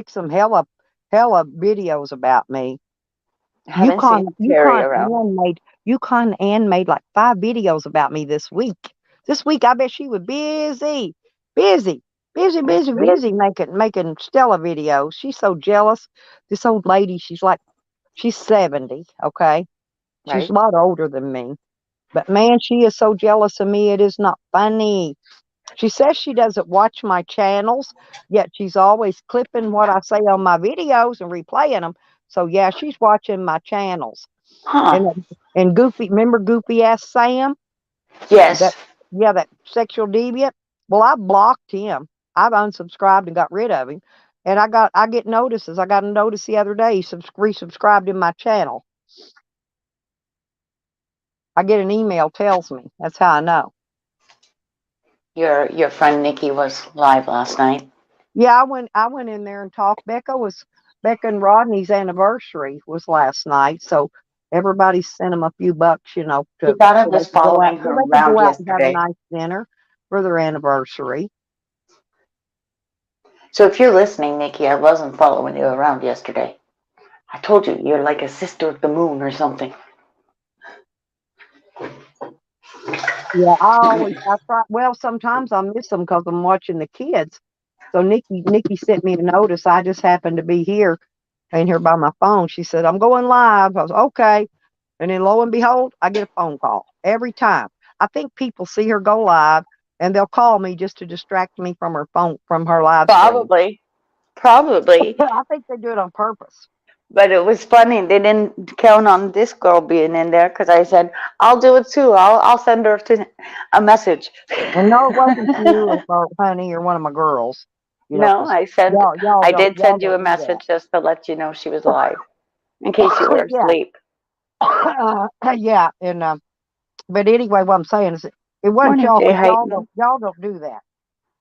some hella videos about me. I haven't Yukon seen Terry Yukon around. Ann made Yukon Ann made like 5 videos about me this week. This week I bet she was busy, busy, busy, busy, Mhm. busy making Stella videos. She's so jealous. This old lady, she's 70, okay? She's Right? a lot older than me. But man, she is so jealous of me, it is not funny. She says she doesn't watch my channels, yet she's always clipping what I say on my videos and replaying them. So yeah, she's watching my channels. Huh. And Goofy, remember Goofy ass Sam? That Yes. Yeah, that sexual deviant. Well, I blocked him. I've unsubscribed and got rid of him. And I get notices. I got a notice the other day. He resubscribed in my channel. I get an email tells me. That's how I know. Your friend Nikki was live last night. Yeah, I went in there and talked. Becca and Rodney's anniversary was last night, so everybody sent them a few bucks, She to thought I so they was could go out following her around and have a yesterday. nice dinner for their anniversary. So if you're listening, Nikki, I wasn't following you around yesterday. I told you, you're like a sister of the moon or something. Yeah, I try. Well, sometimes I miss them because I'm watching the kids. So Nikki sent me a notice. I just happened to be here in here by my phone. She said, I'm going live. I was okay. And then lo and behold, I get a phone call every time. I think people see her go live and they'll call me just to distract me from her phone, from her live stream. Probably. Probably. I think they do it on purpose. But it was funny. They didn't count on this girl being in there because I said, I'll do it too. I'll send her a message. And no, it wasn't you or honey or one of my girls, No, because I did y'all send you a don't do that. message just to let you know she was live in case you were Yeah, asleep. yeah, and but anyway, what I'm saying is, it wasn't Morning, y'all Jay because Heighten. y'all don't do that.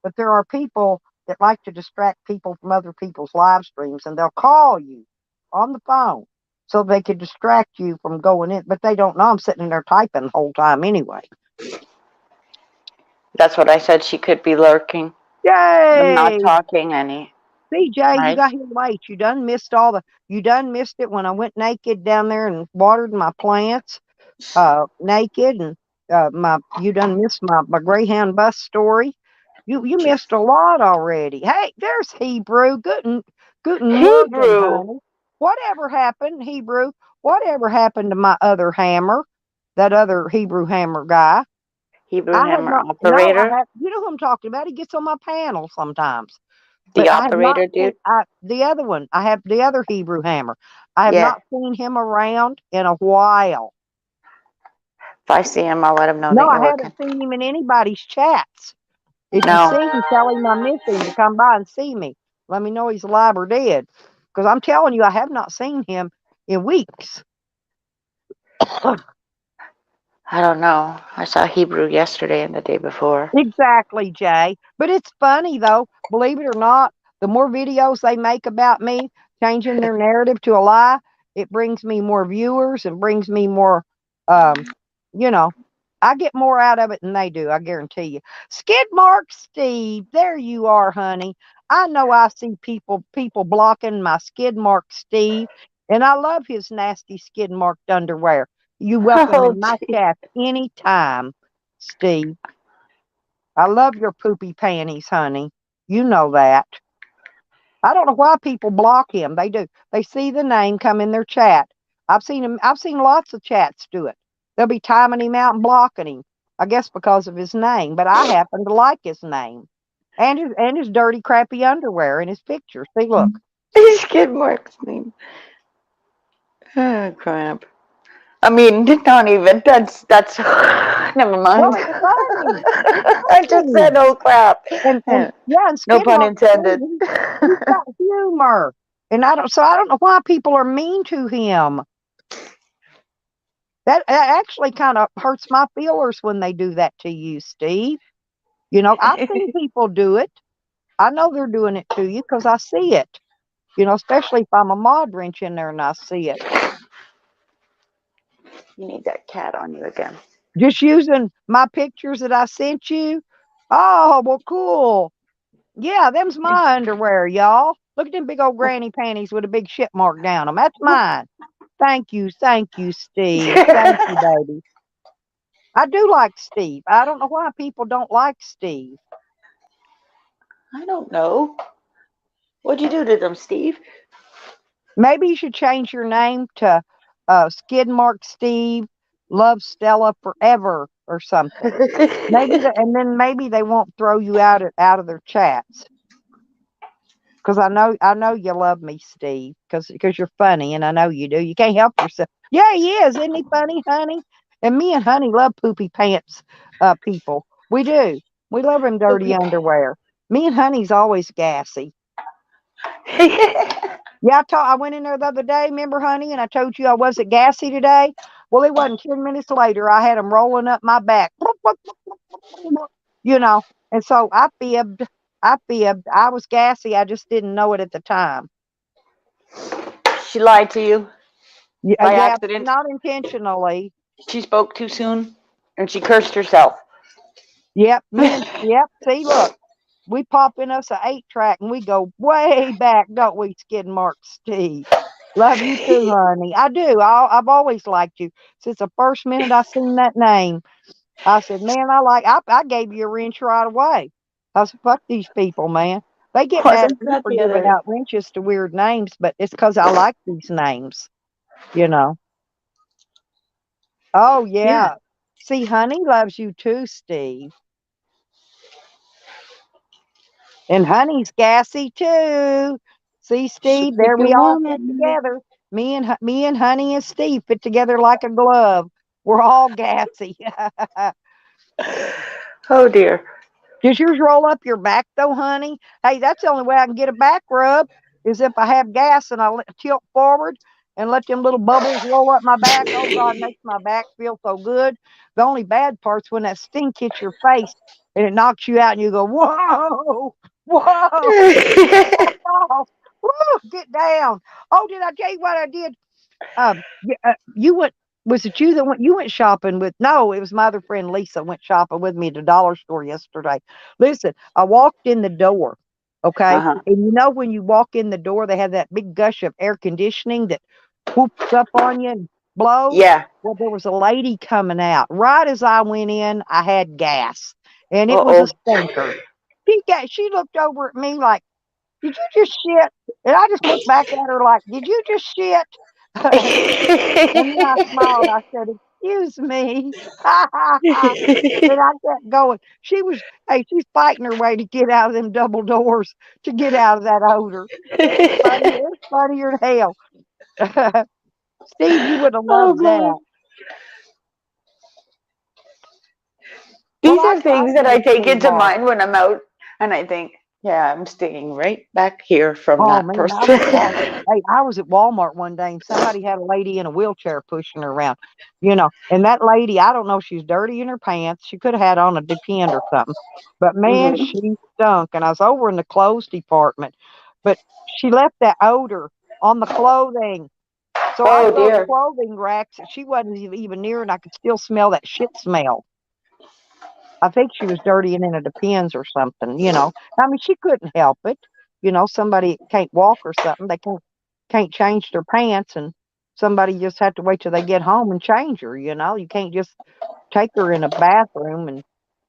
But there are people that like to distract people from other people's live streams, and they'll call you on the phone so they can distract you from going in. But they don't know I'm sitting in there typing the whole time anyway. That's what I said. She could be lurking. I'm not Yay! talking any, CJ, you right? got here late. You done missed it when I went naked down there and watered my plants, naked, and my you done missed my Greyhound bus story. You missed a lot already. Hey, there's Hebrew. Guten Morgen, Hebrew. honey. Whatever happened, Hebrew? Whatever happened to my other hammer? That other Hebrew hammer guy. Hebrew I have hammer not. No, I operator. have. You know who I'm talking about? He gets on my panel sometimes. The But I have not operator seen dude. the other one. I have the other Hebrew hammer. I have Yeah. not seen him around in a while. If I see him, I'll let him know No, that you're I working. haven't seen him in anybody's chats. If you No, see him, tell him I miss him to come by and see me. Let me know he's alive or dead. Because I'm telling you, I have not seen him in weeks. I don't know. I saw Hebrew yesterday and the day before. Exactly, Jay. But it's funny though, believe it or not, the more videos they make about me, changing their narrative to a lie, it brings me more viewers and brings me more um, you know, I get more out of it than they do, I guarantee you. Skid Mark Steve, there you are, honey. I know I see people blocking my Skid Mark Steve, and I love his nasty skid marked underwear. You welcome Oh, in my gee. chat anytime, Steve. I love your poopy panties, honey. You know that. I don't know why people block him. They do. They see the name come in their chat. I've seen him. I've seen lots of chats do it. They'll be timing him out and blocking him. I guess because of his name. But I happen to like his name and his dirty, crappy underwear and his picture. See, look. Skid marks name. Oh, crap. I mean, not even. That's. Never Well, mind. it's funny. It's I just funny. said, oh, crap. And yeah, and No Skid pun Mark, intended. he's got humor. And I don't know why people are mean to him. That actually kind of hurts my feelers when they do that to you, Steve. You know, I've seen people do it. I know they're doing it to you because I see it. You know, especially if I'm a mod wrench in there and I see it. You need that cat on you again. Just using my pictures that I sent you. Oh, well, cool. Yeah, them's my underwear, y'all. Look at them big old granny panties with a big shit mark down them. That's mine. Thank you, Steve. Thank you, I baby. I do like Steve. I don't know why people don't like Steve. don't know. What'd you do to them, Steve? Maybe you should change your name to Skidmark Steve, Love Stella Forever or something. And then maybe they won't throw you out of their chats. Because I know you love me, Steve. Because you're funny, and I know you do. You can't help yourself. Yeah, he is. Isn't he funny, honey? And me and Honey love poopy pants, people. We do. We love him dirty underwear. Me and Honey's always gassy. Yeah, I went in there the other day, remember, honey, and I told you I wasn't gassy today. Well, it wasn't 10 minutes later. I had them rolling up my back, you know. And so I fibbed. I fibbed. I was gassy. I just didn't know it at the time. She lied to you Yeah, by yeah, accident. not intentionally. She spoke too soon and she cursed herself. Yep, yep. See, look, we pop in us a 8 track and we go way back, don't we, Skid Mark Steve? Love you too, honey. I do. I've always liked you since the first minute I seen that name. I said, man, I gave you a wrench right away. I said, fuck these people, man. They get mad Wasn't at me that for the giving other? out wrenches to weird names, but it's because I like these names, you know. Oh, Yeah. yeah. See, honey loves you too, Steve. And honey's gassy too. See, She'll Steve, keep there you we all warm fit at night. together. Me and honey and Steve fit together like a glove. We're all gassy. Oh dear. Does yours roll up your back though, honey? Hey, that's the only way I can get a back rub is if I have gas and tilt forward and let them little bubbles roll up my back. Oh God, it makes my back feel so good. The only bad part's when that stink hits your face and it knocks you out and you go, whoa, whoa, oh, whoa, get down. Oh, did I tell you what I did? You went. Was it you that went? You went shopping with? No, it was my other friend Lisa went shopping with me at the dollar store yesterday. Listen, I walked in the door, okay, Uh-huh. and you know when you walk in the door, they have that big gush of air conditioning that whoops up on you and blows. Yeah. Well, there was a lady coming out right as I went in. I had gas, and it was a Uh-oh. stinker. She looked over at me like, "Did you just shit?" And I just looked back at her like, "Did you just shit?" And then I smiled. I said, "Excuse me." And I kept going. Hey, she's fighting her way to get out of them double doors to get out of that odor. It's funny. It's funnier than hell. Steve, you would have Oh loved God. that. Well, These are I things that I did, take into sweetheart. mind when I'm out and I think, yeah, I'm staying right back here from Oh that man, I was person. at Walmart. Hey, I was at Walmart one day and somebody had a lady in a wheelchair pushing her around, and that lady, I don't know, she's dirty in her pants. She could have had on a Depend or something, but man, Hmm. she stunk. And I was over in the clothes department, but she left that odor on the clothing. So I Oh broke dear. clothing racks and she wasn't even near, and I could still smell that shit smell. I think she was dirtying in a Depends or something. I mean, she couldn't help it. Somebody can't walk or something. They can't change their pants, and somebody just had to wait till they get home and change her. You can't just take her in a bathroom and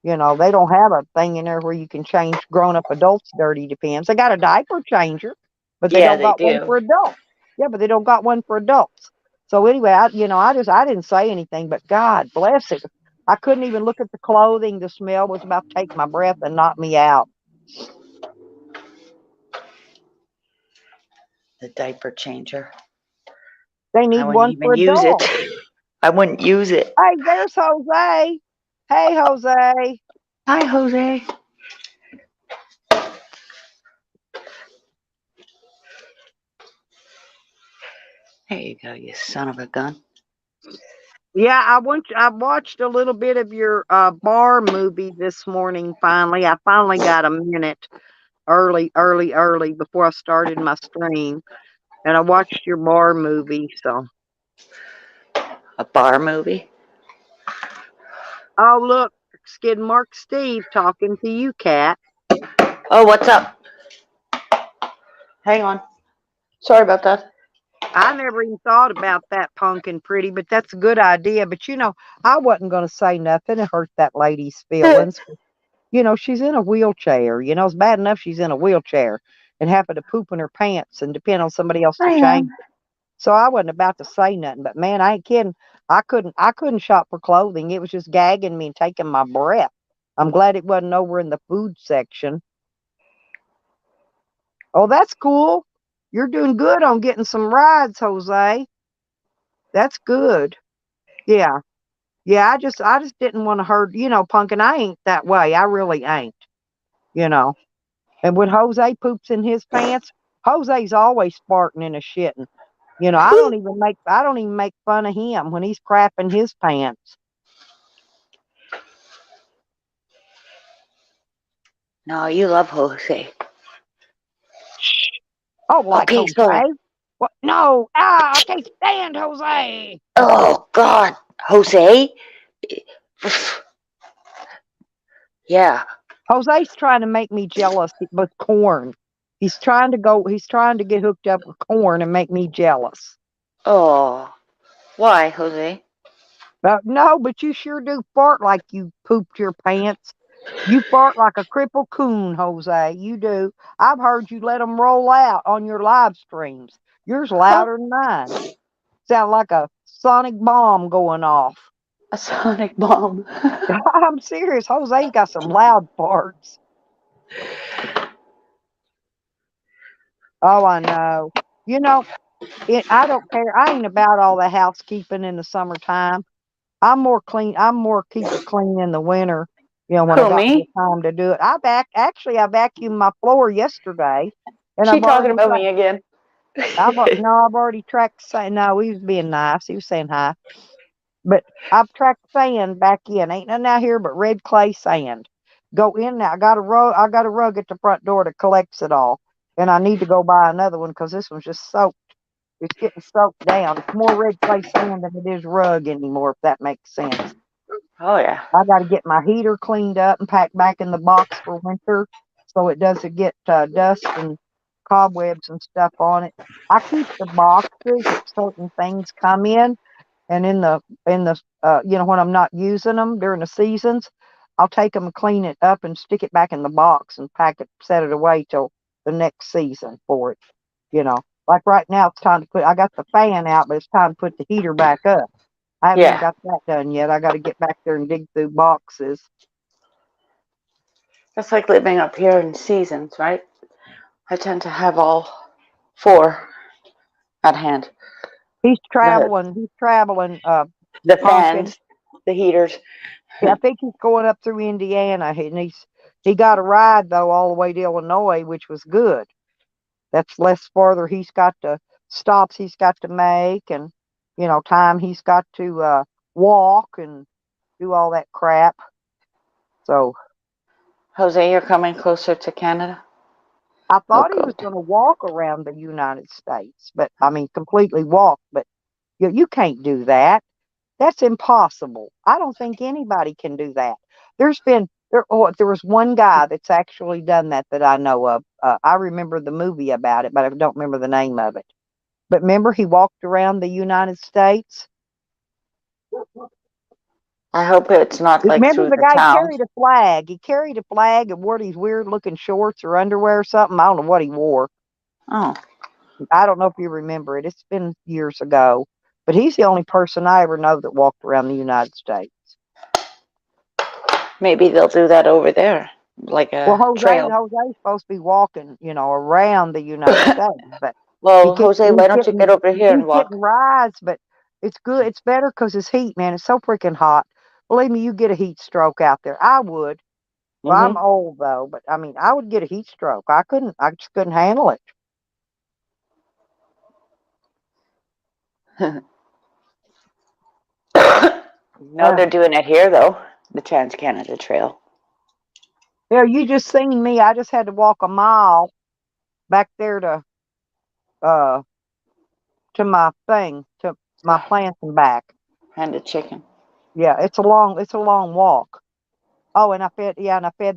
they don't have a thing in there where you can change grown up adults dirty Depends. They got a diaper changer, but they Yeah, don't they got one do. for adults. Yeah, but they don't got one for adults. So anyway, I didn't say anything, but God bless it. I couldn't even look at the clothing. The smell was about to take my breath and knock me out. The diaper changer. They I need wouldn't one for even use it. adults. I wouldn't use it. Hey, there's Jose. Hey, Jose. Hi, Jose. There you go, you son of a gun. Yeah, I watched a little bit of your bar movie this morning finally. I finally got a minute early, early, early before I started my stream. And I watched your bar movie, so A bar movie. oh look, Skid Mark Steve talking to you, Cat. Oh, what's up? Hang on. Sorry about that. I never even thought about that pumpkin pretty, but that's a good idea. But I wasn't gonna say nothing to hurt that lady's feelings. She's in a wheelchair. It's bad enough she's in a wheelchair and having to poop in her pants and depend on somebody else to I change. know. So I wasn't about to say nothing, but man, I ain't kidding. I couldn't shop for clothing. It was just gagging me and taking my breath. I'm glad it wasn't over in the food section. Oh, that's cool. You're doing good on getting some rides, Jose. That's good. Yeah. Yeah, I just didn't want to hurt, Punkin, I ain't that way. I really ain't, you know. And when Jose poops in his pants, Jose's always farting and a shitting. I don't even make fun of him when he's crapping his pants. No, you love Jose. Oh, like Okay, Jose? so. What? No. I can't stand Jose. Oh, God. Jose? Yeah. Jose's trying to make me jealous with corn. He's trying to get hooked up with corn and make me jealous. Oh, why, Jose? No, but you sure do fart like you pooped your pants. You fart like a crippled coon, Jose. You do. I've heard you let them roll out on your live streams. Yours louder than mine. Sound like a sonic bomb going off. A sonic bomb. I'm serious. Jose's got some loud farts. Oh, I know. You know, I don't care. I ain't about all the housekeeping in the summertime. I'm more clean. I'm more keep it clean in the winter. When I Who, got more me? time to do it. I vacuumed my floor yesterday, and She I've talking already about me again. no, I've already tracked. No, he was being nice. He was saying hi, but I've tracked sand back in. Ain't nothing out here but red clay sand. Go in now. I got a rug. I got a rug at the front door that collects it all, and I need to go buy another one because this one's just soaked. It's getting soaked down. It's more red clay sand than it is rug anymore. If that makes sense. Oh, yeah. I got to get my heater cleaned up and packed back in the box for winter so it doesn't get dust and cobwebs and stuff on it. I keep the boxes that certain things come in, and in the when I'm not using them during the seasons, I'll take them and clean it up and stick it back in the box and pack it, set it away till the next season for it. Like right now, it's time to put. I got the fan out, but it's time to put the heater back up. I haven't even Yeah. got that done yet. I got to get back there and dig through boxes. That's like living up here in seasons, right? I tend to have all four at hand. He's The traveling. He's traveling. the Honking. fans, the heaters. Yeah, I think he's going up through Indiana, and he got a ride though all the way to Illinois, which was good. That's less farther. He's got to stops he's got to make, and time he's got to walk and do all that crap. So Jose, you're coming closer to Canada? I Oh, thought he was good. going to walk around the United States, but I mean completely walk. But you can't do that. That's impossible. I don't think anybody can do that. There was one guy that's actually done that I know of. I remember the movie about it, but I don't remember the name of it. But remember, he walked around the United States. I hope it's not like Remember through the the guy towns. carried a flag. He carried a flag and wore these weird looking shorts or underwear or something. I don't know what he wore. Oh, I don't know if you remember it. It's been years ago. But he's the only person I ever know that walked around the United States. maybe they'll do that over there, like Well, a Jose, trail. Jose's supposed to be walking, around the United States, but he Well, keep, Jose, he's why don't you get getting over here he's and getting walk? rides, but it's good. It's better because it's heat, man. It's so freaking hot. Believe me, you get a heat stroke out there. I would. Well, I'm Mm-hmm. old though, but I mean, I would get a heat stroke. I couldn't. I just couldn't handle it. No, they're doing it here though. The Trans Canada Trail. You just seen me. I just had to walk a mile back there uh to my thing to my Ah, plants and back. and a chicken. Yeah, it's a long walk. Oh, and I fed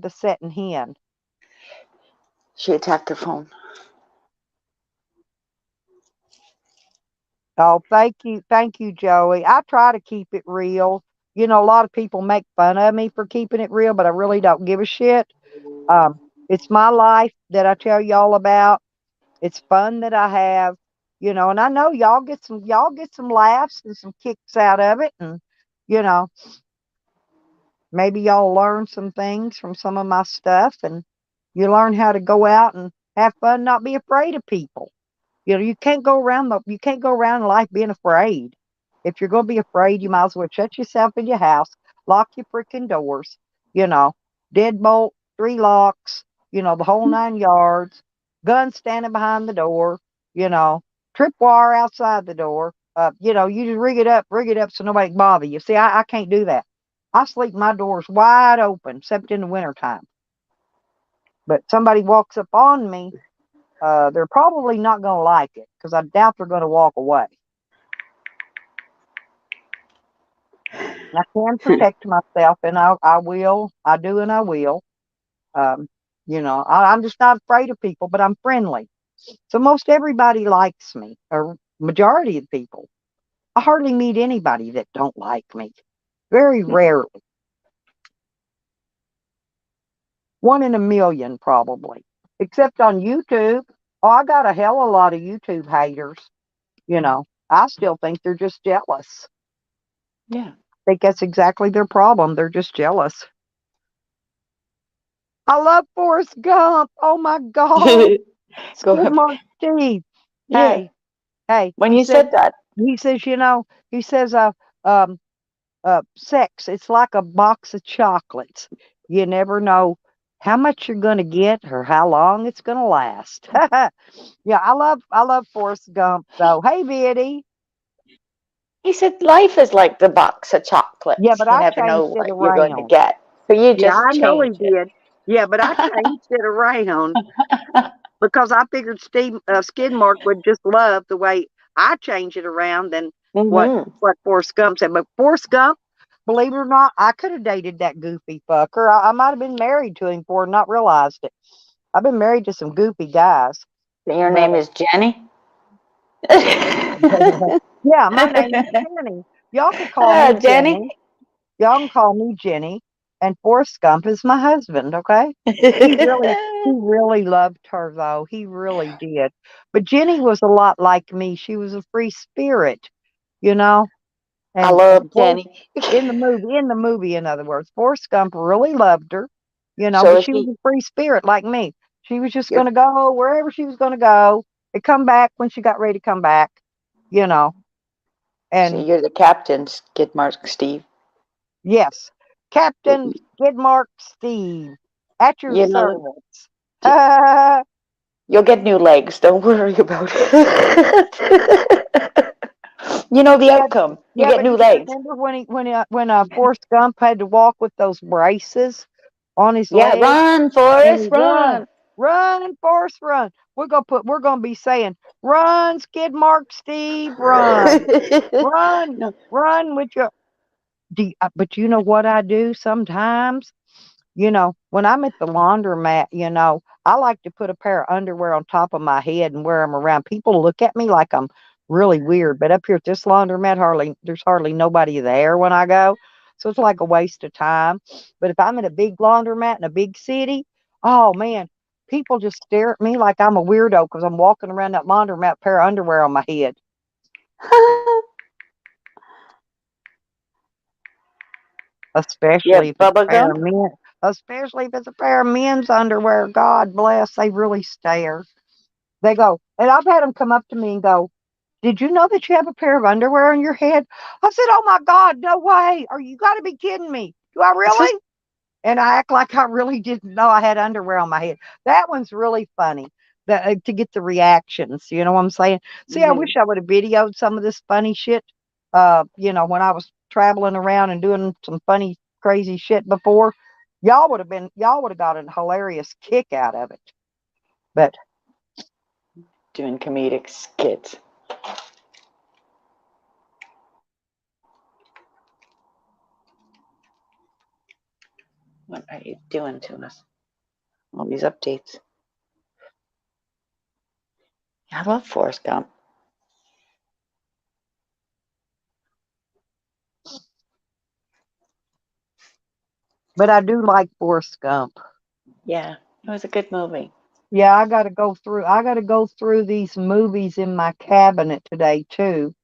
the setting hen. She attacked her phone. Oh, thank you, Joey. I try to keep it real. A lot of people make fun of me for keeping it real, but I really don't give a shit. Um, it's my life that I tell y'all about. It's fun that I have, and I know y'all get some laughs and some kicks out of it, and you know, maybe y'all learn some things from some of my stuff, and you learn how to go out and have fun, not be afraid of people. You can't go around life being afraid. If you're gonna be afraid, you might as well shut yourself in your house, lock your freaking doors, you know, deadbolt, three locks, the whole 9 yards, gun standing behind the door, you know, tripwire outside the door. You just rig it up so nobody can bother you. See, I can't do that. I sleep my doors wide open, except in the wintertime. But somebody walks up on me, they're probably not going to like it because I doubt they're going to walk away. I can protect myself, and I will. I do, and I will. Um, I'm just not afraid of people, but I'm friendly. So most everybody likes me, or majority of people. I hardly meet anybody that don't like me. Very rarely. One in a million, probably. Except on YouTube. Oh, I got a hell of a lot of YouTube haters. I still think they're just jealous. Yeah. I think that's exactly their problem. They're just jealous. I love Forrest Gump. Oh my God. Go Skid ahead. Mark Steve. Yeah. Hey, hey. When He you said, said that, he says, he says, um, sex, it's like a box of chocolates. You never know how much you're going to get or how long it's going to last. Yeah, I love Forrest Gump though. Hey, Biddy. he said life is like the box of Yeah, chocolates. but You I never know changed it what you're going to around. get. So you Yeah, just I know he change it. did. Yeah, but I changed it around because I figured Skidmark would just love the way I change it around than what Hmm. what Forrest Gump said. But Forrest Gump, believe it or not, I could have dated that goofy fucker. I might have been married to him for and not realized it. I've been married to some goofy guys, Your but name is Jenny? yeah, my name is Jenny. Y'all could call Ah, me Jenny? Jenny. Y'all can call me Jenny, and Forrest Gump is my husband. Okay. He really he really loved her though. He really did. But Jenny was a lot like me. She was a free spirit, you know. I And love Forrest Jenny. in the movie, in other words, Forrest Gump really loved her, So but is she was he a free spirit like me. She was just your gonna go wherever she was gonna go and come back when she got ready to come back, you know. so And you're the captain, Skid Mark Steve. yes, Captain Skidmark Steve, at your You know, service. j- you'll get new legs. Don't worry about it. You know the Yeah, outcome. You yeah, get but new do you legs. remember when Forrest Gump had to walk with those braces on his Yeah, leg, run, and Forrest, he run, run. run, Forrest, run. We're gonna be saying, run, Skid Mark, Steve, run, run, No, run with your. But you know what I do sometimes? When I'm at the laundromat, I like to put a pair of underwear on top of my head and wear them around. People look at me like I'm really weird, but up here at this laundromat, there's hardly nobody there when I go. So it's like a waste of time. But if I'm in a big laundromat in a big city, oh man, people just stare at me like I'm a weirdo because I'm walking around that laundromat, pair of underwear on my head, you especially have if it's bubble a pair gum? of men, especially if it's a pair of men's underwear. God bless, they really stare. They go, and I've had them come up to me and go, "Did you know that you have a pair of underwear on your head?" I said, "Oh my God, no way. Are you got to be kidding me? Do I really?" And I act like I really didn't know I had underwear on my head. That one's really funny to get the reactions. You know what I'm saying? See, I Mhm. wish I would have videoed some of this funny shit, when I was traveling around and doing some funny, crazy shit before. Y'all would have got a hilarious kick out of it. But Doing comedic skits. What are you doing to us? All these updates. I love Forrest Gump. I do like Forrest Gump. Yeah, it was a good movie. Yeah, I gotta go through these movies in my cabinet today too,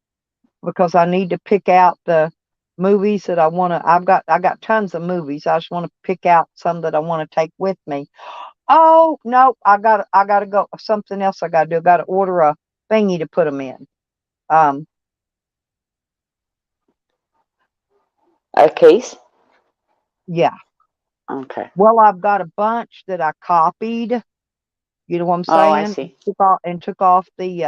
because I need to pick out the movies that I got tons of movies. I just want to pick out some that I want to take with me. Oh no, I gotta go something else I gotta do. I gotta order a thingy to put them in. Um A case? yeah. Okay. Well, I've got a bunch that I copied. You know what I'm Oh, I saying? see. Took off the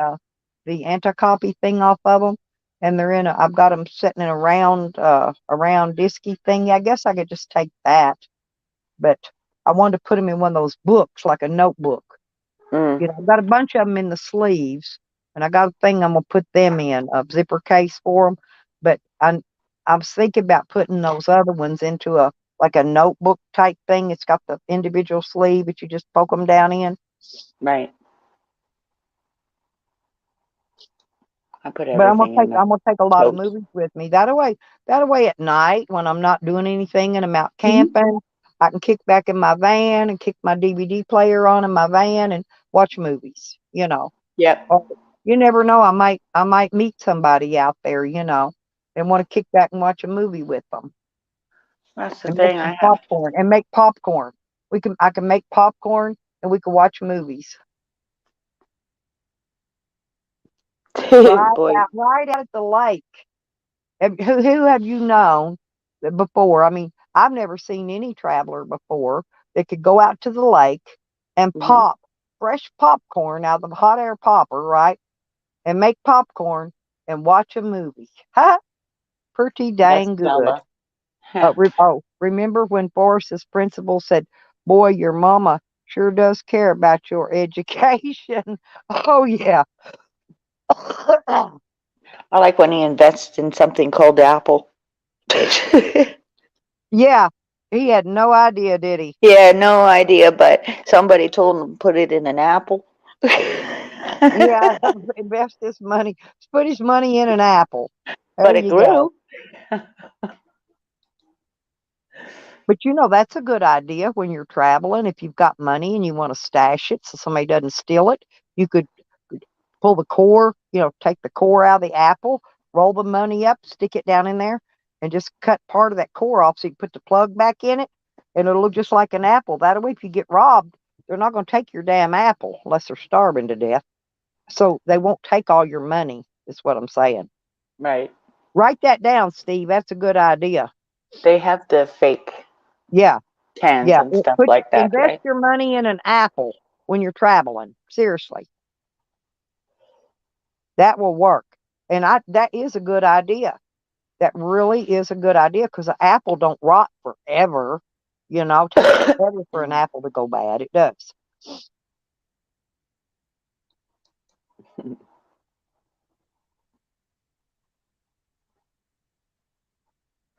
anti-copy thing off of them, and I've got them sitting in a round disky thing. Yeah, I guess I could just take that, but I wanted to put them in one of those books, like a notebook. Mm. I've got a bunch of them in the sleeves, and I got a thing I'm gonna put them in a zipper case for them. But I was thinking about putting those other ones into a like a notebook type thing. It's got the individual sleeve that you just poke them down in. Right. I put But everything in the I'm gonna take a lot of totes. movies with me. That way at night when I'm not doing anything and I'm out Hmm. camping, I can kick back in my van and kick my DVD player on in my van and watch movies. Yep. Or you never know, I might meet somebody out there, and want to kick back and watch a movie with them That's the and make thing some I have. popcorn and make popcorn. I can make popcorn and we can watch movies. Boy. Right out at the lake. Who have you known before? I mean, I've never seen any traveler before that could go out to the lake and Hmm. pop fresh popcorn out of the hot air popper, right? And make popcorn and watch a movie. Ha! Pretty That's dang good. Zelda. Huh. Remember when Forrest's principal said, "Boy, your mama sure does care about your education." Oh yeah. I like when he invests in something called Apple. Yeah. He had no idea, did he? Yeah, no idea, but somebody told him to put it in an apple. Yeah, invest his money, put his money in an apple. There But it you go. grew. But that's a good idea when you're traveling. If you've got money and you want to stash it so somebody doesn't steal it, you could pull the core, take the core out of the apple, roll the money up, stick it down in there, and just cut part of that core off so you can put the plug back in it, and it'll look just like an apple. That way, if you get robbed, they're not going to take your damn apple unless they're starving to death. So they won't take all your money, is what I'm saying. Right. Write that down, Steve. That's a good idea. They have the fake Yeah, cans yeah. and stuff Put like that, invest right? your money in an apple when you're traveling. Seriously, that will work. And that is a good idea. That really is a good idea because an apple don't rot forever. It takes forever for an apple to go bad. It does.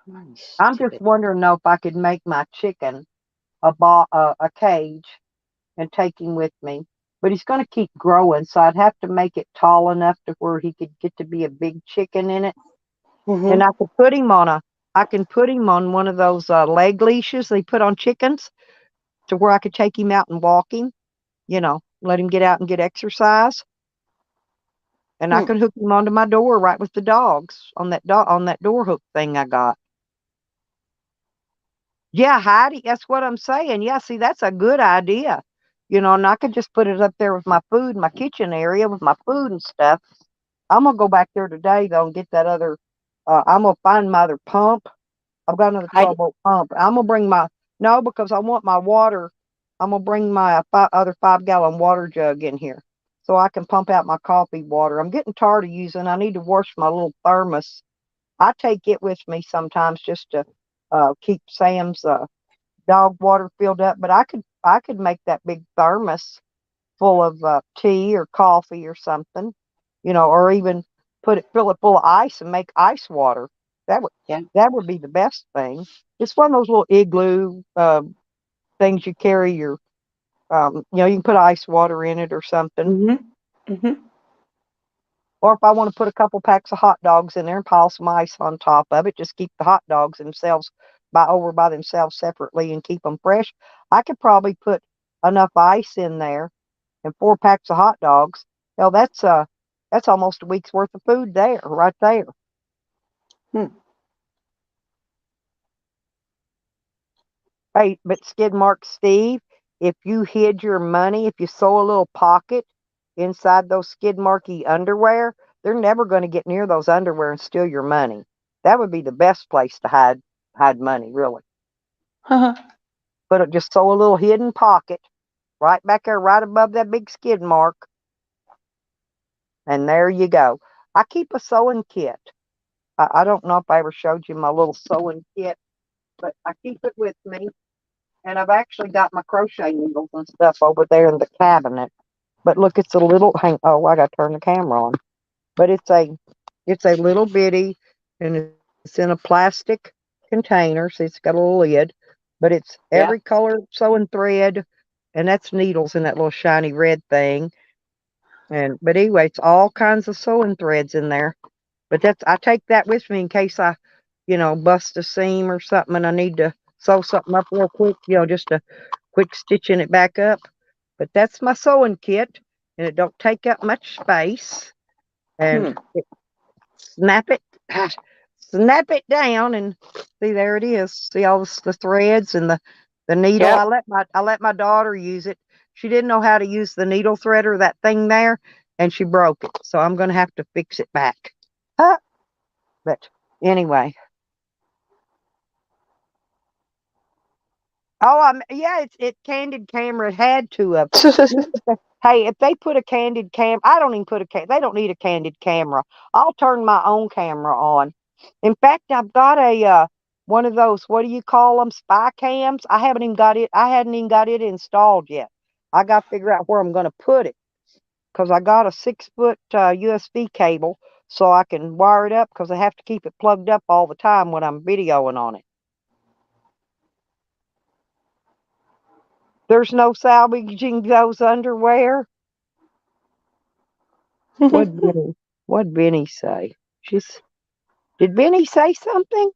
Come on, you I'm just stupid. wondering though if I could make my chicken a cage and take him with me. But he's going to keep growing, so I'd have to make it tall enough to where he could get to be a big chicken in it. And Hmm. I can put him on one of those leg leashes they put on chickens to where I could take him out and walk him. Let him get out and get exercise. And I Hmm. could hook him onto my door right with the dogs on that door hook thing I got. Yeah, Heidi, that's what I'm saying. Yeah, see, that's a good idea. And I could just put it up there with my food, my kitchen area with my food and stuff. I'm gonna go back there today though and get that other. I'm gonna find my other pump. I've got another I 12-volt pump. I'm gonna bring my no because I want my water. I'm gonna bring my other 5-gallon water jug in here so I can pump out my coffee water. I'm getting tired of using. I need to wash my little thermos. I take it with me sometimes just to keep Sam's dog water filled up. But I could make that big thermos full of tea or coffee or something, or even fill it full of ice and make ice water. That would yeah. that would be the best thing. It's one of those little igloo things you carry your, you can put ice water in it or something. Hmm. Hmm. Or if I want to put a couple packs of hot dogs in there and pile some ice on top of it, just keep the hot dogs themselves by themselves separately and keep them fresh. I could probably put enough ice in there and 4 packs of hot dogs. Hell, that's almost a week's worth of food there, right there. Hmm. Hey, but Skid Mark Steve, if you hid your money, if you sew a little pocket inside those Skid Marky underwear, they're never going to get near those underwear and steal your money. That would be the best place to hide money, really. But just sew a little hidden pocket right back there, right above that big skid mark, and there you go. I keep a sewing kit. I don't know if I ever showed you my little sewing kit, but I keep it with me. And I've actually got my crochet needles and stuff over there in the cabinet. But look, it's a little I gotta turn the camera on. But it's a little bitty and it's in a plastic container, so it's got a little lid. but it's Yeah. every color sewing thread, and that's needles in that little shiny red thing. And but anyway, it's all kinds of sewing threads in there. But that's I take that with me in case I, bust a seam or something and I need to sew something up real quick, just a quick stitching it back up. But that's my sewing kit, and it don't take up much space. And Hmm. snap it, snap it down, and see there it is. See all the threads and the needle. Yep. I let my daughter use it. She didn't know how to use the needle threader, that thing there, and she broke it. So I'm gonna have to fix it back. Huh? But anyway, oh, yeah, it candid camera. It had to have. Hey, if they put a candid cam, I don't even put they don't need a candid camera. I'll turn my own camera on. In fact, I've got a one of those, what do you call them, spy cams? I hadn't even got it installed yet. I got to figure out where I'm going to put it because I got a 6 foot USB cable so I can wire it up because I have to keep it plugged up all the time when I'm videoing on it. There's no salvaging those underwear. What Benny? What Benny say? She's Did Benny say something?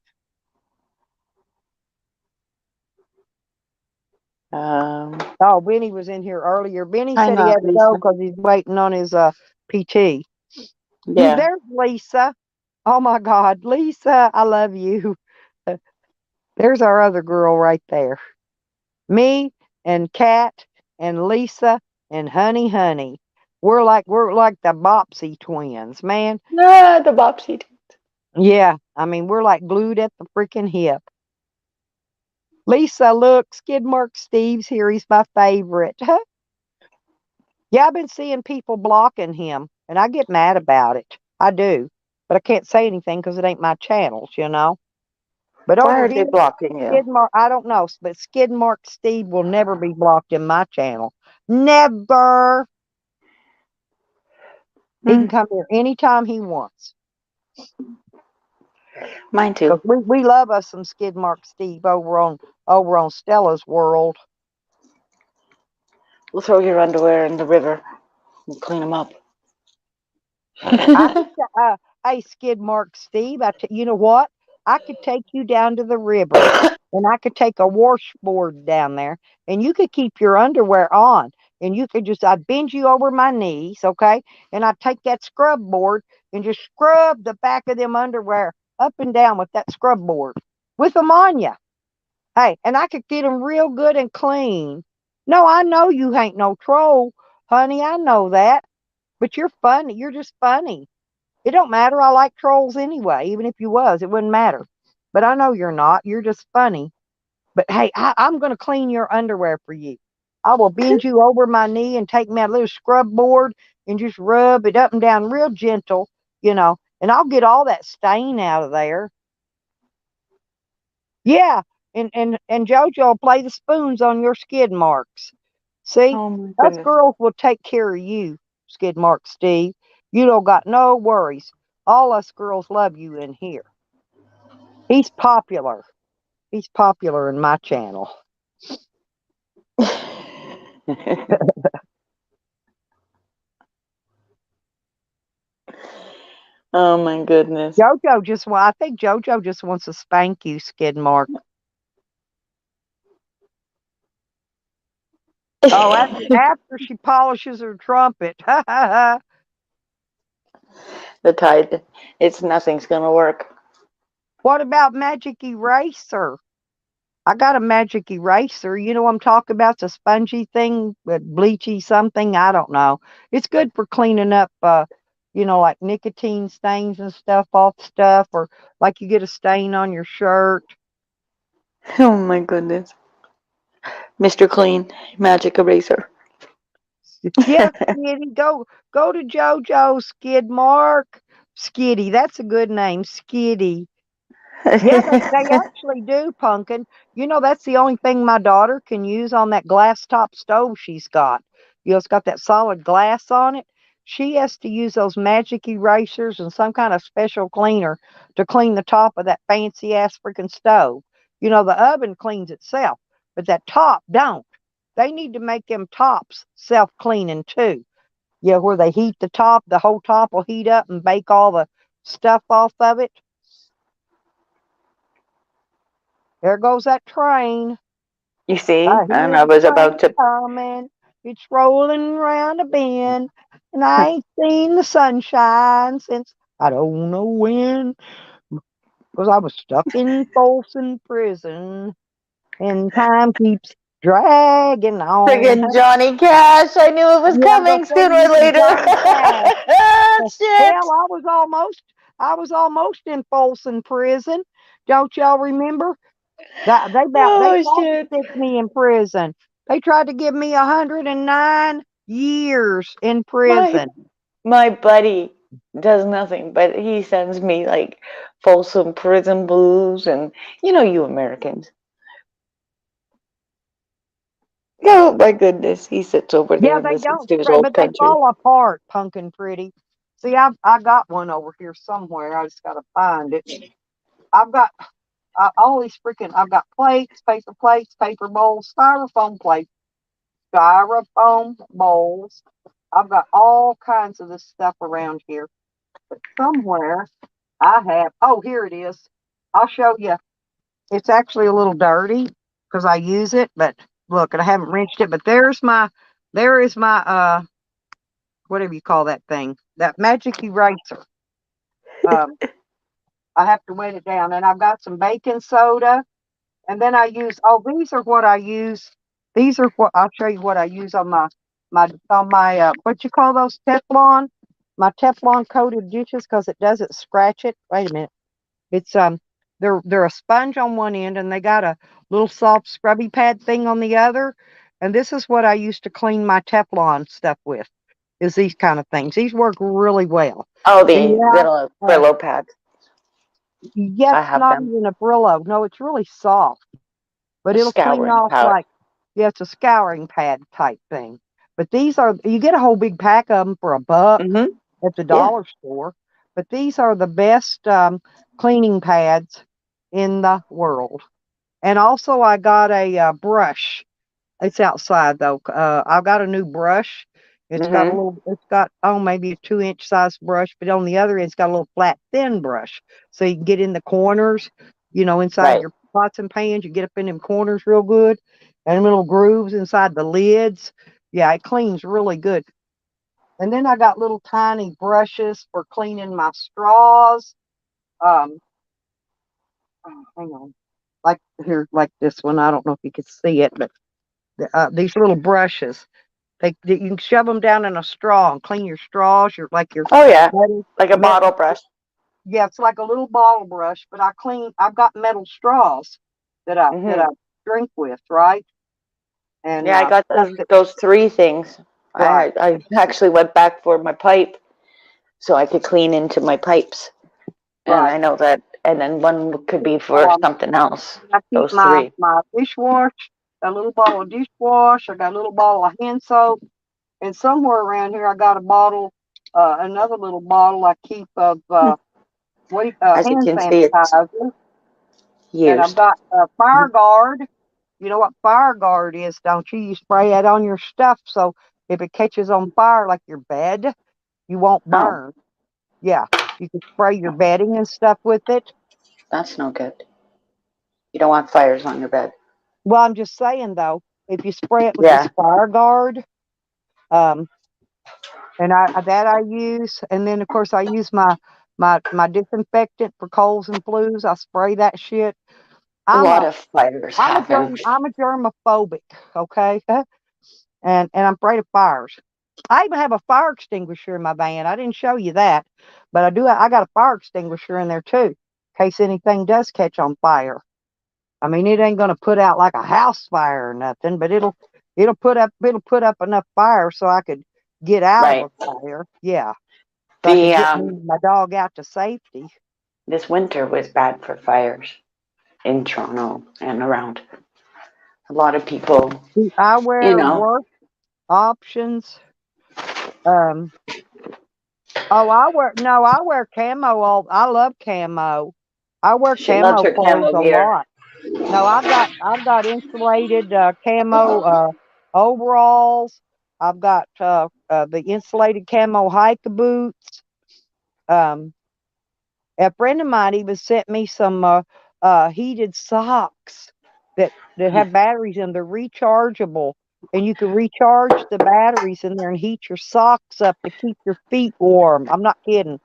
um, Oh, Benny was in here earlier. Benny Hi, said he not had to go Lisa. because he's waiting on his PT. Yeah. There's Lisa. Oh my God, Lisa, I love you. There's our other girl right there. Me and Kat and Lisa and Honey. We're like the Bopsy twins, man. Ah, the Bob seat. Yeah, I mean we're like glued at the freaking hip. Lisa, look, skid mark Steve's here. He's my favorite. Yeah, I've been seeing people blocking him, and I get mad about it. I do, but I can't say anything because it ain't my channels. But Why over are here, they blocking you? Skidmark, I don't know, but Skidmark Steve will never be blocked in my channel. Never. He Hmm. can come here anytime he wants. Mine too. Because we love us some Skidmark Steve over on Stella's World. We'll throw your underwear in the river and clean them up. I could, hey, Skidmark Steve, you know what? I could take you down to the river and I could take a washboard down there and you could keep your underwear on and I'd bend you over my knees, okay? And I'd take that scrub board and just scrub the back of them underwear up and down with that scrub board with them on you. Hey, and I could get them real good and clean. No, I know you ain't no troll, honey. I know that. But you're funny. You're just funny. It don't matter. I like trolls anyway. Even if you was, it wouldn't matter. But I know you're not. You're just funny. But hey, I'm going to clean your underwear for you. I will bend you over my knee and take my little scrub board and just rub it up and down real gentle, and I'll get all that stain out of there. Yeah, and JoJo will play the spoons on your skid marks. See, Oh my us goodness. girls will take care of you, skid mark Steve. You don't got no worries. All us girls love you in here. He's popular. He's popular in my channel. Oh my goodness. I think JoJo just wants to spank you, skid mark. Oh, after she polishes her trumpet. The tide. It's nothing's gonna work. What about magic eraser? I got a magic eraser. You know what I'm talking about? The spongy thing, with bleachy something. I don't know. It's good for cleaning up, like nicotine stains and stuff off stuff, or like you get a stain on your shirt. Oh my goodness. Mr. Clean Magic Eraser. Yes, Skiddy, go to JoJo Skid Mark. Skiddy, that's a good name, Skiddy. Yeah, they actually do, Pumpkin. That's the only thing my daughter can use on that glass top stove she's got. It's got that solid glass on it. She has to use those magic erasers and some kind of special cleaner to clean the top of that fancy ass freaking stove. The oven cleans itself, but that top don't. They need to make them tops self-cleaning too. Yeah, where they heat the top, the whole top will heat up and bake all the stuff off of it. There goes that train. You see? I And hear I the was about train to. coming. It's rolling around a bend, and I ain't seen the sunshine since I don't know when, 'cause I was stuck in Folsom Prison, and time keeps dragging on. Friggin' Johnny Cash. I knew it was Yeah, coming before sooner you or knew later. Johnny Cash. Shit. Hell, I was almost in Folsom Prison. Don't y'all remember? They Oh, tried to shit. stick me in prison. They tried to give me 109 years in My prison. my buddy does nothing, but he sends me like Folsom Prison Blues, and you Americans. Oh my goodness, he sits over there Yeah, and they listens don't to his stray, old but they country. fall apart, pumpkin pretty. See, I got one over here somewhere. I just gotta find it. I've got all these freaking. I've got plates, paper bowls, styrofoam bowls. I've got all kinds of this stuff around here. But somewhere I have. Oh, here it is. I'll show you. It's actually a little dirty because I use it, but look, and I haven't rinsed it. But there is my whatever you call that thing, that magic eraser. Um, I have to wet it down, and I've got some baking soda, and then I use. Oh, these are what I use. These are what I'll show you what I use on my what you call those Teflon, my Teflon coated dishes because it doesn't scratch it. Wait a minute. It's they're a sponge on one end and they got a little soft scrubby pad thing on the other. And this is what I used to clean my Teflon stuff with. Is these kind of things. These work really well. Oh, And the yeah, little uh, Brillo pads. yeah, I it's have not them. even a Brillo. No, it's really soft, but A it'll clean scouring off pad. like, yeah, it's a scouring pad type thing. But these are, you get a whole big pack of them for $1 Mm-hmm. at the Yeah. dollar store. But these are the best cleaning pads in the world. And also, I got a brush. It's outside though. I've got a new brush. Mm-hmm. It's got, oh, maybe a 2 inch size brush, but on the other end, it's got a little flat, thin brush. So you can get in the corners, inside Right. your pots and pans. You get up in them corners real good and little grooves inside the lids. Yeah, it cleans really good. And then I got little tiny brushes for cleaning my straws. Um, oh, hang on. Like here, like this one. I don't know if you can see it, but these little brushes. You can shove them down in a straw and clean your straws. Your Oh yeah. metal, Like a metal. bottle brush. Yeah, it's like a little bottle brush, but I've got metal straws that I Mm-hmm. drink with, right? And Yeah, I got stuff those three things. right, I actually went back for my pipe so I could clean into my pipes. And right. I know that, and then one could be for Um, something else. I keep Those my three. my dishwash, a little bottle of dishwash. I got a little bottle of hand soap, and somewhere around here I got a bottle, another little bottle I keep of Hmm. As you hand can see, it's sanitizer, and I've used. got a fire guard. You know what fire guard is, don't you? You spray that on your stuff so if it catches on fire, like your bed, you won't Oh, burn. Yeah, you can spray your bedding and stuff with it. that's no good. You don't want fires on your bed. Well, I'm just saying though, if you spray it with this Yeah. fire guard, um, and I use, and then of course I use my disinfectant for colds and flus. I spray that shit. A I'm lot a of fires I'm a happen. germ I'm a germophobic, okay, and I'm afraid of fires. I even have a fire extinguisher in my van. I didn't show you that, but I do. I got a fire extinguisher in there too, in case anything does catch on fire. I mean, it ain't gonna put out like a house fire or nothing, but it'll put up enough fire so I could get out of Right. a fire. Yeah, so I The could get me and my dog out to safety. This winter was bad for fires in Toronto and around. A lot of people, I you wear know, work options. Um. Oh, I wear camo. I love camo. I wear she loves camo her clothes camo a gear. lot. No, I've got insulated camo overalls. I've got the insulated camo hike boots. Um, a friend of mine even sent me some heated socks that have batteries in. They're rechargeable, and you can recharge the batteries in there and heat your socks up to keep your feet warm. I'm not kidding.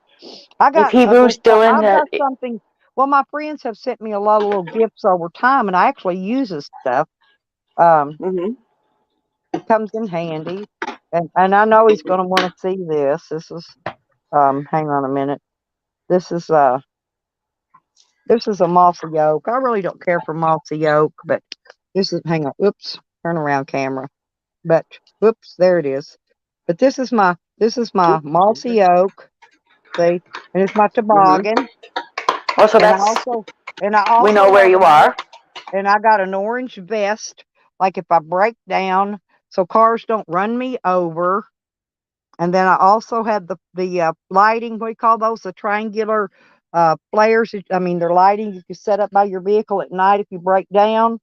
I Is got Hebrew still in I've the? got something. Well, my friends have sent me a lot of little gifts over time, and I actually use this stuff. Hmm. It comes in handy, and I know he's going to want to see this. This is hang on a minute. This is uh this is a mossy oak. I really don't care for mossy oak, but this is hang on. Oops, turn around camera. But whoops, there it is. But this is my mossy oak. See, and it's my Hmm. toboggan, Also, and I that's also and I we also know where have you an or are. and I got an orange vest. Like if I break down, so cars don't run me over. And then I also have the lighting. What do you call those? The triangular flares. I mean, they're lighting you can set up by your vehicle at night if you break down.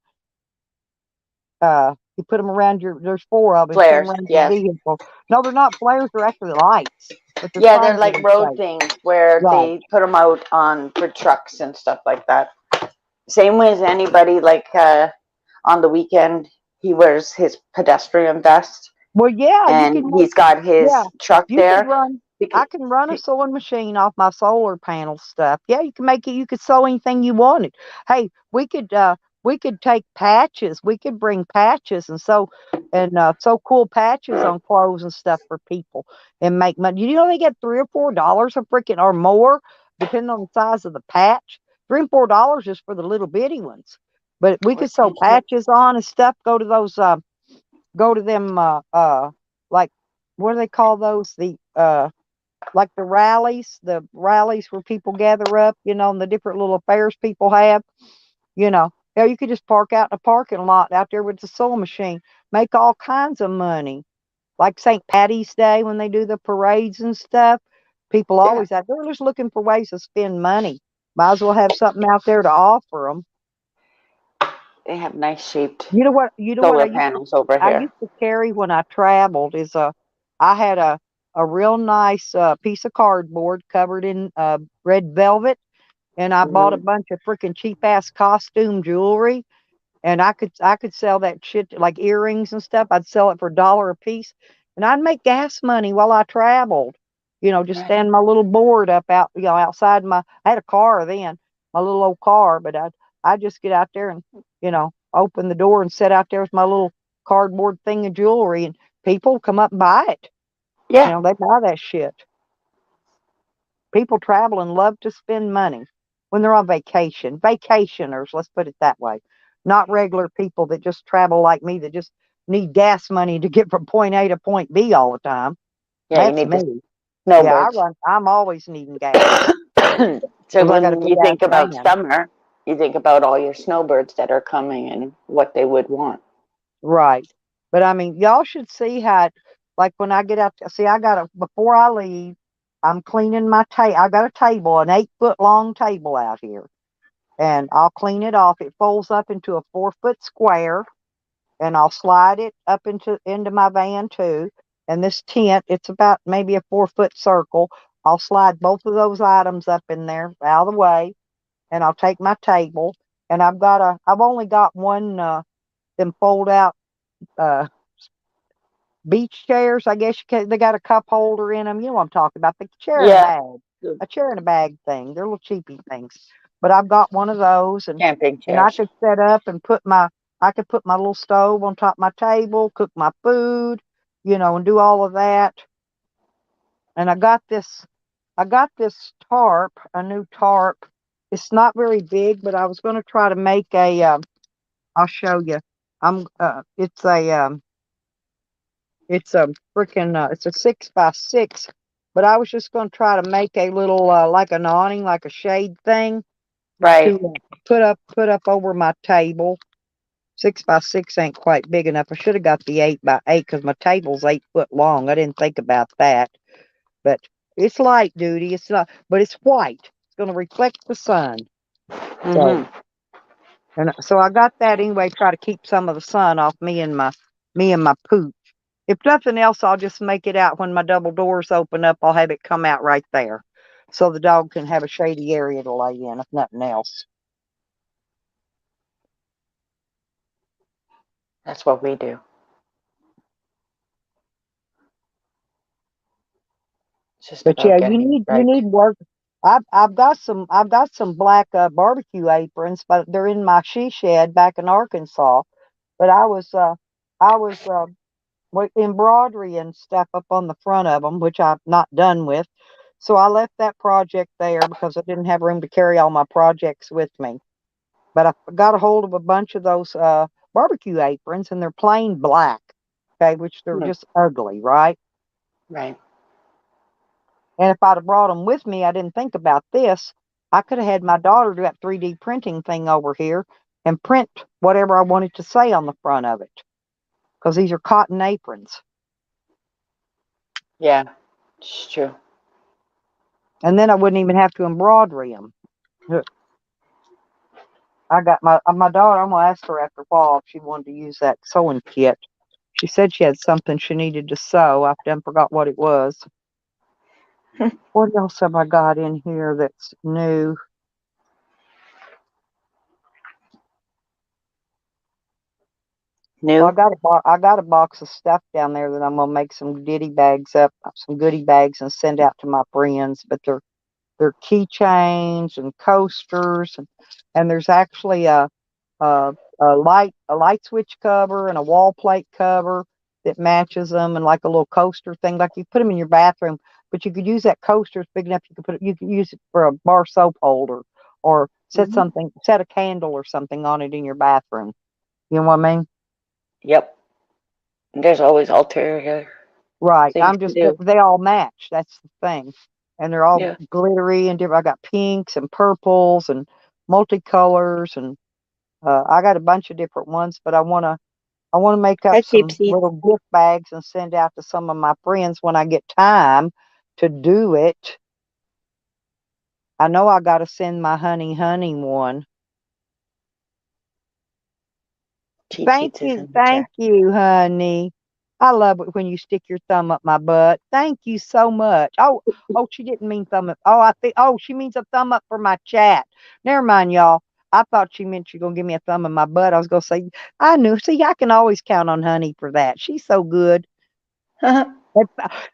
You put them around your. There's four of them. Put them Flares, around your yes. vehicle. No, they're not flares. They're actually lights, but they're Yeah, they're like triangular road shape. things where Right. they put them out on for trucks and stuff like that. Same as anybody like on the weekend, he wears his pedestrian vest Well, yeah, you and can make. he's got Yeah, his truck you could there. run. Because, I can run a sewing machine off my solar panel stuff. Yeah, you can make it. You could sew anything you wanted. Hey, we could take patches. We could bring patches and sew cool patches on clothes and stuff for people and make money. You know they get $3 or $4 a freaking or more, depending on the size of the patch. $3 and $4 is for the little bitty ones. But we could sew patches on and stuff. Go to them like what do they call those? Like the rallies where people gather up, and the different little affairs people have, you know. Yeah, you could just park out in a parking lot out there with the sewing machine, make all kinds of money. Like St. Patty's Day when they do the parades and stuff, people yeah, always out they're just looking for ways to spend money. Might as well have something out there to offer them. they have nice shaped You know what solar panels over I here. used to carry when I traveled is I had a real nice piece of cardboard covered in red velvet, and I bought a Hmm. bunch of freaking cheap ass costume jewelry, and I could sell that shit like earrings and stuff. I'd sell it for $1 a piece, and I'd make gas money while I traveled. Just Right. stand my little board up out outside my. I had a car then, my little old car, but I'd just get out there and open the door and sit out there with my little cardboard thing of jewelry, and people come up and buy it. Yeah, They buy that shit. People travel and love to spend money when they're on vacation. Vacationers, let's put it that way. Not regular people that just travel like me that just need gas money to get from point A to point B all the time. yeah. You That's need the me. Yeah, snowbirds. I'm always needing gas So because I got a when big you ass think about van. summer, you think about all your snowbirds that are coming and what they would want. Right. But I mean, y'all should see how, like when I get out, see, before I leave, I'm cleaning my table. I got a table, an 8 foot long table out here, and I'll clean it off. It folds up into a 4 foot square, and I'll slide it up into my van too. And this tent, it's about maybe a 4 foot circle. I'll slide both of those items up in there out of the way, and I'll take my table. And I've only got one them fold out uh beach chairs. I guess they got a cup holder in them. You know what I'm talking about? The chair in a Yeah, bag, the a chair in a bag thing. They're little cheapy things, but I've got one of those, and camping I chairs. could set up and I could put my little stove on top of my table, cook my food, and do all of that. And I got this tarp, a new tarp. It's not very big, but I was going to try to make a. I'll show you. It's a freaking it's a 6 by 6, but I was just going to try to make a little like an awning, like a shade thing to Right. put up over my table. 6 by 6 ain't quite big enough. I should have got the 8 by 8 because my table's 8 foot long. I didn't think about that, but it's light duty. It's not, but it's white. It's going to reflect the sun. So Hmm. And so I got that anyway, try to keep some of the sun off me and my pooch. If nothing else, I'll just make it out when my double doors open up. I'll have it come out right there, so the dog can have a shady area to lay in. If nothing else, That's what we do. It's just but about yeah, getting it you right. need work. I've got some black barbecue aprons, but they're in my she shed back in Arkansas. But I was with embroidery and stuff up on the front of them, which I've not done with. So I left that project there because I didn't have room to carry all my projects with me. But I got a hold of a bunch of those barbecue aprons, and they're plain black, okay, which they're Hmm. just ugly, right? Right. And if I'd have brought them with me, I didn't think about this. I could have had my daughter do that 3D printing thing over here and print whatever I wanted to say on the front of it because these are cotton aprons. Yeah. It's true. And then I wouldn't even have to embroidery them. I got my daughter. I'm gonna ask her after a while if she wanted to use that sewing kit. She said she had something she needed to sew. I done forgot what it was. What else have I got in here that's new? Well, New. I got a box of stuff down there that I'm gonna make some ditty bags up, some goodie bags, and send out to my friends. But they're keychains and coasters, and there's actually a a light switch cover and a wall plate cover that matches them, and like a little coaster thing, like you put them in your bathroom. But you could use that coaster; it's big enough. You could use it for a bar soap holder, or Hmm. set a candle or something on it in your bathroom. You know what I mean? Yep. There's always ulterior Right. things to do. They all match. That's the thing. And they're all Yeah. glittery and different. I got pinks and purples and multicolors, and I got a bunch of different ones, but I want to make up Hi, some Peepsy. little gift bags and send out to some of my friends when I get time to do it. I know I got to send my honey one. Cheap Seats is in the chat. Thank you, honey. I love it when you stick your thumb up my butt. Thank you so much. Oh, she didn't mean thumb up. Oh, she means a thumb up for my chat. Never mind, y'all. I thought she meant you're gonna give me a thumb in my butt. I was gonna say, I knew. See, I can always count on honey for that. She's so good.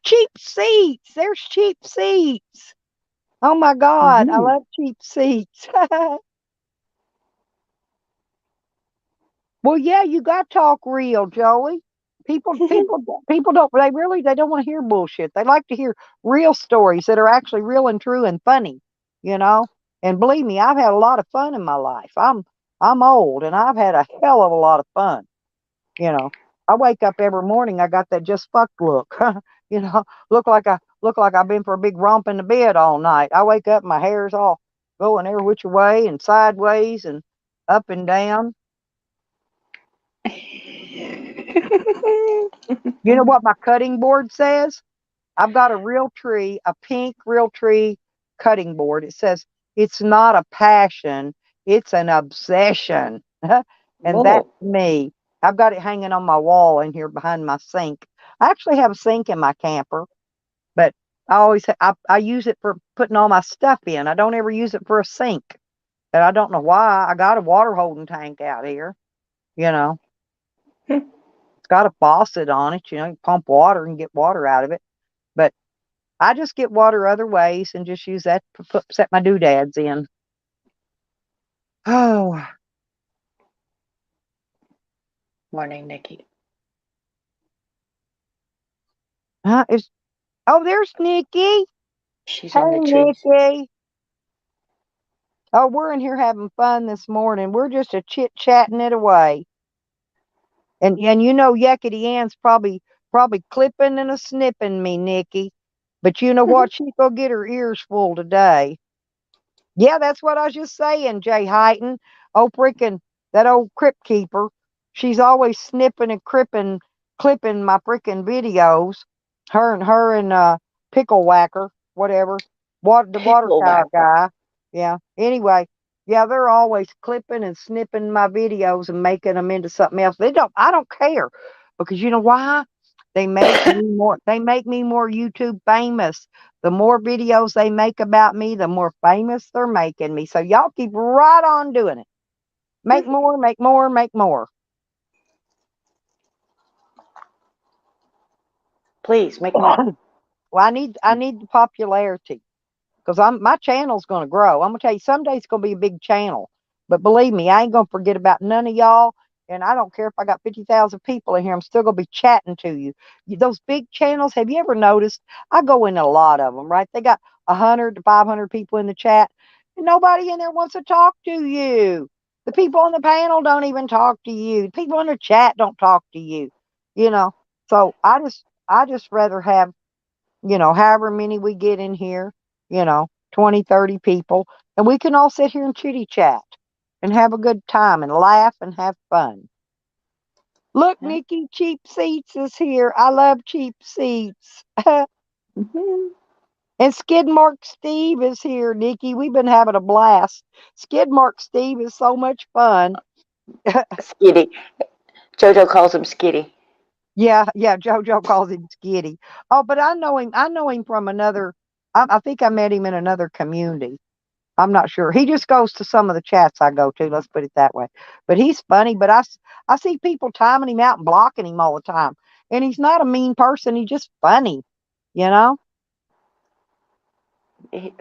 Cheap seats. There's cheap seats. Oh my God, I Hmm. love cheap seats. Well, yeah, you got to talk real, Joey. People don't. They don't want to hear bullshit. They like to hear real stories that are actually real and true and funny. You know. And believe me, I've had a lot of fun in my life. I'm old, and I've had a hell of a lot of fun. You know. I wake up every morning. I got that just fucked look. You know, look like I've been for a big romp in the bed all night. I wake up, my hair's all going every which way and sideways and up and down. You know what my cutting board says? I've got a real tree, a pink real tree cutting board. It says, it's not a passion, it's an obsession. And that's Whoa. me. I've got it hanging on my wall in here behind my sink. I actually have a sink in my camper, but I use it for putting all my stuff in. I don't ever use it for a sink. And I don't know why. I got a water holding tank out here, you know. It's got a faucet on it, you know, you pump water and get water out of it. But I just get water other ways and just use that to set my doodads in. Oh, Morning, Nikki. is there's Nikki. She's Hey, on the trees. Nikki. Oh, we're in here having fun this morning. We're just a chit chatting it away. And you know Yakety Ann's probably clipping and a snipping me, Nikki. But you know what? She's gonna get her ears full today. Yeah, that's what I was just saying, Jay Heighton. Oh, freaking that old crypt keeper. She's always snipping and clipping my freaking videos. Her and Pickle Whacker, whatever. The water Pickle tower whacker. guy. Yeah. Anyway, Yeah, they're always clipping and snipping my videos and making them into something else. I don't care because you know why? They make me more YouTube famous. The more videos they make about me, the more famous they're making me. So y'all keep right on doing it. Make more, make more, make more. Please make more. Well, I need the popularity. Because my channel's going to grow. I'm going to tell you, someday it's going to be a big channel. But believe me, I ain't going to forget about none of y'all. And I don't care if I got 50,000 people in here, I'm still going to be chatting to you. Those big channels, have you ever noticed? I go in a lot of them, right? They got 100 to 500 people in the chat. And nobody in there wants to talk to you. The people on the panel don't even talk to you. The people in the chat don't talk to you. You know, so I just rather have however many we get in here, 20, 30 people, and we can all sit here and chitty chat and have a good time and laugh and have fun. Look, Yeah. Nikki, Cheap Seats is here. I love Cheap Seats. And Hmm. Skidmark Steve is here, Nikki. We've been having a blast. Skidmark Steve is so much fun. Skitty. Jojo calls him Skitty. Yeah, yeah, JoJo calls him Skiddy. Oh, but I know him. I know him from another. I think I met him in another community. I'm not sure. He just goes to some of the chats I go to. Let's put it that way. But he's funny. But I see people timing him out and blocking him all the time. And he's not a mean person. He's just funny. You know,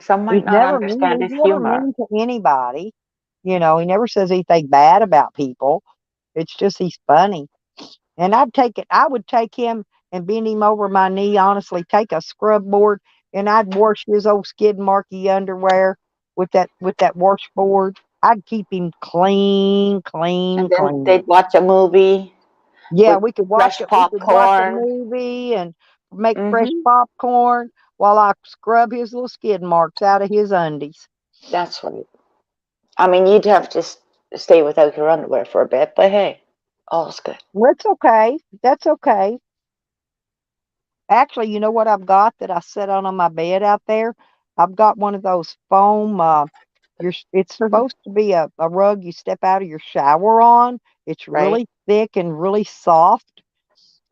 Some might he's not never mean. understand He's his never humor. mean to anybody. He never says anything bad about people. It's just he's funny. And I would take him and bend him over my knee, honestly, take a scrub board and I'd wash his old skid marky underwear with that washboard. I'd keep him clean, And clean, then clean. they'd watch a movie Yeah, with we could watch fresh it. We could watch a popcorn. movie and make fresh Hmm. popcorn while I scrub his little skid marks out of his undies. That's right. I mean, you'd have to stay without your underwear for a bit, but hey, all's good. That's okay. That's okay. Actually, you know what I've got that I sit on my bed out there? I've got one of those foam. It's supposed to be a rug you step out of your shower on. It's Right? really thick and really soft,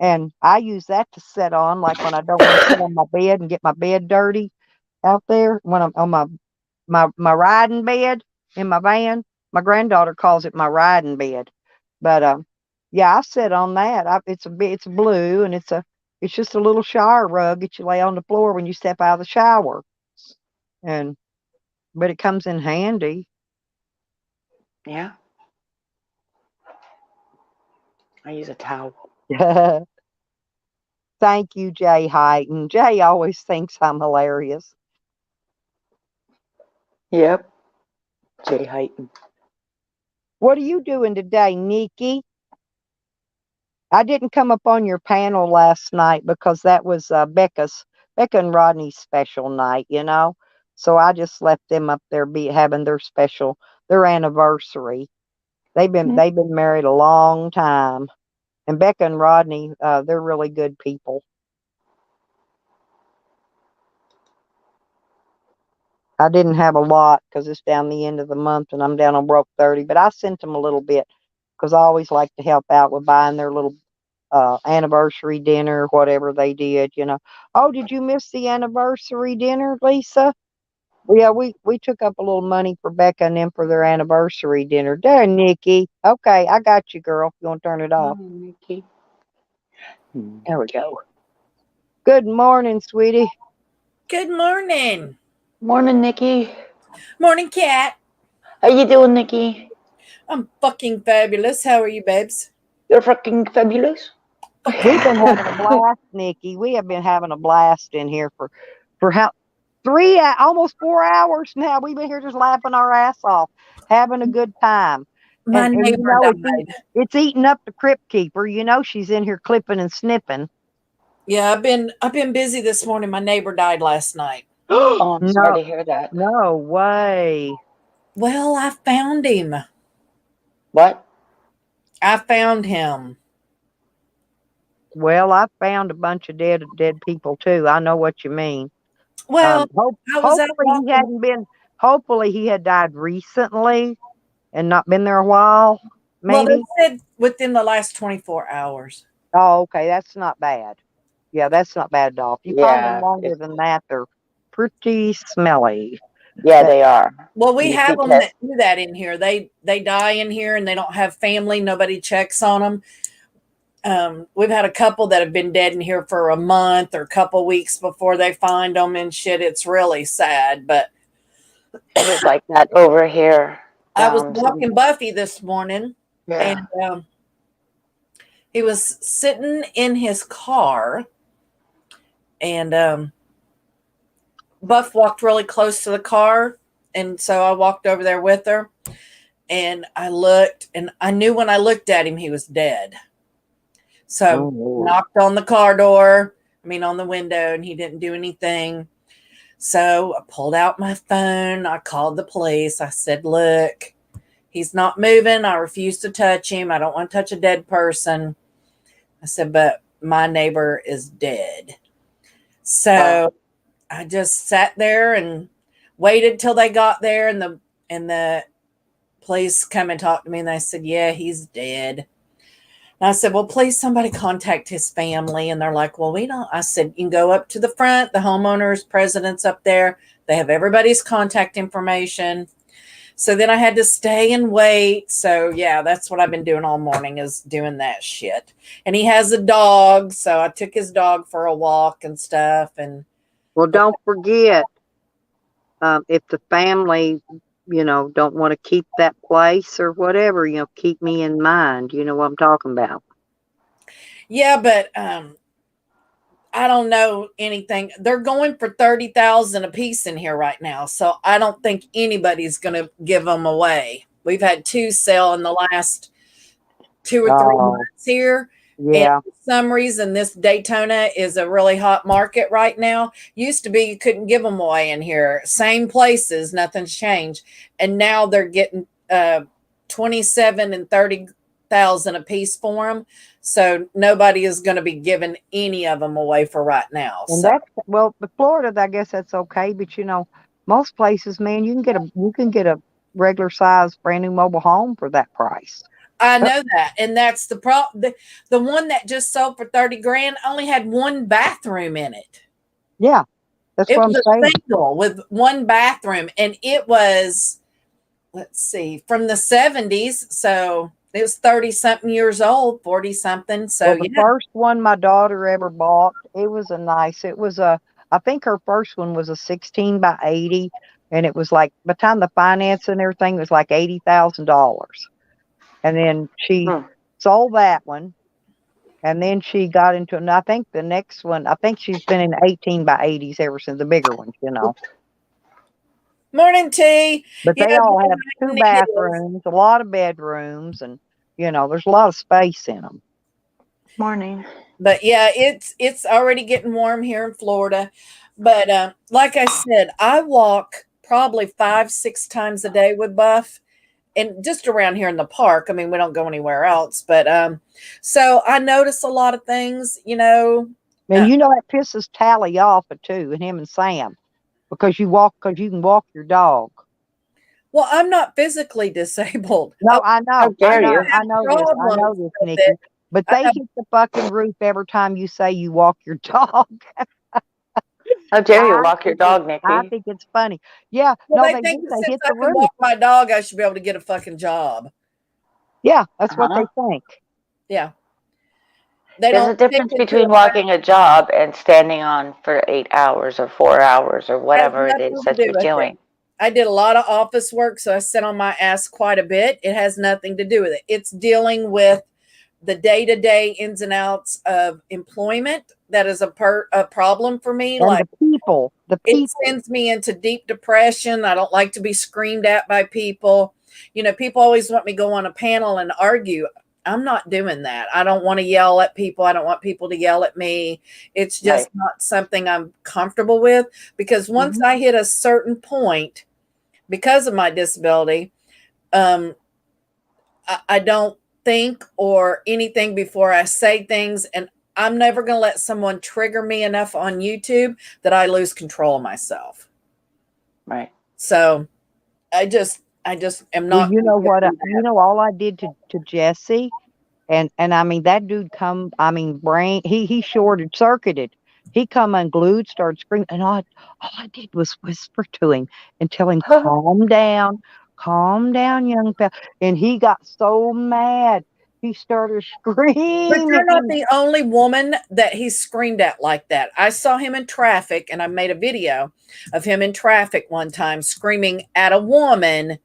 and I use that to sit on, like when I don't want to sit on my bed and get my bed dirty out there when I'm on my riding bed in my van. My granddaughter calls it my riding bed, but yeah, I sit on that. It's blue and it's just a little shower rug that you lay on the floor when you step out of the shower, and but it comes in handy. Yeah. I use a towel. Thank you, Jay Heighton. Jay always thinks I'm hilarious. Yep. Jay Heighton. What are you doing today, Nikki? I didn't come up on your panel last night because that was Becca and Rodney's special night. So I just left them up there be having their anniversary. Hmm. They've been married a long time. And Becca and Rodney, they're really good people. I didn't have a lot because it's down the end of the month and I'm down on broke 30, but I sent them a little bit because I always like to help out with buying their little anniversary dinner, whatever they did. Oh, did you miss the anniversary dinner, Lisa? Well, yeah, we took up a little money for Becca and them for their anniversary dinner. There, Nikki. Okay, I got you, girl. You want to turn it Oh, off? Nikki. There we Okay. go. Good morning, sweetie. Good morning. Morning, Nikki. Morning, Cat. How you doing, Nikki? I'm fucking fabulous. How are you, babes? You're fucking fabulous. We've been having a blast, Nikki. We have been having a blast in here for how almost 4 hours now. We've been here just laughing our ass off, having a good time. My And neighbor died. it's eating up the crypt keeper. She's in here clipping and snipping. Yeah, I've been busy this morning. My neighbor died last night. Oh, I'm sorry No, to hear that. no way. Well, I found him. What? I found him. Well, I found a bunch of dead people too. I know what you mean. Well, I was out Hopefully he walking. hadn't been. hopefully he had died recently and not been there a while, Well, they maybe. said within the last 24 hours. Oh, okay, that's not bad. Yeah, that's not bad at all. If you find them Yeah. longer than that, they're pretty smelly. Yeah, That they are. Well, we You have keep them that test. do that in here. They die in here and they don't have family. Nobody checks on them. We've had a couple that have been dead in here for a month or a couple weeks before they find them and shit. It's really sad. But It was like that over here. I was Some, walking Buffy this morning, yeah. and he was sitting in his car, and Buff walked really close to the car, and so I walked over there with her, and I looked, and I knew when I looked at him he was dead. So I oh, knocked on the car door, on the window, and he didn't do anything. So I pulled out my phone. I called the police. I said, look, he's not moving. I refuse to touch him. I don't want to touch a dead person. I said, but my neighbor is dead. So I just sat there and waited till they got there, and the police come and talked to me, and they said, yeah, he's dead. And I said, well, please somebody contact his family. And they're like, well, we don't. I said, you can go up to the front, the homeowners, president's up there. They have everybody's contact information. So then I had to stay and wait. So yeah, that's what I've been doing all morning, is doing that shit. And he has a dog. So I took his dog for a walk and stuff. And well, don't forget, if the family, don't want to keep that place or whatever, keep me in mind. You know what I'm talking about. yeah, but I don't know anything. They're going for 30,000 a piece in here right now. So I don't think anybody's going to give them away. We've had two sell in the last 2 or 3 Oh, months here. And yeah. for some reason, this Daytona is a really hot market right now. Used to be you couldn't give them away in here. Same places, nothing's changed. And now they're getting 27 and 30,000 a piece for them. So nobody is going to be giving any of them away for right now. And So that's, well, but Florida, I guess that's okay. But most places, man, you can get a regular size brand new mobile home for that price. I know that, and that's the problem. The one that just sold for 30 grand only had one bathroom in it. Yeah, that's It what I'm was a saying. single with one bathroom, and it was, let's see, from the 70s. So it was 30 something years old, 40 something. So Well, the yeah. first one my daughter ever bought, I think her first one was a 16 by 80. And it was like, by the time the finance and everything, it was like $80,000. And then she Hmm. sold that one. And then she got into, and I think the next one, I think she's been in 18 by 80s ever since, the bigger ones. Morning, T. But Yeah, they all have two it is. bathrooms, a lot of bedrooms, and, there's a lot of space in them. Morning. But yeah, it's already getting warm here in Florida. But like I said, I walk probably 5-6 times a day with Buff, and just around here in the park. We don't go anywhere else. But so I notice a lot of things. And that pisses Tally off too, and him and Sam, because you can walk your dog. Well, I'm not physically disabled. No, How dare you? I know this, Problems with Nikki. it. But I they have, hit the fucking roof every time you say you walk your dog. How dare you walk your dog, I Nikki? think it's funny. Yeah, well, no, they they think do. that They since hit I the can roof. walk my dog, I should be able to get a fucking job. Yeah, that's what Uh-huh. they think. Yeah. They There's don't a stick difference it to between a fact. walking a job and standing on for 8 hours or 4 hours or Has whatever it is nothing to that do you're with it. doing. I did a lot of office work, so I sit on my ass quite a bit. It has nothing to do with it. It's dealing with the day-to-day ins and outs of employment. That is a problem for me. And Like, the it people. sends me into deep depression. I don't like to be screamed at by people. People always want me to go on a panel and argue. I'm not doing that. I don't want to yell at people. I don't want people to yell at me. It's just Right. not something I'm comfortable with, because once Mhm. I hit a certain point, because of my disability, um, I don't think or anything before I say things. And I'm never going to let someone trigger me enough on YouTube that I lose control of myself. Right. So I just am Well, not you going know to what? do You that. know, all I did to Jesse, and I mean that dude come. I mean, brain. He shorted circuited. He come unglued, started screaming, and all I did was whisper to him and tell him, calm down, young fella. And he got so mad, he started But you're not screaming. the only woman that he screamed at like that. I saw him in traffic, and I made a video of him in traffic one time screaming at a woman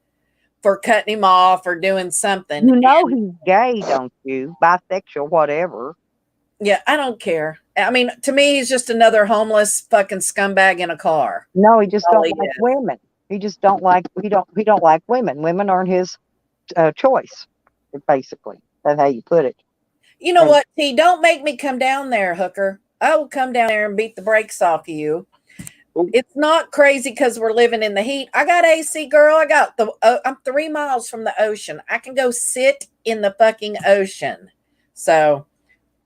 for cutting him off or doing something. You know And he's gay, don't you? Bisexual, whatever. yeah, I don't care. I mean, to me, he's just another homeless fucking scumbag in a car. No, he That's just all don't he like is. women. He just don't like he don't like women. Women aren't his choice. Basically, that's how you put it. You know And what, T? Don't make me come down there, hooker. I will come down there and beat the brakes off of you. It's not crazy because we're living in the heat. I got AC, girl. I got I'm 3 miles from the ocean. I can go sit in the fucking ocean. So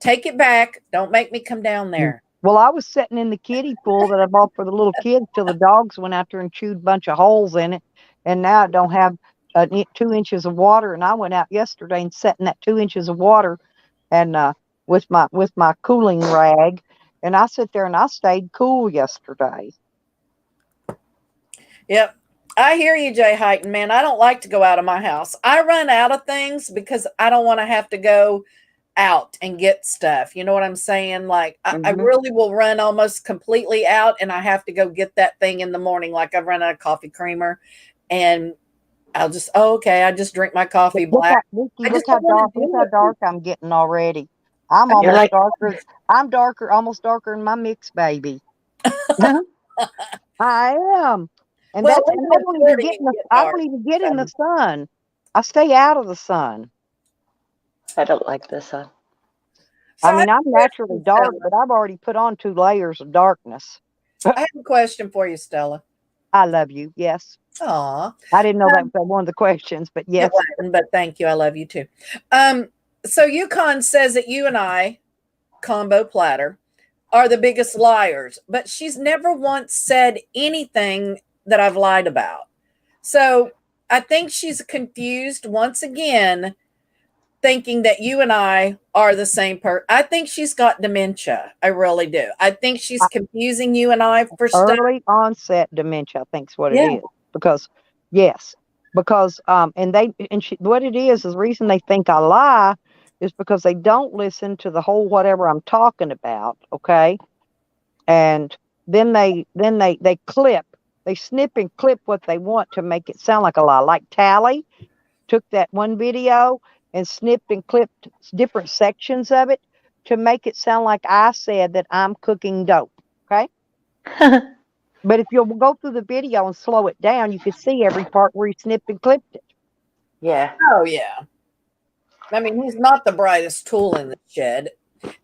take it back. Don't make me come down there. well, I was sitting in the kiddie pool that I bought for the little kids till the dogs went out there and chewed a bunch of holes in it, and now it don't have 2 inches of water. And I went out yesterday and sat in that 2 inches of water, and with my cooling rag, and I sit there and I stayed cool yesterday. Yep. I hear you, Jay Heighton, man. I don't like to go out of my house. I run out of things because I don't want to have to go out and get stuff. You know what I'm saying? Like, I Hmm. really will run almost completely out and I have to go get that thing in the morning. Like, I've run out of coffee creamer and I'll just, oh, okay, I just drink my But coffee look black. how Nikki, I just don't want to look do how it. dark I'm getting already. I'm I You're know. almost like, darker. I'm darker, almost darker than my mix baby. I am. And Well, that's we're and in Florida, you get I dark. don't even get in the So, sun. I stay out of the sun. I don't like this one. so I I have mean, I'm a naturally question, dark, Stella. but I've already put on 2 layers of darkness. I have a question for you, Stella. I love you. Yes. Aw. I didn't know that was one of the questions, but It yes. wasn't, but thank you. I love you too. Um, so Yukon says that you and I, combo platter, are the biggest liars, but she's never once said anything that I've lied about. So I think she's confused once again, thinking that you and I are the same person. I think she's got dementia. I really do. I think she's confusing you and I for stuff. Early onset dementia, I think's what it Yeah. is. Because yes, because and they and she, what it is the reason they think I lie is because they don't listen to the whole whatever I'm talking about, okay? And then they clip, they snip and clip what they want to make it sound like a lie. Like Tally took that one video and snipped and clipped different sections of it to make it sound like I said that I'm cooking dope, okay? But if you'll go through the video and slow it down, you can see every part where he snipped and clipped it. Yeah. Oh yeah. I mean, he's not the brightest tool in the shed,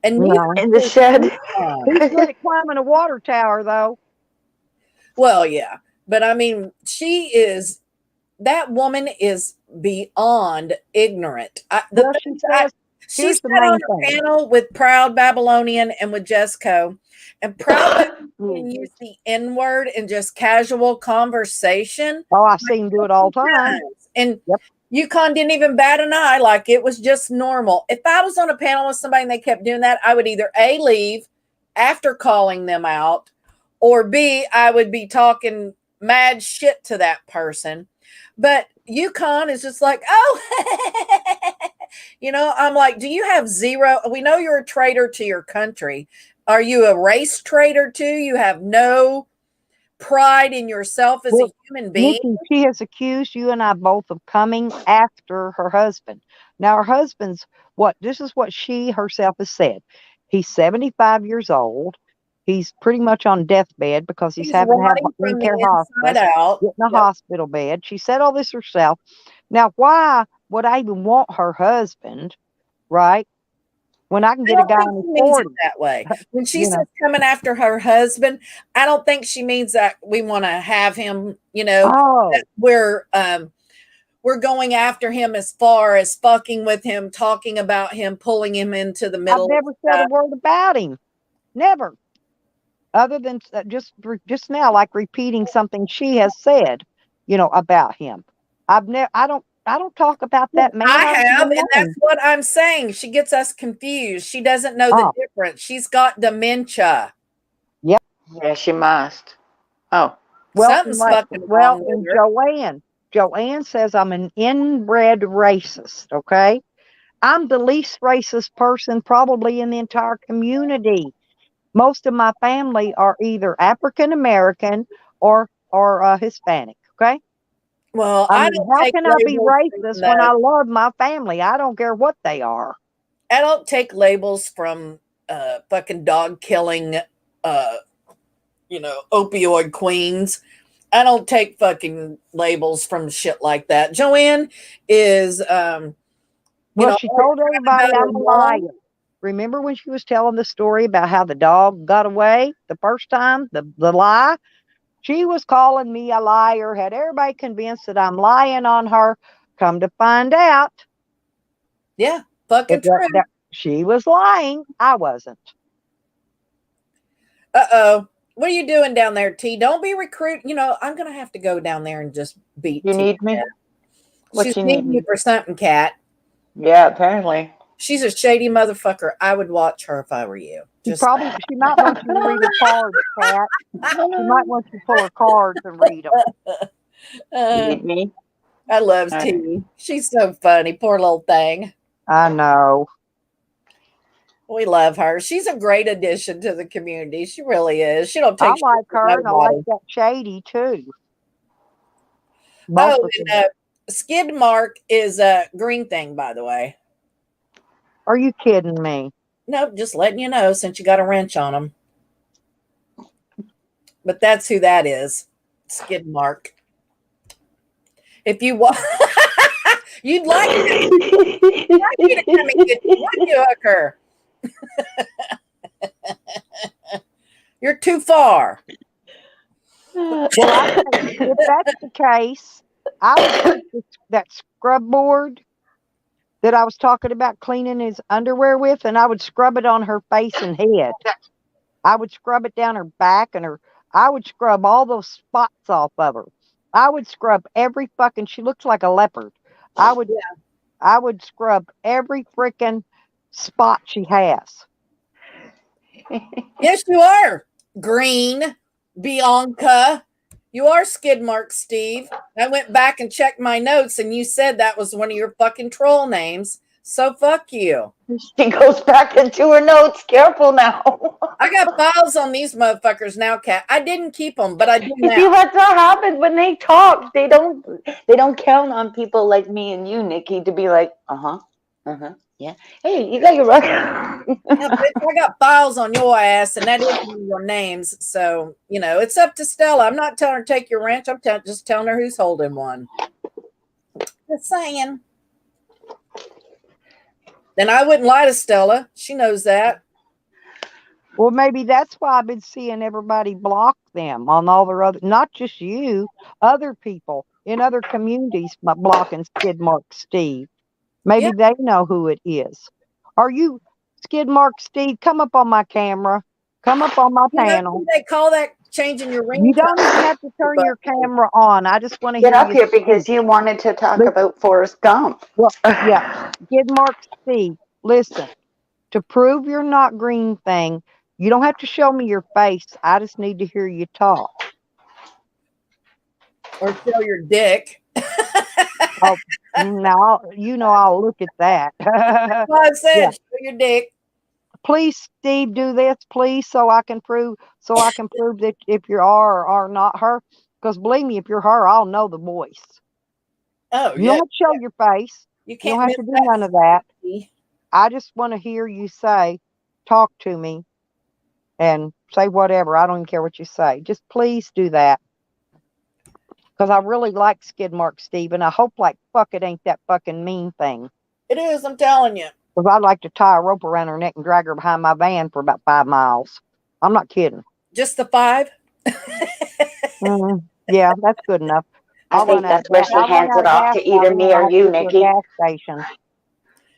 and neither No. In the is shed. Yukon. He's good at climbing a water tower, though. Well, yeah, but I mean, that woman is beyond ignorant. The Well, things she here's the sat on main a thing. panel with Proud Babylonian and with Jessico, and Proud Babylonian used the N word in just casual conversation Oh, I see him do it all the time. times. And Yep. Yukon didn't even bat an eye, like it was just normal. If I was on a panel with somebody and they kept doing that, I would either A, leave after calling them out, or B, I would be talking mad shit to that person. But Yukon is just like, oh, I'm like, do you have zero? We know you're a traitor to your country. Are you a race traitor too? You have no pride in yourself as a Well, human being. Nikki, she has accused you and I both of coming after her husband. Now, her husband's this is what she herself has said. He's 75 years old. He's pretty much on deathbed because he's He's having to have rotting wound from the care inside hospice, out. get in a Yep. hospital bed. She said all this herself. Now, why would I even want her husband, right? When I can I get a don't guy think in his she means it 40s, that way. When she you says know. coming after her husband, I don't think she means that we want to have him, that Oh, we're going after him as far as fucking with him, talking about him, pulling him into the I've middle of never said a stuff. word about him. Never. Other than just now, like repeating something she has said. about him. I don't talk about that man I other have, than and that's name. what I'm saying. She gets us confused. She doesn't know the Oh, difference. She's got dementia. yeah. Yeah, she must. Oh, Well, Something's fucking well, wrong with and her. Joanne says I'm an inbred racist. Okay, I'm the least racist person probably in the entire community. Most of my family are either African American or Hispanic. Okay, Well, I I mean, don't how take can I be labels from racist when the I love my family? I don't care what they are. I don't take labels from fucking dog killing uh opioid queens. I don't take fucking labels from shit like that. Joanne is Well, she always told trying everybody about I'm her a mom. liar. Remember when she was telling the story about how the dog got away the first time, the lie? She was calling me a liar, had everybody convinced that I'm lying on her. Come to find out Yeah, fucking that true. she was lying. I wasn't. Uh-oh. What are you doing down there, T? Don't be recruit. I'm gonna have to go down there and just beat you T. need me? She's What you need needing you me? for something, Cat. Yeah, apparently. She's a shady motherfucker. I would watch her if I were you. Just She might want you to read her cards, Kat. She might want you to pull her cards and read them. You uh, need me? I loves All right. T. She's so funny, poor little thing. I know. We love her. She's a great addition to the community. She really is. She don't I take shit like from her and I like nobody. that Shady too. Both Oh, of them. and skid mark is a green thing, by the way. Are you kidding me? Nope, just letting you know since you got a wrench on them. But that's who that is. Skid mark. If you want, you'd like me to come and get you, would you, Hooker? You're too far. Well, I think if that's the case, I would take that scrub board that I was talking about cleaning his underwear with, and I would scrub it on her face and head. I would scrub it down her back and her. I would scrub all those spots off of her. I would scrub every fucking. She looks like a leopard. I would. I would scrub every freaking spot she has. Yes, you are. Green, Bianca. You are skid mark, Steve. I went back and checked my notes, and you said that was one of your fucking troll names. So fuck you. She goes back into her notes. Careful now. I got files on these motherfuckers now, Cat. I didn't keep them, but I do You now. see, that's what happens when they talk. They don't count on people like me and you, Nikki, to be like, yeah. Hey, you got your right. Yeah, bitch, I got files on your ass, and that is one of your names. So, it's up to Stella. I'm not telling her to take your ranch. I'm just telling her who's holding one. Just saying. Then I wouldn't lie to Stella. She knows that. Well, maybe that's why I've been seeing everybody block them on all their other, not just you, other people in other communities blocking Skid Mark Steve. Yeah. Maybe they know who it is. Are you Skid Mark Steve? Come up on my camera. Come up on my panel. They call that changing your You ringtone. don't even have to turn your camera on. I just want to Get hear up you here speak. because you wanted to talk Listen, about Forrest Gump. well, yeah, Skid Mark Steve. Listen, to prove you're not green thing, you don't have to show me your face. I just need to hear you talk. Or show your dick. Oh, now I'll look at that. Well, I Yeah, said, show your dick. please, Steve, do this, please, so I can prove that if you are or are not her. Because believe me, if you're her, I'll know the voice. Oh, You don't yeah. have to show your face. You You don't can't have miss to do that. none of that. See? I just want to hear you talk to me, and say whatever. I don't even care what you say. Just please do that. Because I really like Skid Mark Steve, and I hope like fuck it ain't that fucking mean thing. It is, I'm telling you. Because I'd like to tie a rope around her neck and drag her behind my van for about 5 miles. I'm not kidding. Just the 5? Yeah, that's good enough. I I'll run think out of that's where gas. she I'll run hands out it of off gas to down either there, me and I or have you, to go to a Nikki. gas station.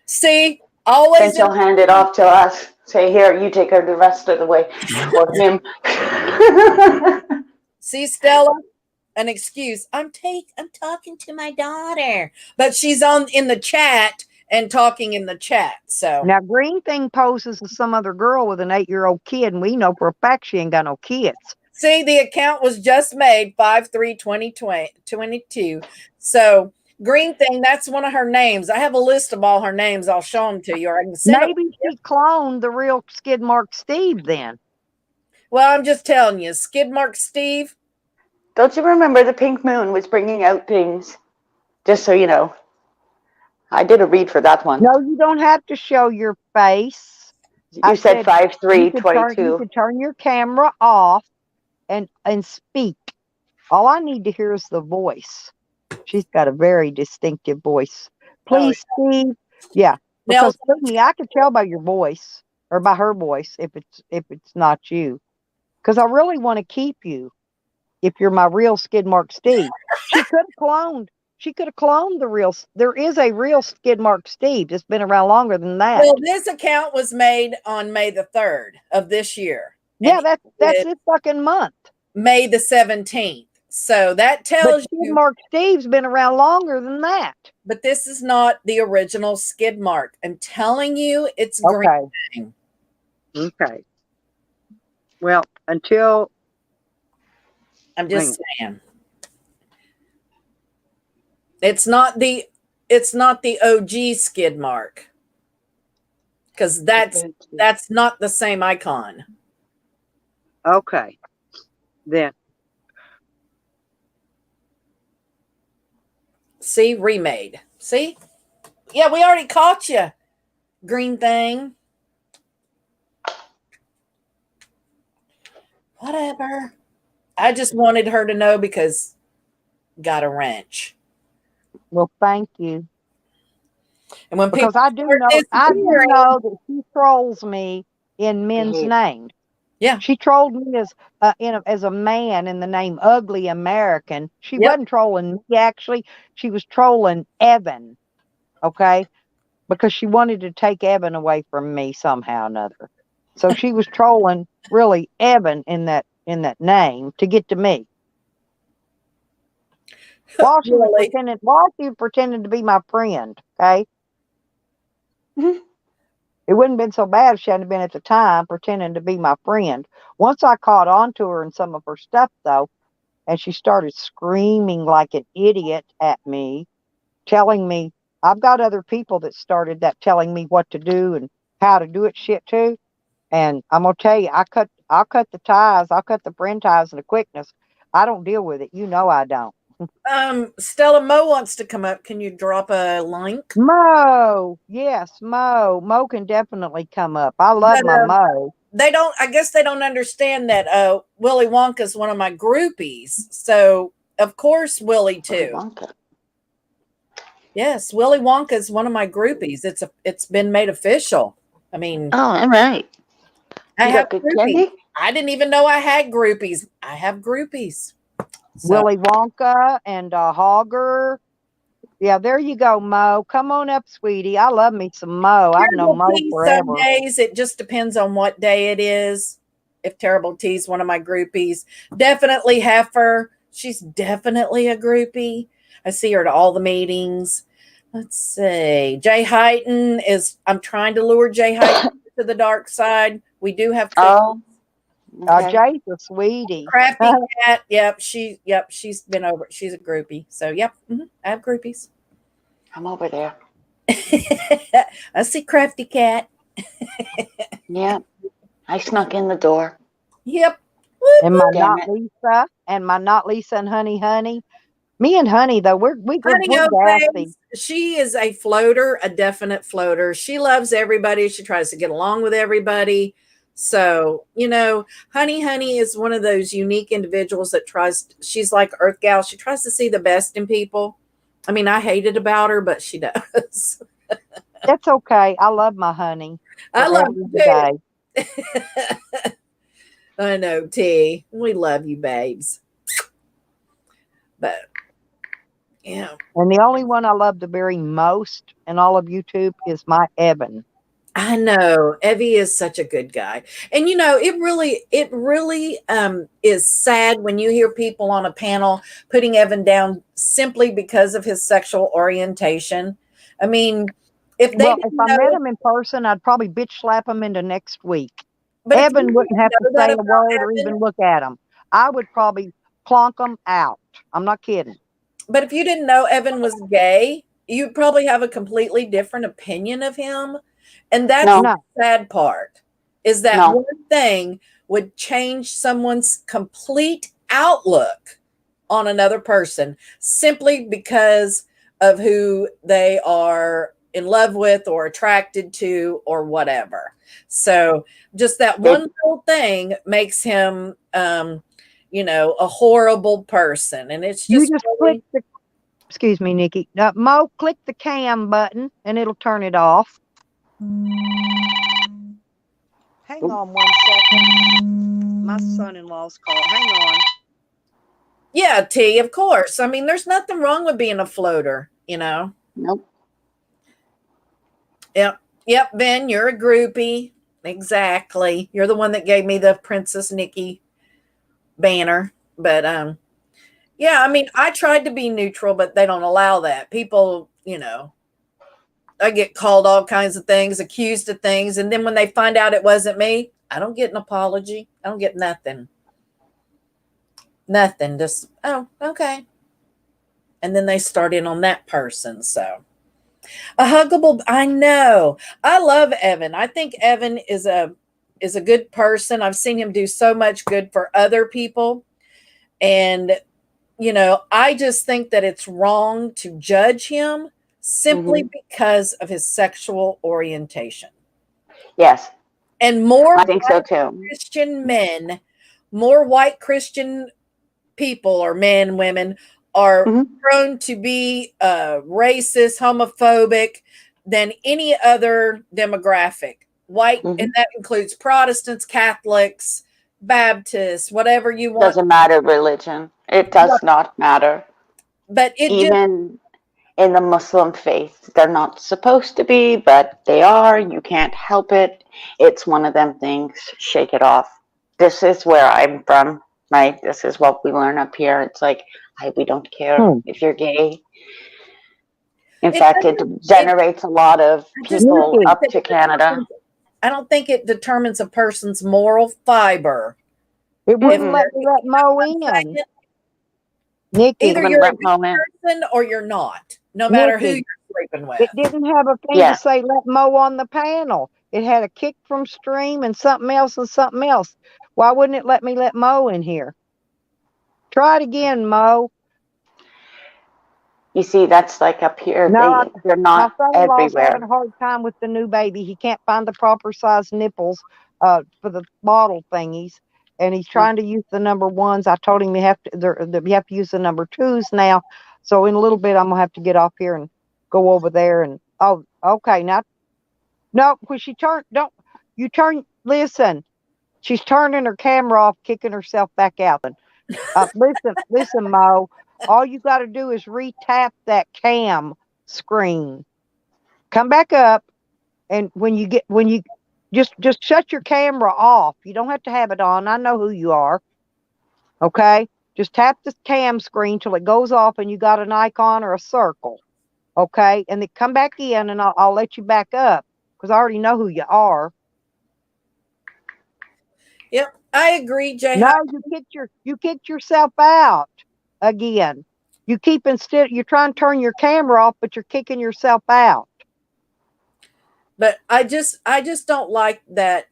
See, always Then she'll hand it off to us. Say, here, you take her the rest of the way. Or him. see, Stella, an excuse. I'm talking to my daughter, but she's on in the chat and talking in the chat. So Now, Green Thing poses as some other girl with an 8-year-old kid, and we know for a fact she ain't got no kids. see, the account was just made 5/3/2022. So Green Thing, that's one of her names. I have a list of all her names. I'll show them to you, or I can send them. Maybe she cloned the real Skid Mark Steve then. Well, I'm just telling you, Skid Mark Steve. Don't you remember the Pink Moon was bringing out things? Just so you know. I did a read for that one. No, you don't have to show your face. You said 5/3/22. You could turn your camera off and speak. All I need to hear is the voice. She's got a very distinctive voice. Please, Steve. Yeah, Now, because believe me, I could tell by your voice or by her voice if it's not you. Because I really want to keep you. If you're my real Skid Mark Steve, she could have cloned. She could have cloned the real. There is a real Skid Mark Steve. It's been around longer than that. well, this account was made on May the 3rd of this year. Yeah, that's this fucking month. May the 17th. So that tells Skid you. Mark Steve's been around longer than that. But this is not the original Skid Mark. I'm telling you, it's Green Thing. Okay. Well, until I'm just saying. It's not the OG Skid Mark. Because that's not the same icon. Okay. Then. See, remade. See? Yeah, we already caught you. Green Thing. Whatever. I just wanted her to know because got a wrench. Well, thank you. And when because I do know that she trolls me in men's names. Yeah, she trolled me as a man in the name Ugly American. She wasn't trolling me actually. She was trolling Evan. Okay, because she wanted to take Evan away from me somehow or another. So she was trolling really Evan in that name to get to me. While she was pretending to be my friend, okay? Mm-hmm. It wouldn't have been so bad if she hadn't been at the time pretending to be my friend. Once I caught on to her and some of her stuff, though, and she started screaming like an idiot at me, telling me, I've got other people that started that telling me what to do and how to do it shit too. And I'm going to tell you, I'll cut the ties. I'll cut the friend ties in a quickness. I don't deal with it. You know I don't. Stella Mo wants to come up. Can you drop a link? Mo, yes, Mo can definitely come up. I love my Mo. They don't. I guess they don't understand that. Willy Wonka is one of my groupies, so of course Willy too. Wonka. Yes, Willy Wonka is one of my groupies. It's been made official. I mean, oh, all right. I have good groupies. candy? I didn't even know I had groupies. I have groupies. So. Willy Wonka and Hogger. Yeah, there you go, Mo. Come on up, sweetie. I love me some Mo. I've known Mo forever. Some days it just depends on what day it is. If Terrible T's one of my groupies, definitely Heifer. She's definitely a groupie. I see her at all the meetings. Let's see. Jay Heighton is. I'm trying to lure Jay Heighton to the dark side. We do have. Okay. Jay's a sweetie. Crafty Cat. Yep, she's been over. She's a groupie. So yep, I have groupies. I'm over there. I see Crafty Cat. Yeah, I snuck in the door. Yep. And my not Lisa and Honey. Me and Honey though, we're gassy. She is a floater, a definite floater. She loves everybody. She tries to get along with everybody. So, Honey is one of those unique individuals that she's like Earth Gal. She tries to see the best in people. I mean, I hate it about her, but she does. That's okay. I love my Honey. I love you too. I know, T. We love you, babes. But, yeah. And the only one I love the very most in all of YouTube is my Evan. I know Evie is such a good guy. And it really is sad when you hear people on a panel putting Evan down simply because of his sexual orientation. I mean, if they Well, if didn't I met know, him in person, I'd probably bitch slap him into next week. but if you Evan wouldn't didn't have to know that say a about word or Evan, even look at him. I would probably plonk him out. I'm not kidding. but if you didn't know Evan was gay, you'd probably have a completely different opinion of him. And that's No, the No, sad part, is that no. one thing would change someone's complete outlook on another person simply because of who they are in love with or attracted to or whatever. So just that It one little thing makes him a horrible person. And it's you just just click really the, excuse me, Nikki. Mo, click the cam button and it'll turn it off. Hang on 1 second. My son-in-law's call. Hang on. yeah, T, of course. I mean, there's nothing wrong with being a floater. nope. Yep. Yep, Ben, you're a groupie. Exactly. You're the one that gave me the Princess Nikki banner. But yeah, I mean, I tried to be neutral, but they don't allow that. People, I get called all kinds of things, accused of things, and then when they find out it wasn't me, I don't get an apology. I don't get nothing. Nothing. Just, oh, okay. And then they start in on that person. So a huggable, I know. I love Evan. I think Evan is a good person. I've seen him do so much good for other people. And I just think that it's wrong to judge him simply Hmm. because of his sexual orientation. Yes, And more I think so white too. Christian men, more white Christian people or men, women are Hmm. prone to be racist, homophobic than any other demographic. White, and Hmm. that includes Protestants, Catholics, Baptists, whatever you want. Doesn't matter religion. It does not matter. But it just, Even in the Muslim faith, they're not supposed to be, but they are. You can't help it. It's one of them things. Shake it off. This is where I'm from, right? This is what we learn up here. It's like, we don't care Hmm. if you're gay. In it fact, it doesn't, it, generates a lot of I just don't people Nikki, think up that to it Canada. determines, I don't think it determines a person's moral fiber. it If wouldn't Mm-mm. let they're, me let Mo in. saying, Nikki, either Wouldn't you're a let good Mo in. person or you're not, no matter who Nikki, you're sleeping it with. didn't have a thing to Yeah. say let Mo on the panel. It had a kick from stream and something else and something else. Why wouldn't it let me let Mo in here? Try it again, Mo. You see, that's like up here. No, They're my not son-in-law's having everywhere. a hard time with the new baby. He can't find the proper size nipples for the bottle thingies, and he's trying to use the number ones. I told him you have to use the number twos now. So in a little bit, I'm gonna have to get off here and go over there. And oh, okay, now no, when she turned, don't you turn? Listen, she's turning her camera off, kicking herself back out. Listen, Mo. All you got to do is re-tap that cam screen. Come back up, and when you just shut your camera off. You don't have to have it on. I know who you are. Okay, just tap the cam screen till it goes off, and you got an icon or a circle. Okay, and then come back in, and I'll let you back up because I already know who you are. Yep, I agree, Jay. No, you kicked yourself out again. You're trying to turn your camera off, but you're kicking yourself out. But I just don't like that.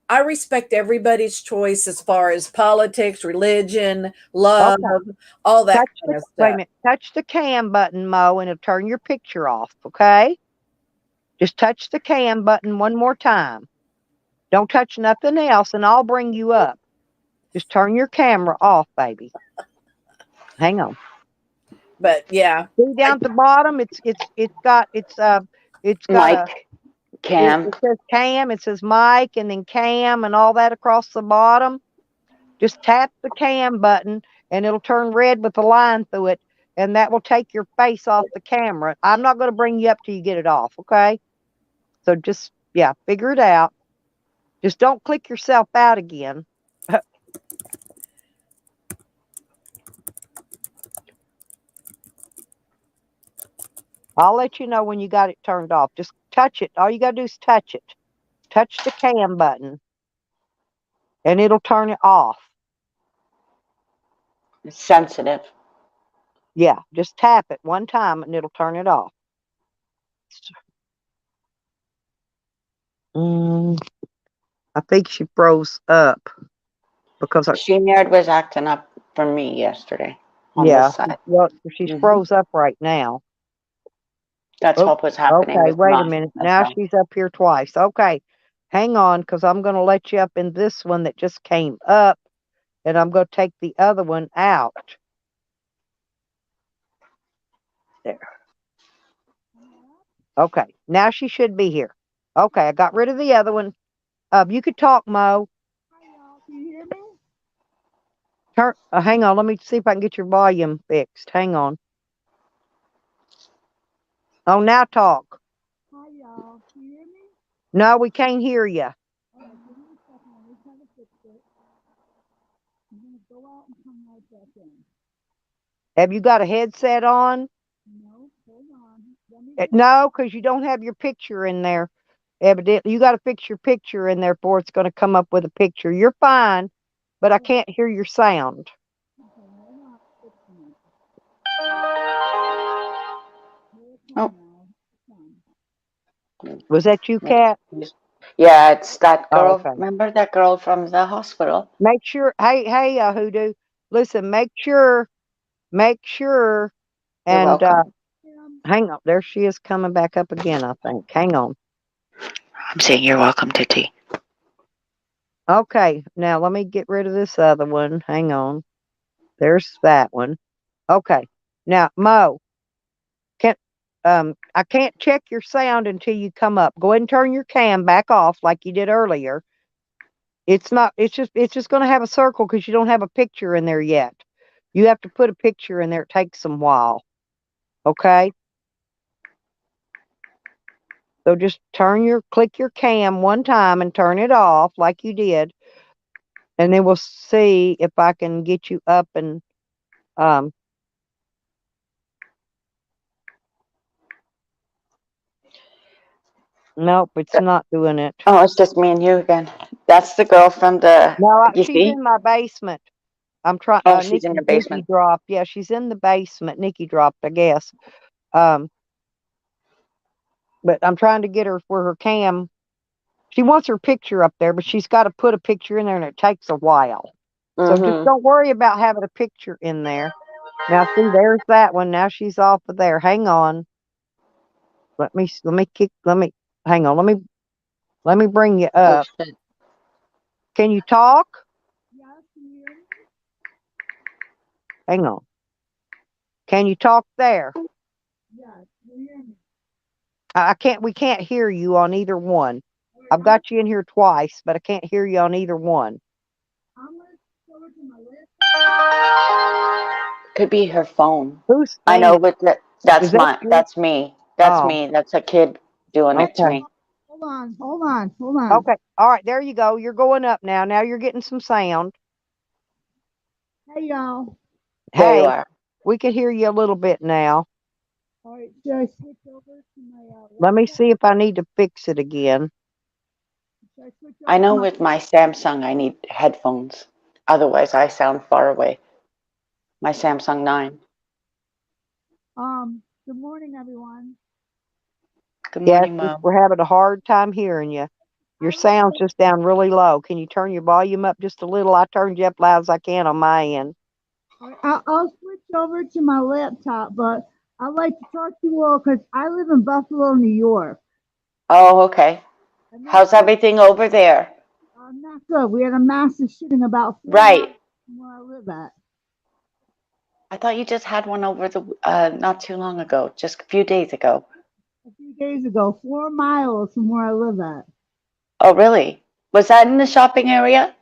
I respect everybody's choice as far as politics, religion, love, Okay. all that kind of Wait a stuff. minute. Touch the cam button, Mo, and it'll turn your picture off. Okay. Just touch the cam button one more time. Don't touch nothing else, and I'll bring you up. Just turn your camera off, baby. Hang on. But yeah, See down at the bottom. It's got a Mike, Cam. it says cam. It says mic, and then cam, and all that across the bottom. Just tap the cam button and it'll turn red with a line through it, and that will take your face off the camera. I'm not going to bring you up till you get it off, okay? So just Yeah, figure it out. Just don't click yourself out again. I'll let you know when you got it turned off. Just touch it. All you got to do is touch it. Touch the cam button, and it'll turn it off. It's sensitive. Yeah, just tap it one time, and it'll turn it off. I think she froze up because Shenyard was acting up for me yesterday on yeah, this side. well, she's Hmm. froze up right now. That's Oh, what was happening okay. with Wait a mine minute. as Now well. she's up here twice. Okay, hang on, because I'm going to let you up in this one that just came up, and I'm going to take the other one out. There. Okay, now she should be here. Okay, I got rid of the other one. You could talk, Mo. Can you hear me? Turn. Hang on. Let me see if I can get your volume fixed. Hang on. Oh, now talk. Hi, y'all. Can you hear me? No, we can't hear you. All right, give me a second. Let me try to fix it. I'm going to go out and come right back in. Have you got a headset on? No, hold on. Let me No, because you don't have your picture in there. Evidently, you got to fix your picture in there before it's going to come up with a picture. You're fine, but I can't hear your sound. Okay, hold on. Fixing it. Here it Oh. comes now. It's on. Was that you, Kat? Yeah, it's that Oh, girl. okay. Remember that girl from the hospital? Make sure. Hey, Hoodoo. Listen, make sure, You're and welcome. hang on. There she is coming back up again, I think. Hang on. I'm saying you're welcome, Titi. Okay, now let me get rid of this other one. Hang on. There's that one. Okay. Now, Mo, can I can't check your sound until you come up. Go ahead and turn your cam back off like you did earlier. It's not it's just gonna have a circle because you don't have a picture in there yet. You have to put a picture in there. It takes some while. Okay? So just click your cam one time and turn it off like you did. And then we'll see if I can get you up and um nope, it's not doing it. Oh, it's just me and you again. That's the girl from the. No, You she's see? in my basement. I'm trying. Oh, she's in your Nikki basement. dropped. Yeah, she's in the basement. Nikki dropped, I guess. Um, but I'm trying to get her where her cam. She wants her picture up there, but she's got to put a picture in there, and it takes a while. So just Mm-hmm. don't worry about having a picture in there. Now, see, there's that one. Now she's off of there. Hang on. Hang on. Let me bring you Oh up. shit. Can you talk? Yes, can you hear me? Hang on. Can you talk there? Yes, can you hear me? I can't. We can't hear you on either one. All right, I've got you in here twice, but I can't hear you on either one. I'm going to go over to my list. Could be her phone. Who's I know, sneezing? but Is that's that my. you? That's me. That's Oh, me. That's a kid doing it to okay. me. Hold on, hold on, hold on. Okay. All right. There you go. You're going up now. Now you're getting some sound. Hey, y'all. There you Hey, are. we can hear you a little bit now. All right, should I switch over to my Let me laptop? see if I need to fix it again. Should I switch I over to know my with my Samsung I need headphones. Otherwise I sound far away. My Samsung 9. Good morning, everyone. Good Yeah, morning, Mom. we're having a hard time hearing you. Your I was sound's just down really low. Can you turn your volume up just a little? I turned you up loud as I can on my end. I'll switch over to my laptop, but I'd like to talk to you all because I live in Buffalo, New York. Oh, okay. And that's How's everything over there? not good. We had a massive shooting about 4 miles Right. from where I live at. I thought you just had one over the not too long ago, just a few days ago. A few days ago, 4 miles from where I live at. Oh, really? Was that in the shopping area?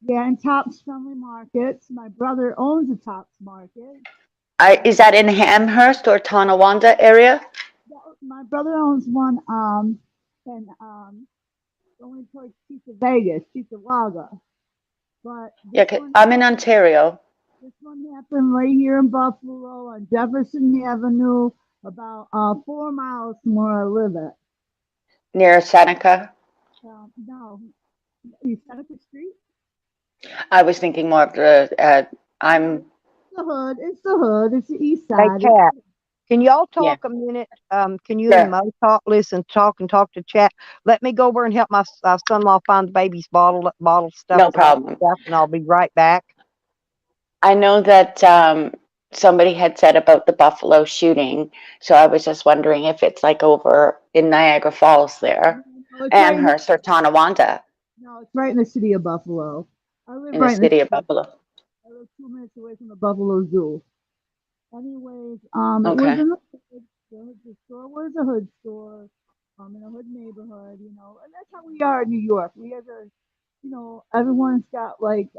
Yeah, in Tops Friendly Markets. My brother owns a Tops Market. Is that in Amherst or Tonawanda area? My brother owns one in going towards Chita Vegas, Chickamauga. But Yeah, 'cause I'm in Ontario, this one happened right here in Buffalo on Jefferson Avenue, about 4 miles from where I live at. near Seneca. No, you Seneca Street? I was thinking more of the. No, I'm it's the hood. It's the hood. It's the east Hey, side. Kat, can y'all yeah, talk a minute? Can you and sure, Mo talk, listen, talk, and talk to chat? Let me go over and help my son-in-law find the baby's bottle stuff no for the problem. stuff, and I'll be right back. I know that somebody had said about the Buffalo shooting, so I was just wondering if it's like over in Niagara Falls there, No, it's right in the, Amherst or Tonawanda no, it's right in the city of Buffalo. I live in the right in the city of city. Buffalo. I live 2 minutes away from the Buffalo Zoo. Anyways, it was Okay. in the hood. The store was a hood store, in a hood neighborhood, and that's how we are in New York. We have a, everyone's got like,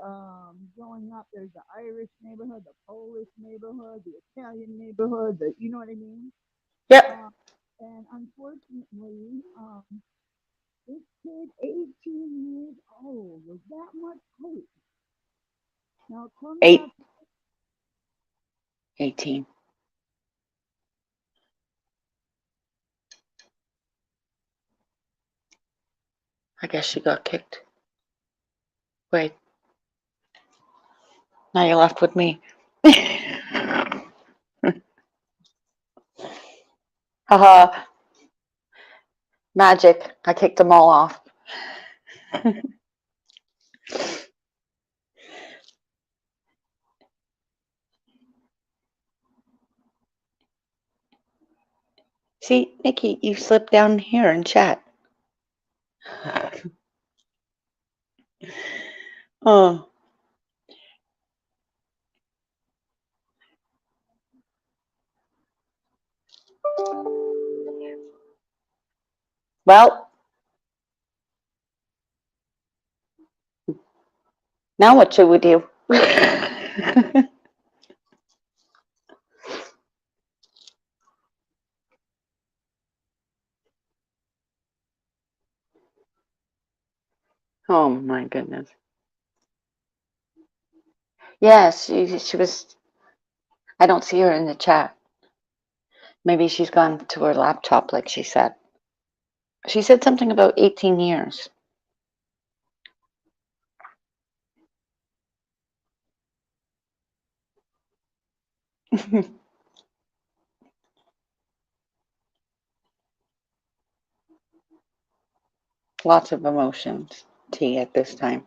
growing up, there's the Irish neighborhood, the Polish neighborhood, the Italian neighborhood, you know what I mean? Yep. Um, and unfortunately, this kid, 18 years old, was that much hate. Now it comes Eight, out 18. I guess she got kicked. Wait, now you're left with me. Haha, magic. I kicked them all off. See, Nikki, you slipped down here and chat. Oh, well, now what should we do? Oh my goodness. Yes, she was. I don't see her in the chat. Maybe she's gone to her laptop, like she said. She said something about 18 years. Lots of emotions, T, at this time,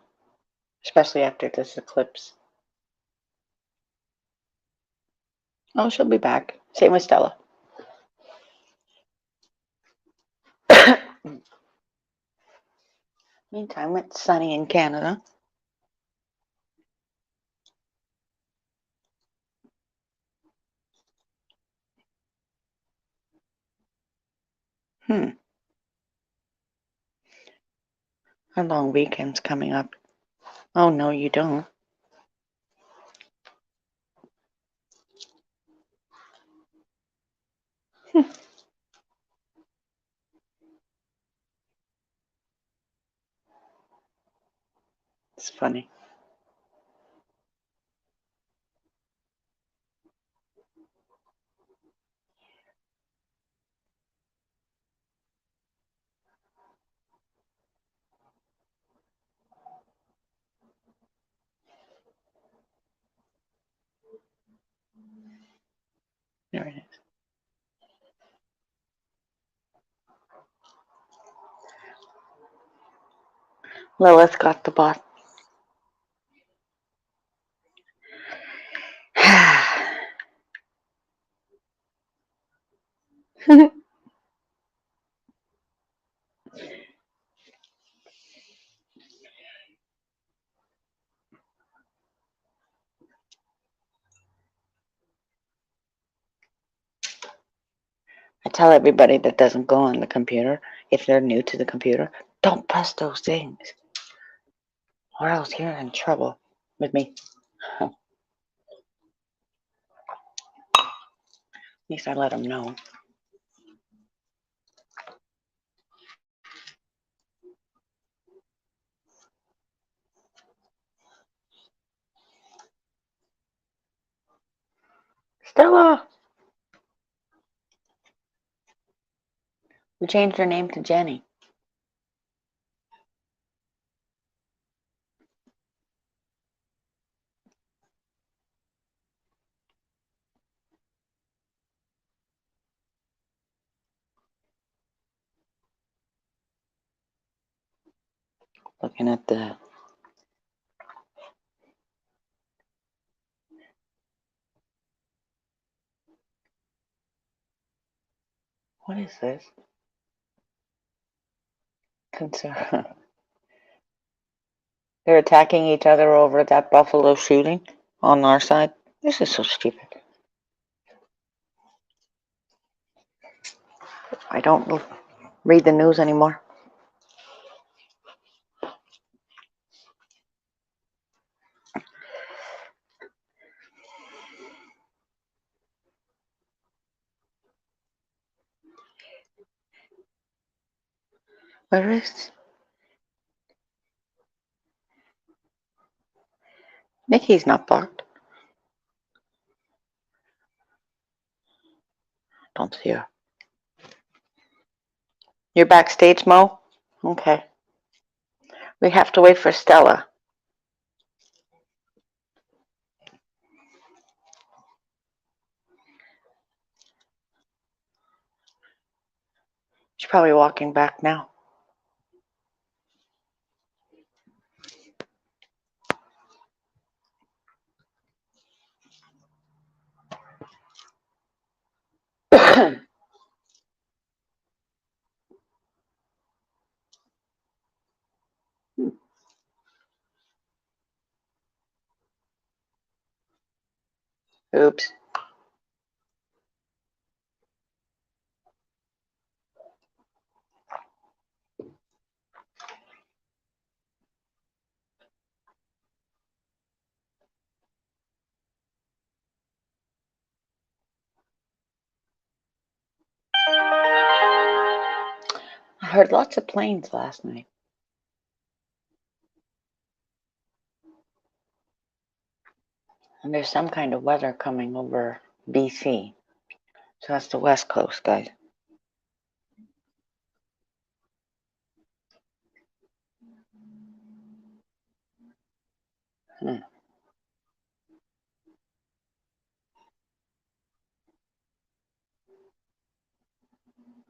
especially after this eclipse. Oh, she'll be back. Same with Stella. Meantime, it's sunny in Canada. Hmm. A long weekend's coming up. Oh, no, you don't. It's funny. There it is. Lilith got the bot. I tell everybody that doesn't go on the computer, if they're new to the computer, don't press those things, or else you're in trouble with me. At least I let them know. Stella! We changed her name to Jenny. Looking at the... What is this? Concern. They're attacking each other over that Buffalo shooting on our side. This is so stupid. I don't read the news anymore. Where is Nikki's not barked. Don't see her. You're backstage, Mo? Okay. We have to wait for Stella. She's probably walking back now. Oops. I heard lots of planes last night. And there's some kind of weather coming over BC. So that's the West Coast, guys.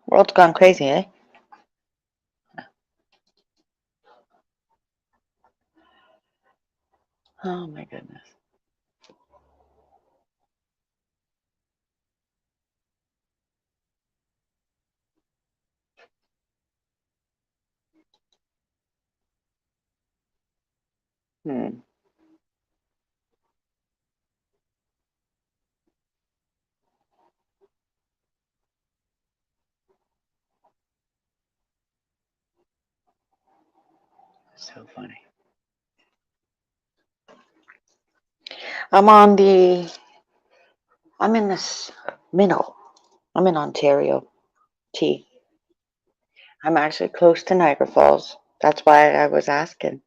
World's gone crazy, eh? Oh my goodness. So funny. I'm in this middle. I'm in Ontario, T. I'm actually close to Niagara Falls. That's why I was asking.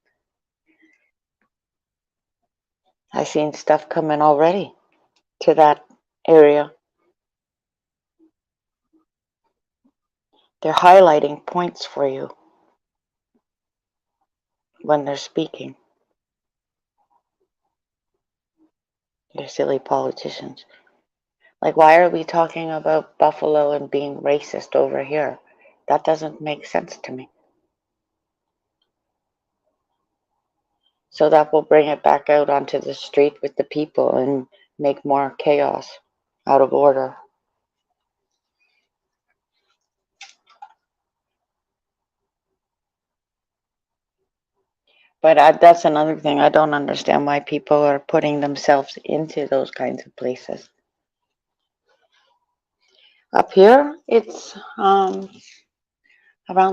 I seen stuff coming already to that area. They're highlighting points for you when they're speaking. You silly politicians. Like, why are we talking about Buffalo and being racist over here? That doesn't make sense to me. So that will bring it back out onto the street with the people and make more chaos, out of order. But that's another thing. I don't understand why people are putting themselves into those kinds of places. Up here, it's around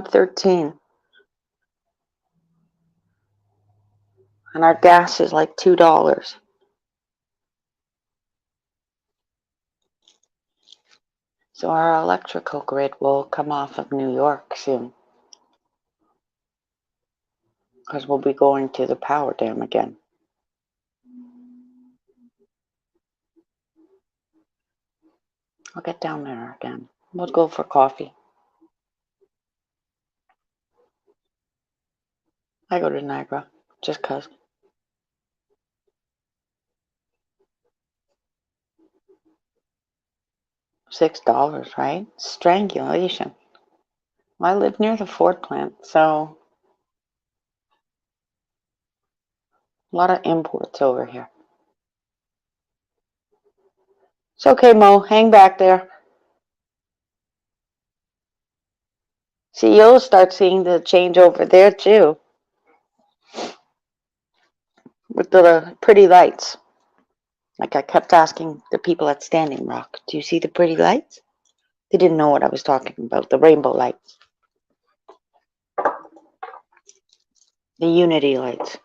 13. And our gas is like $2. So our electrical grid will come off of New York soon. Because we'll be going to the power dam again. I'll get down there again. We'll go for coffee. I go to Niagara just 'cause. $6, right? Strangulation. I live near the Ford plant, so a lot of imports over here. It's okay, Mo. Hang back there. See, you'll start seeing the change over there too, with the pretty lights. Like I kept asking the people at Standing Rock, do you see the pretty lights? They didn't know what I was talking about, the rainbow lights. The unity lights.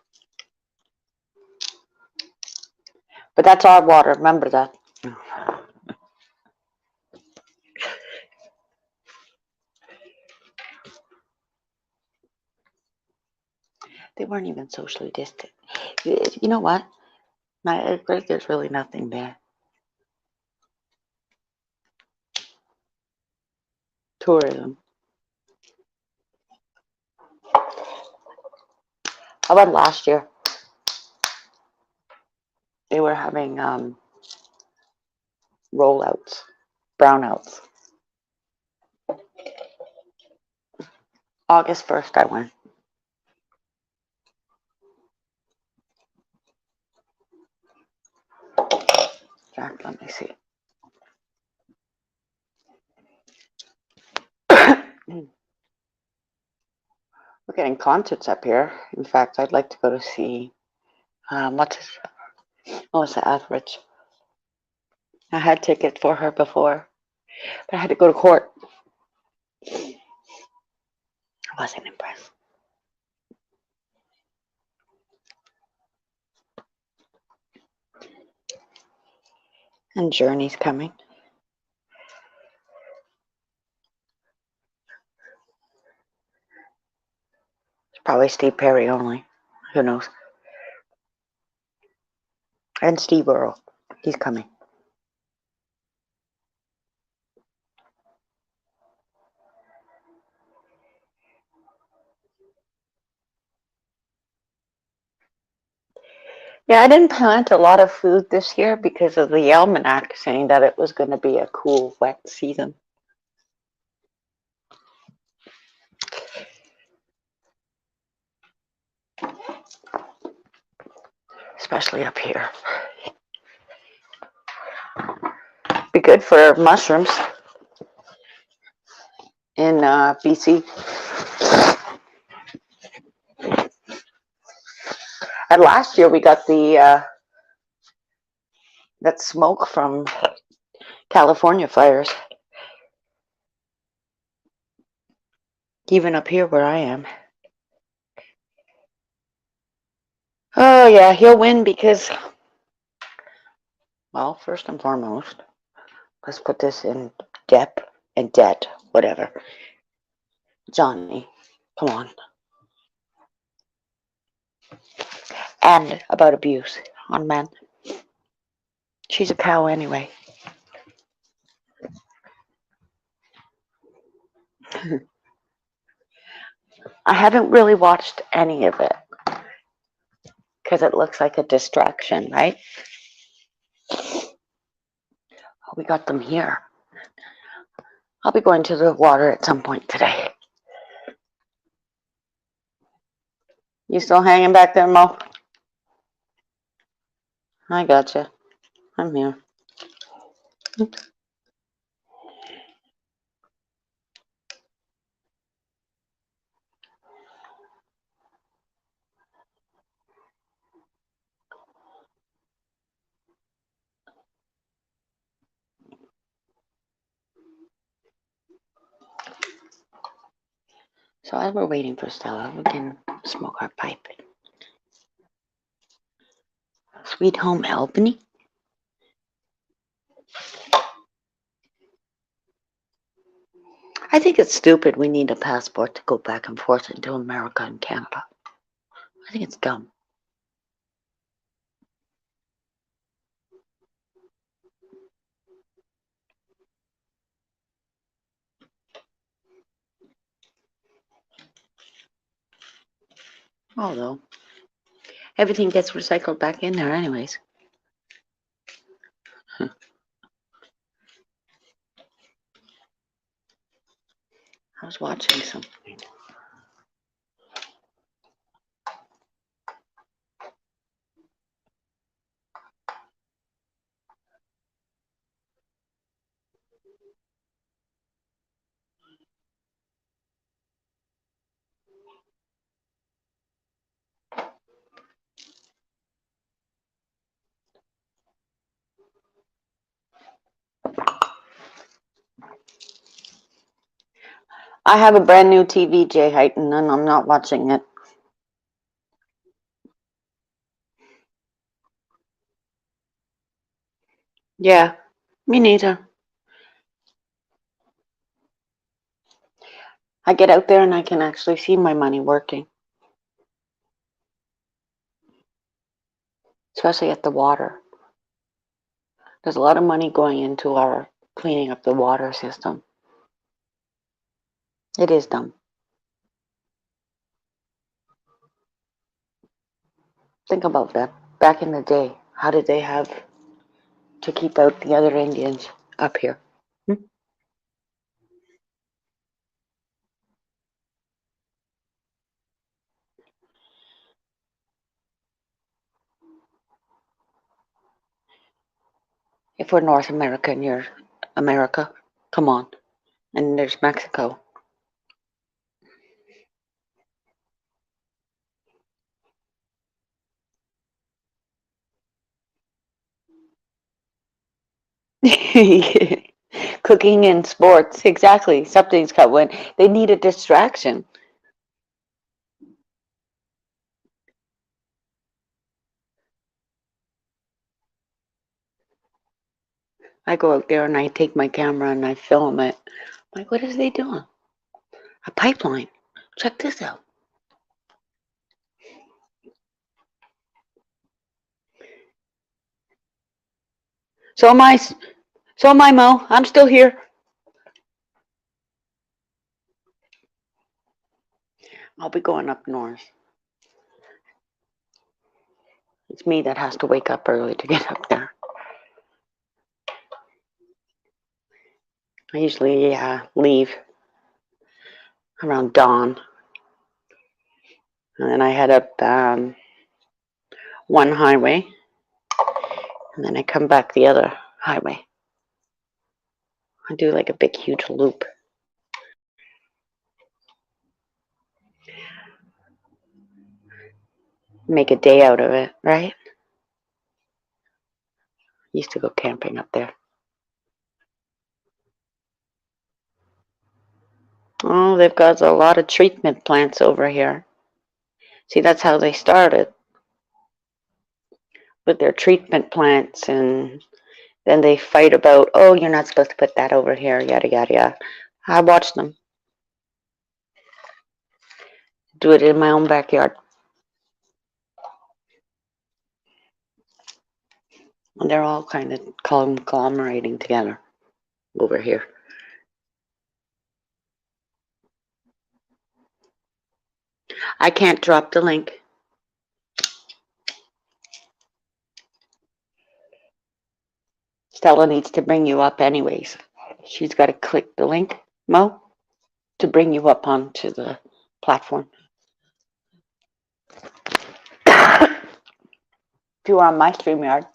But that's our water, remember that. They weren't even socially distant. You know what? There's really nothing there. Tourism. I went last year. They were having rollouts, brownouts. August 1st I went. Jack, let me see. We're getting concerts up here. In fact, I'd like to go to see Melissa Etheridge. I had tickets for her before, but I had to go to court. I wasn't impressed. And Journey's coming. It's probably Steve Perry only. Who knows? And Steve Earle. He's coming. Yeah, I didn't plant a lot of food this year because of the almanac saying that it was going to be a cool, wet season. Especially up here. Be good for mushrooms in BC. And last year we got the that smoke from California fires. Even up here where I am. Oh yeah, he'll win because, well, first and foremost, let's put this in debt, whatever. Johnny, come on. And about abuse on men. She's a cow anyway. I haven't really watched any of it because it looks like a distraction, right? Oh, we got them here. I'll be going to the water at some point today. You still hanging back there, Mo? I gotcha. I'm here. So as we're waiting for Stella, we can smoke our pipe. Sweet Home Albany? I think it's stupid we need a passport to go back and forth into America and Canada. I think it's dumb. Although everything gets recycled back in there anyways. I was watching something. I have a brand new TV, Jay Heighton, and I'm not watching it. Yeah, me neither. I get out there and I can actually see my money working, especially at the water. There's a lot of money going into our cleaning up the water system. It is dumb. Think about that. Back in the day, how did they have to keep out the other Indians up here? Hmm? If we're North America and you're America, come on. And there's Mexico. Cooking and sports, exactly. Something's got one. They need a distraction. I go out there and I take my camera and I film it. I'm like, what is they doing? A pipeline. Check this out. So am I. So am I, Mo. I'm still here. I'll be going up north. It's me that has to wake up early to get up there. I usually leave around dawn, and then I head up one highway, and then I come back the other highway. I do like a big, huge loop. Make a day out of it, right? Used to go camping up there. Oh, they've got a lot of treatment plants over here. See, that's how they started with their treatment plants, and then they fight about, oh, you're not supposed to put that over here, yada, yada, yada. I watch them do it in my own backyard. And they're all kind of conglomerating together over here. I can't drop the link. Stella needs to bring you up anyways. She's got to click the link, Mo, to bring you up onto the platform. If you were on my StreamYard.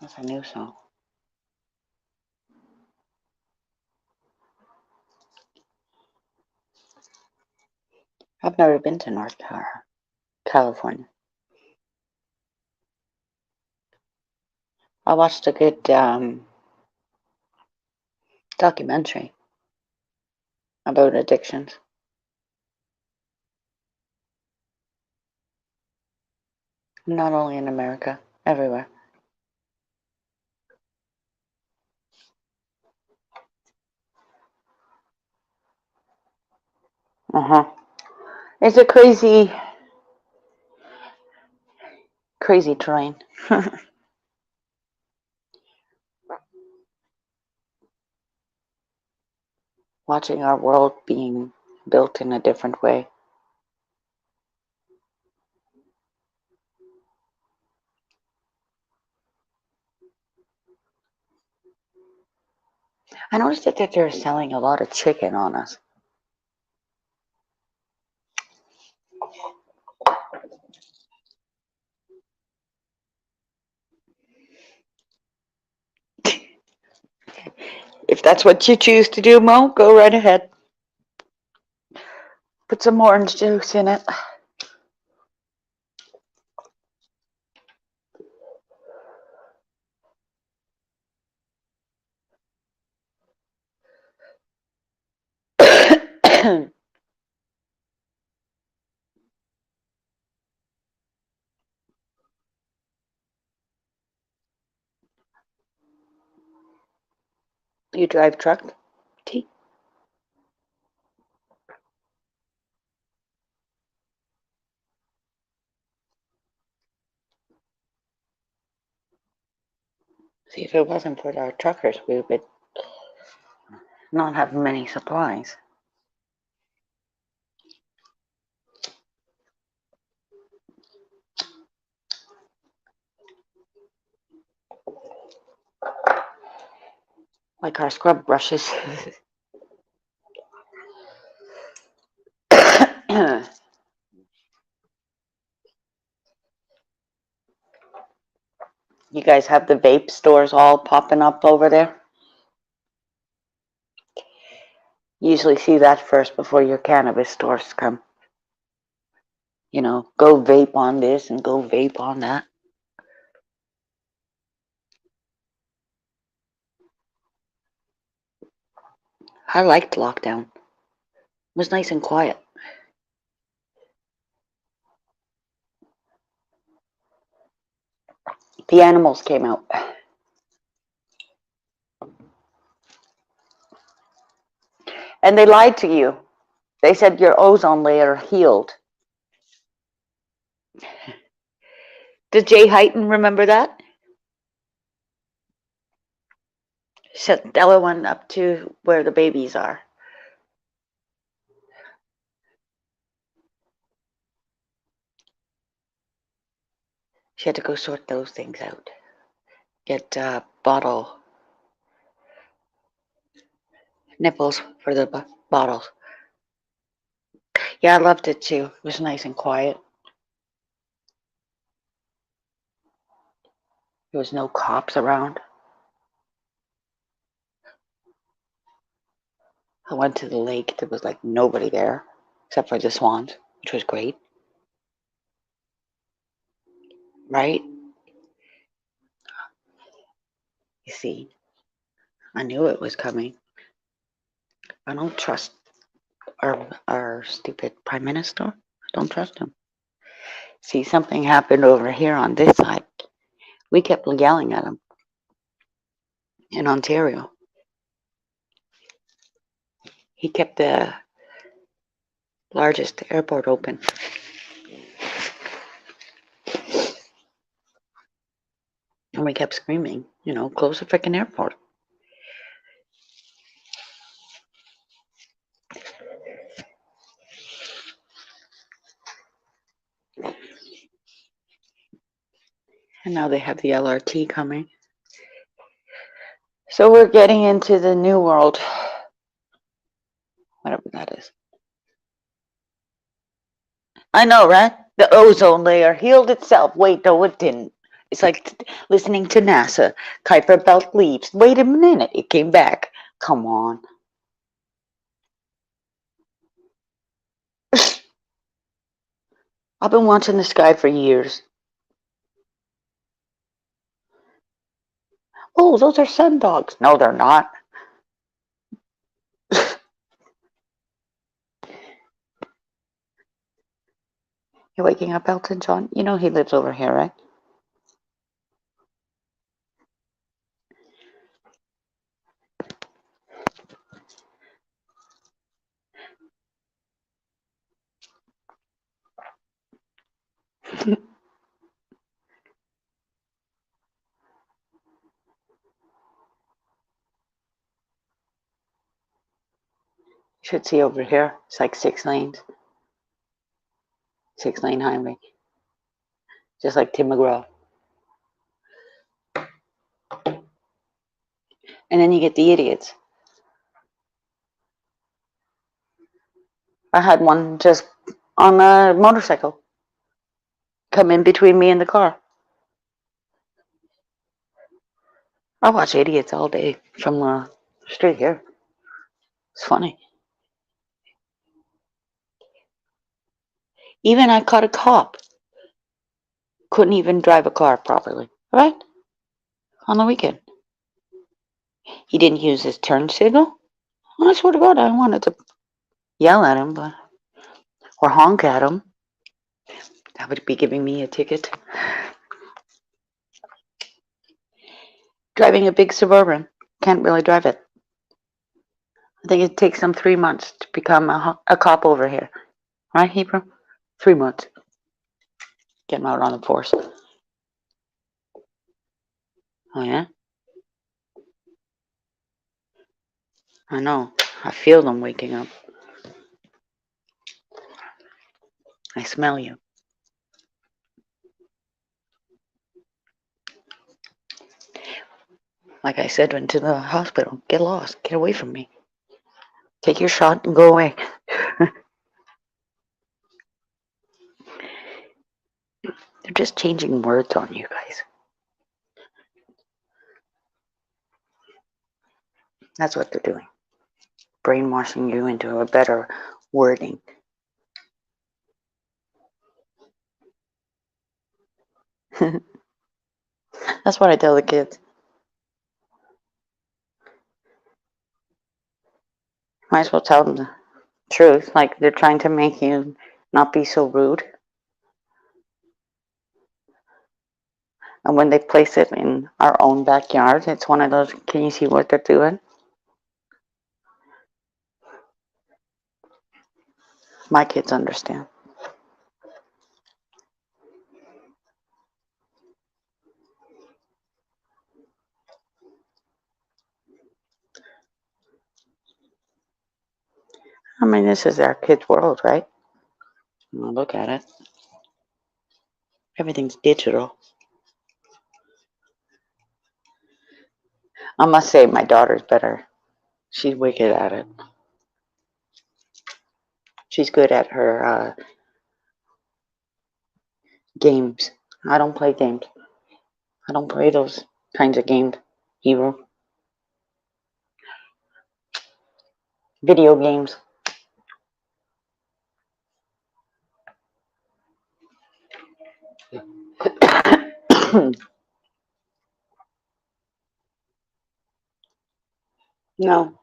That's a new song. I've never been to North California. I watched a good documentary about addictions. Not only in America, everywhere. Uh-huh. It's a crazy, crazy terrain. Watching our world being built in a different way. I noticed that they're selling a lot of chicken on us. If that's what you choose to do, Mo, go right ahead. Put some orange juice in it. You drive truck? T. See, if it wasn't for our truckers, we would not have many supplies. Like our scrub brushes. You guys have the vape stores all popping up over there? Usually see that first before your cannabis stores come. You know, go vape on this and go vape on that. I liked lockdown. It was nice and quiet. The animals came out. And they lied to you. They said your ozone layer healed. Did Jay Heighton remember that? Set the other one up to where the babies are. She had to go sort those things out. Get bottle nipples for the bottles. Yeah, I loved it too. It was nice and quiet. There was no cops around. I went to the lake. There was like nobody there except for the swans, which was great. Right? You see, I knew it was coming. I don't trust our stupid prime minister. I don't trust him. See, something happened over here on this side. We kept yelling at him in Ontario. He kept the largest airport open. And we kept screaming, you know, close the freaking airport. And now they have the LRT coming. So we're getting into the new world, whatever that is. I know, right? The ozone layer healed itself. Wait, no, it didn't. It's like listening to NASA. Kuiper Belt leaves. Wait a minute, it came back. Come on. I've been watching the sky for years. Oh, those are sun dogs. No, they're not. You waking up, Elton John? You know he lives over here, right? You should see over here. It's like 6 lanes, 6 lane highway, just like Tim McGraw. And then you get the idiots. I had one just on a motorcycle come in between me and the car. I watch idiots all day from the street here. It's funny. Even I caught a cop. Couldn't even drive a car properly. Right? On the weekend. He didn't use his turn signal. I swear to God, I wanted to yell at him, but or honk at him. That would be giving me a ticket. Driving a big Suburban. Can't really drive it. I think it takes them 3 months to become a cop over here. Right, Hebrew? 3 months. Get them out on the force. Oh, yeah? I know. I feel them waking up. I smell you. Like I said, went to the hospital. Get lost. Get away from me. Take your shot and go away. They're just changing words on you guys. That's what they're doing. Brainwashing you into a better wording. That's what I tell the kids. Might as well tell them the truth. Like they're trying to make you not be so rude. And when they place it in our own backyard, it's one of those, can you see what they're doing? My kids understand. I mean, this is our kids' world, right? Well, look at it. Everything's digital. I must say, my daughter's better. She's wicked at it. She's good at her games. I don't play games. I don't play those kinds of games, Hero. Video games. No.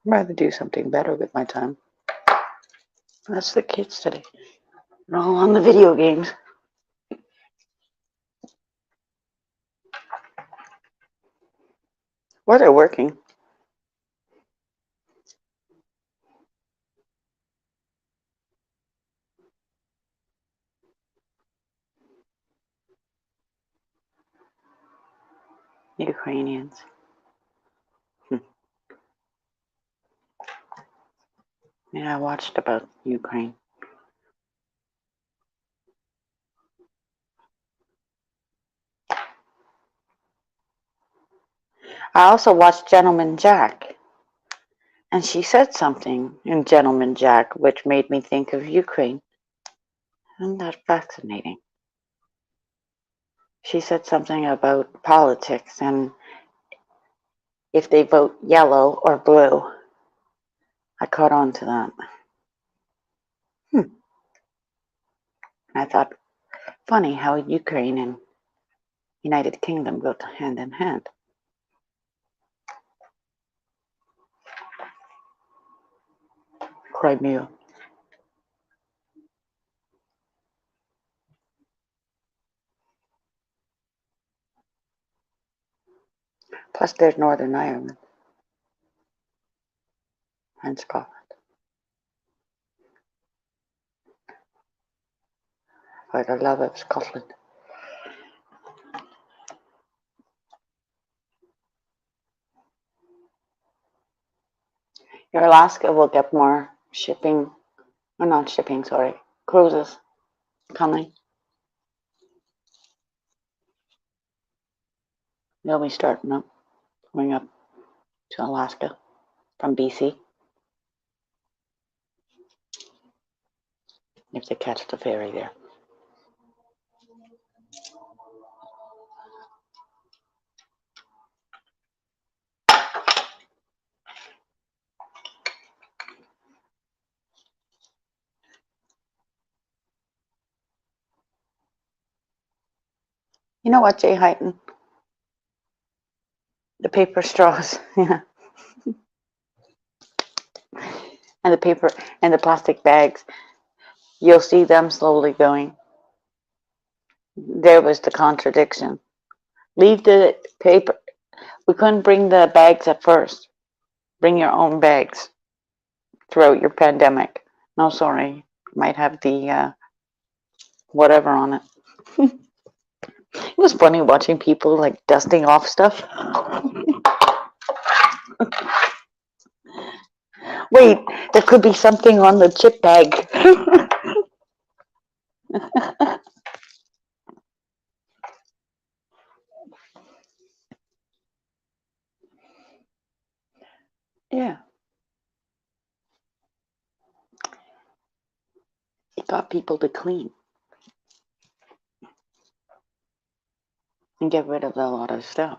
I'd rather do something better with my time. That's the kids today. They're all on the video games. Or they're working. Ukrainians. Yeah, I watched about Ukraine. I also watched Gentleman Jack. And she said something in Gentleman Jack which made me think of Ukraine. Isn't that fascinating? She said something about politics and if they vote yellow or blue. I caught on to that. I thought, funny how Ukraine and United Kingdom go hand in hand. Crimea. Plus, there's Northern Ireland. and Scotland. Like I love it, Scotland. Your Alaska will get more shipping, or not shipping, sorry, cruises coming. They'll be starting up, coming up to Alaska from BC if they catch the ferry there. You know what, Jay Heighton? The paper straws, yeah, and the paper and the plastic bags. You'll see them slowly going. There was the contradiction. Leave the paper. We couldn't bring the bags at first. Bring your own bags throughout your pandemic. No, sorry. Might have the whatever on it. It was funny watching people like dusting off stuff. Wait, there could be something on the chip bag. Yeah, it got people to clean and get rid of a lot of stuff.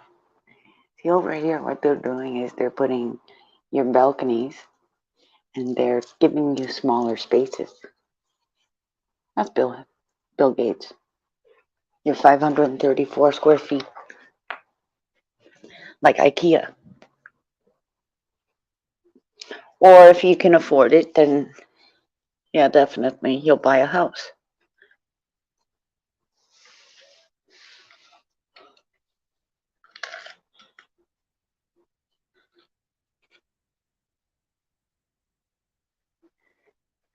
See, over here, what they're doing is they're putting your balconies and they're giving you smaller spaces. That's Bill Gates. Your 534 square feet, like IKEA. Or if you can afford it, then yeah, definitely you'll buy a house.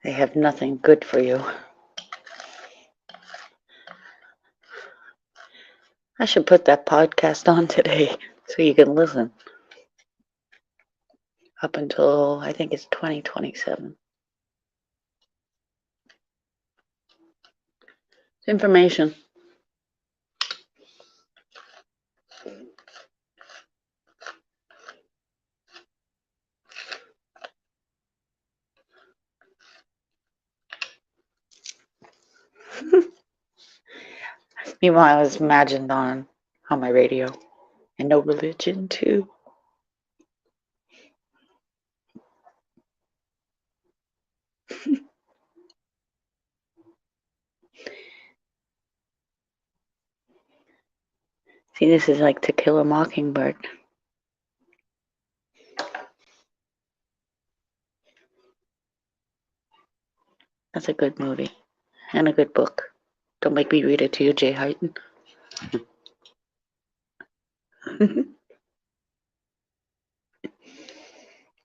They have nothing good for you. I should put that podcast on today so you can listen up until I think it's 2027. It's information. Meanwhile, I was imagined on my radio and no religion too. See, this is like To Kill a Mockingbird. That's a good movie and a good book. Don't make me read it to you, Jay Heighton.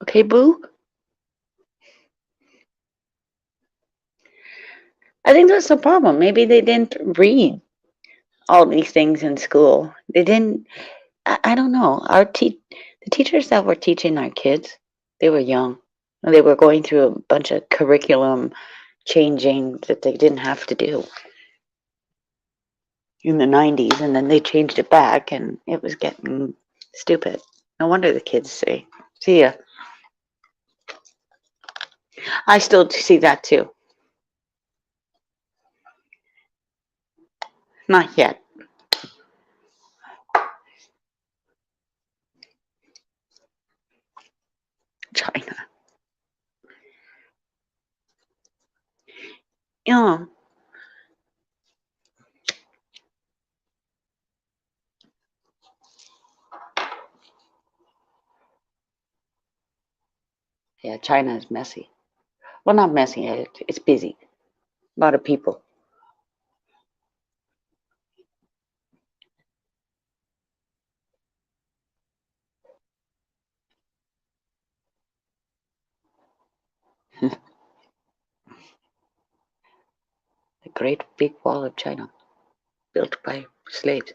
Okay, boo? I think that's the problem. Maybe they didn't read all these things in school. They didn't. I don't know. The teachers that were teaching our kids, they were young. They were going through a bunch of curriculum changing that they didn't have to do in the 90s, and then they changed it back, and it was getting stupid. No wonder the kids say, "See ya." I still see that too. Not yet. China. Yeah. Yeah, China is messy. Well, not messy. It's busy. A lot of people. Great big wall of China built by slaves.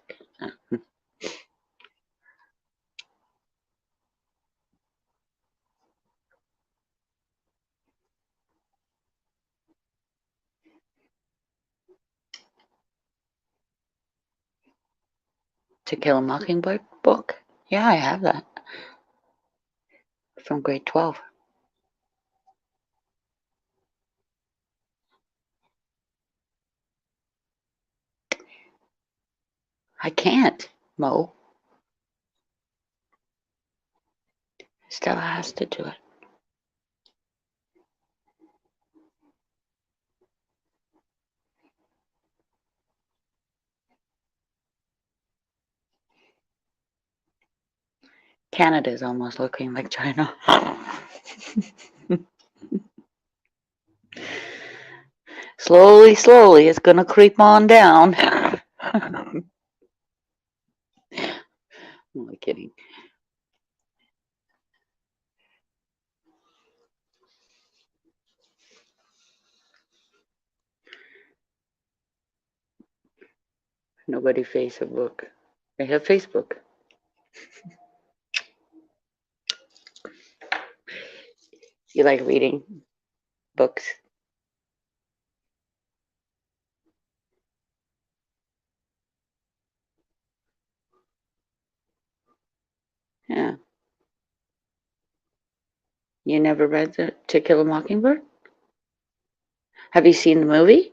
To Kill a Mockingbird book? Yeah, I have that from grade 12. I can't, Mo. Stella has to do it. Canada is almost looking like China. Slowly, slowly, it's gonna creep on down. I'm only kidding. Nobody Facebook. They have Facebook. You like reading books? Yeah. You never read the To Kill a Mockingbird? Have you seen the movie?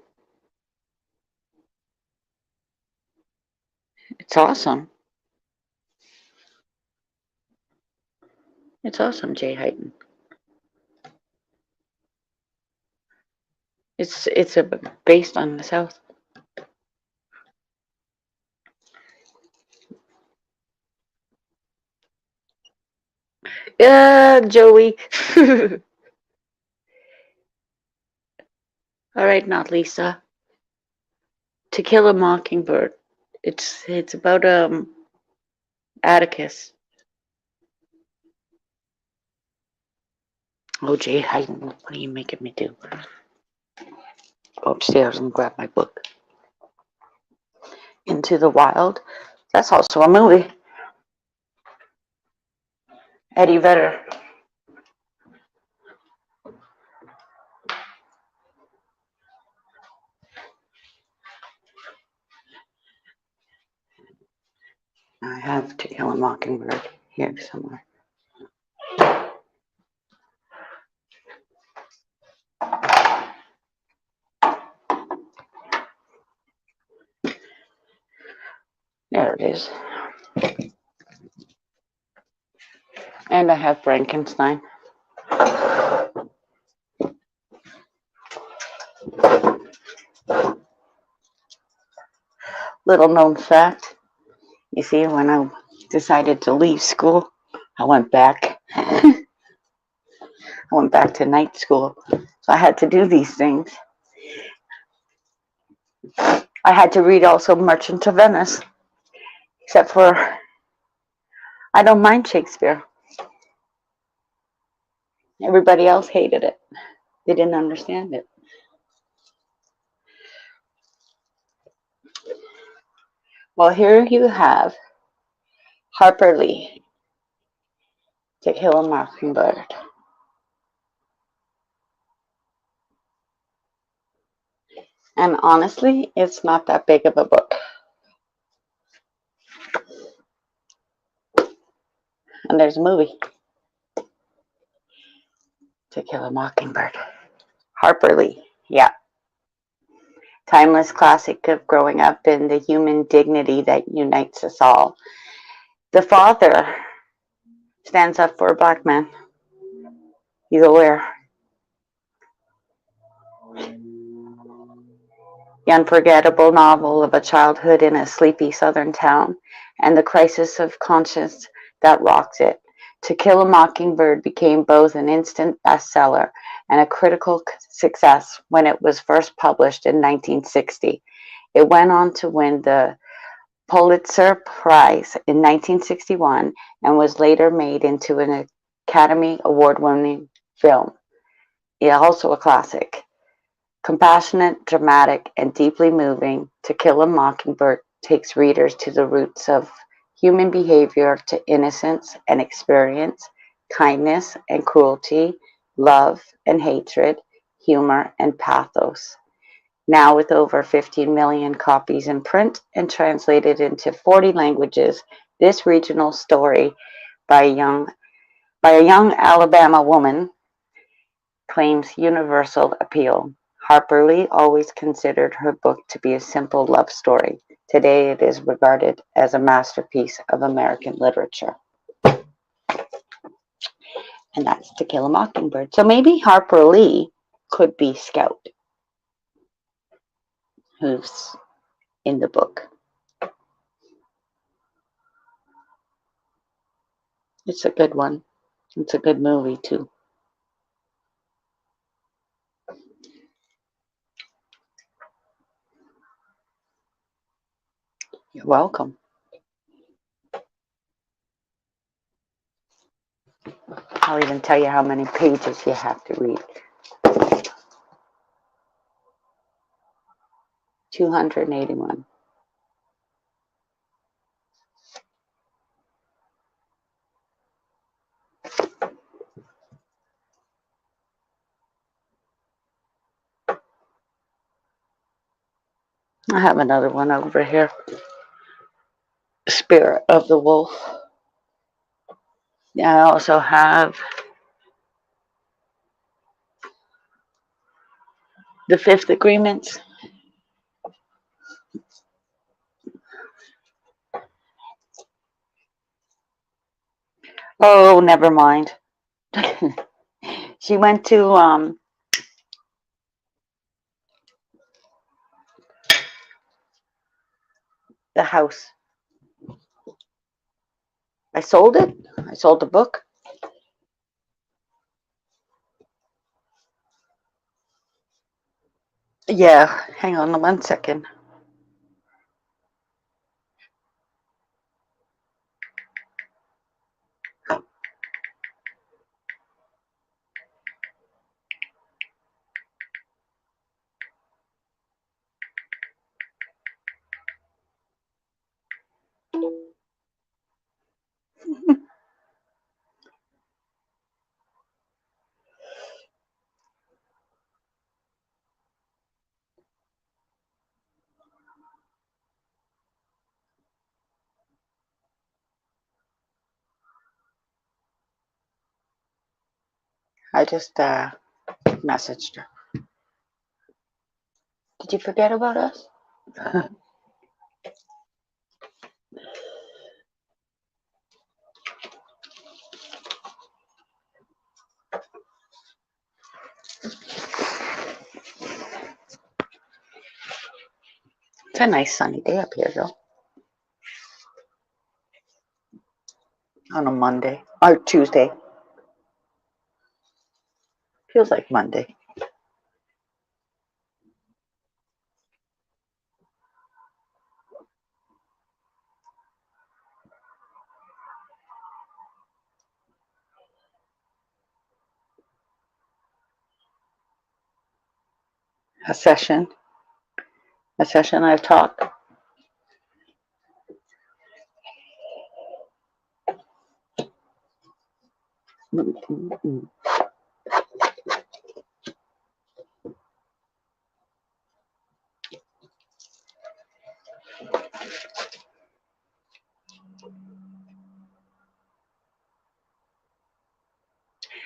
It's awesome. It's awesome, Jay Heighton. It's based on the South. Yeah, Joey. All right, not Lisa. To Kill a Mockingbird. It's about Atticus. Oh, Jay Heighten, what are you making me do? Go upstairs and grab my book. Into the Wild. That's also a movie. Eddie Vedder. I have To Kill a Mockingbird here somewhere. There it is. And I have Frankenstein. Little known fact. You see, when I decided to leave school, I went back. I went back to night school. So I had to do these things. I had to read also Merchant of Venice. Except for, I don't mind Shakespeare. Everybody else hated it. They didn't understand it. Well, here you have Harper Lee, To Kill a Mockingbird. And honestly, it's not that big of a book. And there's a movie, To Kill a Mockingbird. Harper Lee, yeah. Timeless classic of growing up and the human dignity that unites us all. The father stands up for a black man. He's aware. The unforgettable novel of a childhood in a sleepy southern town and the crisis of conscience that rocks it. To Kill a Mockingbird became both an instant bestseller and a critical success when it was first published in 1960. It went on to win the Pulitzer Prize in 1961 and was later made into an Academy Award-winning film. It's also a classic. Compassionate, dramatic, and deeply moving, To Kill a Mockingbird takes readers to the roots of human behavior, to innocence and experience, kindness and cruelty, love and hatred, humor and pathos. Now with over 15 million copies in print and translated into 40 languages, this regional story by a young Alabama woman claims universal appeal. Harper Lee always considered her book to be a simple love story. Today it is regarded as a masterpiece of American literature. And that's To Kill a Mockingbird. So maybe Harper Lee could be Scout, who's in the book. It's a good one. It's a good movie, too. You're welcome. I'll even tell you how many pages you have to read. 281. I have another one over here. Spirit of the Wolf. I also have The Fifth Agreement. Oh, never mind. She went to the house. I sold it. I sold the book. Yeah, hang on 1 second. I just messaged her. Did you forget about us? It's a nice sunny day up here, though. On a Monday or Tuesday. Feels like Monday. A session. A session I've taught.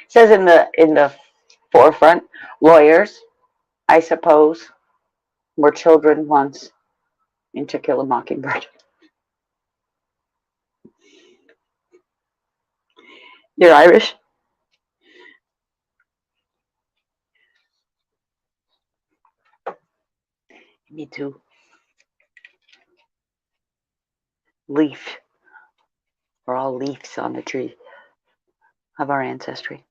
It says in the forefront, lawyers, I suppose, were children once in To Kill a Mockingbird. You're Irish? Me too. Leaf. We're all leaves on the tree of our ancestry.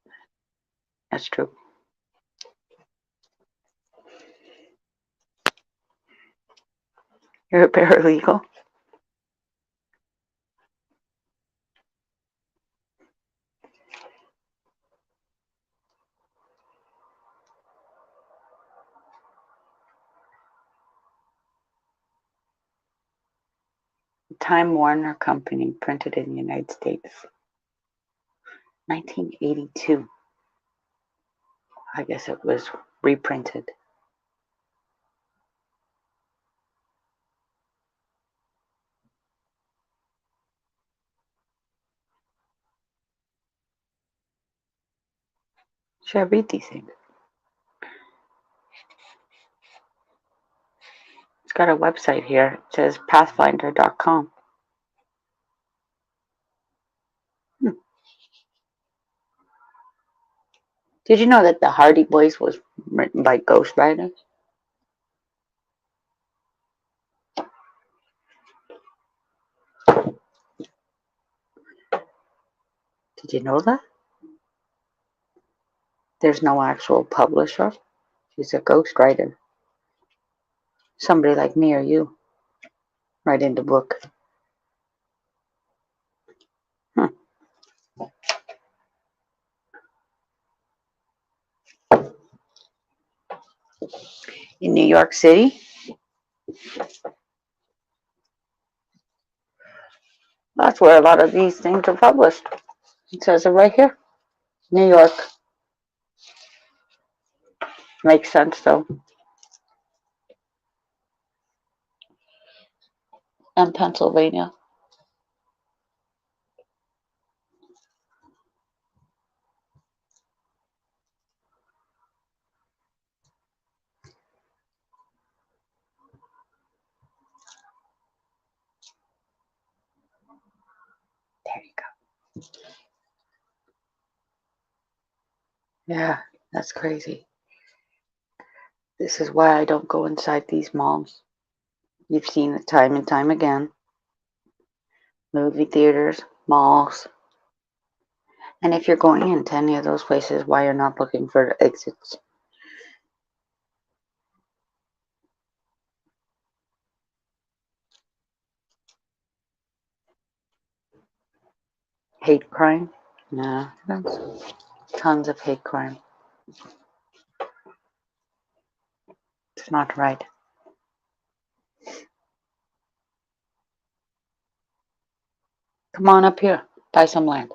That's true. You're a paralegal? Time Warner Company, printed in the United States. 1982. I guess it was reprinted. Should I read these things? It's got a website here. It says pathfinder.com. Did you know that the Hardy Boys was written by ghostwriters? Did you know that? There's no actual publisher. She's a ghostwriter. Somebody like me or you writing the book. In New York City, that's where a lot of these things are published. It says it right here. New York. Makes sense though. And Pennsylvania. There you go. Yeah, that's crazy. This is why I don't go inside these malls. You've seen it time and time again. Movie theaters, malls. And if you're going into any of those places, why you're not looking for exits? Hate crime? No, that's tons of hate crime. It's not right. Come on up here. Buy some land.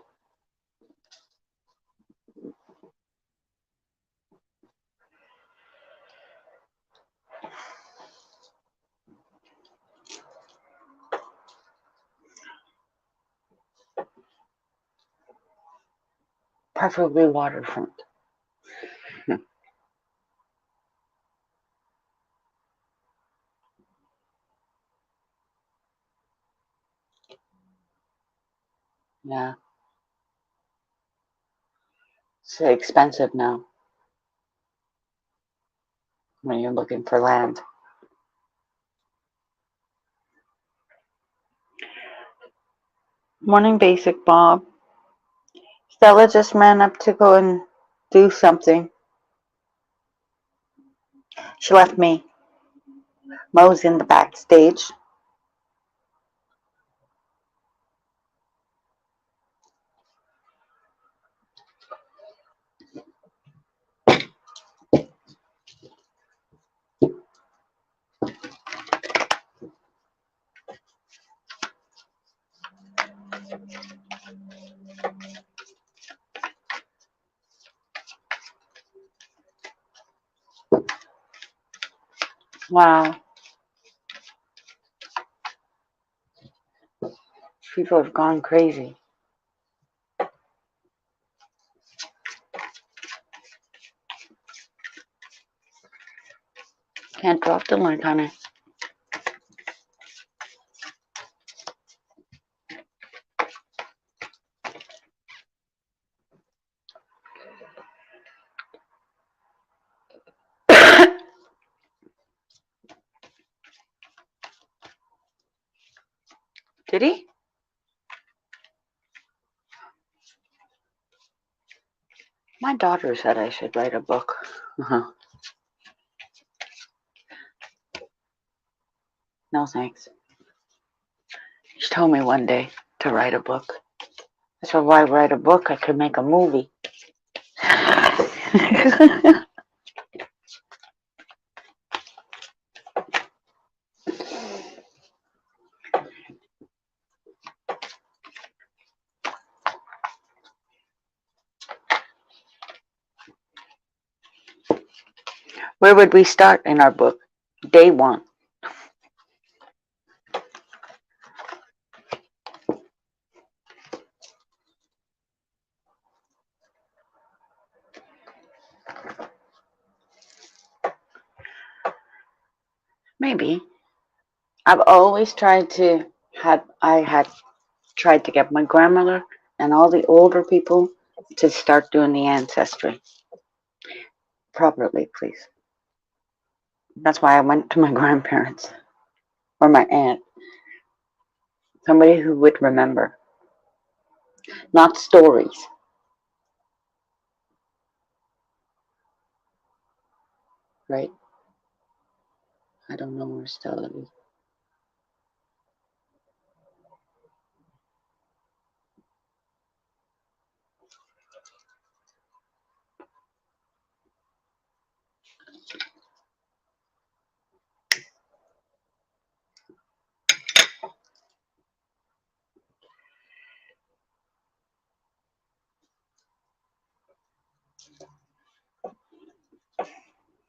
Preferably waterfront. Yeah. It's expensive now when you're looking for land. Morning Basic, Bob. Stella just ran up to go and do something. She left me. Mo's in the backstage. Wow. People have gone crazy. Can't drop the link on it. Did he? My daughter said I should write a book. No thanks. She told me one day to write a book. I said, why write a book? I could make a movie. Where would we start in our book? Day 1. Maybe. I've always tried to I had tried to get my grandmother and all the older people to start doing the ancestry properly, please. That's why I went to my grandparents or my aunt. Somebody who would remember, not stories. Right? I don't know where Stella is.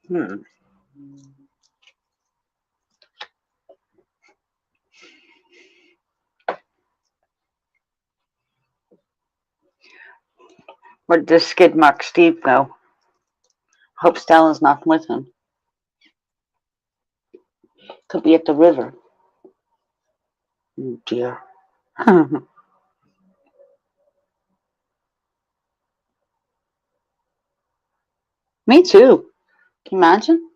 Hmm. Where did skid mark Steve go? Hope Stella's not with him. Could be at the river. Oh dear. Me too. Can you imagine?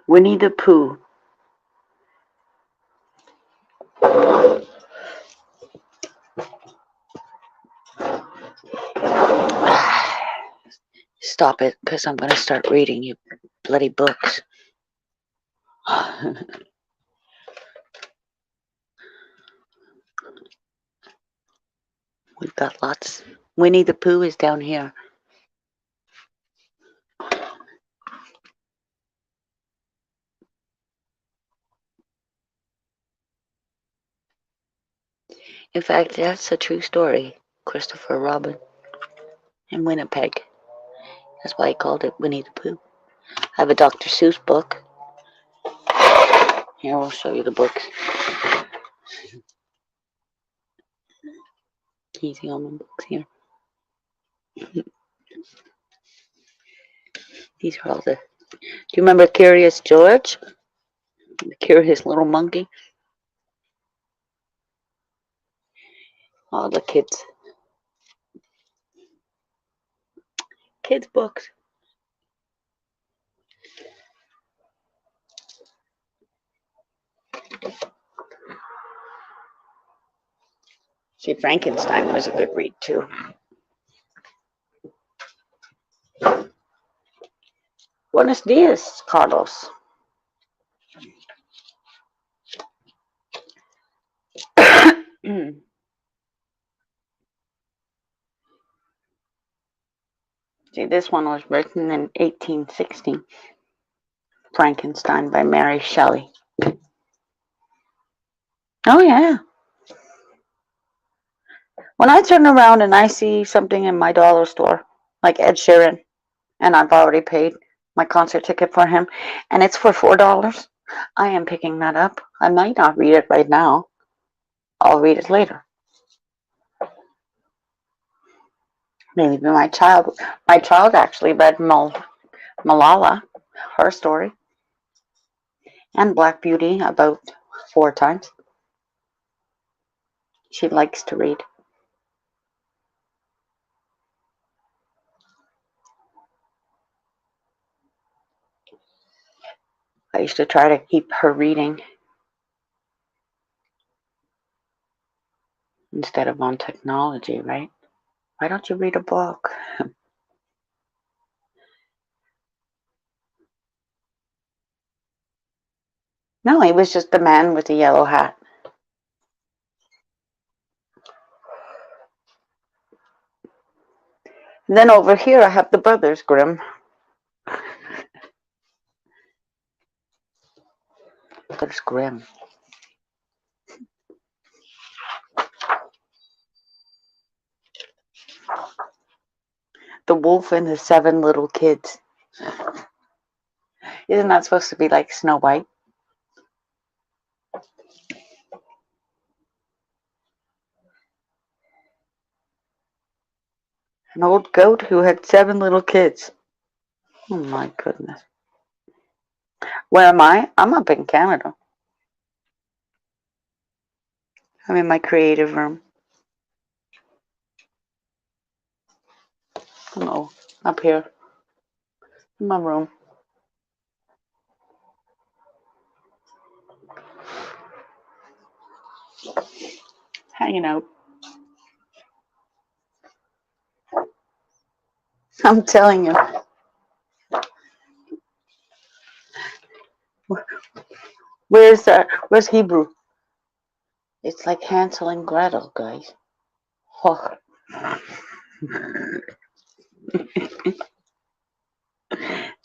Winnie the Pooh. Stop it, because I'm going to start reading you bloody books. We've got lots. Winnie the Pooh is down here. In fact, that's a true story. Christopher Robin in Winnipeg. That's why he called it Winnie the Pooh. I have a Dr. Seuss book. Here, I'll show you the books. Easy on the books here. These are all the. Do you remember Curious George? The Curious Little Monkey? All the kids. Kids' books. See, Frankenstein was a good read, too. Buenos dias, Carlos. See, this one was written in 1860. Frankenstein by Mary Shelley. Oh, yeah. When I turn around and I see something in my dollar store, like Ed Sheeran, and I've already paid my concert ticket for him, and it's for $4, I am picking that up. I might not read it right now. I'll read it later. Maybe my child actually read Malala, her story, and Black Beauty about 4 times. She likes to read. I used to try to keep her reading instead of on technology, right? Why don't you read a book? No, he was just the man with the yellow hat. And then over here I have the Brothers Grimm. There's Grim. The wolf and the 7 little kids. Isn't that supposed to be like Snow White? An old goat who had 7 little kids. Oh my goodness. Where am I? I'm up in Canada. I'm in my creative room. No, up here in my room. Hanging out. I'm telling you. Where's Hebrew? It's like Hansel and Gretel, guys. Oh.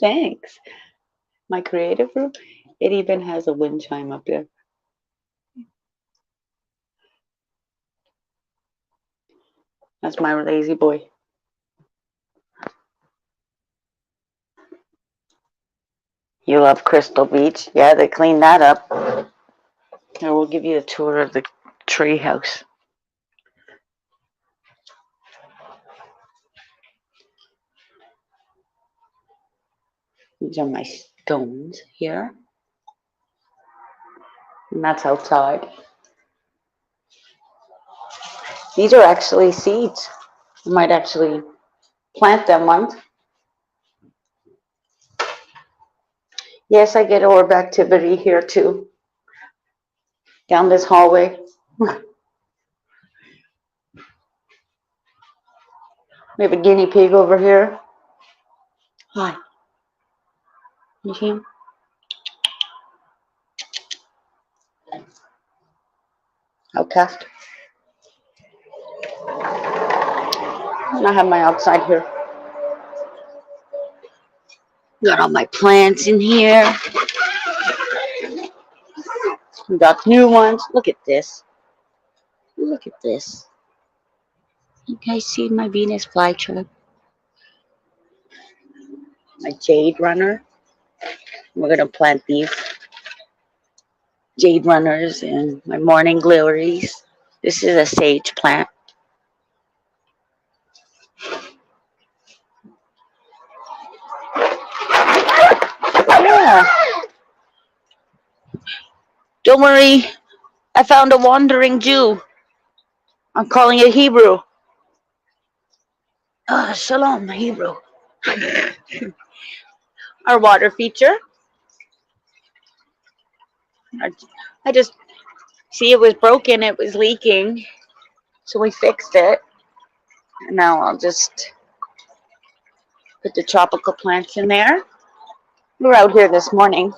Thanks. My creative room, it even has a wind chime up there. That's my lazy boy. You love Crystal Beach? Yeah, they cleaned that up. Here, we'll give you a tour of the tree house. These are my stones here. And that's outside. These are actually seeds. I might actually plant them once. Yes, I get orb activity here too. Down this hallway. We have a guinea pig over here. Hi. You see him? Outcast. And I have my outside here. Got all my plants in here. We got new ones. Look at this. Look at this. You guys see my Venus flytrap? My jade runner. We're gonna plant these jade runners and my morning glories. This is a sage plant. Yeah. Don't worry. I found a wandering Jew. I'm calling it Hebrew. Shalom, Hebrew. Our water feature. I just see it was broken. It was leaking. So we fixed it. And now I'll just put the tropical plants in there. We were out here this morning.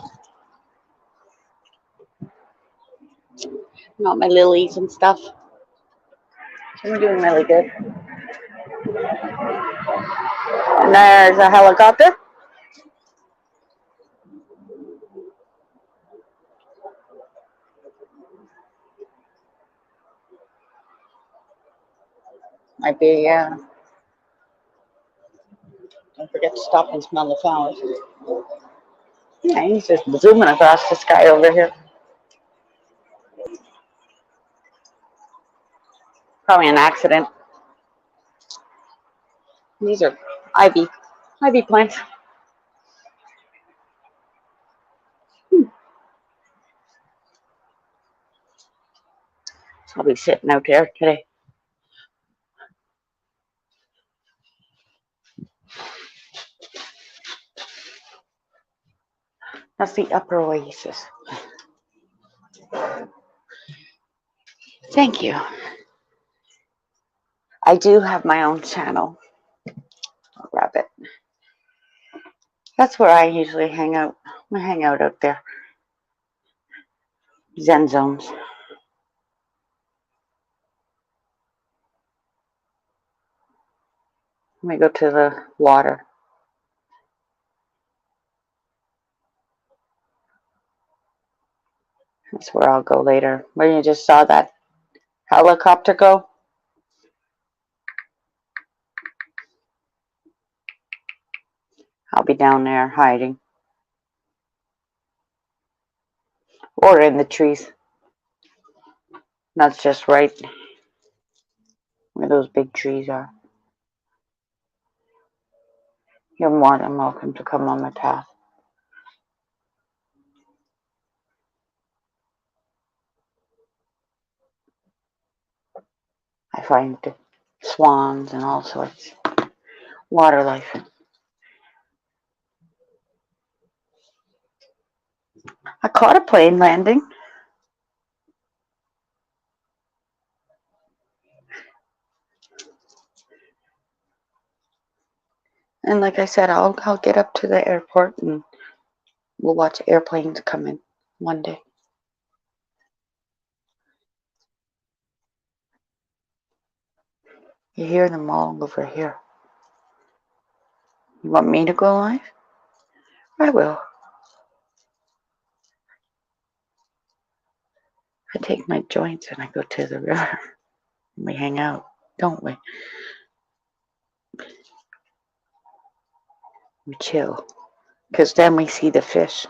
Not my lilies and stuff. So we're doing really good. And there's a helicopter. Might be, don't forget to stop and smell the flowers. Yeah, he's just zooming across the sky over here. Probably an accident. These are ivy plants. I'll be sitting out there today. That's the upper oasis. Thank you. I do have my own channel. I'll grab it. That's where I usually hang out. I hang out there. Zen zones. Let me go to the water. That's where I'll go later. Where you just saw that helicopter go. I'll be down there hiding. Or in the trees. That's just right where those big trees are. You're more than welcome to come on my path. I find swans and all sorts. Water life. I caught a plane landing. And like I said, I'll get up to the airport and we'll watch airplanes come in one day. You hear them all over here. You want me to go live? I will. I take my joints and I go to the river. We hang out, don't we? We chill. Because then we see the fish.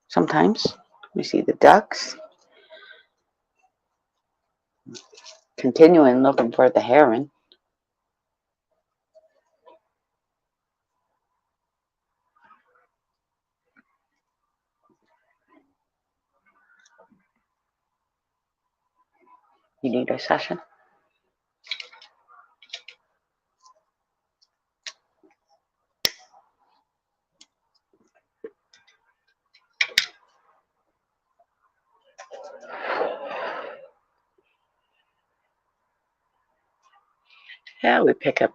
Sometimes we see the ducks. Continuing looking for the heron. You need a session? Yeah, we pick up.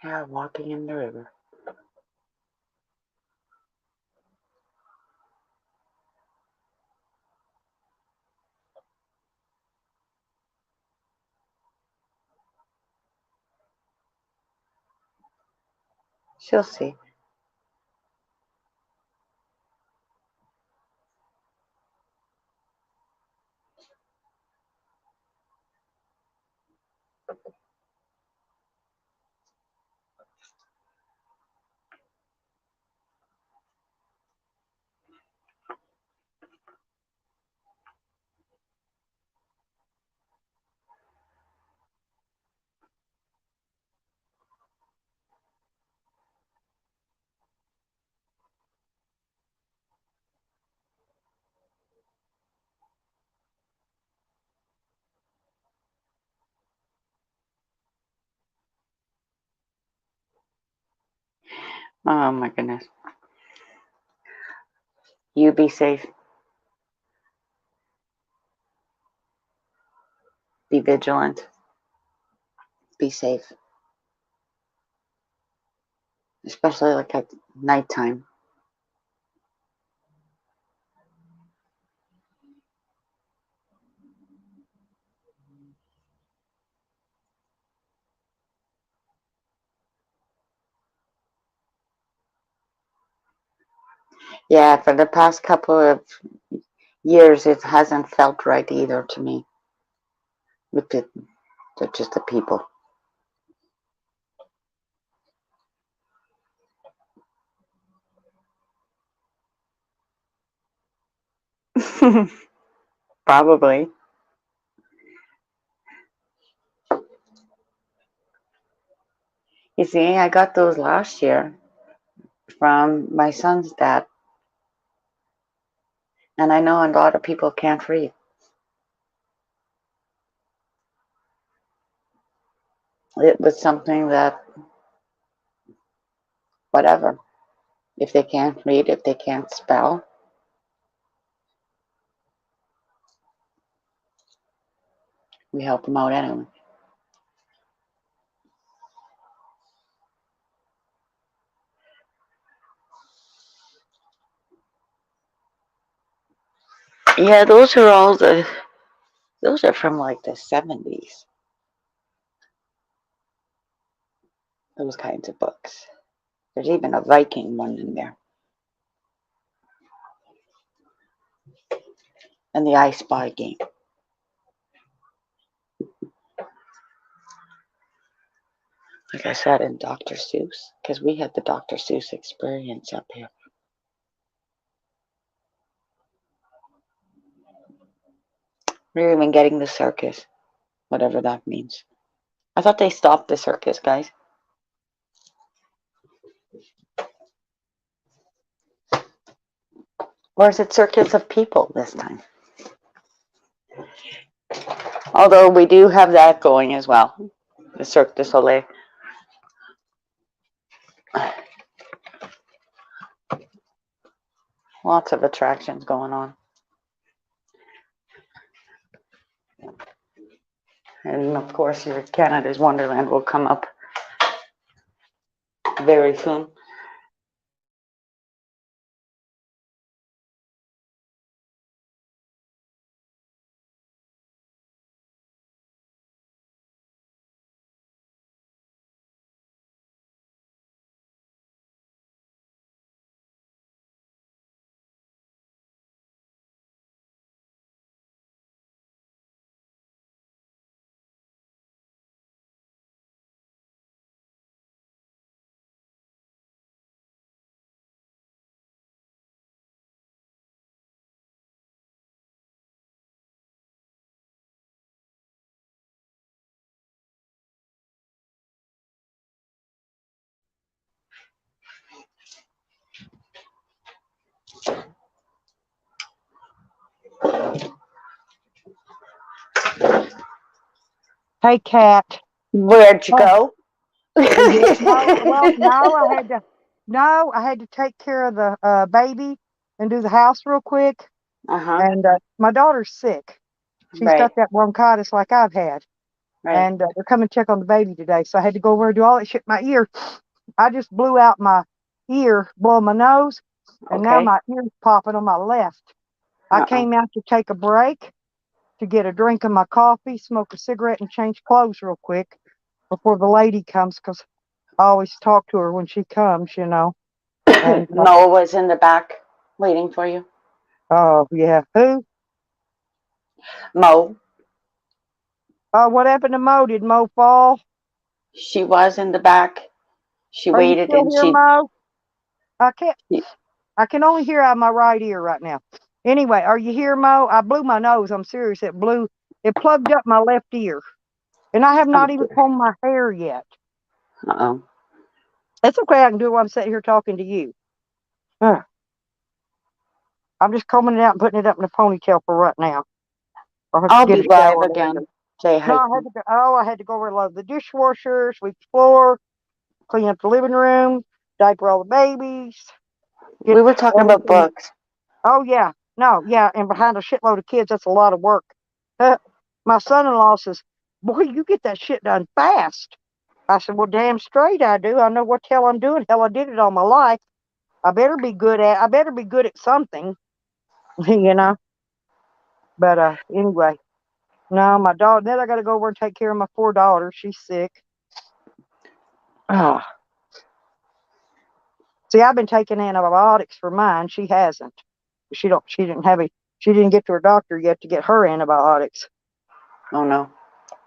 Yeah, walking in the river. She'll see. Oh my goodness. You be safe. Be vigilant. Be safe. Especially like at nighttime. Yeah, for the past couple of years, it hasn't felt right either to me. With just the people. Probably. You see, I got those last year from my son's dad. And I know a lot of people can't read. It was something that, whatever. If they can't read, if they can't spell, we help them out anyway. Yeah, those are from like the 70s. those kinds of books. There's even a Viking one in there. And the I Spy game. Like I said, in Dr. Seuss, because we had the Dr. Seuss experience up here. We're even getting the circus, whatever that means. I thought they stopped the circus, guys. Or is it circus of people this time? Although we do have that going as well. The Cirque du Soleil. Lots of attractions going on. And of course, your Canada's Wonderland will come up very soon. Hey, Kat. Where'd you Oh, go? yeah, no, I had to take care of the baby and do the house real quick. Uh-huh. And my daughter's sick. She's Right, got that bronchitis like I've had. right. And they're coming to check on the baby today. So I had to go over and do all that shit in my ear. I just blew out my ear, blowing my nose, and now Okay. my ear's popping on my left. I Uh-uh. came out to take a break to get a drink of my coffee, smoke a cigarette, and change clothes real quick before the lady comes, because I always talk to her when she comes, you know. And Mo was in the back waiting for you. oh yeah, who? Mo, What happened to Mo? Did Mo fall? she was in the back. She Are you waited still and here, she. Mo? I can't. I can only hear out of my right ear right now. Anyway, are you here, Mo? I blew my nose. I'm serious. It blew. It plugged up my left ear, and I have Oh not even dear. combed my hair yet. Uh-oh. It's okay. I can do it while I'm sitting here talking to you. Ugh. I'm just combing it out and putting it up in a ponytail for right now. I'll have to I'll get be a live shower later. again. Say No, hi I to had me. to go. Oh, I had to go over and load the dishwasher, sweep the floor, clean up the living room, diaper all the babies, get We were talking about everything. books. Oh yeah, no, yeah, and behind a shitload of kids, that's a lot of work. My son-in-law says, "Boy, you get that shit done fast." I said, "Well, damn straight I do. I know what the hell I'm doing. Hell, I did it all my life. I better be good at something, you know." But anyway, no, my daughter. Then I got to go over and take care of my poor daughter. She's sick. Ah, see, I've been taking antibiotics for mine. She hasn't. She don't. She didn't have a. She didn't get to her doctor yet to get her antibiotics. Oh no.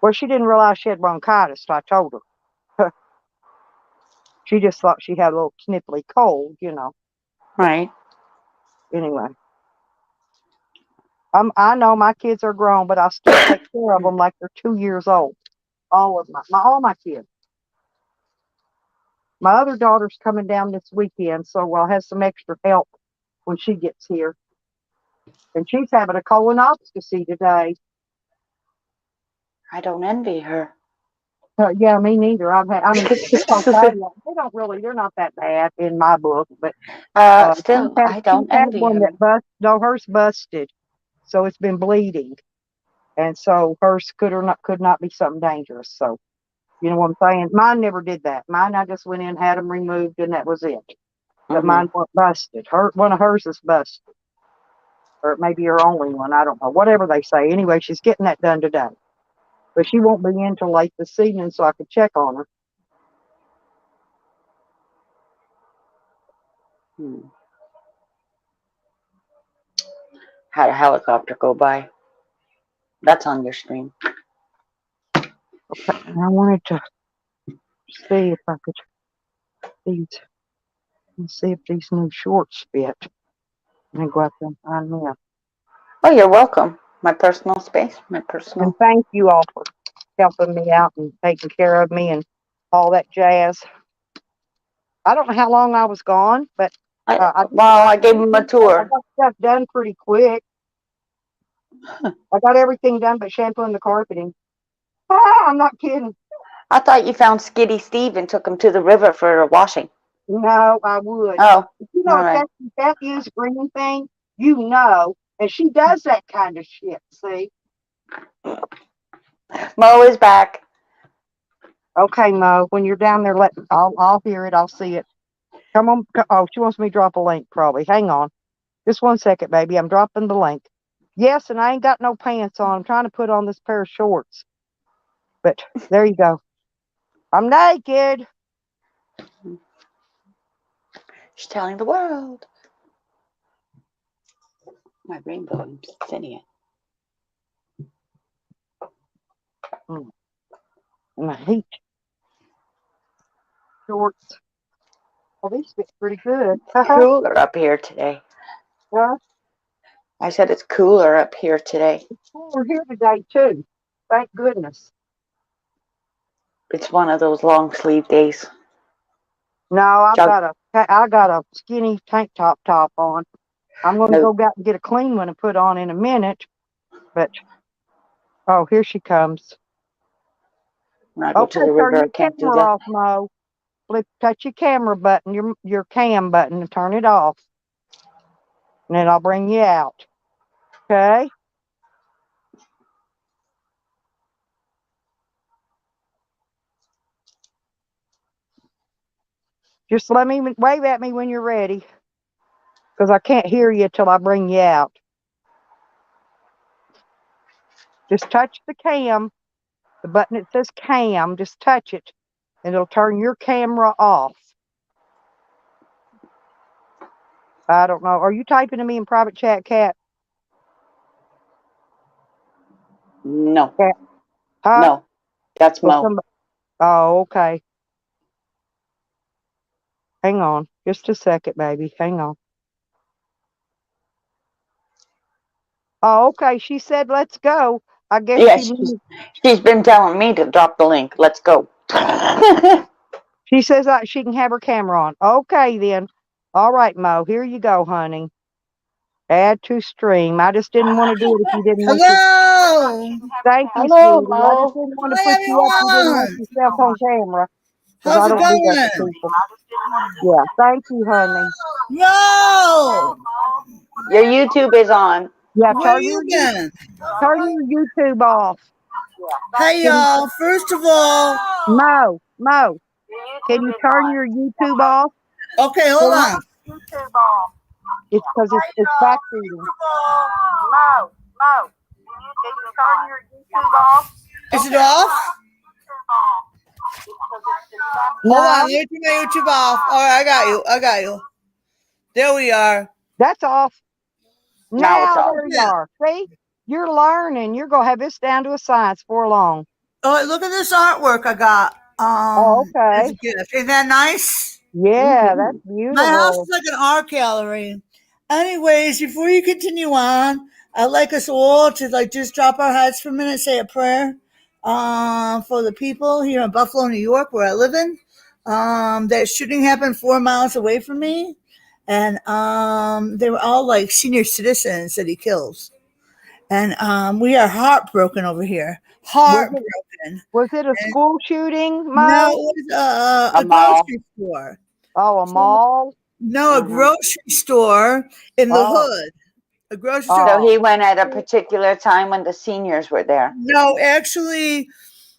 Well, she didn't realize she had bronchitis, so I told her. She just thought she had a little sniffly cold, you know. Right. Anyway, I know my kids are grown, but I still take care of them like they're 2 years old. All of all my kids. My other daughter's coming down this weekend, so I'll have some extra help when she gets here. And she's having a colonoscopy today. I don't envy her. Yeah, me neither. I mean, it's okay. They don't really, they're not that bad in my book, but Still, I she's don't had envy one her. that no, hers busted, so it's been bleeding, and so hers could not be something dangerous. So you know what I'm saying? Mine never did that. Mine, I just went in, had them removed, and that was it. But Mm-hmm. mine weren't busted. One of hers is busted, or it may be her only one. I don't know. Whatever they say. Anyway, she's getting that done today, but she won't be in till late this evening, so I could check on her. Hmm. Had a helicopter go by. That's on your screen. And I wanted to see if I could these and see if these new shorts fit. And then go out there and find them. Oh, you're welcome. My personal space, my personal. And thank you all for helping me out and taking care of me and all that jazz. I don't know how long I was gone, but I gave him a I tour. got stuff done pretty quick. I got everything done but shampooing the carpeting. I'm not kidding. I thought you found Skitty Steve and took him to the river for a washing. No, I would. Oh, You all know, if right. that is green thing, you know, and she does that kind of shit. See? Mo is back. Okay, Mo, when you're down there, I'll hear it. I'll see it. Come on. Oh, she wants me to drop a link, probably. Hang on. Just 1 second, baby. I'm dropping the link. Yes, and I ain't got no pants on. I'm trying to put on this pair of shorts. But there you go. I'm naked. She's telling the world. My rainbow, I'm sending it. And I hate shorts. Oh, these fit pretty good. It's cooler up here today. Huh? I said it's cooler up here today. It's cooler here today, too. Thank goodness. It's one of those long sleeve days. No, I Jug. got a skinny tank top on. I'm going to No, go out and get a clean one and put on in a minute. But, oh, here she comes. when I go to Okay, the turn river, I your can't do camera that. off, Mo. Touch your camera button, your cam button, and turn it off. And then I'll bring you out. Okay? Just let me wave at me when you're ready. Because I can't hear you till I bring you out. Just touch the cam, the button that says cam, just touch it, and it'll turn your camera off. I don't know. Are you typing to me in private chat, Cat? No, Cat? Huh? no, that's Mo. Oh, okay. Hang on. Just a second, baby. Hang on. Oh, okay. She said, let's go. I guess Yeah, she means, she's been telling me to drop the link. Let's go. she says she can have her camera on. Okay, then. All right, Mo. Here you go, honey. Add to stream. I just didn't want to do it if you didn't want to. Hello. Thank you, Hello, sweetie. I just Mo. didn't want to Hi, put you up. You didn't want everyone. yourself on camera because How's I it don't do that to going? people. Yeah. Thank you, honey. No. Your YouTube is on. Yeah. Where you been? Turn your YouTube off. Hey, Can y'all. First of all, Mo, can you turn your YouTube off? okay, hold Please? on. It's because it's back feeding. Mo, can you turn your YouTube off? Is it off? Hold on. No, Let me turn my YouTube off. All right, I got you. I got you. There we are. that's off. Now it's Now off. there you are. See, you're learning. You're gonna have this down to a science before long. Oh, look at this artwork I got. Oh, As a okay. gift. Isn't that nice? Yeah, that's My house beautiful. is like an art gallery. Anyways, before you continue on, I'd like us all to like just drop our heads for a minute, say a prayer for the people here in Buffalo, New York, where I live in. That shooting happened 4 miles away from me, and they were all like senior citizens that he kills, and we are heartbroken over here, Was it heartbroken. was it a And school shooting, no, Mo? it was A a mall. grocery store. Oh, a So mall? no, a Hmm. grocery store in the Oh, hood. A grocery store. So oh, he went at a particular time when the seniors were there. No, actually,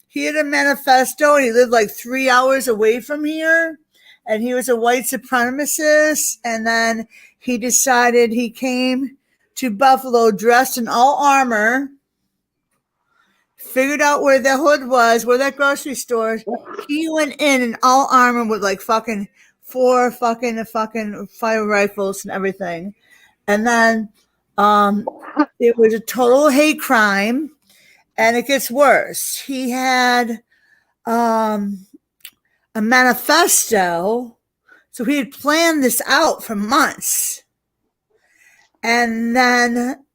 he had a manifesto and he lived like 3 hours away from here. And he was a white supremacist. And then he decided he came to Buffalo dressed in all armor, figured out where the hood was, where that grocery store. He went in all armor with like fucking 4 fucking fire rifles and everything. And then it was a total hate crime, and it gets worse. He had a manifesto, so he had planned this out for months. And then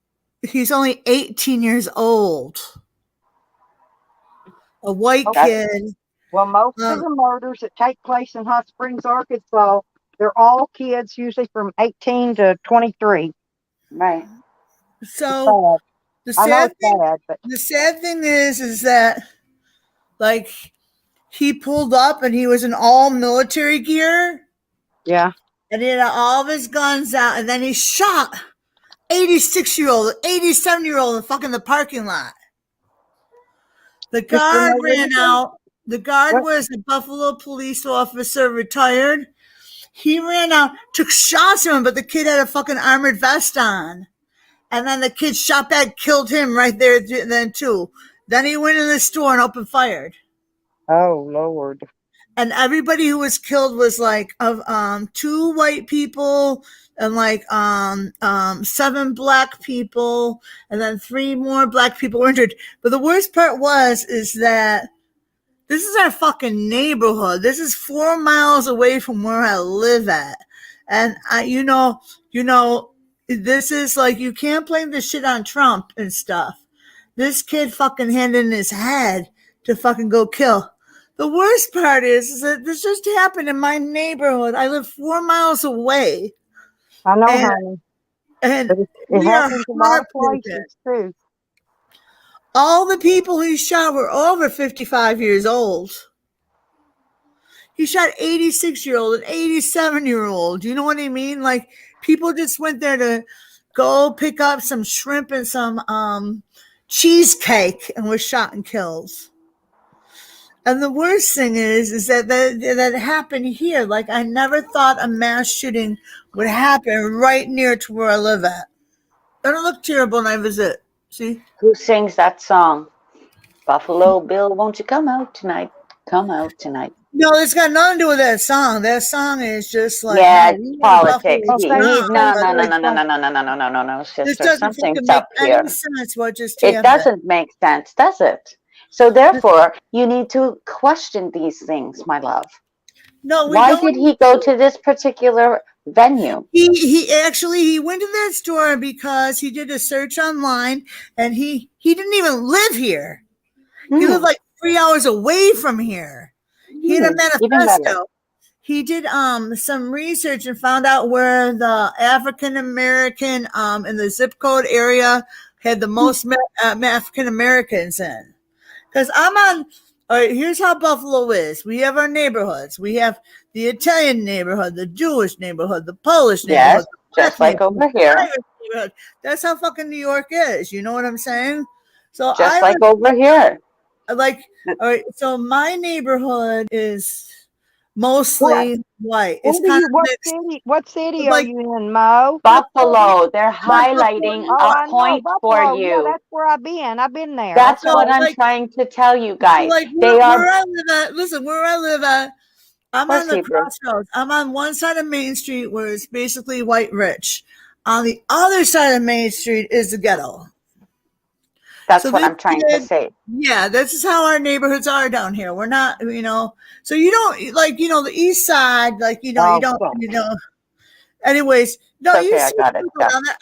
he's only 18 years old. A white kid. Well, most of the murders that take place in Hot Springs, Arkansas, they're all kids, usually from 18 to 23. Right. So the I know sad it's thing, bad, but the sad thing is that like he pulled up and he was in all military gear. yeah. And he had all of his guns out, and then he shot 86-year-old, 87-year-old in fucking the parking lot. The Just for guard no ran reason? out. The guard What? was a Buffalo police officer, retired. He ran out, took shots at him, but the kid had a fucking armored vest on. And then the kid shot back, killed him right there then too. Then he went in the store and opened fire. Oh, Lord. And everybody who was killed was like 2 white people and like 7 black people, and then 3 more black people were injured. But the worst part is that this is our fucking neighborhood. This is 4 miles away from where I live at. And you know, this is like, you can't blame this shit on Trump and stuff. This kid fucking handed in his head to fucking go kill. The worst part is that this just happened in my neighborhood. I live 4 miles away. I know, And, honey. and But it we are happens a lot of heartbroken. places, too. All the people he shot were over 55 years old. He shot 86-year-old and 87-year-old. You know what I mean? Like, people just went there to go pick up some shrimp and some cheesecake and was shot and killed. And the worst thing is that happened here. Like, I never thought a mass shooting would happen right near to where I live at. Doesn't it look terrible when I visit? See? Who sings that song? Buffalo Bill, won't you come out tonight? Come out tonight. No, it's got nothing to do with that song. That song is just like, Yeah, no, it's we need politics. Buffalo No, Bill. no, no, no, no, no, no, no, no, no, no, no, no, This sister. doesn't Something's fucking make up here. any sense what just It happened. doesn't make sense, does it? So therefore, you need to question these things, my love. No, we Why don't. did he go to this particular venue? He went to that store because he did a search online, and he didn't even live here. He lived like 3 hours away from here. He had a Even better. manifesto. He did some research and found out where the African American in the zip code area had the most African Americans in. Because I'm on. All right, here's how Buffalo is. We have our neighborhoods. We have the Italian neighborhood, the Jewish neighborhood, the Polish neighborhood. Yes, just like over here. That's how fucking New York is. You know what I'm saying? So Just like over here. Like, all right, so my neighborhood is mostly white. It's kind of mixed. What city Like, are you in, Mo? Buffalo. They're highlighting Oh, a I know, point for Buffalo. Yeah, you. that's where I've been. I've been there. That's So, what I'm like- trying to tell you guys. like They where are. I live at, listen, where I live at, I'm Where's on the Hebrew? crossroads. I'm on one side of Main Street where it's basically white rich. On the other side of Main Street is the ghetto. That's So what this I'm trying to kid- say. Yeah, this is how our neighborhoods are down here. We're not, so you don't, like, the east side, like, you Oh, don't, fuck. anyways, no, It's you okay, I see got it. people down there.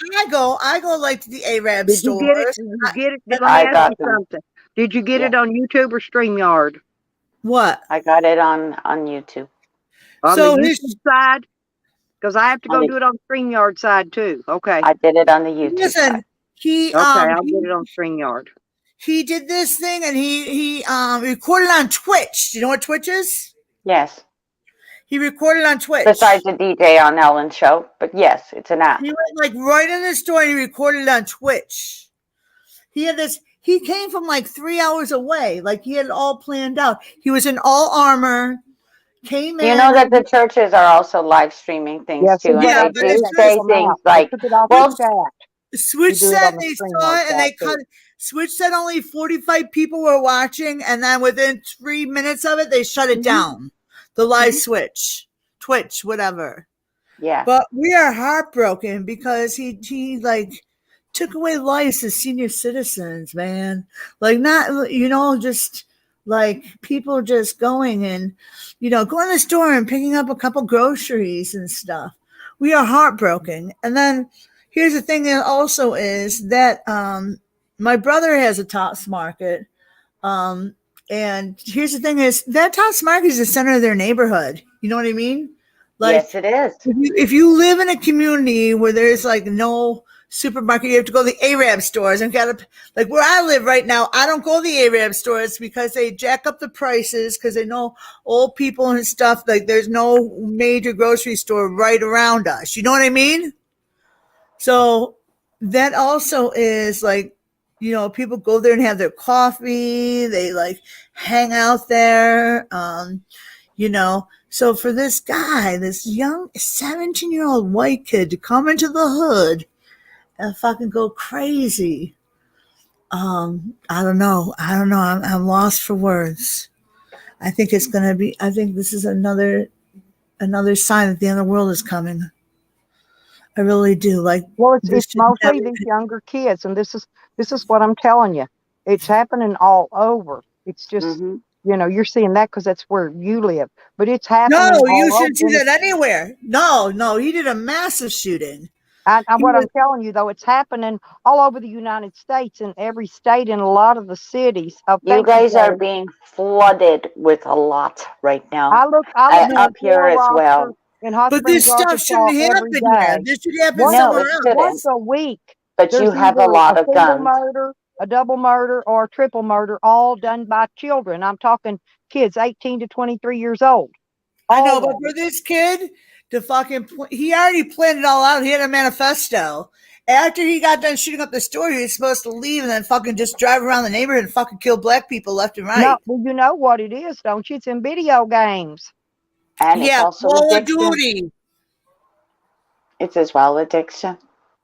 I go like to the Arab Did you stores. get it? Did you get it? Let me I ask got you them. something. Did you get Yeah. it on YouTube or StreamYard? What? I got it on YouTube. On So the his- YouTube side? Because I have to On go the- do it on StreamYard side too. Okay. I did it on the YouTube Listen, side. he Okay, I'll get it on StreamYard. he did this thing and he recorded on Twitch. Do you know what Twitch is? Yes. He recorded on Twitch. Besides the DJ on Ellen's show, but yes, it's an app. He went like right in the store and he recorded it on Twitch. He had this. He came from like 3 hours away. Like he had it all planned out. He was in all armor. Came in. You know that the churches are also live streaming things Yes, too, and yeah, they but do it's say just- things like, took it off well, the chat. Switch You do it said on the they stream saw like it and that, they cut. Switch said only 45 people were watching, and then within 3 minutes of it, they shut it down. The live switch. Twitch, whatever. Yeah. But we are heartbroken because he like took away lives of senior citizens, man. Like not just like people just going and going to the store and picking up a couple groceries and stuff. We are heartbroken. And then here's the thing that also is that my brother has a Tops Market. Um, and here's the thing is that Tops Market is the center of their neighborhood. You know what I mean? Like Yes, it is. if you live in a community where there's like no supermarket, you have to go to the Arab stores and gotta like where I live right now. I don't go to the Arab stores because they jack up the prices because they know old people and stuff. Like there's no major grocery store right around us. You know what I mean? So that also is like, people go there and have their coffee. They like hang out there. So for this guy, this young 17-year-old white kid to come into the hood and fucking go crazy. I don't know. I'm lost for words. I think this is another sign that the end of the world is coming. I really do. Like, Well, it's this it's should never. mostly these younger kids, and this is what I'm telling you. It's happening all over. It's just Hmm. you're seeing that because that's where you live, but it's No, happening you all over. shouldn't see that anywhere. No, he did a massive shooting. He What was, I'm telling you though, it's happening all over the United States in every state in a lot of the cities. Oh, You thank you, guys are Joe. being flooded with a lot right now. I look in the Up here floor as roster well. in Hot but Springs, this stuff Arkansas shouldn't every happen here. day. This should happen Once No, somewhere it else. shouldn't. once a week, But you there's have a either lot a of single guns. murder, a double murder, or a triple murder, all done by children. I'm talking kids 18 to 23 years old. I know, All but of for them. this kid to he already planned it all out. He had a manifesto. After he got done shooting up the store, he was supposed to leave and then fucking just drive around the neighborhood and fucking kill black people left and No, right. well, you know what it is, don't you? It's in video games. And it's Yeah, also Call of addiction. Duty. It's as well addiction.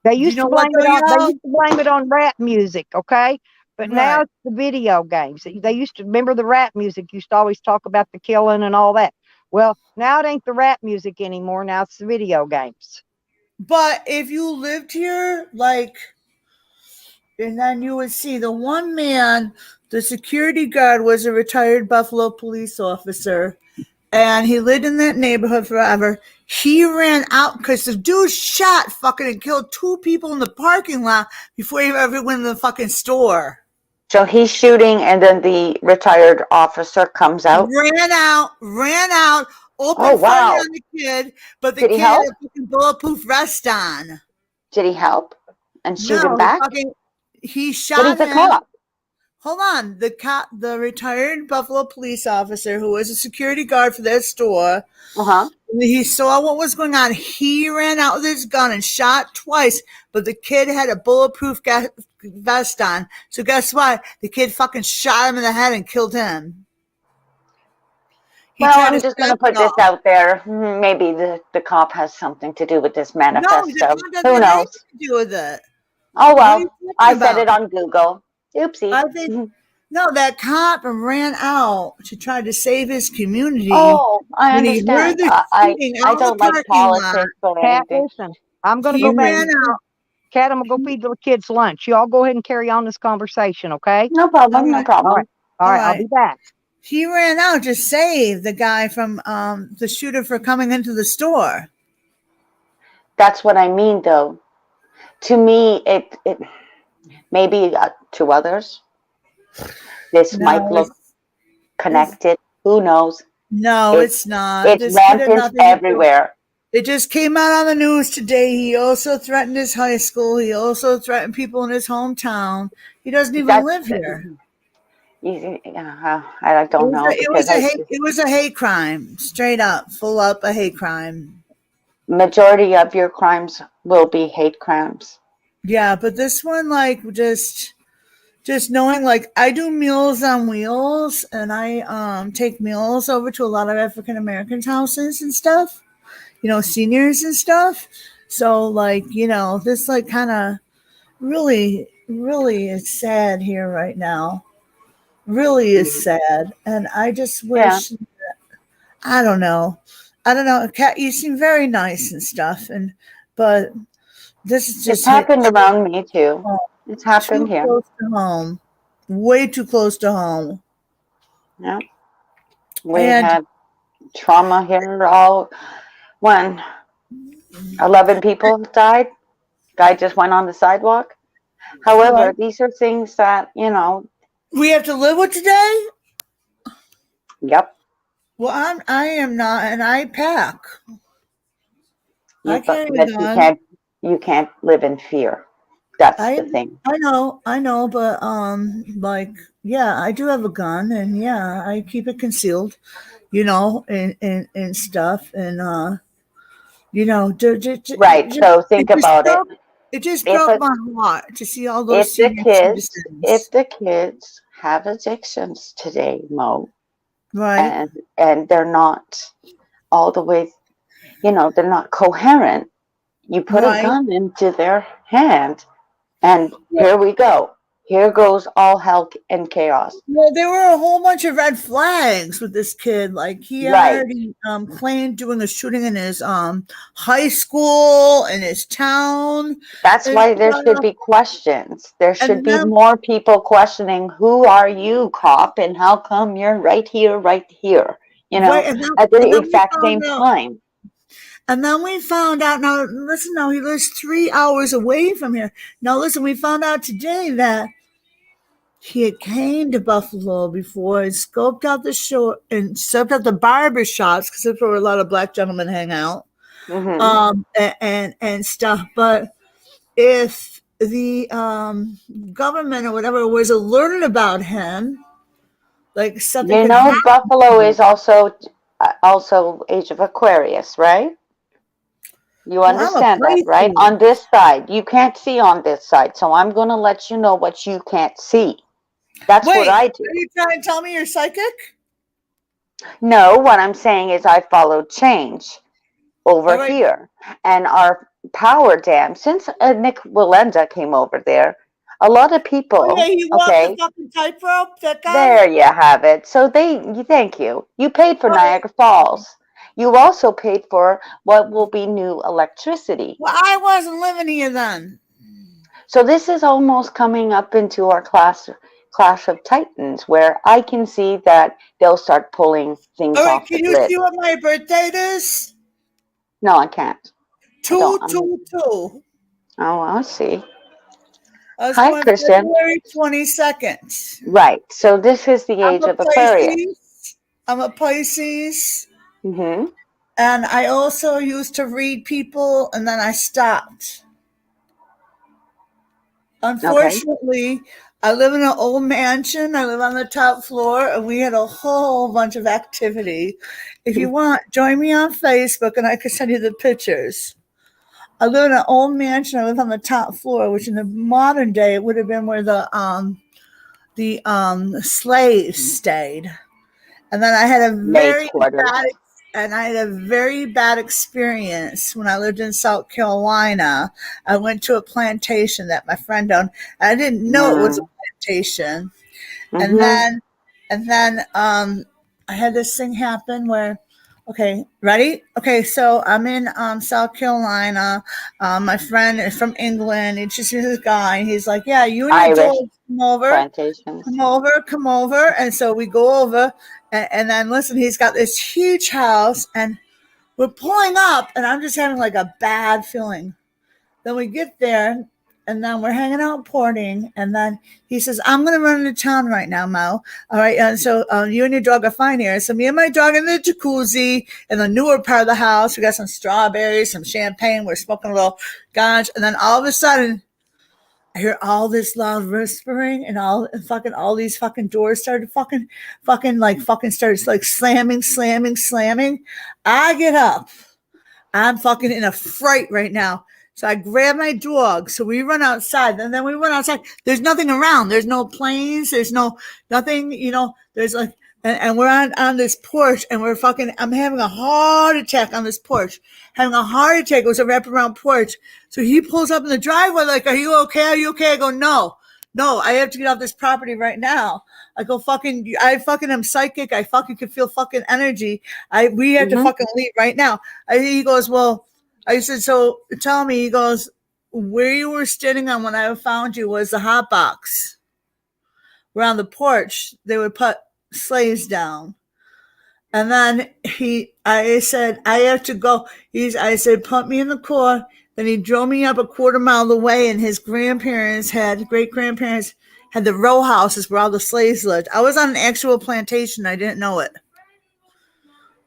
They You used know to what blame though, it on they y'all? used to blame it on rap music, okay? But now Right. it's the video games. They used to remember the rap music used to always talk about the killing and all that. Well, now it ain't the rap music anymore. Now it's the video games. But if you lived here, like, and then you would see the one man, the security guard was a retired Buffalo police officer, and he lived in that neighborhood forever. He ran out because the dude shot fucking and killed two people in the parking lot before he ever went in the fucking store. So he's shooting, and then the retired officer comes out. Ran out, Oh, opened fire wow. on the kid, but the Did he kid had help? a fucking bulletproof vest on. Did he help and shoot him No, back? he But shot he's a him. cop. Hold on, the retired Buffalo police officer who was a security guard for that store. Uh-huh. He saw what was going on. He ran out with his gun and shot twice, but the kid had a bulletproof vest on. So guess what? The kid fucking shot him in the head and killed him. He Well, tried to I'm just going to step it put this off. out there. Maybe the cop has something to do with this No, the manifesto. gun doesn't Who have anything knows? to do with it. Oh, What are you well, talking I said about? it on Google. Oopsie. I think no, that cop ran out to try to save his community. Oh, I When he heard understand. the shooting I out in the don't like parking lot, politics or Cat, anything. listen. I'm gonna he go back ran and feed out. Cat, I'm gonna go feed the kids lunch. Y'all go ahead and carry on this conversation, okay? No All problem, no right, All right. problem. All all right, I'll right. be back. He ran out to save the guy from the shooter for coming into the store. That's what I mean, though. To me, it maybe to others, this might No, look it's connected. Who knows? no, It's it's not. it's This kid had rampant nothing to do. everywhere. It just came out on the news today. He also threatened his high school. He also threatened people in his hometown. He doesn't even That's live here. I don't know It because was a hate. It was a hate crime, straight up, full up a hate crime. majority of your crimes will be hate crimes. Yeah, but this one, like, just knowing, like, I do Meals on Wheels, and I take meals over to a lot of African Americans' houses and stuff. Seniors and stuff. So, like, this, like, kind of really, really is sad here right now. Really is sad, and I just Yeah. wish. I don't know. I don't know, Kat, you seem very nice and stuff, but this is It's just hit happened around me too. home, It's happened too here. close to home, way too close to home. Yeah. We And had trauma here all when 11 people died. Guy just went on the sidewalk. right, However, these are things that, we have to live with today. yep, Well, I am not, and I pack. I carry a but gun. you can't live in fear. That's I the thing. I know, but like yeah, I do have a gun, and yeah, I keep it concealed, and stuff, and Right. So it think just about it. broke it just If broke a, my heart to see all if those the senior kids if citizens, the kids have addictions today, Mo, right, and they're not all the way, they're not coherent. You put a right. gun into their hand, and here we go. Here goes all hell and chaos. Well, there were a whole bunch of red flags with this kid. Like he had Right. already claimed doing a shooting in his high school in his town That's and why there should stuff. be questions. There should And be then more people questioning, who are you, cop, and how come you're right here, right, at the and then we exact found same out. time. And then we found out. Now listen. Now he lives 3 hours away from here. Now listen. We found out today that he had came to Buffalo before and scoped out the show and scoped out the barber shops because that's where a lot of black gentlemen hang out. Hmm. And stuff. But if the government or whatever was alerted about him, like something could happen Buffalo to him. is also Age of Aquarius, right? You Well, I'm a understand that, right? Pisces. On this side, you can't see on this side, so I'm going to let you know what you can't see. That's what Wait, I are do. you trying to tell me you're psychic? No, what I'm saying is I followed change over All right. here. And our power dam, since Nick Willenda came over there, a lot of Oh yeah, people, he walked the okay, fucking tightrope. That guy. there you have it. So thank you. You paid for All right. Niagara Falls. You also paid for what will be new electricity. Well, I wasn't living here then. So this is almost coming up into our Clash of Titans, where I can see that they'll start pulling All things right, off the can you grid. see what my birthday is? No, I can't. I don't. 222. Oh, I see. I was Hi, born Christian. February 22nd. Right. So this is the I'm age a of Aquarius. Pisces. I'm a Pisces. Hmm. And I also used to read people and then I stopped. Okay. Unfortunately, I live in an old mansion. I live on the top floor and we had a whole bunch of activity. If you want, join me on Facebook and I can send you the pictures. I live in an old mansion. I live on the top floor, which in the modern day it would have been where the slaves stayed. And then I had a Maid's very quarters. bad experience when I lived in South Carolina. I went to a plantation that my friend owned. I didn't know it was a Mm. plantation. And Hmm. then I had this thing happen where, okay, ready? Okay, so I'm in South Carolina. My friend is from England. It's just this guy. He's like, yeah, you and your Irish dog come over. plantations. Come over. And so we go over, and then listen, he's got this huge house, and we're pulling up, and I'm just having like a bad feeling. Then we get there, and then we're hanging out porting, and then he says, I'm going to run into town right now, Mo. All right, and so you and your dog are fine here. So me and my dog in the jacuzzi in the newer part of the house. We got some strawberries, some champagne. We're smoking a little ganj, and then all of a sudden, I hear all this loud whispering and all these fucking doors started fucking started like slamming. I get up. I'm fucking in a fright right now. So I grab my dog. So we run outside. And then we run outside. There's nothing around. There's no planes. There's no nothing, there's like and we're on this porch and I'm having a heart attack on this porch. Having a heart attack. It was a wraparound porch. So he pulls up in the driveway like, are you okay? Are you okay? I go, no, I have to get off this property right now. I go, I fucking am psychic. I fucking could feel fucking energy. We have to Mhm. fucking leave right now. He goes, well, I said, so tell me, he goes, where you were standing on when I found you was the hot box. Around the porch, they would put slaves down. And then I said, I have to go. I said, put me in the car. Then he drove me up a quarter mile away, and his great grandparents had the row houses where all the slaves lived. I was on an actual plantation. I didn't know it.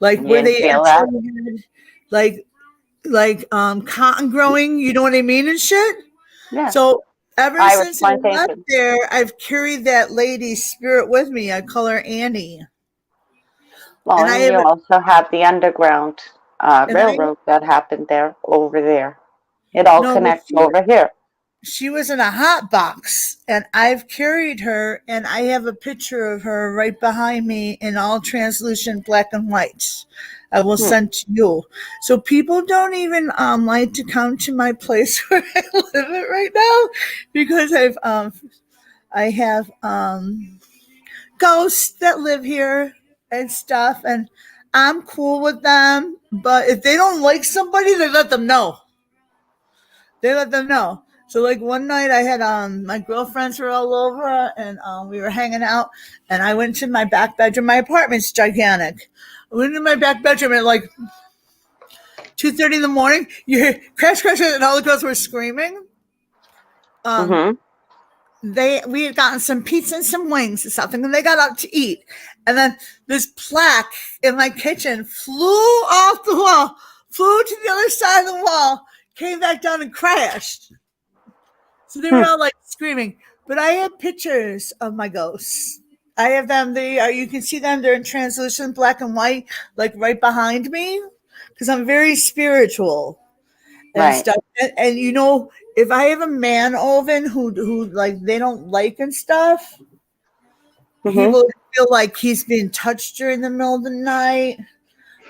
Like You where didn't they feel that? actually had cotton growing, you know what I mean, and shit. Yeah. So ever Irish since I left plantation. there, I've carried that lady's spirit with me. I call her Annie. Well, And I and have you also have the underground and I railroad that happened there, over there. It all no, but connects over here. she was in a hot box, and I've carried her, and I have a picture of her right behind me in all translucent black and white. I will Hmm. send to you. So people don't even like to come to my place where I live it right now, because I have ghosts that live here and stuff, and I'm cool with them. But if they don't like somebody, they let them know. They let them know. So like one night I had my girlfriends were all over, and we were hanging out, and I went to my back bedroom. My apartment's gigantic. I went to my back bedroom at like 2:30 in the morning. You hear crash, crash, and all the girls were screaming. Um, Mm-hmm. we had gotten some pizza and some wings and stuff, and then they got out to eat. And then this plaque in my kitchen flew off the wall, flew to the other side of the wall, came back down and crashed. So they were Hmm. all like screaming. But I have pictures of my ghosts. I have them. They are. You can see them. They're in translucent black and white, like right behind me, because I'm very spiritual and Right. stuff. And you know, if I have a man oven who like they don't like and stuff, he Mm-hmm. will feel like he's being touched during the middle of the night.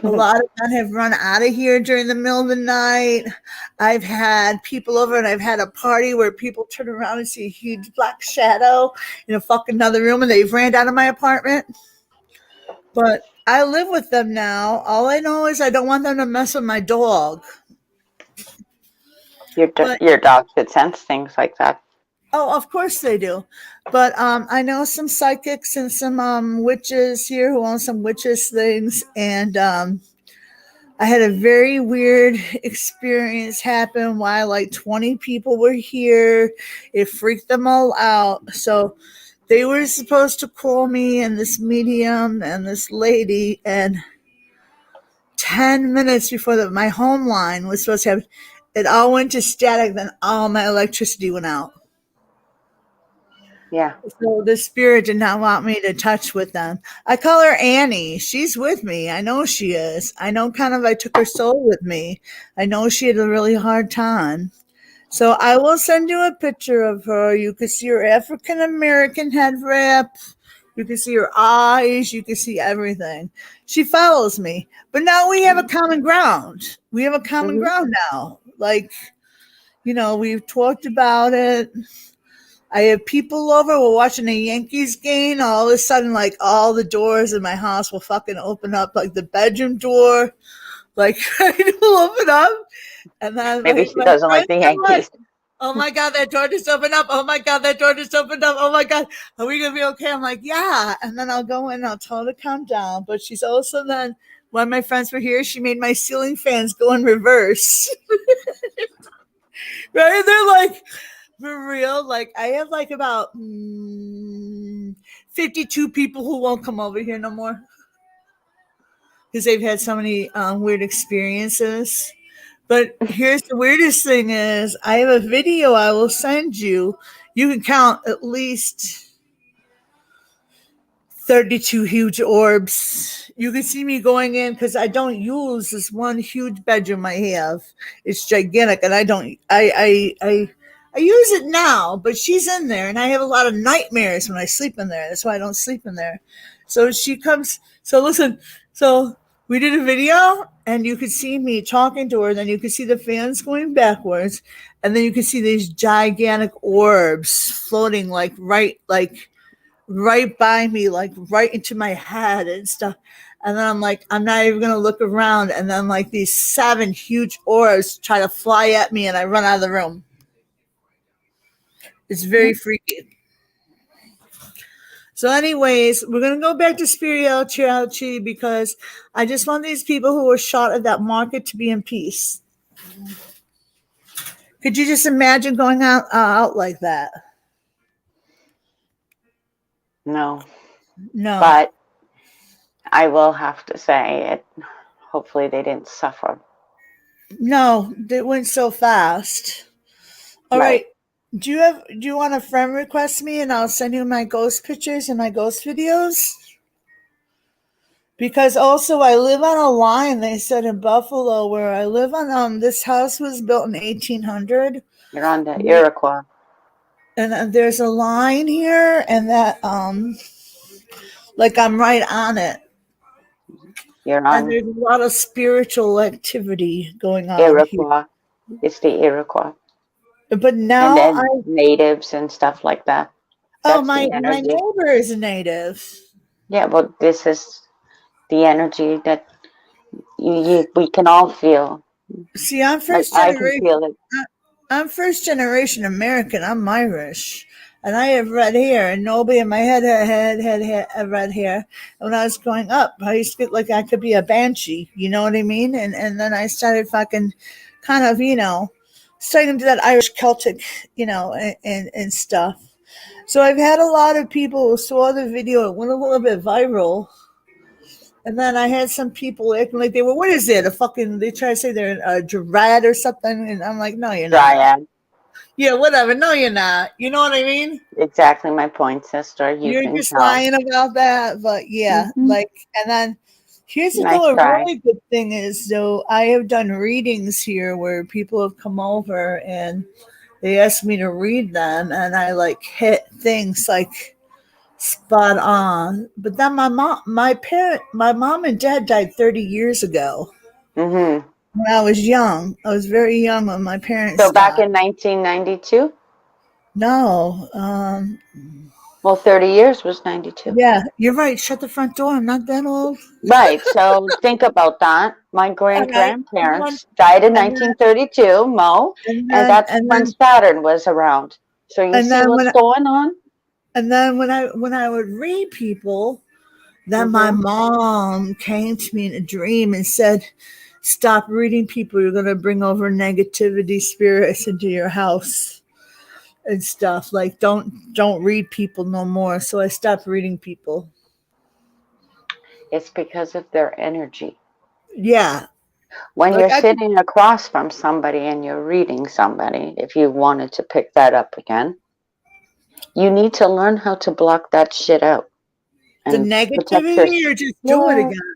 A lot of men have run out of here during the middle of the night. I've had people over, and I've had a party where people turn around and see a huge black shadow in a fucking another room, and they've ran out of my apartment. But I live with them now. All I know is I don't want them to mess with my dog. But Your dog could sense things like that. oh, of course they do. But I know some psychics and some witches here who own some witches things, and I had a very weird experience happen while like 20 people were here. It freaked them all out. So they were supposed to call me and this medium and this lady, and 10 minutes before my home line was supposed to have, it all went to static, then all my electricity went out. Yeah. So the spirit did not want me to touch with them. I call her Annie. She's with me. I know she is. I know kind of I took her soul with me. I know she had a really hard time. So I will send you a picture of her. You can see her African American head wrap. You can see her eyes. You can see everything. She follows me. But now we have a common ground. We have a common Mm-hmm. ground now. Like, we've talked about it. I have people over. We're watching a Yankees game. All of a sudden, like all the doors in my house will fucking open up, like the bedroom door, like it will open up. And then Maybe my, she my doesn't like friends the are like, Yankees. "Oh my god, that door just opened up! Oh my god, that door just opened up! Oh my god, are we gonna be okay?" I'm like, "Yeah." And then I'll go in. And I'll tell her to calm down. But she's also then when my friends were here, she made my ceiling fans go in reverse. Right? They're like, for real, like I have like about 52 people who won't come over here no more because they've had so many weird experiences. But here's the weirdest thing is I have a video I will send you. You can count at least 32 huge orbs. You can see me going in because I don't use this one huge bedroom I have. It's gigantic, and I use it now, but she's in there, and I have a lot of nightmares when I sleep in there. That's why I don't sleep in there. So she comes. So listen. So we did a video, and you could see me talking to her. Then you could see the fans going backwards, and then you could see these gigantic orbs floating like right by me, like right into my head and stuff. And then I'm like, I'm not even gonna look around. And then like these 7 huge auras try to fly at me, and I run out of the room. It's very freaky. So, anyways, we're gonna go back to spirituality because I just want these people who were shot at that market to be in peace. Could you just imagine going out like that? No, No, but I will have to say it. Hopefully, they didn't suffer. no, they went so fast. All Right. right. Do you want a friend request me and I'll send you my ghost pictures and my ghost videos? Because also I live on a line, they said in Buffalo, where I live on this house was built in 1800. You're on the Iroquois. And there's a line here, and that like I'm right on it. You're And on there's a lot of spiritual activity going on here. Iroquois. It's the Iroquois. But And now then natives and stuff like that. oh, That's my the energy. neighbor is a native. Yeah, but this is the energy that we can all feel. See, I'm Like first I can generation. feel it. I'm first generation American. I'm Irish, and I have red hair, and nobody in my head had red hair. And when I was growing up, I used to get like I could be a banshee. You know what I mean? And then I started fucking, kind of, starting to that Irish Celtic, and stuff. So I've had a lot of people who saw the video. It went a little bit viral. And then I had some people acting like they were, what is it? They try to say they're a dread or something. And I'm like, no, you're not. Dryad. Yeah, whatever. No, you're not. You know what I mean? Exactly my point, sister. You You're can just tell. lying about that. But yeah, Hmm. and then here's Nice another try. really good thing is, though, I have done readings here where people have come over and they asked me to read them, and I like hit things like spot on. But then my mom and dad died 30 years ago. Mm-hmm. When I was young, I was very young when my parents So back died. in 1992? No, Well, 30 years was 92. yeah, you're right. Shut the front door. I'm not that old. Right. So think about that. My All right, great-grandparents died in and 1932, Mo, and and then that's and when then Saturn was around. So you and see then what's going on? when I would read people, then my Mm-hmm. mom came to me in a dream and said, "Stop reading people. You're going to bring over negativity spirits into your house and stuff. Like don't read people no more." So I stopped reading people. It's because of their energy. Yeah, When like you're I could, sitting across from somebody and you're reading somebody, if you wanted to pick that up again, you need to learn how to block that shit out the and protect your. negativity or just do it Yeah, again.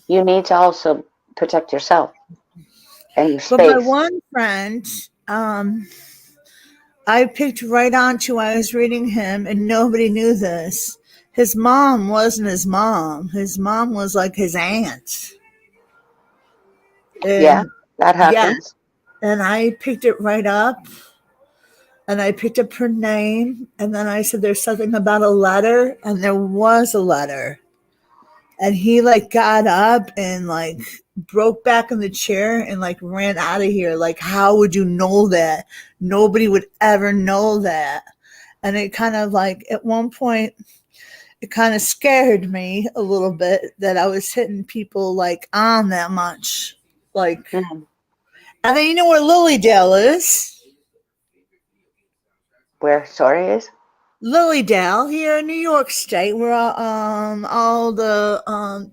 you need to also protect yourself and your But my space. one friend, um, I picked right on to I was reading him, and nobody knew this. His mom wasn't his mom. His mom was like his aunt. Yeah, And that yeah, happens. and I picked it right up, and I picked up her name, and then I said, "There's something about a letter," and there was a letter. And he like got up and like broke back in the chair and like ran out of here. Like, how would you know that? Nobody would ever know that. And it kind of like at one point it kind of scared me a little bit that I was hitting people like on that much. Like, Mm. and then you know where Lilydale is? Where story is? Lilydale here in New York State, where all the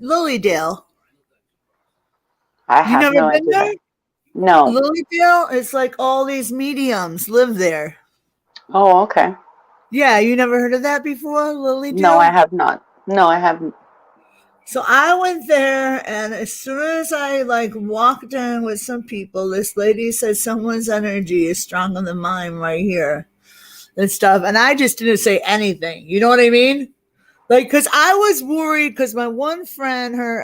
Lilydale. I You have never no been there? idea. No. Lilydale is like all these mediums live there. Oh, okay. Yeah, you never heard of that before, No, I Lilydale? have not. No, I haven't. So I went there, and as soon as I like walked in with some people, this lady said someone's energy is stronger than mine right here and stuff. And I just didn't say anything. You know what I mean? Like, because I was worried because my one friend, her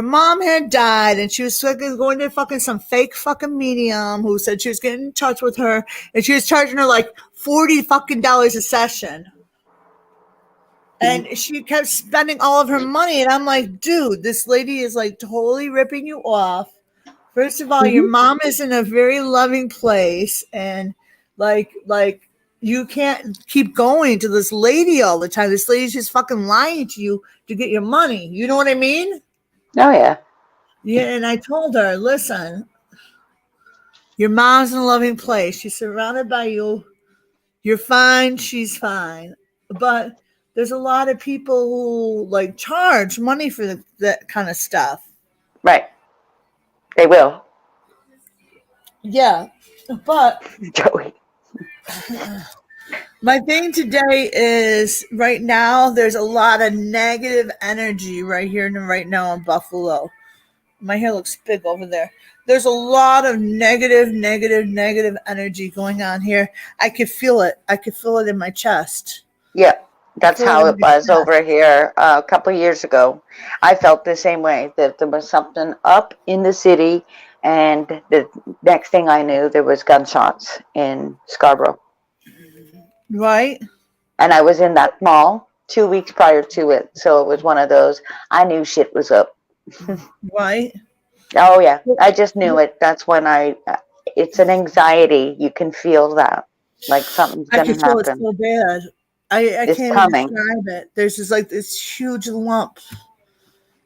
mom had died, and she was fucking going to fucking some fake fucking medium who said she was getting in touch with her, and she was charging her like $40 fucking a session. And she kept spending all of her money. And I'm like, dude, this lady is like totally ripping you off. First of all, your mom is in a very loving place. And like you can't keep going to this lady all the time. This lady's just fucking lying to you to get your money. You know what I mean? Oh yeah. Yeah, and I told her, listen, your mom's in a loving place. She's surrounded by you. You're fine. She's fine. But there's a lot of people who like charge money for that kind of stuff. Right. They will. Yeah. But Joey. my thing today is right now, there's a lot of negative energy right here and right now in Buffalo. My hair looks big over there. There's a lot of negative energy going on here. I could feel it. I could feel it in my chest. Yeah. That's Feel it how in it my was chest. over here a couple of years ago. I felt the same way, that there was something up in the city, and the next thing I knew, there was gunshots in Scarborough. Right? And I was in that mall 2 weeks prior to it. So it was one of those, I knew shit was up. Right? Oh, yeah. I just knew it. That's when it's an anxiety. You can feel that. Like something's I going can to feel it happen. so bad. I It's can't even coming. describe it. There's just like this huge lump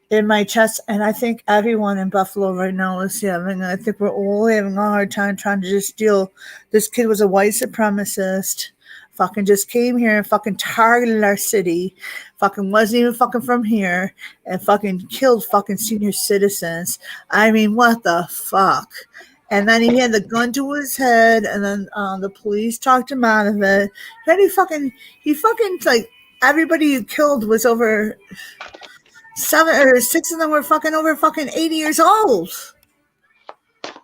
in my chest, and I think everyone in Buffalo right now is having. I think we're all having a hard time trying to just deal. This kid was a white supremacist. Fucking just came here and fucking targeted our city. Fucking wasn't even fucking from here, and fucking killed fucking senior citizens. I mean, what the fuck? And then he had the gun to his head, and then the police talked him out of it. Then he fucking like everybody he killed was over 6 of them were fucking over fucking 80 years old.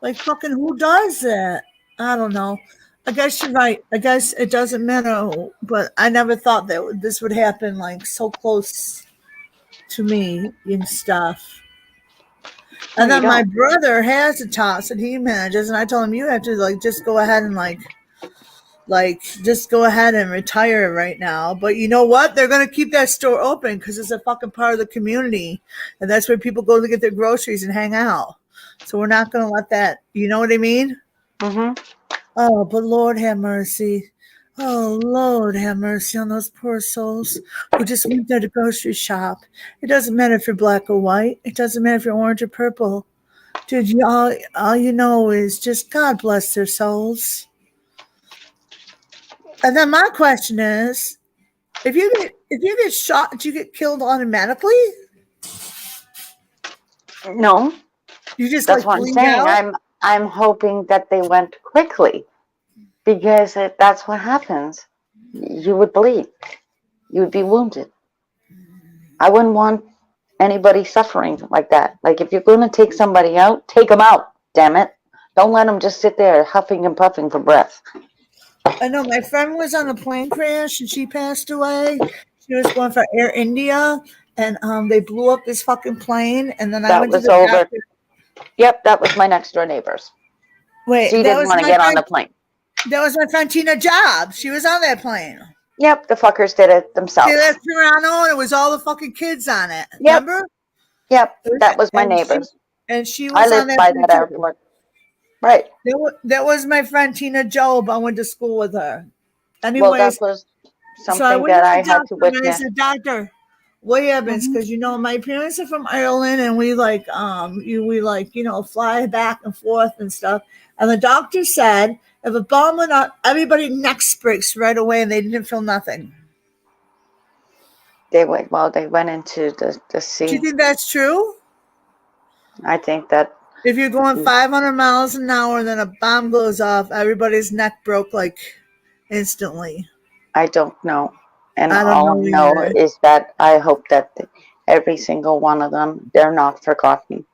Like fucking who does that? I don't know. I guess you're right. I guess it doesn't matter, but I never thought that this would happen like so close to me and stuff. No, And you then my don't. brother has a toss that he manages, and I told him you have to like just go ahead and just go ahead and retire right now. But you know what? They're going to keep that store open because it's a fucking part of the community. And that's where people go to get their groceries and hang out. So we're not going to let that, you know what I mean? Mm-hmm. Oh, but Lord have mercy. Oh, Lord have mercy on those poor souls who just went there to grocery shop. It doesn't matter if you're black or white. It doesn't matter if you're orange or purple. Dude, all you know is just God bless their souls. And then my question is, if you get shot, do you get killed automatically? No, You just that's like what I'm bleed saying. out? I'm hoping that they went quickly, because that's what happens. You would bleed. You would be wounded. I wouldn't want anybody suffering like that. Like if you're going to take somebody out, take them out. Damn it! Don't let them just sit there huffing and puffing for breath. I know my friend was on a plane crash and she passed away. She was going for Air India and they blew up this fucking plane and then I That went to was the over. doctor. Yep, that was my next door neighbors. Wait, She that didn't was want to my get on friend the plane. that was my friend Tina Job. She was on that plane. Yep, the fuckers did it She themselves. left Toronto and it was all the fucking kids on it. Yep, Remember? yep, that was my And neighbors. she I was on lived that by plane that too. airport. Right. That was my friend Tina Job. I went to school with her. Well, that Anyways, was so I something went that to I the had to doctor and I witness. said, Doctor, what happens? Hmm. Because you know my parents are from Ireland and we like fly back and forth and stuff. And the doctor said if a bomb went up, everybody neck breaks right away and they didn't feel nothing. They went into the Do you sea. think that's true? I think that If you're going 500 miles an hour and then a bomb goes off, everybody's neck broke like instantly. I don't know. And I don't all I know know either. is that I hope that every single one of them, they're not forgotten.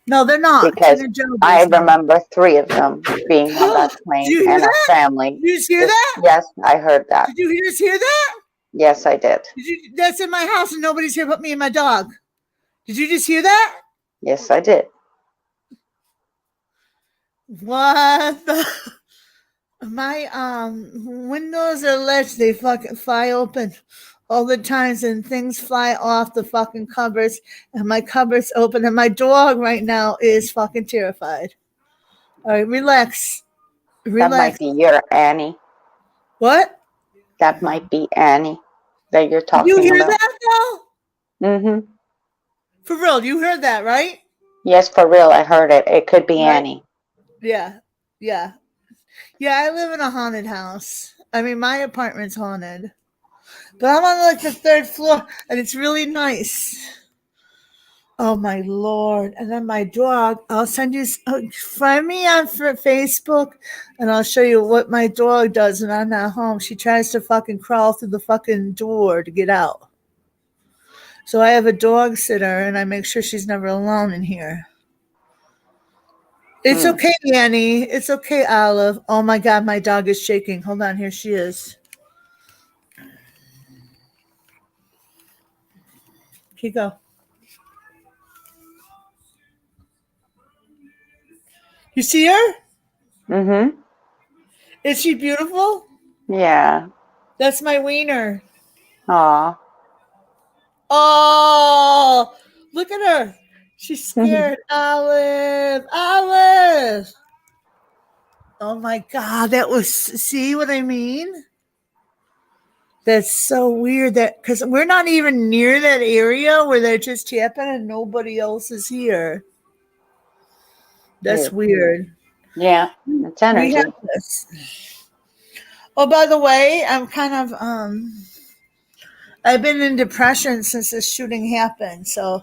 No, they're not. Because Tina Job I is not. remember 3 of them being on that Do plane you hear and a that? family. Did you just hear that? Yes, I heard that. Did you just hear that? Yes, I did. That's in my house and nobody's here but me and my dog. Did you just hear that? Yes, I did. What the? My windows are latched. They fucking fly open. all the times and things fly off the fucking cupboards and my cupboards open and my dog right now is fucking terrified. All right, relax. That might Relax. be your Annie. What? That might be Annie that you're You talking hear about. that though? Mm-hmm. For real, you heard that, right? Yes, for real. I heard it. It could be Right? Annie. Yeah. Yeah. Yeah, I live in a haunted house. I mean, my apartment's haunted. But I'm on like the third floor and it's really nice. Oh my lord! And then my dog. I'll send you. Find me on Facebook, and I'll show you what my dog does when I'm not home. She tries to fucking crawl through the fucking door to get out. So I have a dog sitter, and I make sure she's never alone in here. It's Hmm. okay, Annie. It's okay, Olive. Oh my god, my dog is shaking. Hold on, here she is. Here you go. You see her? Mm-hmm. Is she beautiful? Yeah. That's my wiener. Aw. Oh, look at her. She's scared. Olive. Olive. Oh my God. That was, see what I mean? That's so weird that, because we're not even near that area where they're just tapping and nobody else is here. That's Weird. weird. Yeah. It's We have energy. this. Oh, by the way, I'm kind of, I've been in depression since this shooting happened. So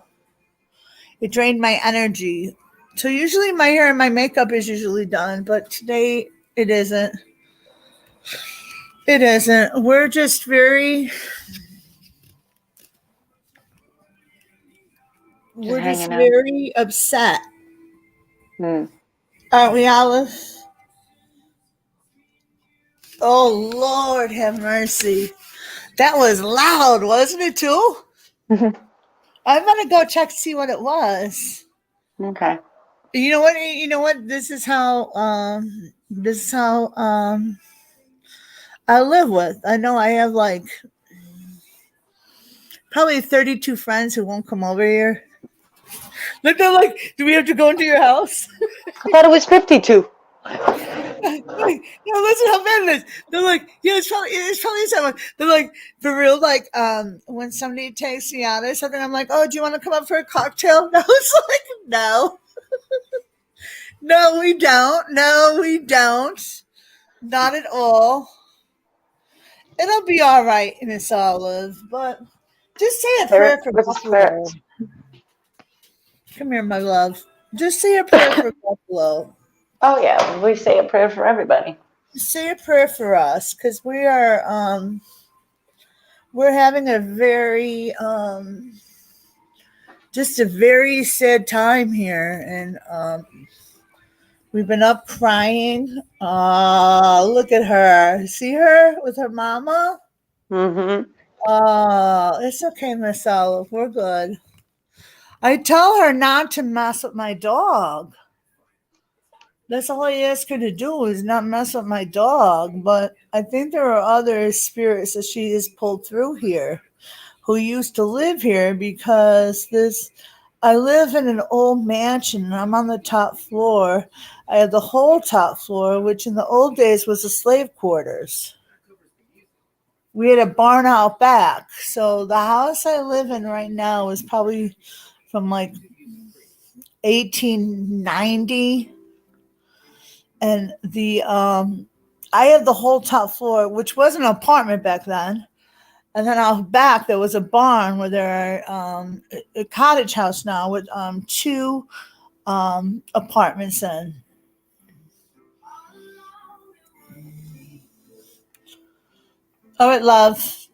it drained my energy. So usually my hair and my makeup is usually done, but today it isn't. It isn't. Just We're just hanging out. very upset. Hmm. Aren't we, Olive? Oh Lord have mercy. That was loud, wasn't it too? I'm gonna go check to see what it was. Okay. You know what? You know what? This is how I live with. I know I have like probably 32 friends who won't come over here. Look, they're like, do we have to go into your house? I thought it was 52. Like, no, listen how bad it is. They're like, yeah, it's probably someone. They're like, for real, like, when somebody takes me out or something, I'm like, oh, do you want to come up for a cocktail? And I was like, no, no, we don't. No, we don't. Not at all. It'll be all right, Miss Olive, but just say a Spirit prayer for with the Buffalo. spirits. Come here, my love. Just say a prayer for Buffalo. Oh yeah. We say a prayer for everybody. Say a prayer for us because we're having a very just a very sad time here, and we've been up crying. Look at her. See her with her mama. Mm-hmm. It's okay, Miss Olive. We're good. I tell her not to mess with my dog. That's all I ask her to do is not mess with my dog. But I think there are other spirits that she has pulled through here who used to live here because I live in an old mansion and I'm on the top floor. I have the whole top floor, which in the old days was the slave quarters. We had a barn out back. So the house I live in right now is probably from like 1890, and the I have the whole top floor, which was an apartment back then. And then out back there was a barn where there are a cottage house now with two apartments in. All right, love.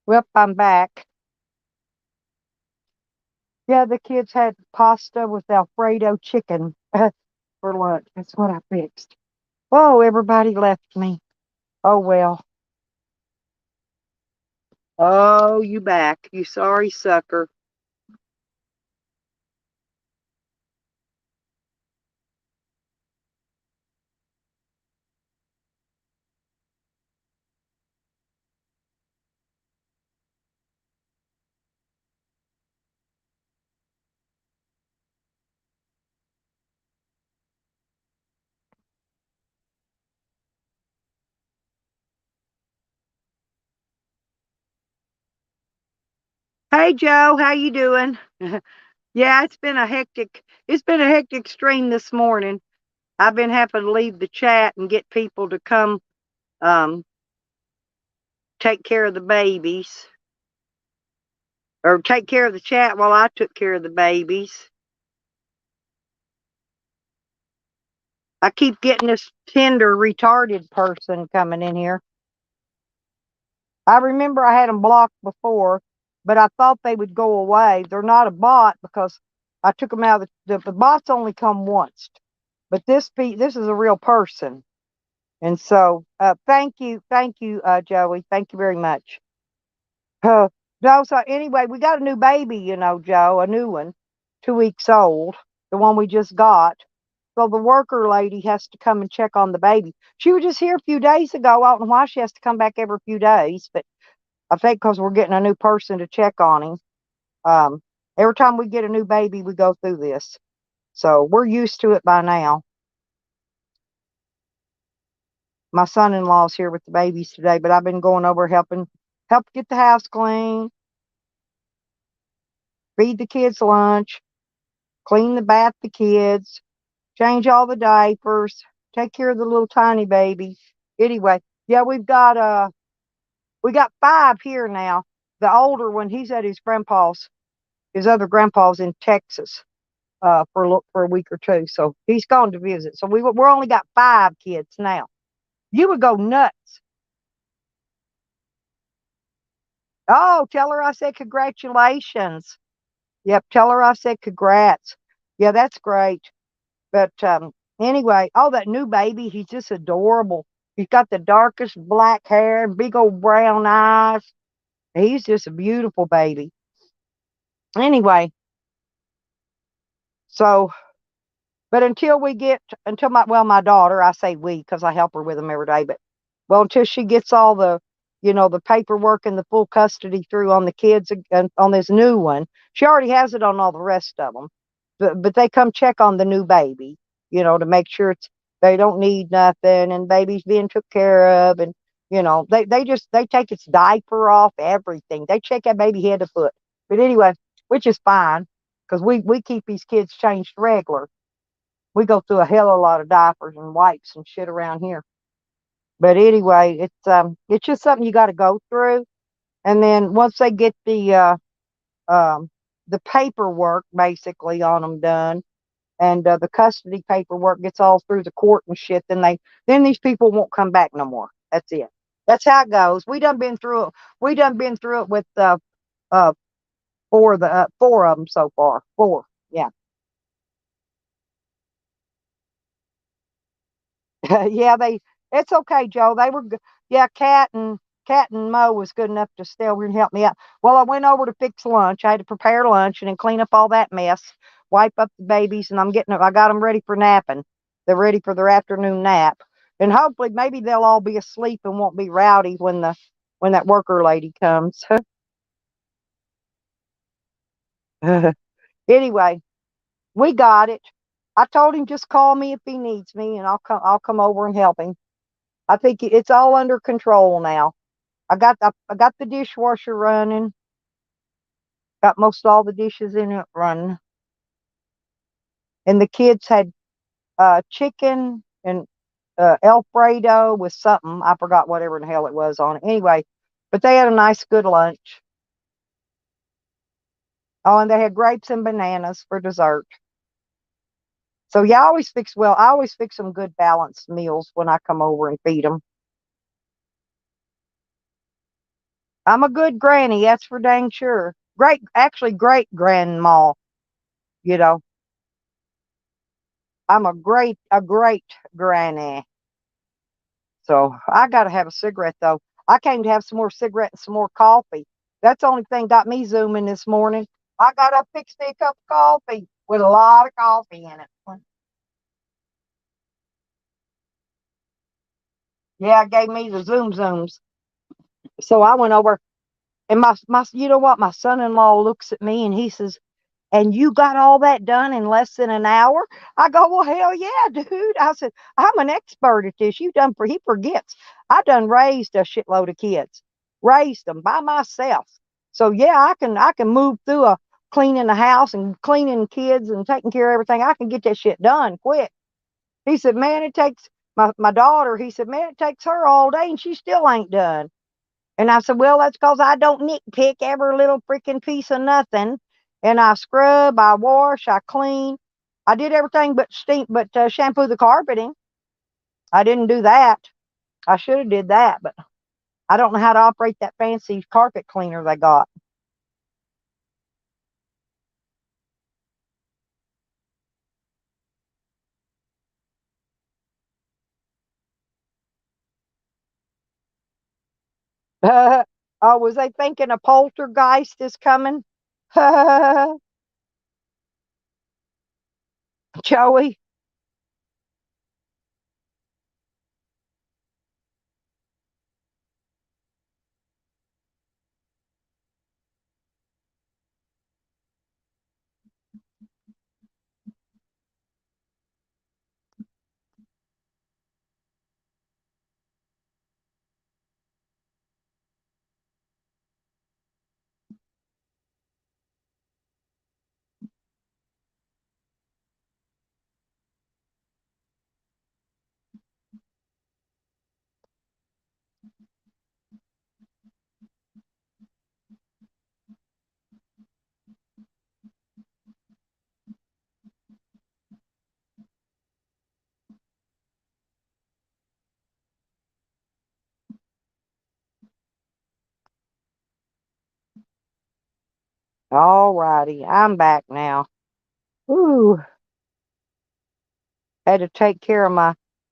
Well, I'm back. Yeah, the kids had pasta with Alfredo chicken for lunch. That's what I fixed. Whoa, everybody left me. Oh, well. Oh, you back. You sorry sucker. Hey, Joe, how you doing? Yeah, it's been a hectic stream this morning. I've been having to leave the chat and get people to come um take care of the babies or take care of the chat while I took care of the babies. I keep getting this tender retarded person coming in here. I remember I had them blocked before, but I thought they would go away. They're not a bot because I took them out of the bots only come once, but this is a real person. And so, thank you, Joey. Thank you very much. Uh, no, so anyway, we got a new baby, Joe, a new one, 2 weeks old, the one we just got. So the worker lady has to come and check on the baby. She was just here a few days ago. I don't know why she has to come back every few days, but I think because we're getting a new person to check on him. Um, every time we get a new baby, we go through this. So we're used to it by now. My son-in-law's here with the babies today, but I've been going over help get the house clean, feed the kids lunch, clean the bath the kids, change all the diapers, take care of the little tiny baby. Anyway, yeah, we got five here now. The older one, he's at his other grandpa's in Texas for a week or two, so he's gone to visit. So we're only got five kids now. You would go nuts. Oh, tell her I said congratulations. Yep, tell her I said congrats. Yeah, that's great. But anyway, oh, that new baby, he's just adorable. He's got the darkest black hair and big old brown eyes. He's just a beautiful baby. Anyway, so, but until my daughter, I say we because I help her with them every day, but well, until she gets all the paperwork and the full custody through on the kids and on this new one, she already has it on all the rest of them. But they come check on the new baby, to make sure they don't need nothing and baby's being took care of, and they take its diaper off, everything. They check that baby head to foot. But anyway, which is fine because we keep these kids changed regular. We go through a hell of a lot of diapers and wipes and shit around here. But anyway, it's just something you got to go through. And then once they get um the paperwork basically on them done, and the custody paperwork gets all through the court and shit, then these people won't come back no more. That's it. That's how it goes. We done been through it. We done been through it with uh four of them so far. Four. Yeah. Yeah, it's okay, Joe. They were good. Yeah, Cat and Mo was good enough to stay over and help me out. Well, I went over to fix lunch. I had to prepare lunch and then clean up all that mess, wipe up the babies, and I got them ready for napping. They're ready for their afternoon nap. And hopefully maybe they'll all be asleep and won't be rowdy when that worker lady comes. Anyway, we got it. I told him just call me if he needs me and I'll come over and help him. I think it's all under control now. I got the dishwasher running. Got most all the dishes in it running. And the kids had chicken and Alfredo with something. I forgot whatever in the hell it was on it. Anyway, but they had a nice good lunch. Oh, and they had grapes and bananas for dessert. So yeah, I always fix some good balanced meals when I come over and feed them. I'm a good granny, that's for dang sure. Actually, great grandma. You know, I'm a great granny. So I got to have a cigarette though. I came to have some more cigarette and some more coffee. That's the only thing got me zooming this morning. I got up, fixed me a cup of coffee with a lot of coffee in it. Yeah, it gave me the zoom zooms. So I went over and you know what? My son-in-law looks at me and he says, "And you got all that done in less than an hour?" I go, "Well, hell yeah, dude." I said, "I'm an expert at this. He forgets. I done raised a shitload of kids, raised them by myself. So yeah, I can move through a cleaning the house and cleaning kids and taking care of everything. I can get that shit done quick." He said, "Man, it takes my daughter." He said, "Man, it takes her all day and she still ain't done." And I said, "Well, that's because I don't nitpick every little freaking piece of nothing. And I scrub, I wash, I clean. I did everything but shampoo the carpeting. I didn't do that. I should have did that, but I don't know how to operate that fancy carpet cleaner they got." Oh, was they thinking a poltergeist is coming? Joey? All righty, I'm back now. Ooh, had to take care of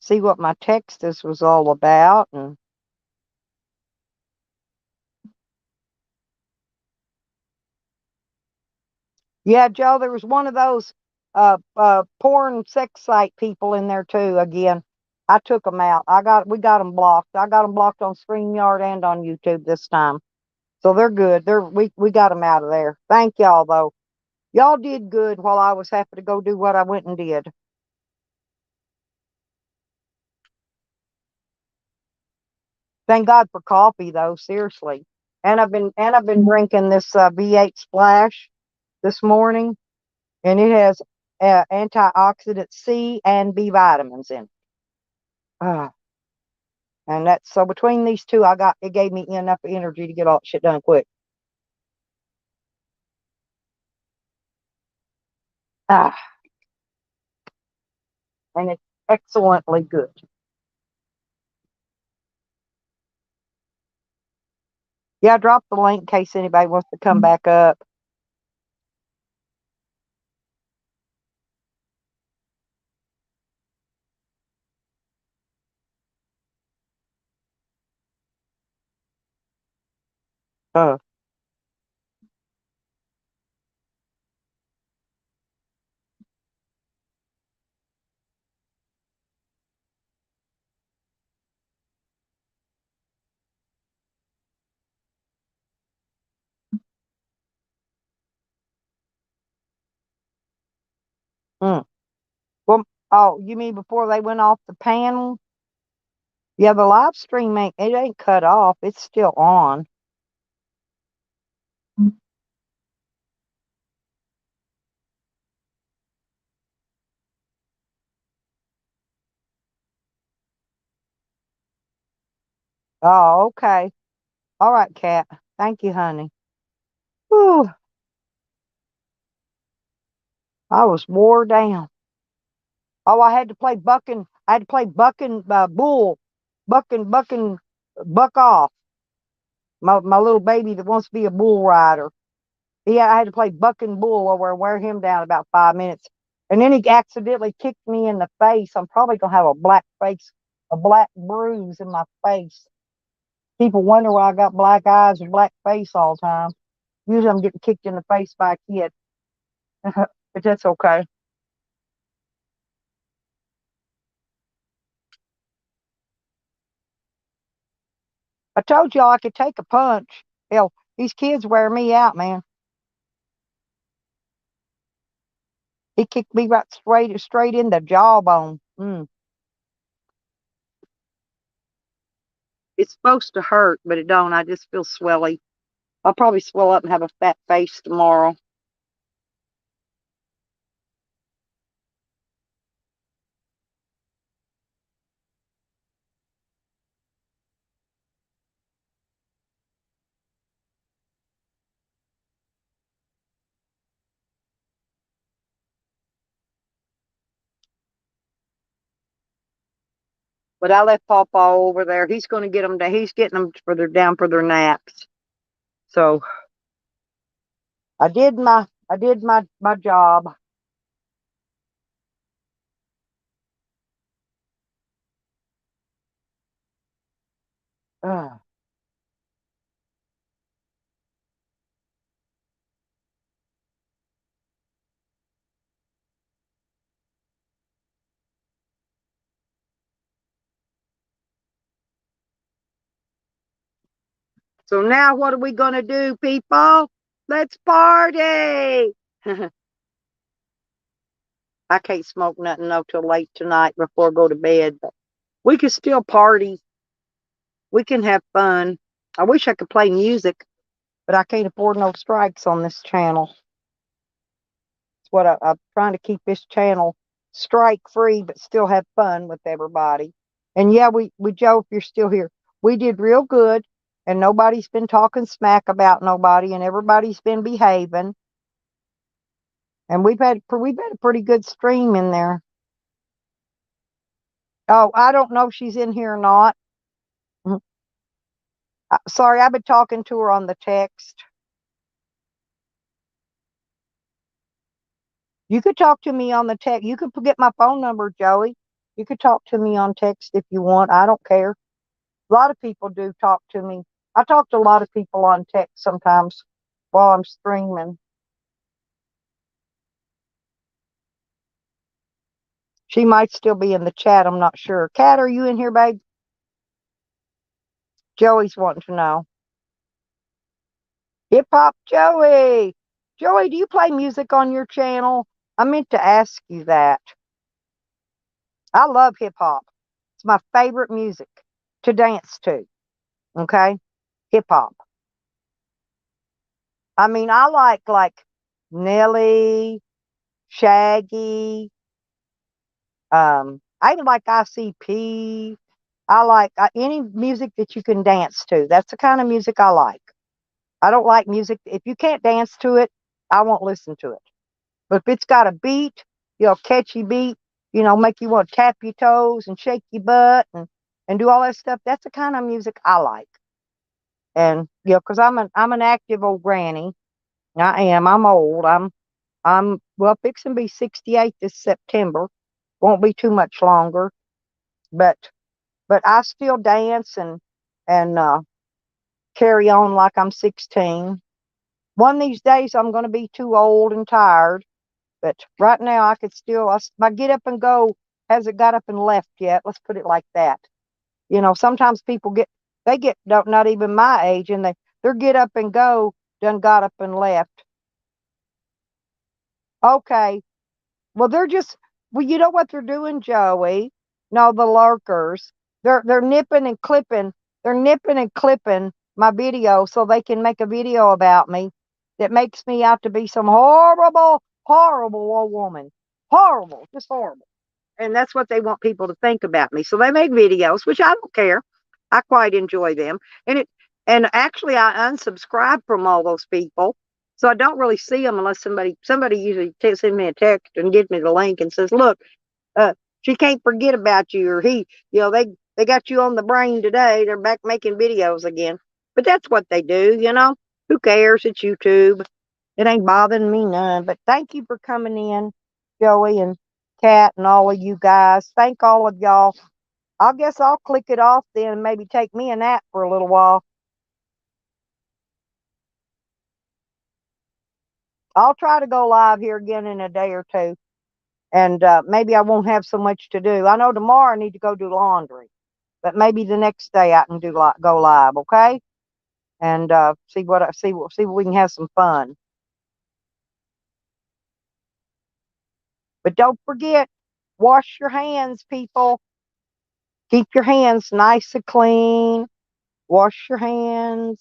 see what my text this was all about. And yeah, Joe, there was one of those porn sex site people in there too. Again, I took them out. We got them blocked. I got them blocked on StreamYard and on YouTube this time, so they're good. We got them out of there. Thank y'all though. Y'all did good while I was having to go do what I went and did. Thank God for coffee though, seriously. And I've been drinking this V8 Splash this morning, and it has antioxidant C and B vitamins in it. Ah, and that's so between these two, it gave me enough energy to get all that shit done quick. Ah, and it's excellently good. Yeah, drop the link in case anybody wants to come back up. Uh, mm. Well, oh, you mean before they went off the panel? Yeah, the live stream ain't cut off. It's still on. Oh, okay. All right, Kat. Thank you, honey. Whew, I was wore down. Oh, I had to play bucking. I had to play bucking bull, bucking, buck off. my little baby that wants to be a bull rider. I had to play buck and bull over and wear him down about 5 minutes. And then he accidentally kicked me in the face. I'm probably gonna have a black face, a black bruise in my face. People wonder why I got black eyes and black face all the time. Usually I'm getting kicked in the face by a kid. But that's okay. I told y'all I could take a punch. Hell, these kids wear me out, man. He kicked me right straight in the jawbone. It's supposed to hurt, but it don't. I just feel swelly. I'll probably swell up and have a fat face tomorrow. But I left Pawpaw over there. He's going to get them. He's getting them for their down for their naps. So I did my job. Ugh. So now what are we going to do, people? Let's party. I can't smoke nothing no till late tonight before I go to bed, but we can still party. We can have fun. I wish I could play music, but I can't afford no strikes on this channel. It's what I'm trying to keep this channel strike free, but still have fun with everybody. And yeah, we Joe, if you're still here, we did real good, and nobody's been talking smack about nobody, and everybody's been behaving. And we've had a pretty good stream in there. Oh, I don't know if she's in here or not. Sorry, I've been talking to her on the text. You could talk to me on the text. You could get my phone number, Joey. You could talk to me on text if you want. I don't care. A lot of people do talk to me. I talk to a lot of people on text sometimes while I'm streaming. She might still be in the chat. I'm not sure. Kat, are you in here, babe? Joey's wanting to know. Hip Hop Joey. Joey, do you play music on your channel? I meant to ask you that. I love hip hop. It's my favorite music to dance to. Okay? Hip hop. I mean, I like Nelly, Shaggy, I even like ICP. I like any music that you can dance to. That's the kind of music I like. I don't like music. If you can't dance to it, I won't listen to it. But if it's got a beat, catchy beat, make you want to tap your toes and shake your butt and do all that stuff, that's the kind of music I like. And, because I'm an active old granny. I am. I'm old. I'm well fixing to be 68 this September. Won't be too much longer. But I still dance and carry on like I'm 16. One of these days I'm going to be too old and tired, but right now I could still. My get up and go hasn't got up and left yet. Let's put it like that. Sometimes people get not even my age, and their get up and go done got up and left. Okay, well they're just you know what they're doing, Joey? No, the lurkers. They're nipping and clipping. They're nipping and clipping my video so they can make a video about me that makes me out to be some horrible, horrible old woman. Horrible, just horrible. And that's what they want people to think about me. So they make videos, which I don't care. I quite enjoy them. And actually I unsubscribe from all those people. So I don't really see them unless somebody usually sends me a text and gives me the link and says, look, uh, she can't forget about you, or he, they got you on the brain today. They're back making videos again. But that's what they do, you know. Who cares? It's YouTube. It ain't bothering me none. But thank you for coming in, Joey and Kat and all of you guys. Thank all of y'all. I guess I'll click it off then and maybe take me a nap for a little while. I'll try to go live here again in a day or two. And maybe I won't have so much to do. I know tomorrow I need to go do laundry. But maybe the next day I can go live, okay? And see what we can have some fun. But don't forget, wash your hands, people. Keep your hands nice and clean. Wash your hands.